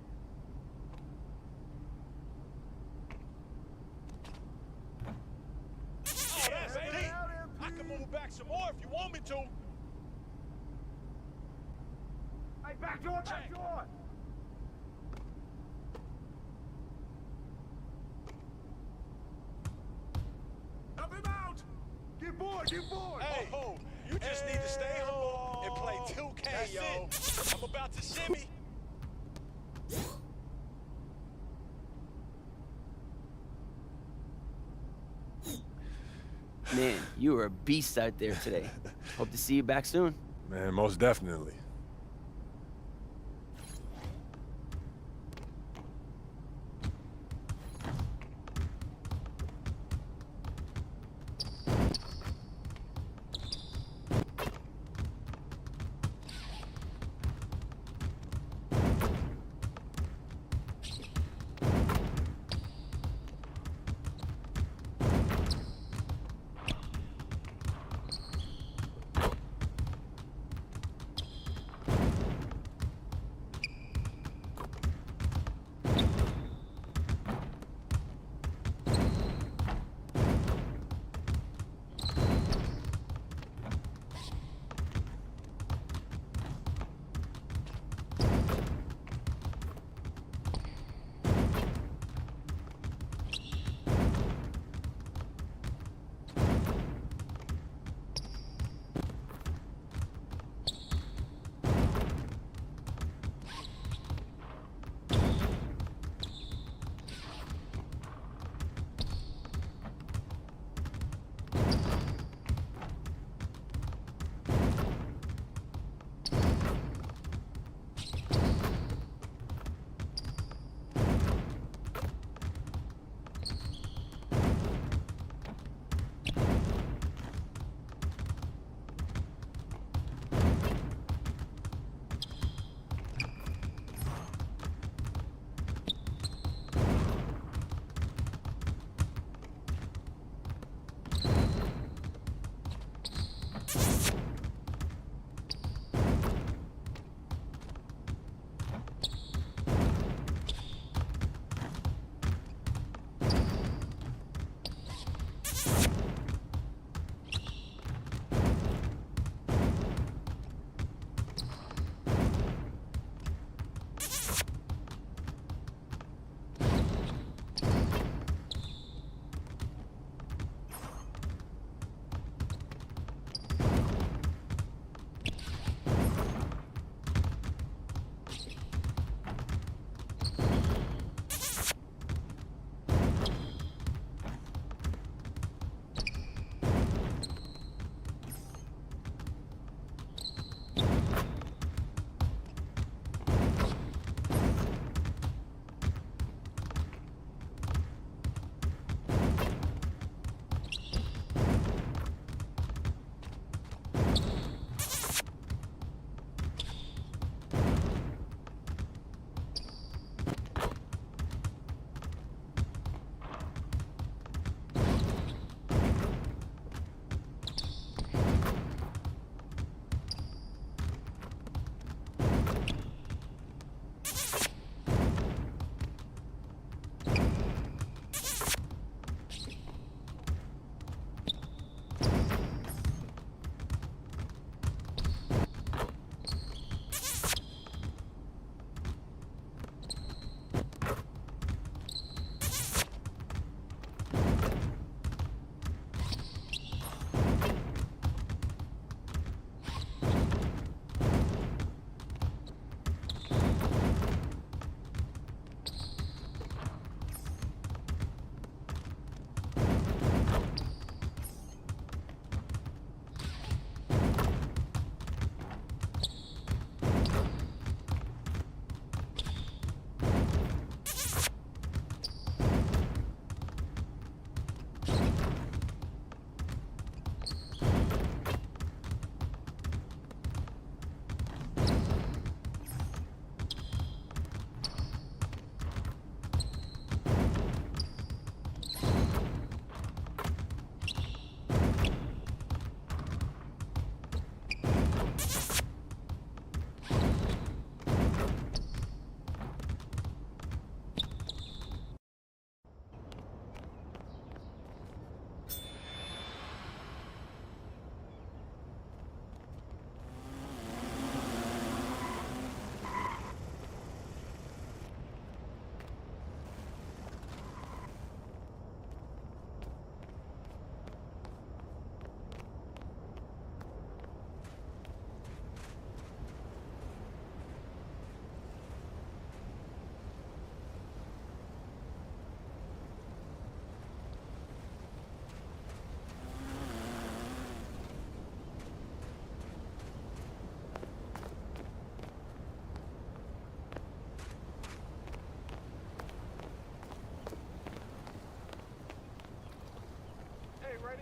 Oh, that's deep. I can move back some more if you want me to. Hey, back door. Help him out. Get bored. Hey, you just need to stay home and play 2K, that's yo. I'm about to shimmy. Man, you were a beast out there today. Hope to see you back soon. Man, most definitely.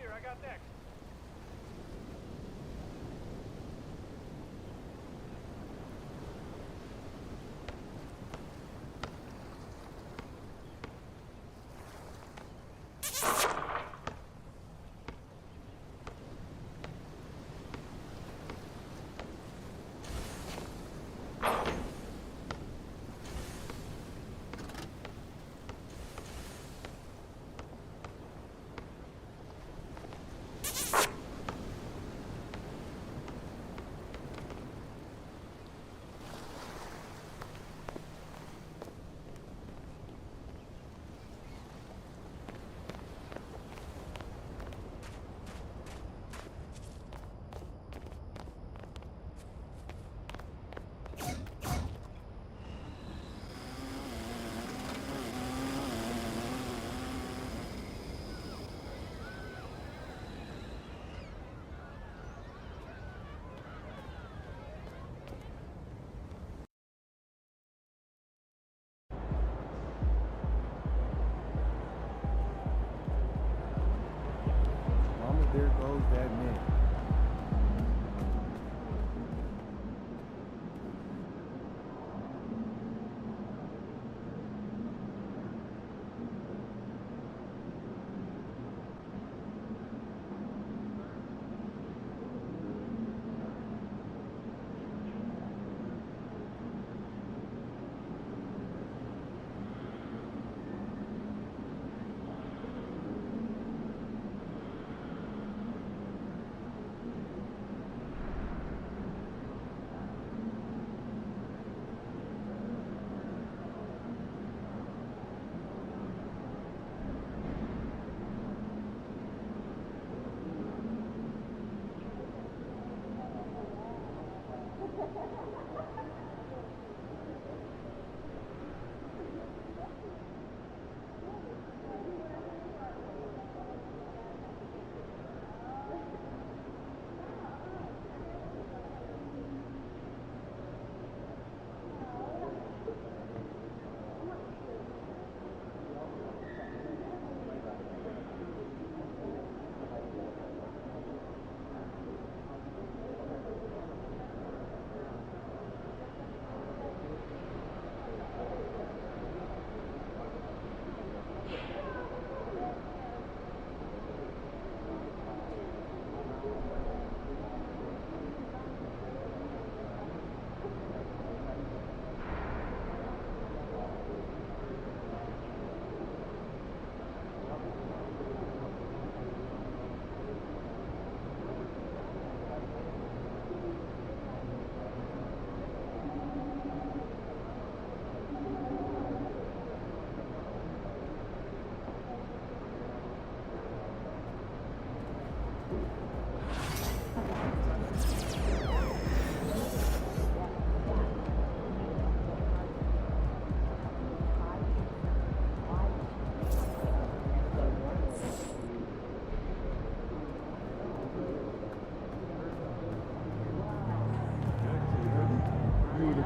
here. I got next. There goes that man.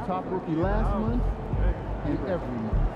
Top rookie last month and every month.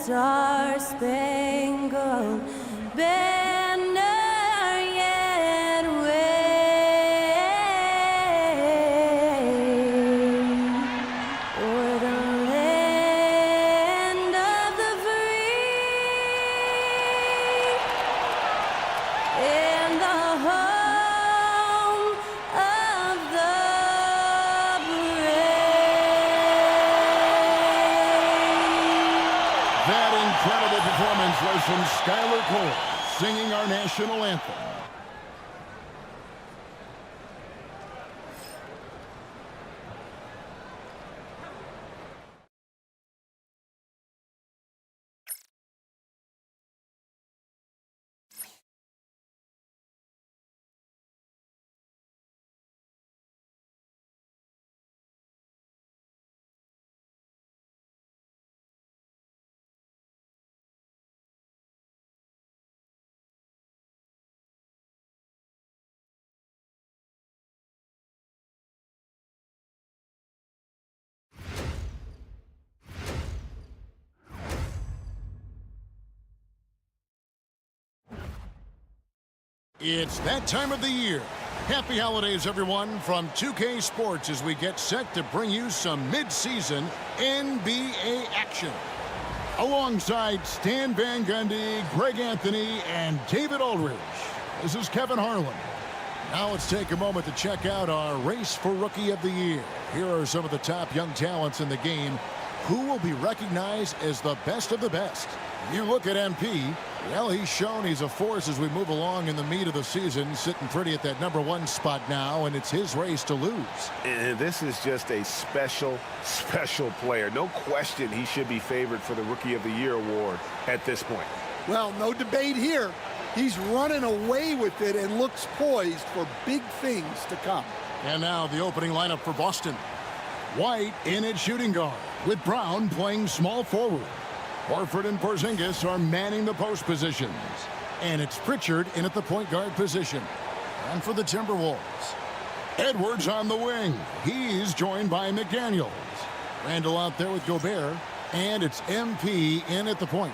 star-spangled banner yet wave o'er the land of the free and the home of the That incredible performance was from Skylar Cole, singing our national anthem. It's that time of the year. Happy holidays, everyone, from 2K Sports as we get set to bring you some mid-season NBA action. Alongside Stan Van Gundy, Greg Anthony, and David Aldridge, this is Kevin Harlan. Now let's take a moment to check out our race for Rookie of the Year. Here are some of the top young talents in the game who will be recognized as the best of the best. You look at MP, well, he's shown he's a force as we move along in the meat of the season, sitting pretty at that #1 spot now, and it's his race to lose. And this is just a special player. No question he should be favored for the Rookie of the Year award at this point. Well, no debate here. He's running away with it and looks poised for big things to come. And now the opening lineup for Boston. White in at shooting guard, with Brown playing small forward. Horford and Porzingis are manning the post positions. And it's Pritchard in at the point guard position. And for the Timberwolves, Edwards on the wing. He's joined by McDaniels. Randall out there with Gobert. And it's MP in at the point.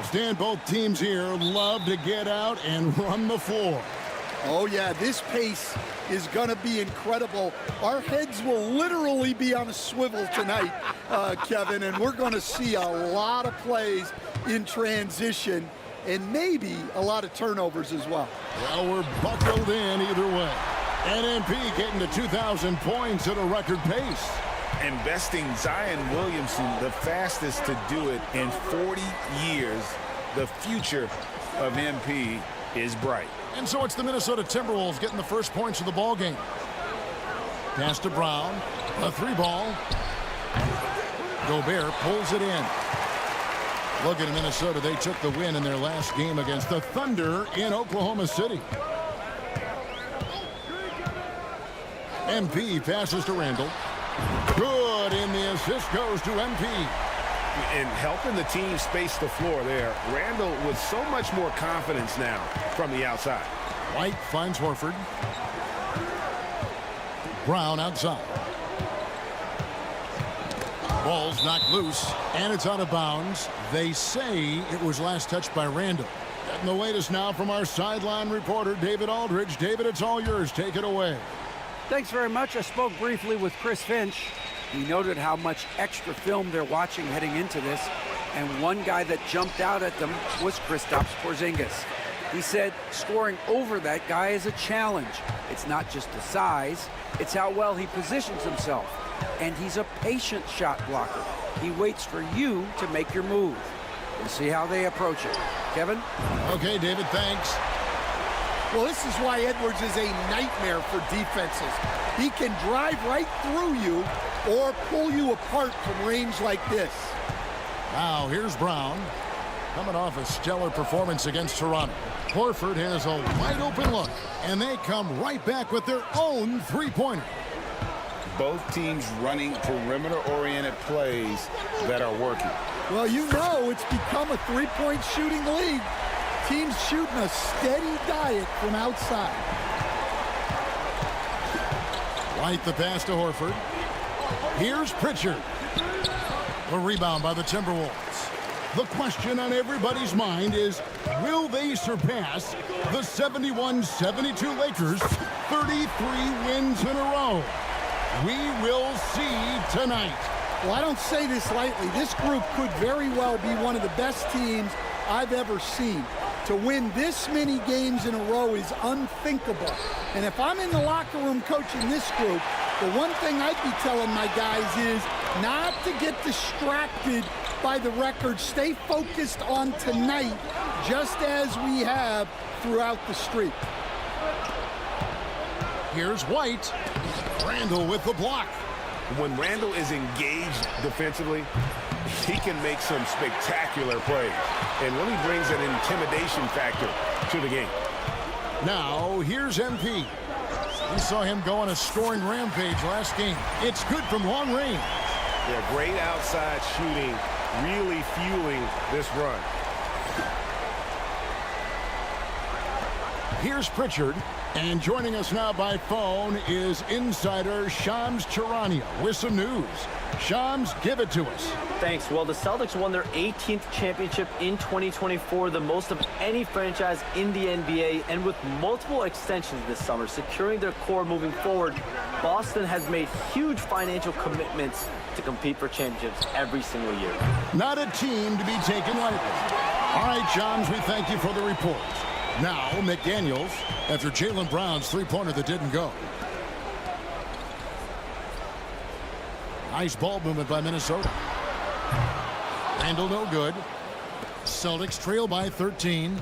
Stan, both teams here love to get out and run the floor. Oh, yeah, this pace is going to be incredible. Our heads will literally be on a swivel tonight, Kevin, and we're going to see a lot of plays in transition and maybe a lot of turnovers as well. Well, we're buckled in either way. And MP getting to 2,000 points at a record pace. Investing Zion Williamson, the fastest to do it in 40 years. The future of MP is bright. And so it's the Minnesota Timberwolves getting the first points of the ball game. Pass to Brown. A 3-ball. Gobert pulls it in. Look at Minnesota. They took the win in their last game against the Thunder in Oklahoma City. MP passes to Randall. Good, and the assist goes to MP. And helping the team space the floor there. Randall with so much more confidence now from the outside. White finds Horford. Brown outside. Ball's knocked loose, and it's out of bounds. They say it was last touched by Randall. Getting the latest now from our sideline reporter, David Aldridge. David, it's all yours. Take it away. Thanks very much. I spoke briefly with Chris Finch. He noted how much extra film they're watching heading into this, and one guy that jumped out at them was Kristaps Porzingis. He said scoring over that guy is a challenge. It's not just the size, it's how well he positions himself. And he's a patient shot blocker. He waits for you to make your move. We'll see how they approach it. Kevin? Okay, David, thanks. Well, this is why Edwards is a nightmare for defenses. He can drive right through you or pull you apart from range like this. Now, here's Brown. Coming off a stellar performance against Toronto. Horford has a wide open look, and they come right back with their own three-pointer. Both teams running perimeter-oriented plays that are working. Well, you know it's become a three-point shooting league. Teams shooting a steady diet from outside. White the pass to Horford. Here's Pritchard. A rebound by the Timberwolves. The question on everybody's mind is, will they surpass the 71-72 Lakers, 33 wins in a row? We will see tonight. Well, I don't say this lightly. This group could very well be one of the best teams I've ever seen. To win this many games in a row is unthinkable. And if I'm in the locker room coaching this group, the one thing I'd be telling my guys is not to get distracted by the record. Stay focused on tonight, just as we have throughout the streak. Here's White. Randall with the block. When Randall is engaged defensively, he can make some spectacular plays and really brings an intimidation factor to the game. Now, here's MP. We saw him go on a scoring rampage last game. It's good from long range. Yeah, great outside shooting, really fueling this run. Here's Pritchard. And joining us now by phone is insider Shams Charania with some news. Shams, give it to us. Thanks. Well, the Celtics won their 18th championship in 2024, the most of any franchise in the NBA, and with multiple extensions this summer, securing their core moving forward, Boston has made huge financial commitments to compete for championships every single year. Not a team to be taken lightly. All right, Shams, we thank you for the report. Now, McDaniels, after Jaylen Brown's three-pointer that didn't go. Nice ball movement by Minnesota. Randall no good. Celtics trail by 13.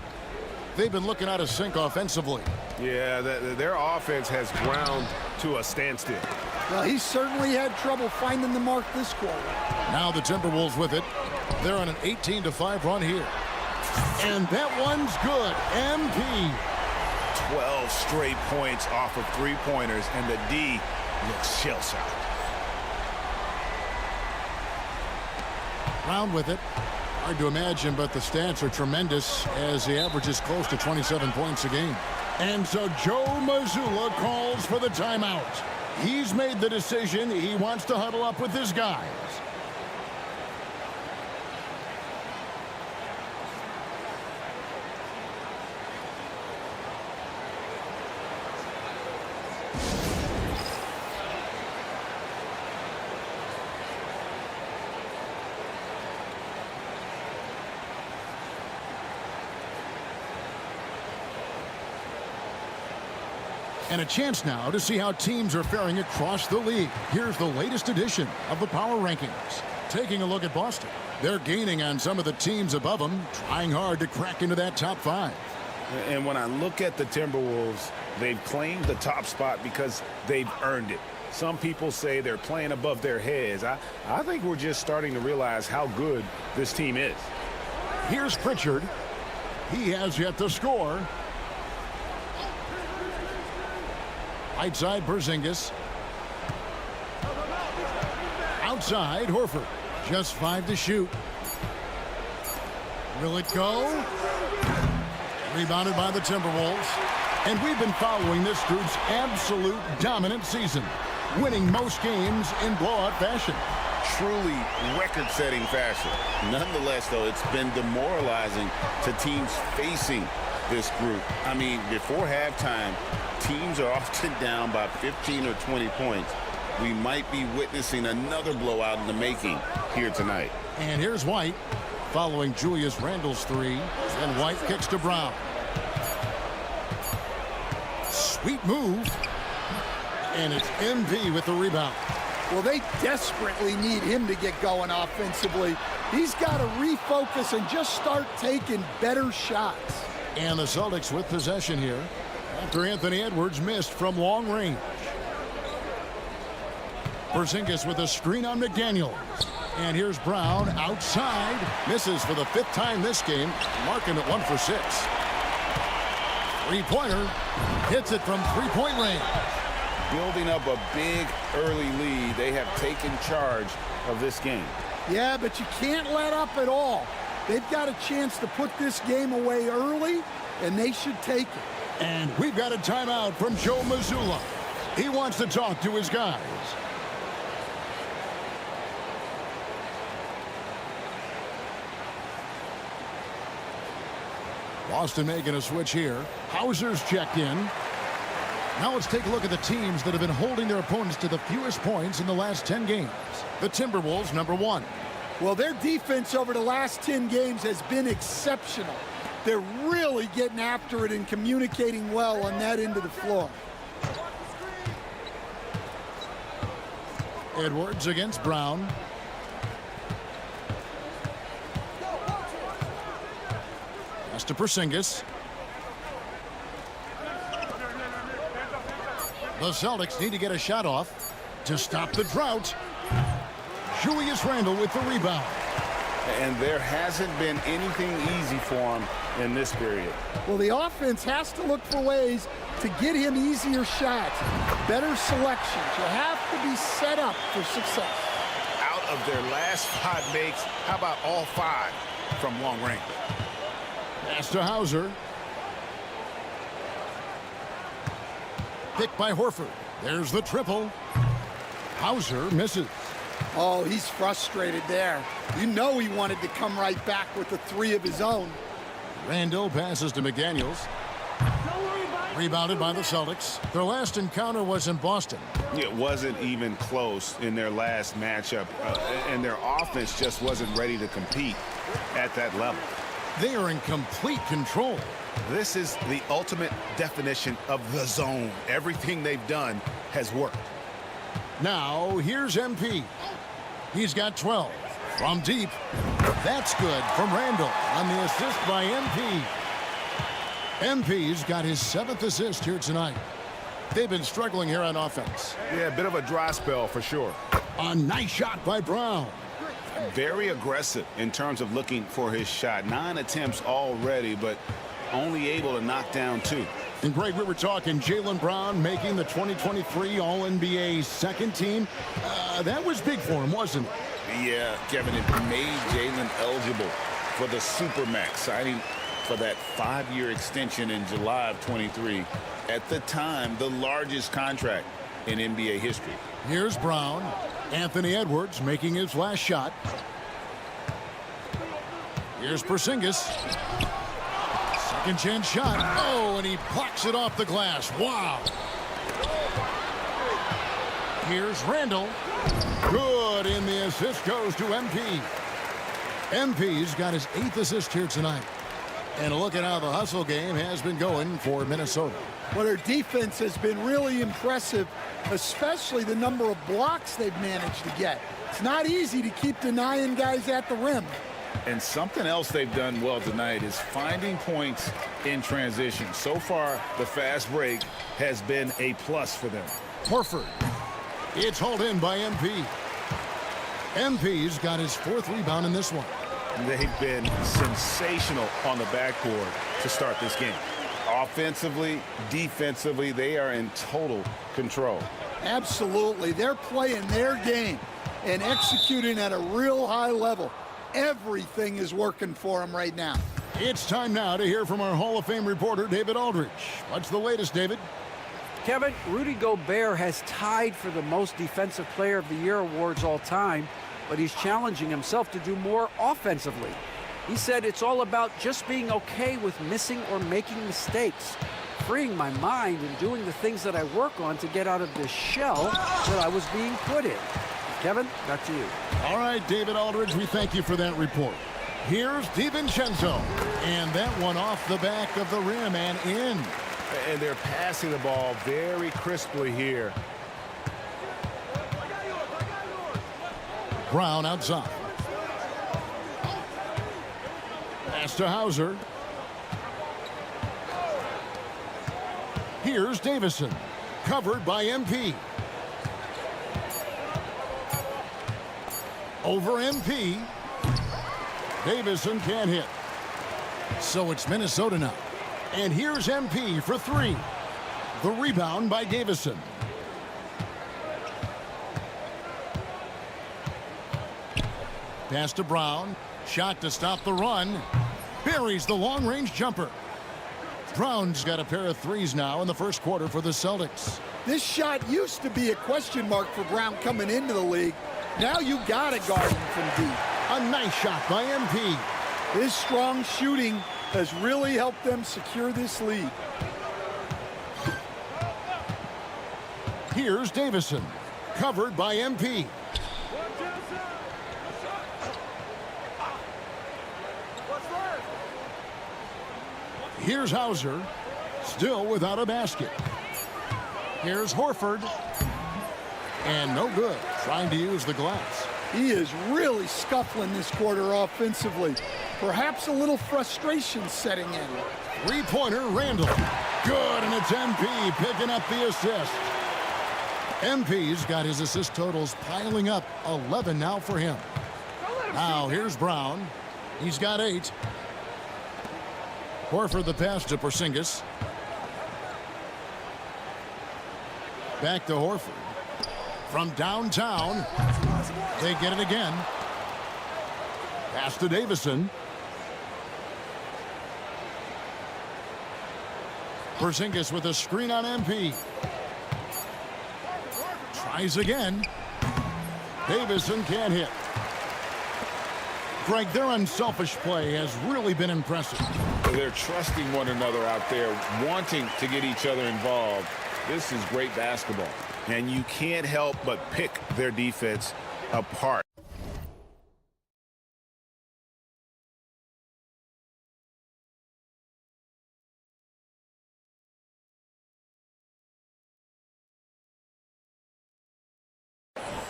They've been looking out of sync offensively. Yeah, their offense has ground to a standstill. Well, he certainly had trouble finding the mark this quarter. Now the Timberwolves with it. They're on an 18-5 run here. And that one's good. MP. 12 straight points off of three-pointers, and the D looks shell-shocked. Brown with it. Hard to imagine, but the stats are tremendous as he averages close to 27 points a game. And so Joe Mazzulla calls for the timeout. He's made the decision. He wants to huddle up with his guys. And a chance now to see how teams are faring across the league. Here's the latest edition of the Power Rankings. Taking a look at Boston. They're gaining on some of the teams above them, trying hard to crack into that top 5. And when I look at the Timberwolves, they've claimed the top spot because they've earned it. Some people say they're playing above their heads. I think we're just starting to realize how good this team is. Here's Pritchard. He has yet to score. Right side, Porzingis. Outside, Horford. Just 5 to shoot. Will it go? Rebounded by the Timberwolves. And we've been following this group's absolute dominant season, winning most games in blowout fashion. Truly record-setting fashion. Nonetheless, though, it's been demoralizing to teams facing this group. I mean, before halftime, teams are often down by 15 or 20 points. We might be witnessing another blowout in the making here tonight. And here's White following Julius Randle's 3. And White kicks to Brown. Sweet move. And it's MP with the rebound. Well, they desperately need him to get going offensively. He's got to refocus and just start taking better shots. And the Celtics with possession here after Anthony Edwards missed from long range. Porzingis with a screen on McDaniels. And here's Brown outside. Misses for the 5th time this game. Marking at 1 for 6. Three-pointer. Hits it from three-point range. Building up a big early lead. They have taken charge of this game. Yeah, but you can't let up at all. They've got a chance to put this game away early, and they should take it. And we've got a timeout from Joe Mazzulla. He wants to talk to his guys. Boston making a switch here. Hauser's checked in. Now let's take a look at the teams that have been holding their opponents to the fewest points in the last 10 games. The Timberwolves, number 1. Well, their defense over the last 10 games has been exceptional. They're really getting after it and communicating well on that end of the floor. Edwards against Brown. Pass to Porzingis. The Celtics need to get a shot off to stop the drought. Julius Randle with the rebound. And there hasn't been anything easy for him in this period. Well, the offense has to look for ways to get him easier shots, better selections. You have to be set up for success. Out of their last 5 makes, how about all 5 from long range? Pass to Hauser. Picked by Horford. There's the triple. Hauser misses. Oh, he's frustrated there. You know he wanted to come right back with the 3 of his own. Randle passes to McDaniels. Rebounded by the Celtics. Their last encounter was in Boston. It wasn't even close in their last matchup, and their offense just wasn't ready to compete at that level. They are in complete control. This is the ultimate definition of the zone. Everything they've done has worked. Now, here's MP. He's got 12. From deep. That's good from Randle on the assist by MP. MP's got his 7th assist here tonight. They've been struggling here on offense. Yeah, a bit of a dry spell for sure. A nice shot by Brown. Very aggressive in terms of looking for his shot. 9 attempts already, but only able to knock down 2. And Greg, we were talking Jaylen Brown making the 2023 All-NBA second team. That was big for him, wasn't it? Yeah, Kevin, it made Jaylen eligible for the Supermax, signing for that 5-year extension in July of 23. At the time, the largest contract in NBA history. Here's Brown. Anthony Edwards making his last shot. Here's Porzingis. Second chance shot. Oh, and he blocks it off the glass. Wow. Here's Randle. Good, and the assist goes to MP. MP's got his 8th assist here tonight. And look at how the hustle game has been going for Minnesota. Well, their defense has been really impressive, especially the number of blocks they've managed to get. It's not easy to keep denying guys at the rim. And something else they've done well tonight is finding points in transition. So far, the fast break has been a plus for them. Horford. It's hauled in by MP. MP's got his 4th rebound in this one. They've been sensational on the backboard to start this game. Offensively, defensively, they are in total control. Absolutely. They're playing their game and executing at a real high level. Everything is working for them right now. It's time now to hear from our Hall of Fame reporter, David Aldridge. What's the latest, David? Kevin, Rudy Gobert has tied for the most Defensive Player of the Year awards all time, but he's challenging himself to do more offensively. He said it's all about just being okay with missing or making mistakes, freeing my mind and doing the things that I work on to get out of this shell that I was being put in. Kevin, back to you. All right, David Aldridge, we thank you for that report. Here's DiVincenzo, and that one off the back of the rim and in. And they're passing the ball very crisply here. Brown outside. Pass to Hauser. Here's Davison, covered by MP. Over MP. Davison can't hit. So it's Minnesota now. And here's MP for 3. The rebound by Davison. Pass to Brown. Shot to stop the run. Buries the long-range jumper. Brown's got a pair of 3s now in the first quarter for the Celtics. This shot used to be a question mark for Brown coming into the league. Now you got to guard him from deep. A nice shot by MP. His strong shooting has really helped them secure this lead. Here's Davison, covered by MP. Here's Hauser, still without a basket. Here's Horford, and no good, trying to use the glass. He is really scuffling this quarter offensively. Perhaps a little frustration setting in. Three-pointer, Randall. Good, and it's MP picking up the assist. MP's got his assist totals piling up, 11 now for him. Now here's Brown. He's got 8. Horford the pass to Porzingis. Back to Horford. From downtown, they get it again. Pass to Davison. Porzingis with a screen on MP. Tries again. Davison can't hit. Greg, their unselfish play has really been impressive. They're trusting one another out there, wanting to get each other involved. This is great basketball. And you can't help but pick their defense apart.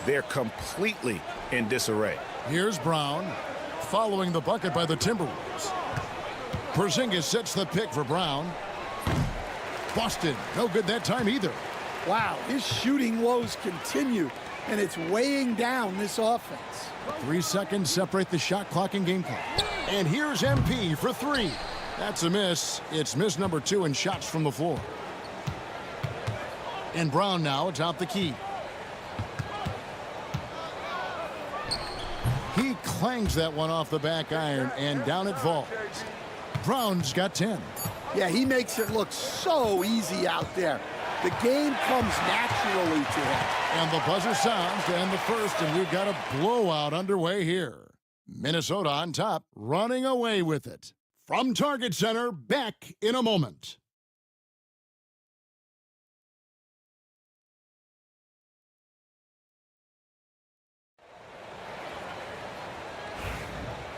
They're completely in disarray. Here's Brown, following the bucket by the Timberwolves. Porzingis sets the pick for Brown. Boston, no good that time either. Wow, his shooting woes continue, and it's weighing down this offense. 3 seconds separate the shot clock and game clock. And here's MP for 3. That's a miss. It's miss number 2 in shots from the floor. And Brown now atop the key. He clangs that one off the back iron, and down it falls. Brown's got 10. Yeah, he makes it look so easy out there. The game comes naturally to him. And the buzzer sounds to end the first, and we've got a blowout underway here. Minnesota on top, running away with it. From Target Center, back in a moment.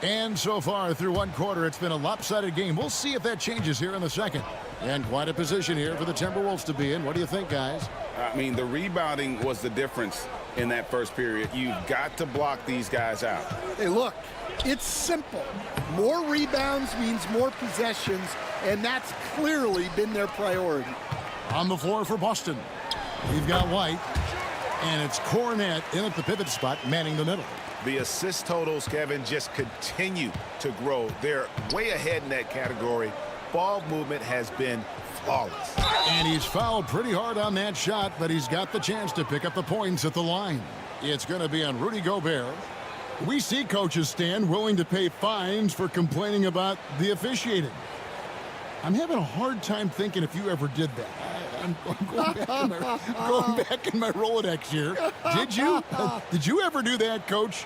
And so far through one quarter, it's been a lopsided game. We'll see if that changes here in the second. And quite a position here for the Timberwolves to be in. What do you think, guys? I mean, the rebounding was the difference in that first period. You've got to block these guys out. Hey, look, it's simple. More rebounds means more possessions, and that's clearly been their priority. On the floor for Boston, we've got White, and it's Cornette in at the pivot spot, manning the middle. The assist totals, Kevin, just continue to grow. They're way ahead in that category. Ball movement has been flawless. And he's fouled pretty hard on that shot, but he's got the chance to pick up the points at the line. It's going to be on Rudy Gobert. We see coaches stand willing to pay fines for complaining about the officiating. I'm having a hard time thinking if you ever did that. I'm going back in my Rolodex here. Did you? Did you ever do that, Coach?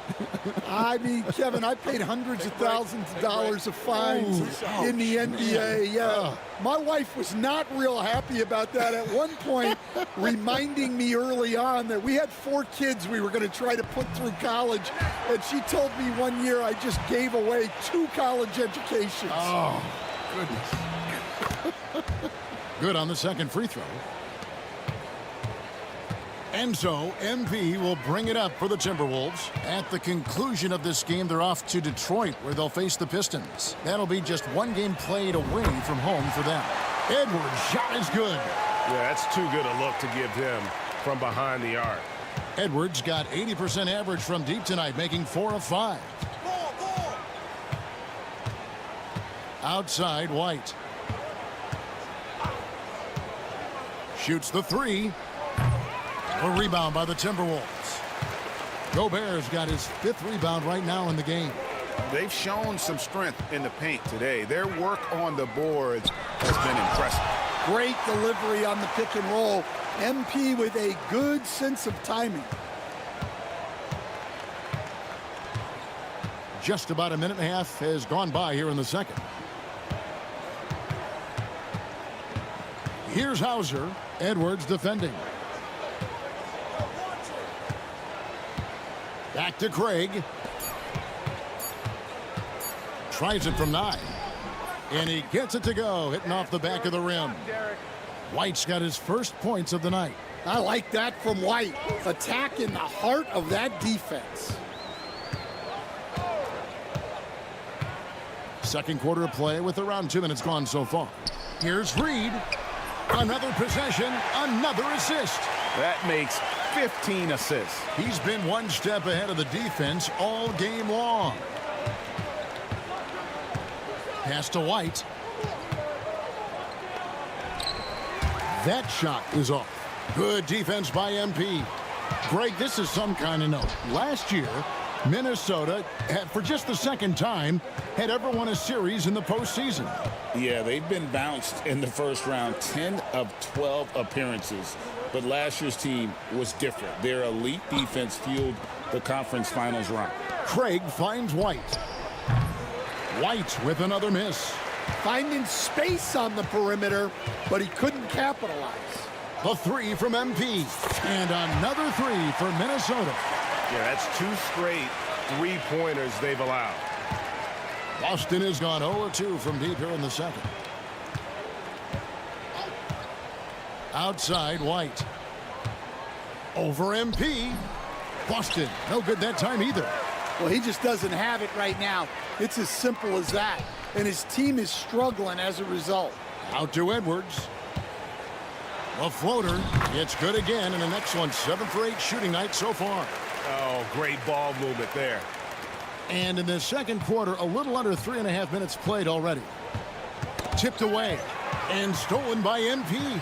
I mean, Kevin, I paid hundreds of thousands of dollars of fines in the NBA. Yeah, my wife was not real happy about that at one point, reminding me early on that we had 4 kids we were going to try to put through college, and she told me one year I just gave away 2 college educations. Oh, goodness. Good on the second free throw. And so MP will bring it up for the Timberwolves. At the conclusion of this game, they're off to Detroit, where they'll face the Pistons. That'll be just 1 game played away from home for them. Edwards' shot is good. Yeah, that's too good a look to give him from behind the arc. Edwards got 80% average from deep tonight, making 4 of 5. Outside, White. Shoots the 3. A rebound by the Timberwolves. Gobert's got his 5th rebound right now in the game. They've shown some strength in the paint today. Their work on the boards has been impressive. Great delivery on the pick and roll. MP with a good sense of timing. Just about a minute and a half has gone by here in the second. Here's Hauser. Edwards defending. Back to Craig. Tries it from 9. And he gets it to go, hitting off the back of the rim. White's got his first points of the night. I like that from White. Attack in the heart of that defense. Second quarter of play with around 2 minutes gone so far. Here's Reed. Another possession, another assist. That makes 15 assists. He's been one step ahead of the defense all game long. Pass to White. That shot is off. Good defense by MP. Greg, this is some kind of note. Last year, Minnesota had, for just the second time, had ever won a series in the postseason. Yeah, they've been bounced in the first round, 10 of 12 appearances. But last year's team was different. Their elite defense fueled the conference finals run. Craig finds White. White with another miss. Finding space on the perimeter, but he couldn't capitalize. The 3 from MP. And another 3 for Minnesota. Yeah, that's 2 straight 3-pointers they've allowed. Boston has gone 0-2 from deep here in the second. Outside White. Over MP. Boston, no good that time either. Well, he just doesn't have it right now. It's as simple as that. And his team is struggling as a result. Out to Edwards. A floater. It's good again, and an excellent 7 for 8 shooting night so far. Oh, great ball movement there. And in the second quarter, a little under 3.5 minutes played already. Tipped away and stolen by MP.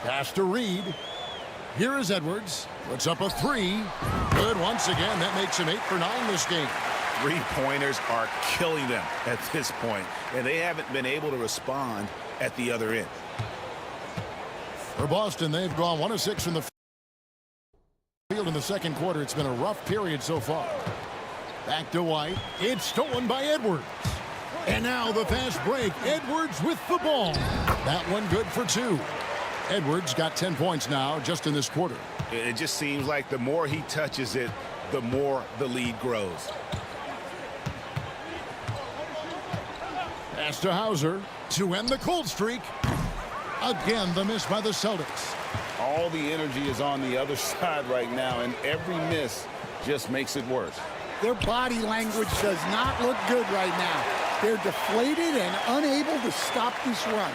Pass to Reed. Here is Edwards. Puts up a 3. Good once again. That makes him 8 for 9 this game. 3-pointers are killing them at this point, and they haven't been able to respond at the other end. For Boston, they've gone 1 of 6 from the field in the second quarter. It's been a rough period so far. Back to White. It's stolen by Edwards. And now the fast break. Edwards with the ball. That one good for 2. Edwards got 10 points now just in this quarter. It just seems like the more he touches it, the more the lead grows. Pass to Hauser to end the cold streak. Again, the miss by the Celtics. All the energy is on the other side right now, and every miss just makes it worse. Their body language does not look good right now. They're deflated and unable to stop this run.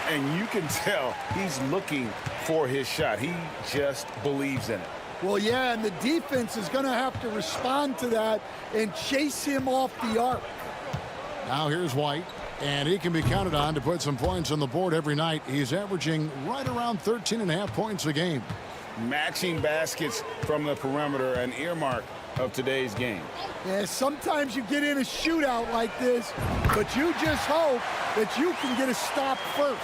And you can tell he's looking for his shot. He just believes in it. Well, yeah, and the defense is going to have to respond to that and chase him off the arc. Now here's White, and he can be counted on to put some points on the board every night. He's averaging right around 13.5 points a game. Matching baskets from the perimeter, an earmark of today's game. Yeah, sometimes you get in a shootout like this, but you just hope that you can get a stop first.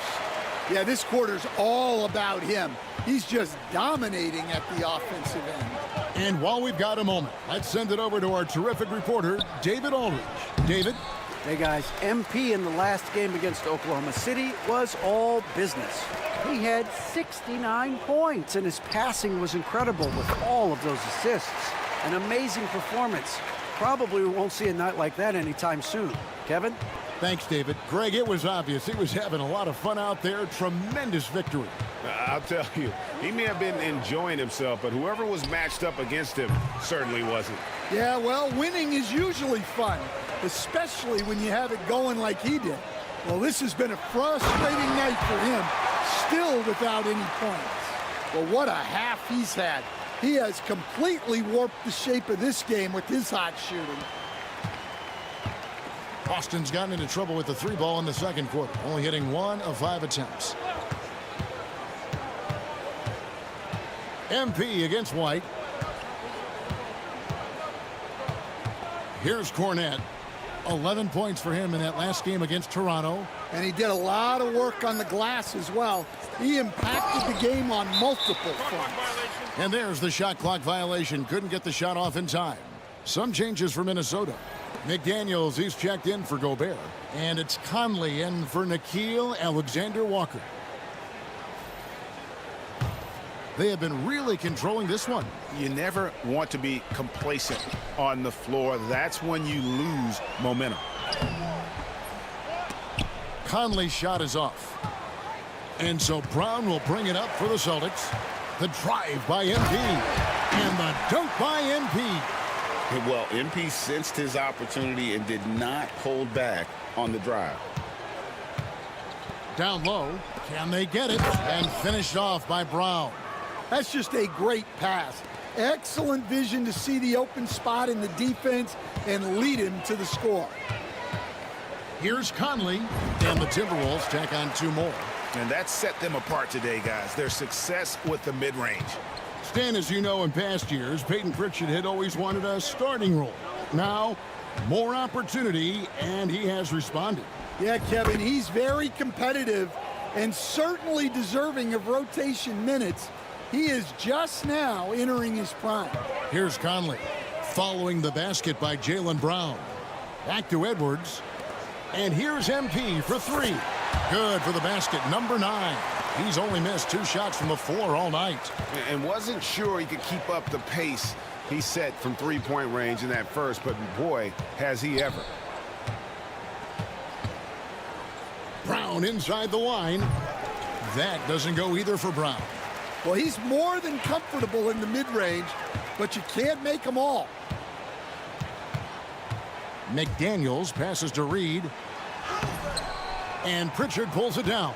Yeah, this quarter's all about him. He's just dominating at the offensive end. And while we've got a moment, let's send it over to our terrific reporter, David Aldridge. David? Hey, guys, MP in the last game against Oklahoma City was all business. He had 69 points, and his passing was incredible with all of those assists. An amazing performance. Probably we won't see a night like that anytime soon. Kevin? Thanks, David. Greg, it was obvious he was having a lot of fun out there. Tremendous victory. I'll tell you, he may have been enjoying himself, but whoever was matched up against him certainly wasn't. Yeah, well, winning is usually fun, especially when you have it going like he did. Well, this has been a frustrating night for him, still without any points. Well, what a half he's had. He has completely warped the shape of this game with his hot shooting. Boston's gotten into trouble with the 3 ball in the second quarter, only hitting 1 of 5 attempts. MP against White. Here's Cornette. 11 points for him in that last game against Toronto. And he did a lot of work on the glass as well. He impacted the game on multiple fronts. And there's the shot clock violation. Couldn't get the shot off in time. Some changes for Minnesota. McDaniels, he's checked in for Gobert. And it's Conley in for Nickeil Alexander-Walker. They have been really controlling this one. You never want to be complacent on the floor. That's when you lose momentum. Conley's shot is off. And so Brown will bring it up for the Celtics. The drive by MP. And the dunk by MP. Well, MP sensed his opportunity and did not hold back on the drive. Down low. Can they get it? And finished off by Brown. That's just a great pass. Excellent vision to see the open spot in the defense and lead him to the score. Here's Conley, and the Timberwolves tack on 2 more. And that set them apart today, guys. Their success with the mid-range. Stan, as you know, in past years, Peyton Pritchard had always wanted a starting role. Now, more opportunity, and he has responded. Yeah, Kevin, he's very competitive and certainly deserving of rotation minutes. He is just now entering his prime. Here's Conley, following the basket by Jaylen Brown. Back to Edwards. And here's MP for 3. Good for the basket, number 9. He's only missed 2 shots from the floor all night. And wasn't sure he could keep up the pace he set from 3-point range in that first, but boy, has he ever. Brown inside the line. That doesn't go either for Brown. Well, he's more than comfortable in the mid-range, but you can't make them all. McDaniels passes to Reed. And Pritchard pulls it down.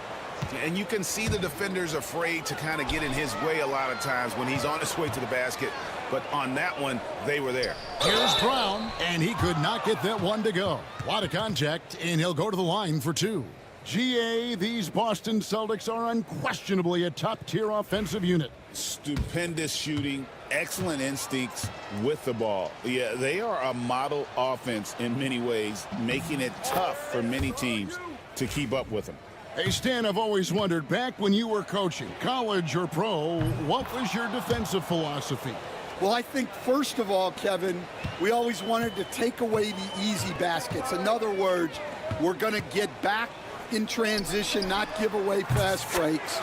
And you can see the defenders afraid to kind of get in his way a lot of times when he's on his way to the basket. But on that one, they were there. Here's Brown, and he could not get that one to go. A lot of contact, and he'll go to the line for 2. GA, these Boston Celtics are unquestionably a top-tier offensive unit. Stupendous shooting, excellent instincts with the ball. Yeah, they are a model offense in many ways, making it tough for many teams to keep up with them. Hey, Stan, I've always wondered, back when you were coaching, college or pro, what was your defensive philosophy? Well, I think, first of all, Kevin, we always wanted to take away the easy baskets. In other words, we're going to get back in transition, not give away fast breaks.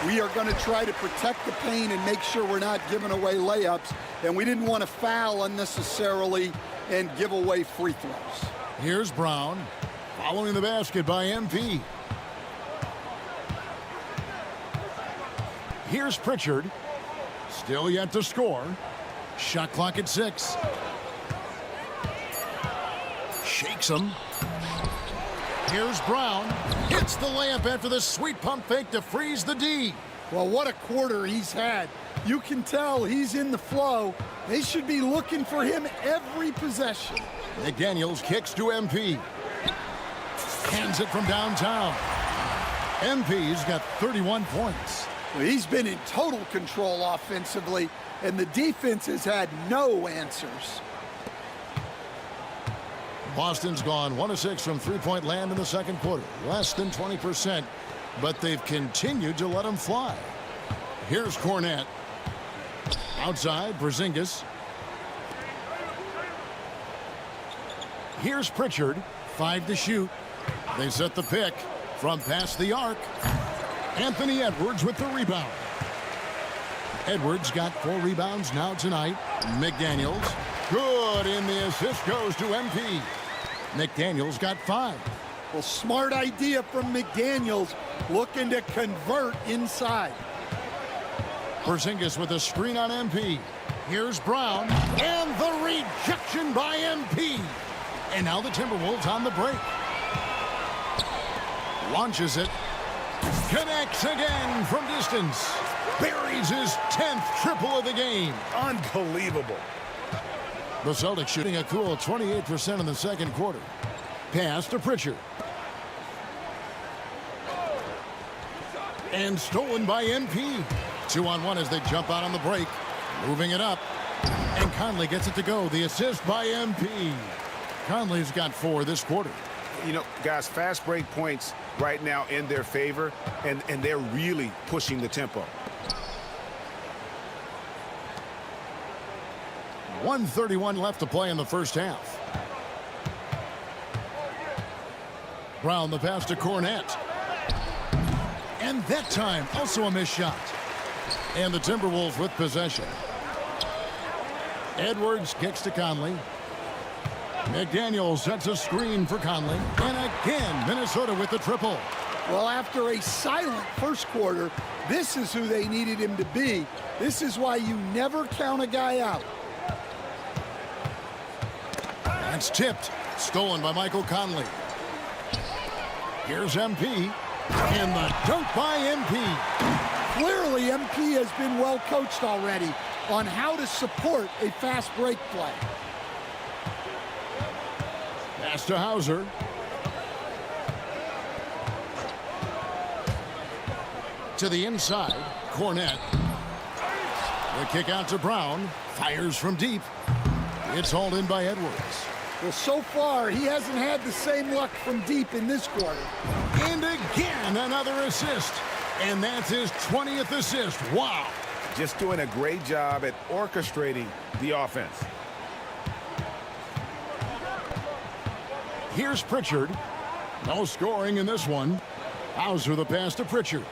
We are going to try to protect the paint and make sure we're not giving away layups. And we didn't want to foul unnecessarily and give away free throws. Here's Brown, following the basket by MP. Here's Pritchard, still yet to score. Shot clock at 6. Shakes him. Here's Brown. Hits the layup after the sweet pump fake to freeze the D. Well, what a quarter he's had. You can tell he's in the flow. They should be looking for him every possession. McDaniels kicks to MP. Hands it from downtown. MP's got 31 points. Well, he's been in total control offensively, and the defense has had no answers. Boston's gone 1 of 6 from three-point land in the second quarter. Less than 20%, but they've continued to let them fly. Here's Cornette. Outside, Porzingis. Here's Pritchard. 5 to shoot. They set the pick from past the arc. Anthony Edwards with the rebound. Edwards got 4 rebounds now tonight. McDaniels. Good, and the assist goes to MP. McDaniels got 5. Well, smart idea from McDaniels, looking to convert inside. Porzingis with a screen on MP. Here's Brown, and the rejection by MP. And now the Timberwolves on the break. Launches it. Connects again from distance. Buries his 10th triple of the game. Unbelievable. The Celtics shooting a cool 28% in the second quarter. Pass to Pritchard. And stolen by MP. 2-on-1 as they jump out on the break. Moving it up. And Conley gets it to go. The assist by MP. Conley's got 4 this quarter. You know, guys, fast break points right now in their favor, and they're really pushing the tempo. 1:31 left to play in the first half. Brown the pass to Cornette. And that time, also a missed shot. And the Timberwolves with possession. Edwards kicks to Conley. McDaniel sets a screen for Conley. And again, Minnesota with the triple. Well, after a silent first quarter, this is who they needed him to be. This is why you never count a guy out. That's tipped. Stolen by Michael Conley. Here's MP. And the dunk by MP. Clearly, MP has been well coached already on how to support a fast break play. Pass to Hauser. To the inside, Cornette. The kick out to Brown. Fires from deep. It's hauled in by Edwards. Well, so far, he hasn't had the same luck from deep in this quarter. And again, another assist. And that's his 20th assist. Wow. Just doing a great job at orchestrating the offense. Here's Pritchard. No scoring in this one. Hauser the pass to Pritchard.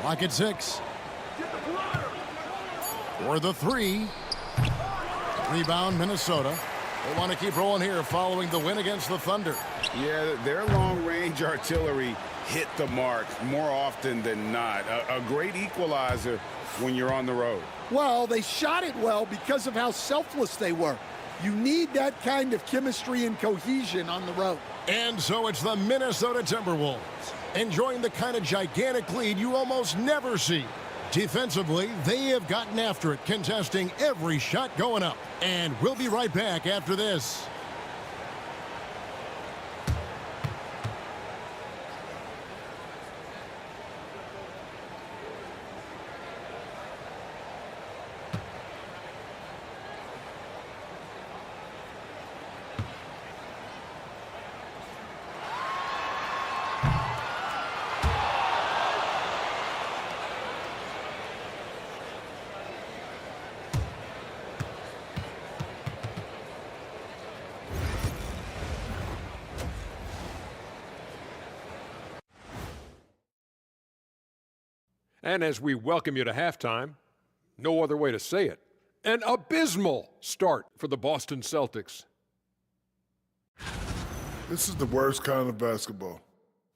Clock at 6. For the 3. Rebound, Minnesota. They want to keep rolling here following the win against the Thunder. Yeah, their long-range artillery hit the mark more often than not. A great equalizer when you're on the road. Well, they shot it well because of how selfless they were. You need that kind of chemistry and cohesion on the road. And so it's the Minnesota Timberwolves enjoying the kind of gigantic lead you almost never see. Defensively, they have gotten after it, contesting every shot going up. And we'll be right back after this. And as we welcome you to halftime, no other way to say it, an abysmal start for the Boston Celtics. This is the worst kind of basketball.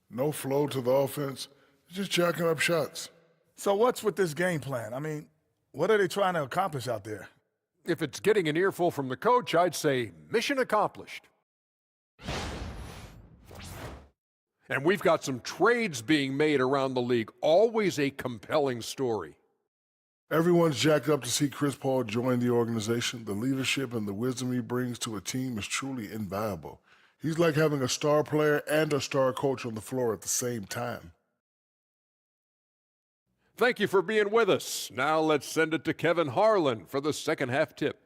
No flow to the offense, just jacking up shots. So what's with this game plan? I mean, what are they trying to accomplish out there? If it's getting an earful from the coach, I'd say mission accomplished. And we've got some trades being made around the league. Always a compelling story. Everyone's jacked up to see Chris Paul join the organization. The leadership and the wisdom he brings to a team is truly invaluable. He's like having a star player and a star coach on the floor at the same time. Thank you for being with us. Now let's send it to Kevin Harlan for the second half tip.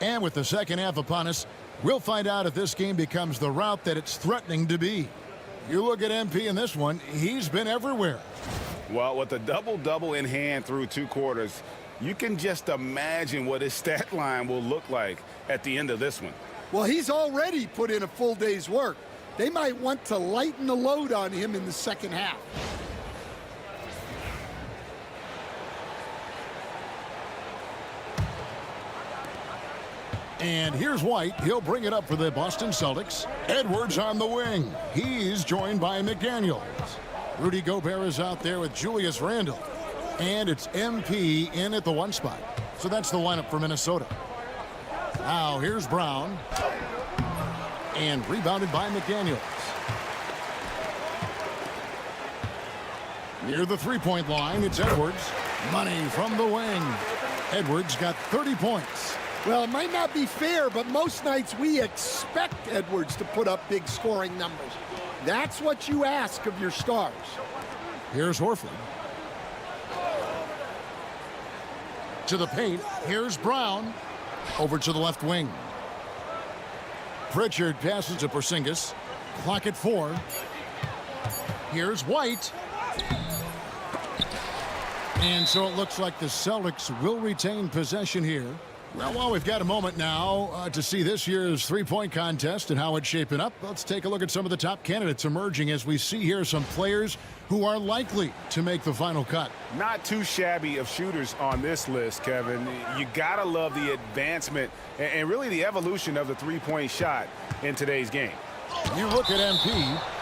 And with the second half upon us, we'll find out if this game becomes the route that it's threatening to be. You look at MP in this one, he's been everywhere. Well, with a double-double in hand through 2 quarters, you can just imagine what his stat line will look like at the end of this one. Well, he's already put in a full day's work. They might want to lighten the load on him in the second half. And here's White. He'll bring it up for the Boston Celtics. Edwards on the wing. He's joined by McDaniels. Rudy Gobert is out there with Julius Randle. And it's MP in at the 1 spot. So that's the lineup for Minnesota. Now here's Brown. And rebounded by McDaniels. Near the 3-point line, it's Edwards. Money from the wing. Edwards got 30 points. Well, it might not be fair, but most nights we expect Edwards to put up big scoring numbers. That's what you ask of your stars. Here's Horford. To the paint. Here's Brown. Over to the left wing. Pritchard passes to Porzingis. Clock at 4. Here's White. And so it looks like the Celtics will retain possession here. Well, we've got a moment now to see this year's three-point contest and how it's shaping up. Let's take a look at some of the top candidates emerging as we see here some players who are likely to make the final cut. Not too shabby of shooters on this list, Kevin. You gotta love the advancement and really the evolution of the three-point shot in today's game. You look at MP,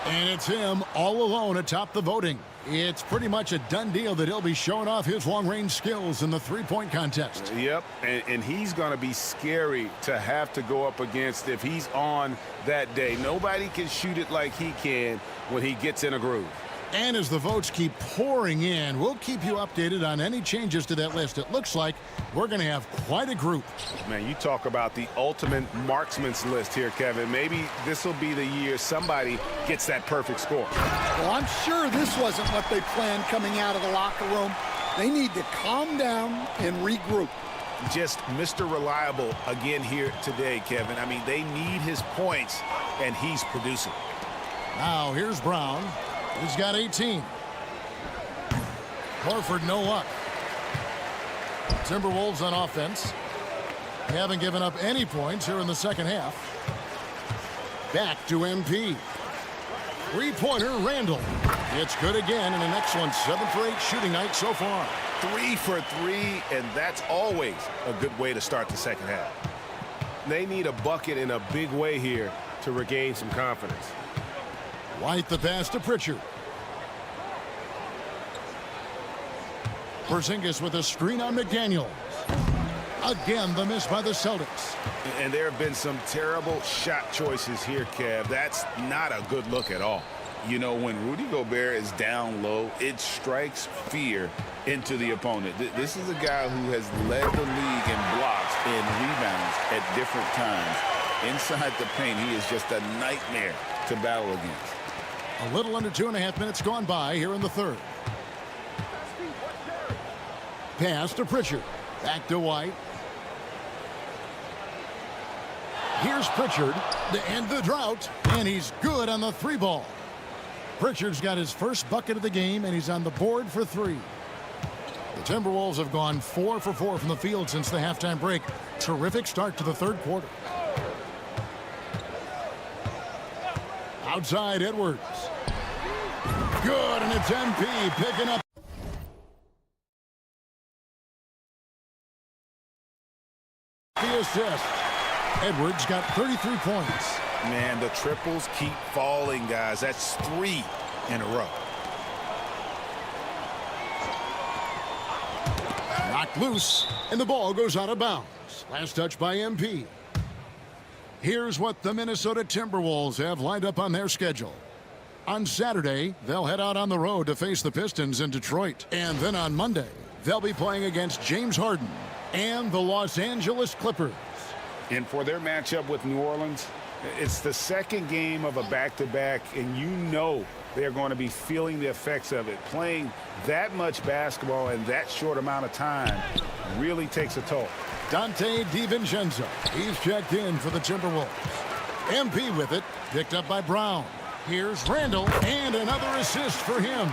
and it's him all alone atop the voting. It's pretty much a done deal that he'll be showing off his long-range skills in the three-point contest. Yep, and he's going to be scary to have to go up against if he's on that day. Nobody can shoot it like he can when he gets in a groove. And as the votes keep pouring in, we'll keep you updated on any changes to that list. It looks like we're going to have quite a group. Man, you talk about the ultimate marksman's list here, Kevin. Maybe this will be the year somebody gets that perfect score. Well, I'm sure this wasn't what they planned coming out of the locker room. They need to calm down and regroup. Just Mr. Reliable again here today, Kevin. I mean, they need his points, and he's producing. Now, here's Brown. He's got 18. Horford, no luck. Timberwolves on offense. They haven't given up any points here in the second half. Back to MP. Three-pointer, Randall. It's good again, and an excellent 7 for 8 shooting night so far. 3 for 3, and that's always a good way to start the second half. They need a bucket in a big way here to regain some confidence. White the pass to Pritchard. Porzingis with a screen on McDaniel. Again, the miss by the Celtics. And there have been some terrible shot choices here, Kev. That's not a good look at all. You know, when Rudy Gobert is down low, it strikes fear into the opponent. This is a guy who has led the league in blocks and rebounds at different times. Inside the paint, he is just a nightmare to battle against. A little under 2.5 minutes gone by here in the third. Pass to Pritchard. Back to White. Here's Pritchard to end the drought, and he's good on the 3-ball. Pritchard's got his first bucket of the game, and he's on the board for 3. The Timberwolves have gone 4 for 4 from the field since the halftime break. Terrific start to the third quarter. Outside Edwards. Good, and it's MP picking up the assist. Edwards got 33 points. Man, the triples keep falling, guys. That's 3 in a row. Knocked loose, and the ball goes out of bounds. Last touch by MP. Here's what the Minnesota Timberwolves have lined up on their schedule. On Saturday, they'll head out on the road to face the Pistons in Detroit. And then on Monday, they'll be playing against James Harden and the Los Angeles Clippers. And for their matchup with New Orleans, it's the second game of a back-to-back, and you know they're going to be feeling the effects of it. Playing that much basketball in that short amount of time really takes a toll. Dante DiVincenzo, he's checked in for the Timberwolves. MP with it, picked up by Brown. Here's Randall, and another assist for him.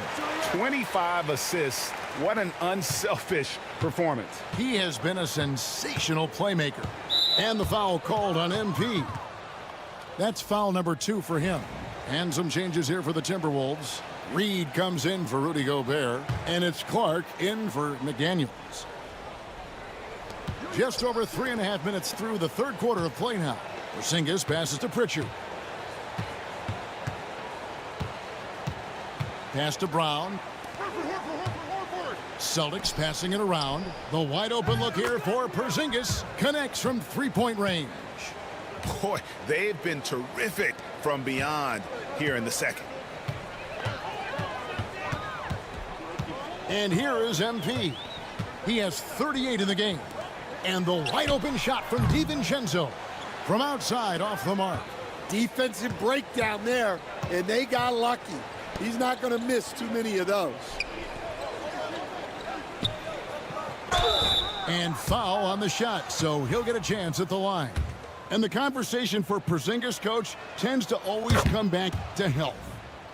25 assists. What an unselfish performance. He has been a sensational playmaker. And the foul called on MP. That's foul number 2 for him. And some changes here for the Timberwolves. Reed comes in for Rudy Gobert, and it's Clark in for McDaniels. Just over 3.5 minutes through the third quarter of play now. Porzingis passes to Pritchard. Pass to Brown. Celtics passing it around. The wide open look here for Porzingis. Connects from 3-point range. Boy, they've been terrific from beyond here in the second. And here is MP. He has 38 in the game. And the wide open shot from DiVincenzo. From outside off the mark. Defensive breakdown there, and they got lucky. He's not going to miss too many of those. And foul on the shot, so he'll get a chance at the line. And the conversation for Porzingis, coach, tends to always come back to health.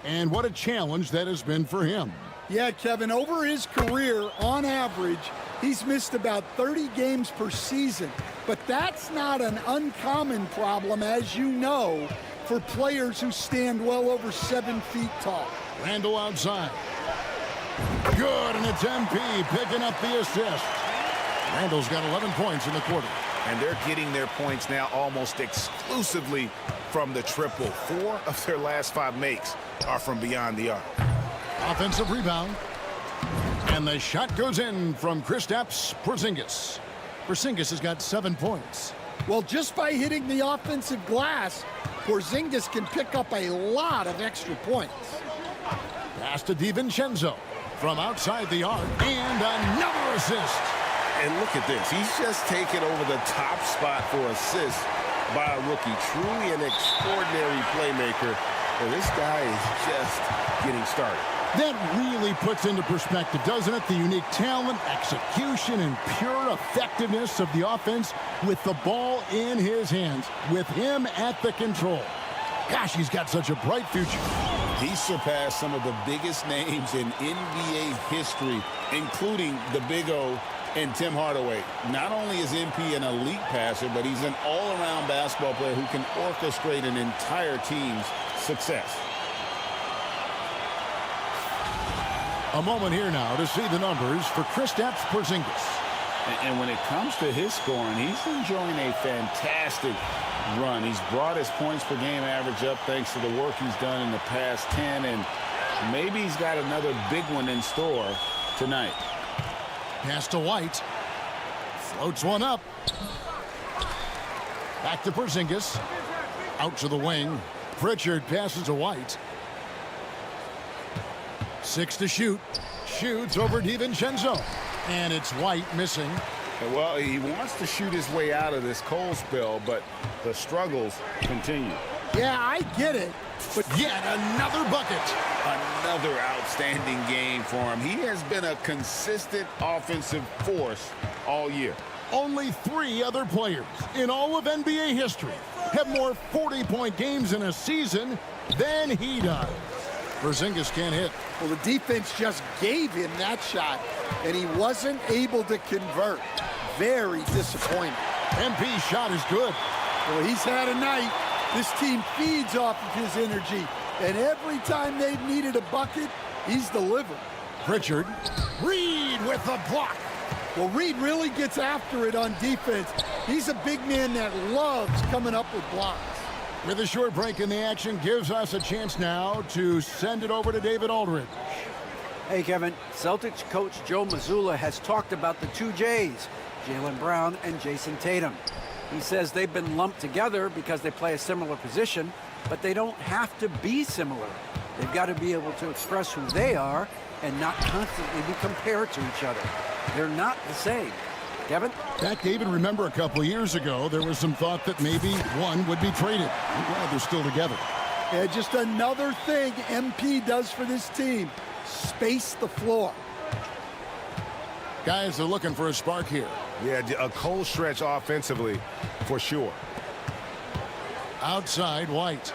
And what a challenge that has been for him. Yeah, Kevin, over his career, on average, he's missed about 30 games per season. But that's not an uncommon problem, as you know, for players who stand well over 7 feet tall. Randall outside. Good, and it's MP picking up the assist. Randall's got 11 points in the quarter. And they're getting their points now almost exclusively from the triple. 4 of their last 5 makes are from beyond the arc. Offensive rebound. And the shot goes in from Kristaps Porzingis. Porzingis has got 7 points. Well, just by hitting the offensive glass, Porzingis can pick up a lot of extra points. Pass to DiVincenzo from outside the arc, and another assist. And look at this. He's just taken over the top spot for assists by a rookie. Truly an extraordinary playmaker. And this guy is just getting started. That really puts into perspective, doesn't it? The unique talent, execution, and pure effectiveness of the offense with the ball in his hands, with him at the control. Gosh, he's got such a bright future. He surpassed some of the biggest names in NBA history, including the Big O and Tim Hardaway. Not only is MP an elite passer, but he's an all-around basketball player who can orchestrate an entire team's success. A moment here now to see the numbers for Kristaps Porzingis. And when it comes to his scoring, he's enjoying a fantastic run. He's brought his points per game average up thanks to the work he's done in the past 10, and maybe he's got another big one in store tonight. Pass to White. Floats one up. Back to Porzingis. Out to the wing. Pritchard passes to White. 6 to shoot. Shoots over DiVincenzo. And it's White missing. Well, he wants to shoot his way out of this cold spell, but the struggles continue. Yeah, I get it. But yet another bucket. Another outstanding game for him. He has been a consistent offensive force all year. Only 3 other players in all of NBA history have more 40-point games in a season than he does. Porzingis can't hit. Well, the defense just gave him that shot, and he wasn't able to convert. Very disappointing. MP's shot is good. Well, he's had a night. This team feeds off of his energy, and every time they've needed a bucket, he's delivered. Pritchard. Reed with the block. Well, Reed really gets after it on defense. He's a big man that loves coming up with blocks. With a short break in the action, gives us a chance now to send it over to David Aldridge. Hey, Kevin. Celtics coach Joe Mazzulla has talked about the 2 J's, Jaylen Brown and Jason Tatum. He says they've been lumped together because they play a similar position, but they don't have to be similar. They've got to be able to express who they are and not constantly be compared to each other. They're not the same. Kevin? Back, David, remember a couple years ago, there was some thought that maybe one would be traded. I'm glad they're still together. Yeah, just another thing MP does for this team. Space the floor. Guys are looking for a spark here. Yeah, a cold stretch offensively for sure. Outside, White.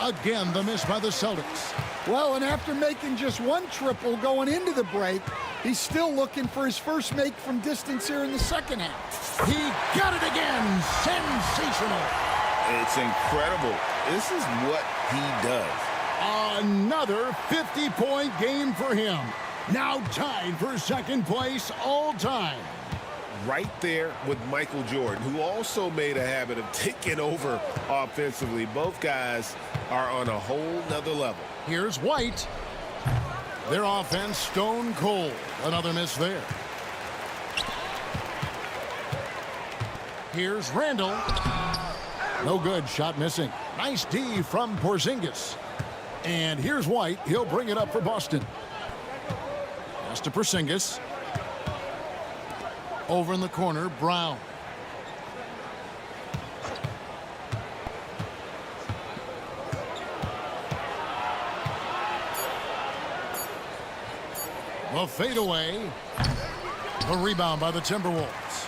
Again, the miss by the Celtics. Well, and after making just 1 triple going into the break, he's still looking for his first make from distance here in the second half. He got it again. Sensational. It's incredible. This is what he does. Another 50-point game for him. Now tied for second place all time. Right there with Michael Jordan, who also made a habit of taking over offensively. Both guys are on a whole nother level. Here's White. Their offense stone cold. Another miss there. Here's Randall. No good. Shot missing. Nice D from Porzingis. And here's White. He'll bring it up for Boston. Pass to Porzingis. Over in the corner, Brown. The fadeaway. The rebound by the Timberwolves.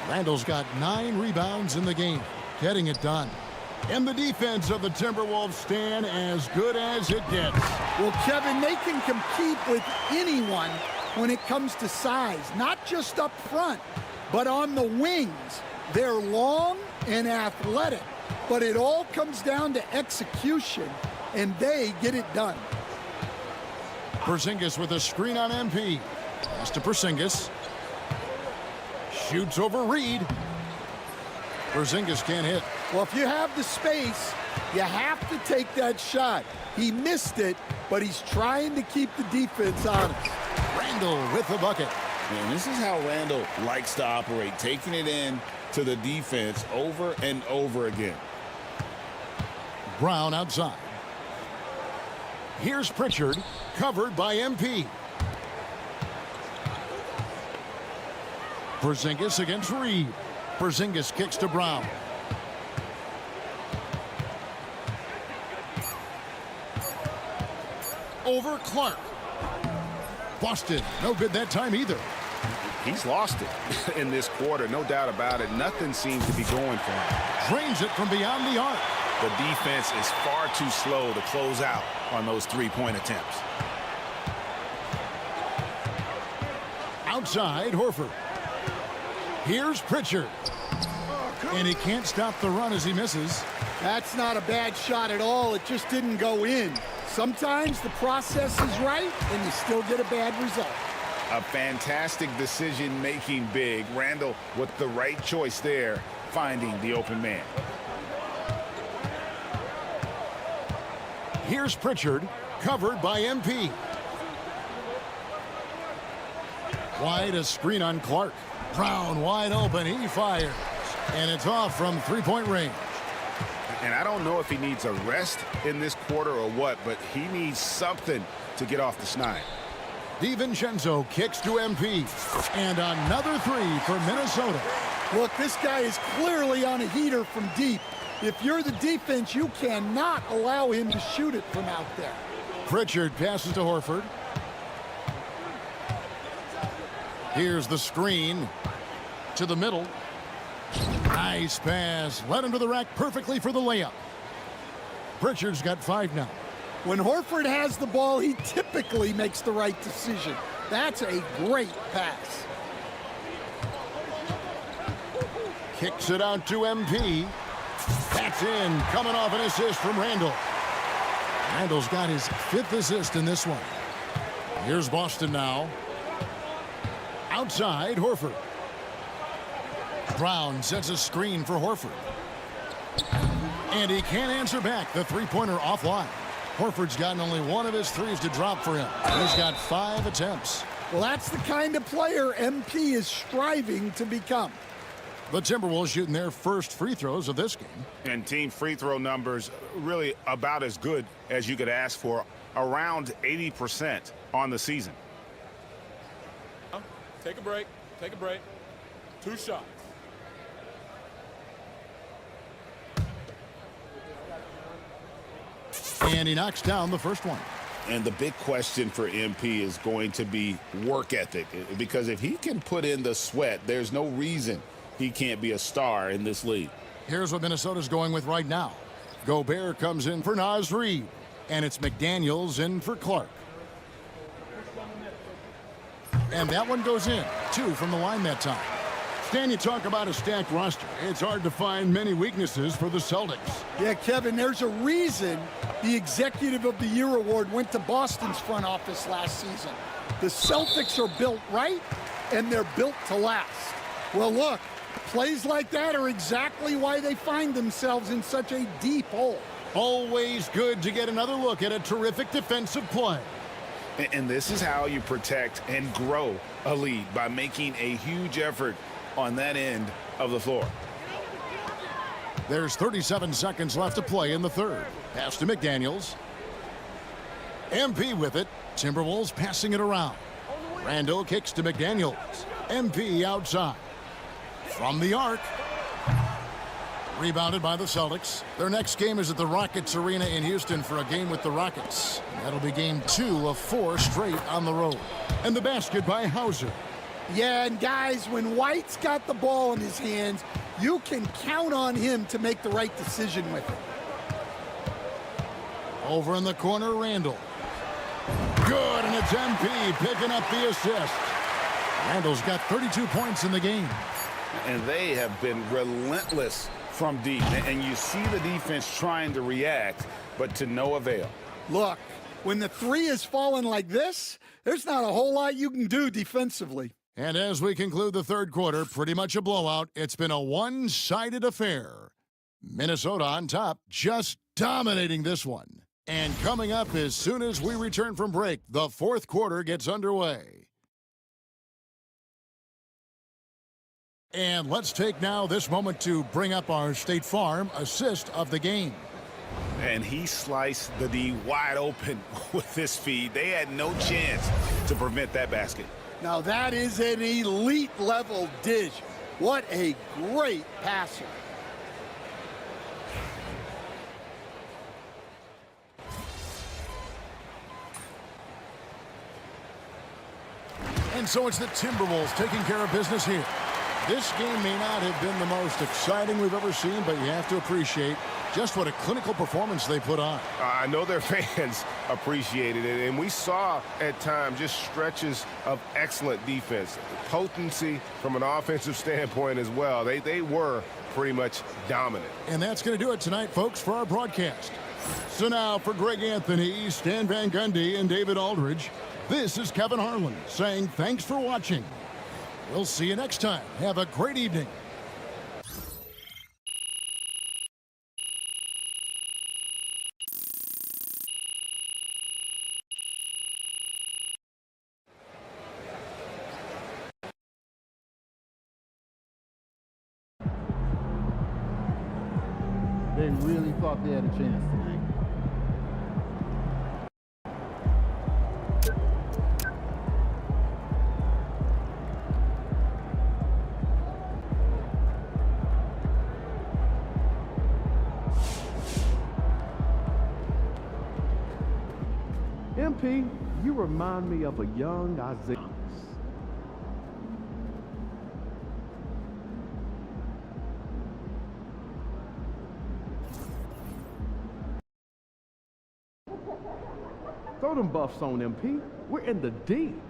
Randall's got 9 rebounds in the game, getting it done. And the defense of the Timberwolves stand as good as it gets. Well, Kevin, they can compete with anyone when it comes to size, not just up front, but on the wings. They're long and athletic, but it all comes down to execution, and they get it done. Porzingis with a screen on MP. Pass to Porzingis. Shoots over Reed. Porzingis can't hit. Well, if you have the space, you have to take that shot. He missed it, but he's trying to keep the defense honest. Randall with the bucket. Man, this is how Randall likes to operate, taking it in to the defense over and over again. Brown outside. Here's Pritchard, covered by MP. Porzingis against Reed. Porzingis kicks to Brown. Over Clark. Boston, no good that time either. He's lost it in this quarter, no doubt about it. Nothing seems to be going for him. Drains it from beyond the arc. The defense is far too slow to close out on those three-point attempts. Outside, Horford. Here's Pritchard. And he can't stop the run as he misses. That's not a bad shot at all. It just didn't go in. Sometimes the process is right, and you still get a bad result. A fantastic decision-making big. Randall with the right choice there, finding the open man. Here's Pritchard, covered by MP. Wide, a screen on Clark. Brown wide open, he fires. And it's off from three-point range. And I don't know if he needs a rest in this quarter or what, but he needs something to get off the snide. DiVincenzo kicks to MP. And another three for Minnesota. Look, this guy is clearly on a heater from deep. If you're the defense, you cannot allow him to shoot it from out there. Pritchard passes to Horford. Here's the screen to the middle. Nice pass. Led him to the rack perfectly for the layup. Pritchard's got 5 now. When Horford has the ball, he typically makes the right decision. That's a great pass. Kicks it out to MP. That's in. Coming off an assist from Randall. Randall's got his 5th assist in this one. Here's Boston now. Outside, Horford. Brown sets a screen for Horford. And he can't answer back. The three-pointer offline. Horford's gotten only 1 of his 3s to drop for him. He's got 5 attempts. Well, that's the kind of player MP is striving to become. The Timberwolves shooting their first free throws of this game. And team free throw numbers really about as good as you could ask for. Around 80% on the season. Take a break. Take a break. 2 shots. And he knocks down the first one. And the big question for MP is going to be work ethic. Because if he can put in the sweat, there's no reason he can't be a star in this league. Here's what Minnesota's going with right now. Gobert comes in for Naz Reid. And it's McDaniels in for Clark. And that one goes in. 2 from the line that time. Stan, you talk about a stacked roster. It's hard to find many weaknesses for the Celtics. Yeah, Kevin, there's a reason the Executive of the Year award went to Boston's front office last season. The Celtics are built right, and they're built to last. Well, look, plays like that are exactly why they find themselves in such a deep hole. Always good to get another look at a terrific defensive play. And this is how you protect and grow a lead, by making a huge effort on that end of the floor. There's 37 seconds left to play in the third. Pass to McDaniels. MP with it. Timberwolves passing it around. Randall kicks to McDaniels. MP outside. From the arc. Rebounded by the Celtics. Their next game is at the Rockets Arena in Houston for a game with the Rockets. That'll be game 2 of 4 straight on the road. And the basket by Hauser. Yeah, and guys, when White's got the ball in his hands, you can count on him to make the right decision with it. Over in the corner, Randall. Good, and it's MP picking up the assist. Randall's got 32 points in the game. And they have been relentless from deep. And you see the defense trying to react, but to no avail. Look, when the three is falling like this, there's not a whole lot you can do defensively. And as we conclude the third quarter, pretty much a blowout. It's been a one-sided affair. Minnesota on top, just dominating this one. And coming up as soon as we return from break, the fourth quarter gets underway. And let's take now this moment to bring up our State Farm assist of the game. And he sliced the D wide open with this feed. They had no chance to prevent that basket. Now that is an elite level dish. What a great passer. And so it's the Timberwolves taking care of business here. This game may not have been the most exciting we've ever seen, but you have to appreciate just what a clinical performance they put on. I know their fans appreciated it, and we saw at times just stretches of excellent defense. Potency from an offensive standpoint as well. They were pretty much dominant. And that's going to do it tonight, folks, for our broadcast. So now for Greg Anthony, Stan Van Gundy, and David Aldridge, this is Kevin Harlan saying thanks for watching. We'll see you next time. Have a great evening. They really thought they had a chance tonight. MP, you remind me of a young Isaiah. Throw them buffs on, MP. We're in the deep.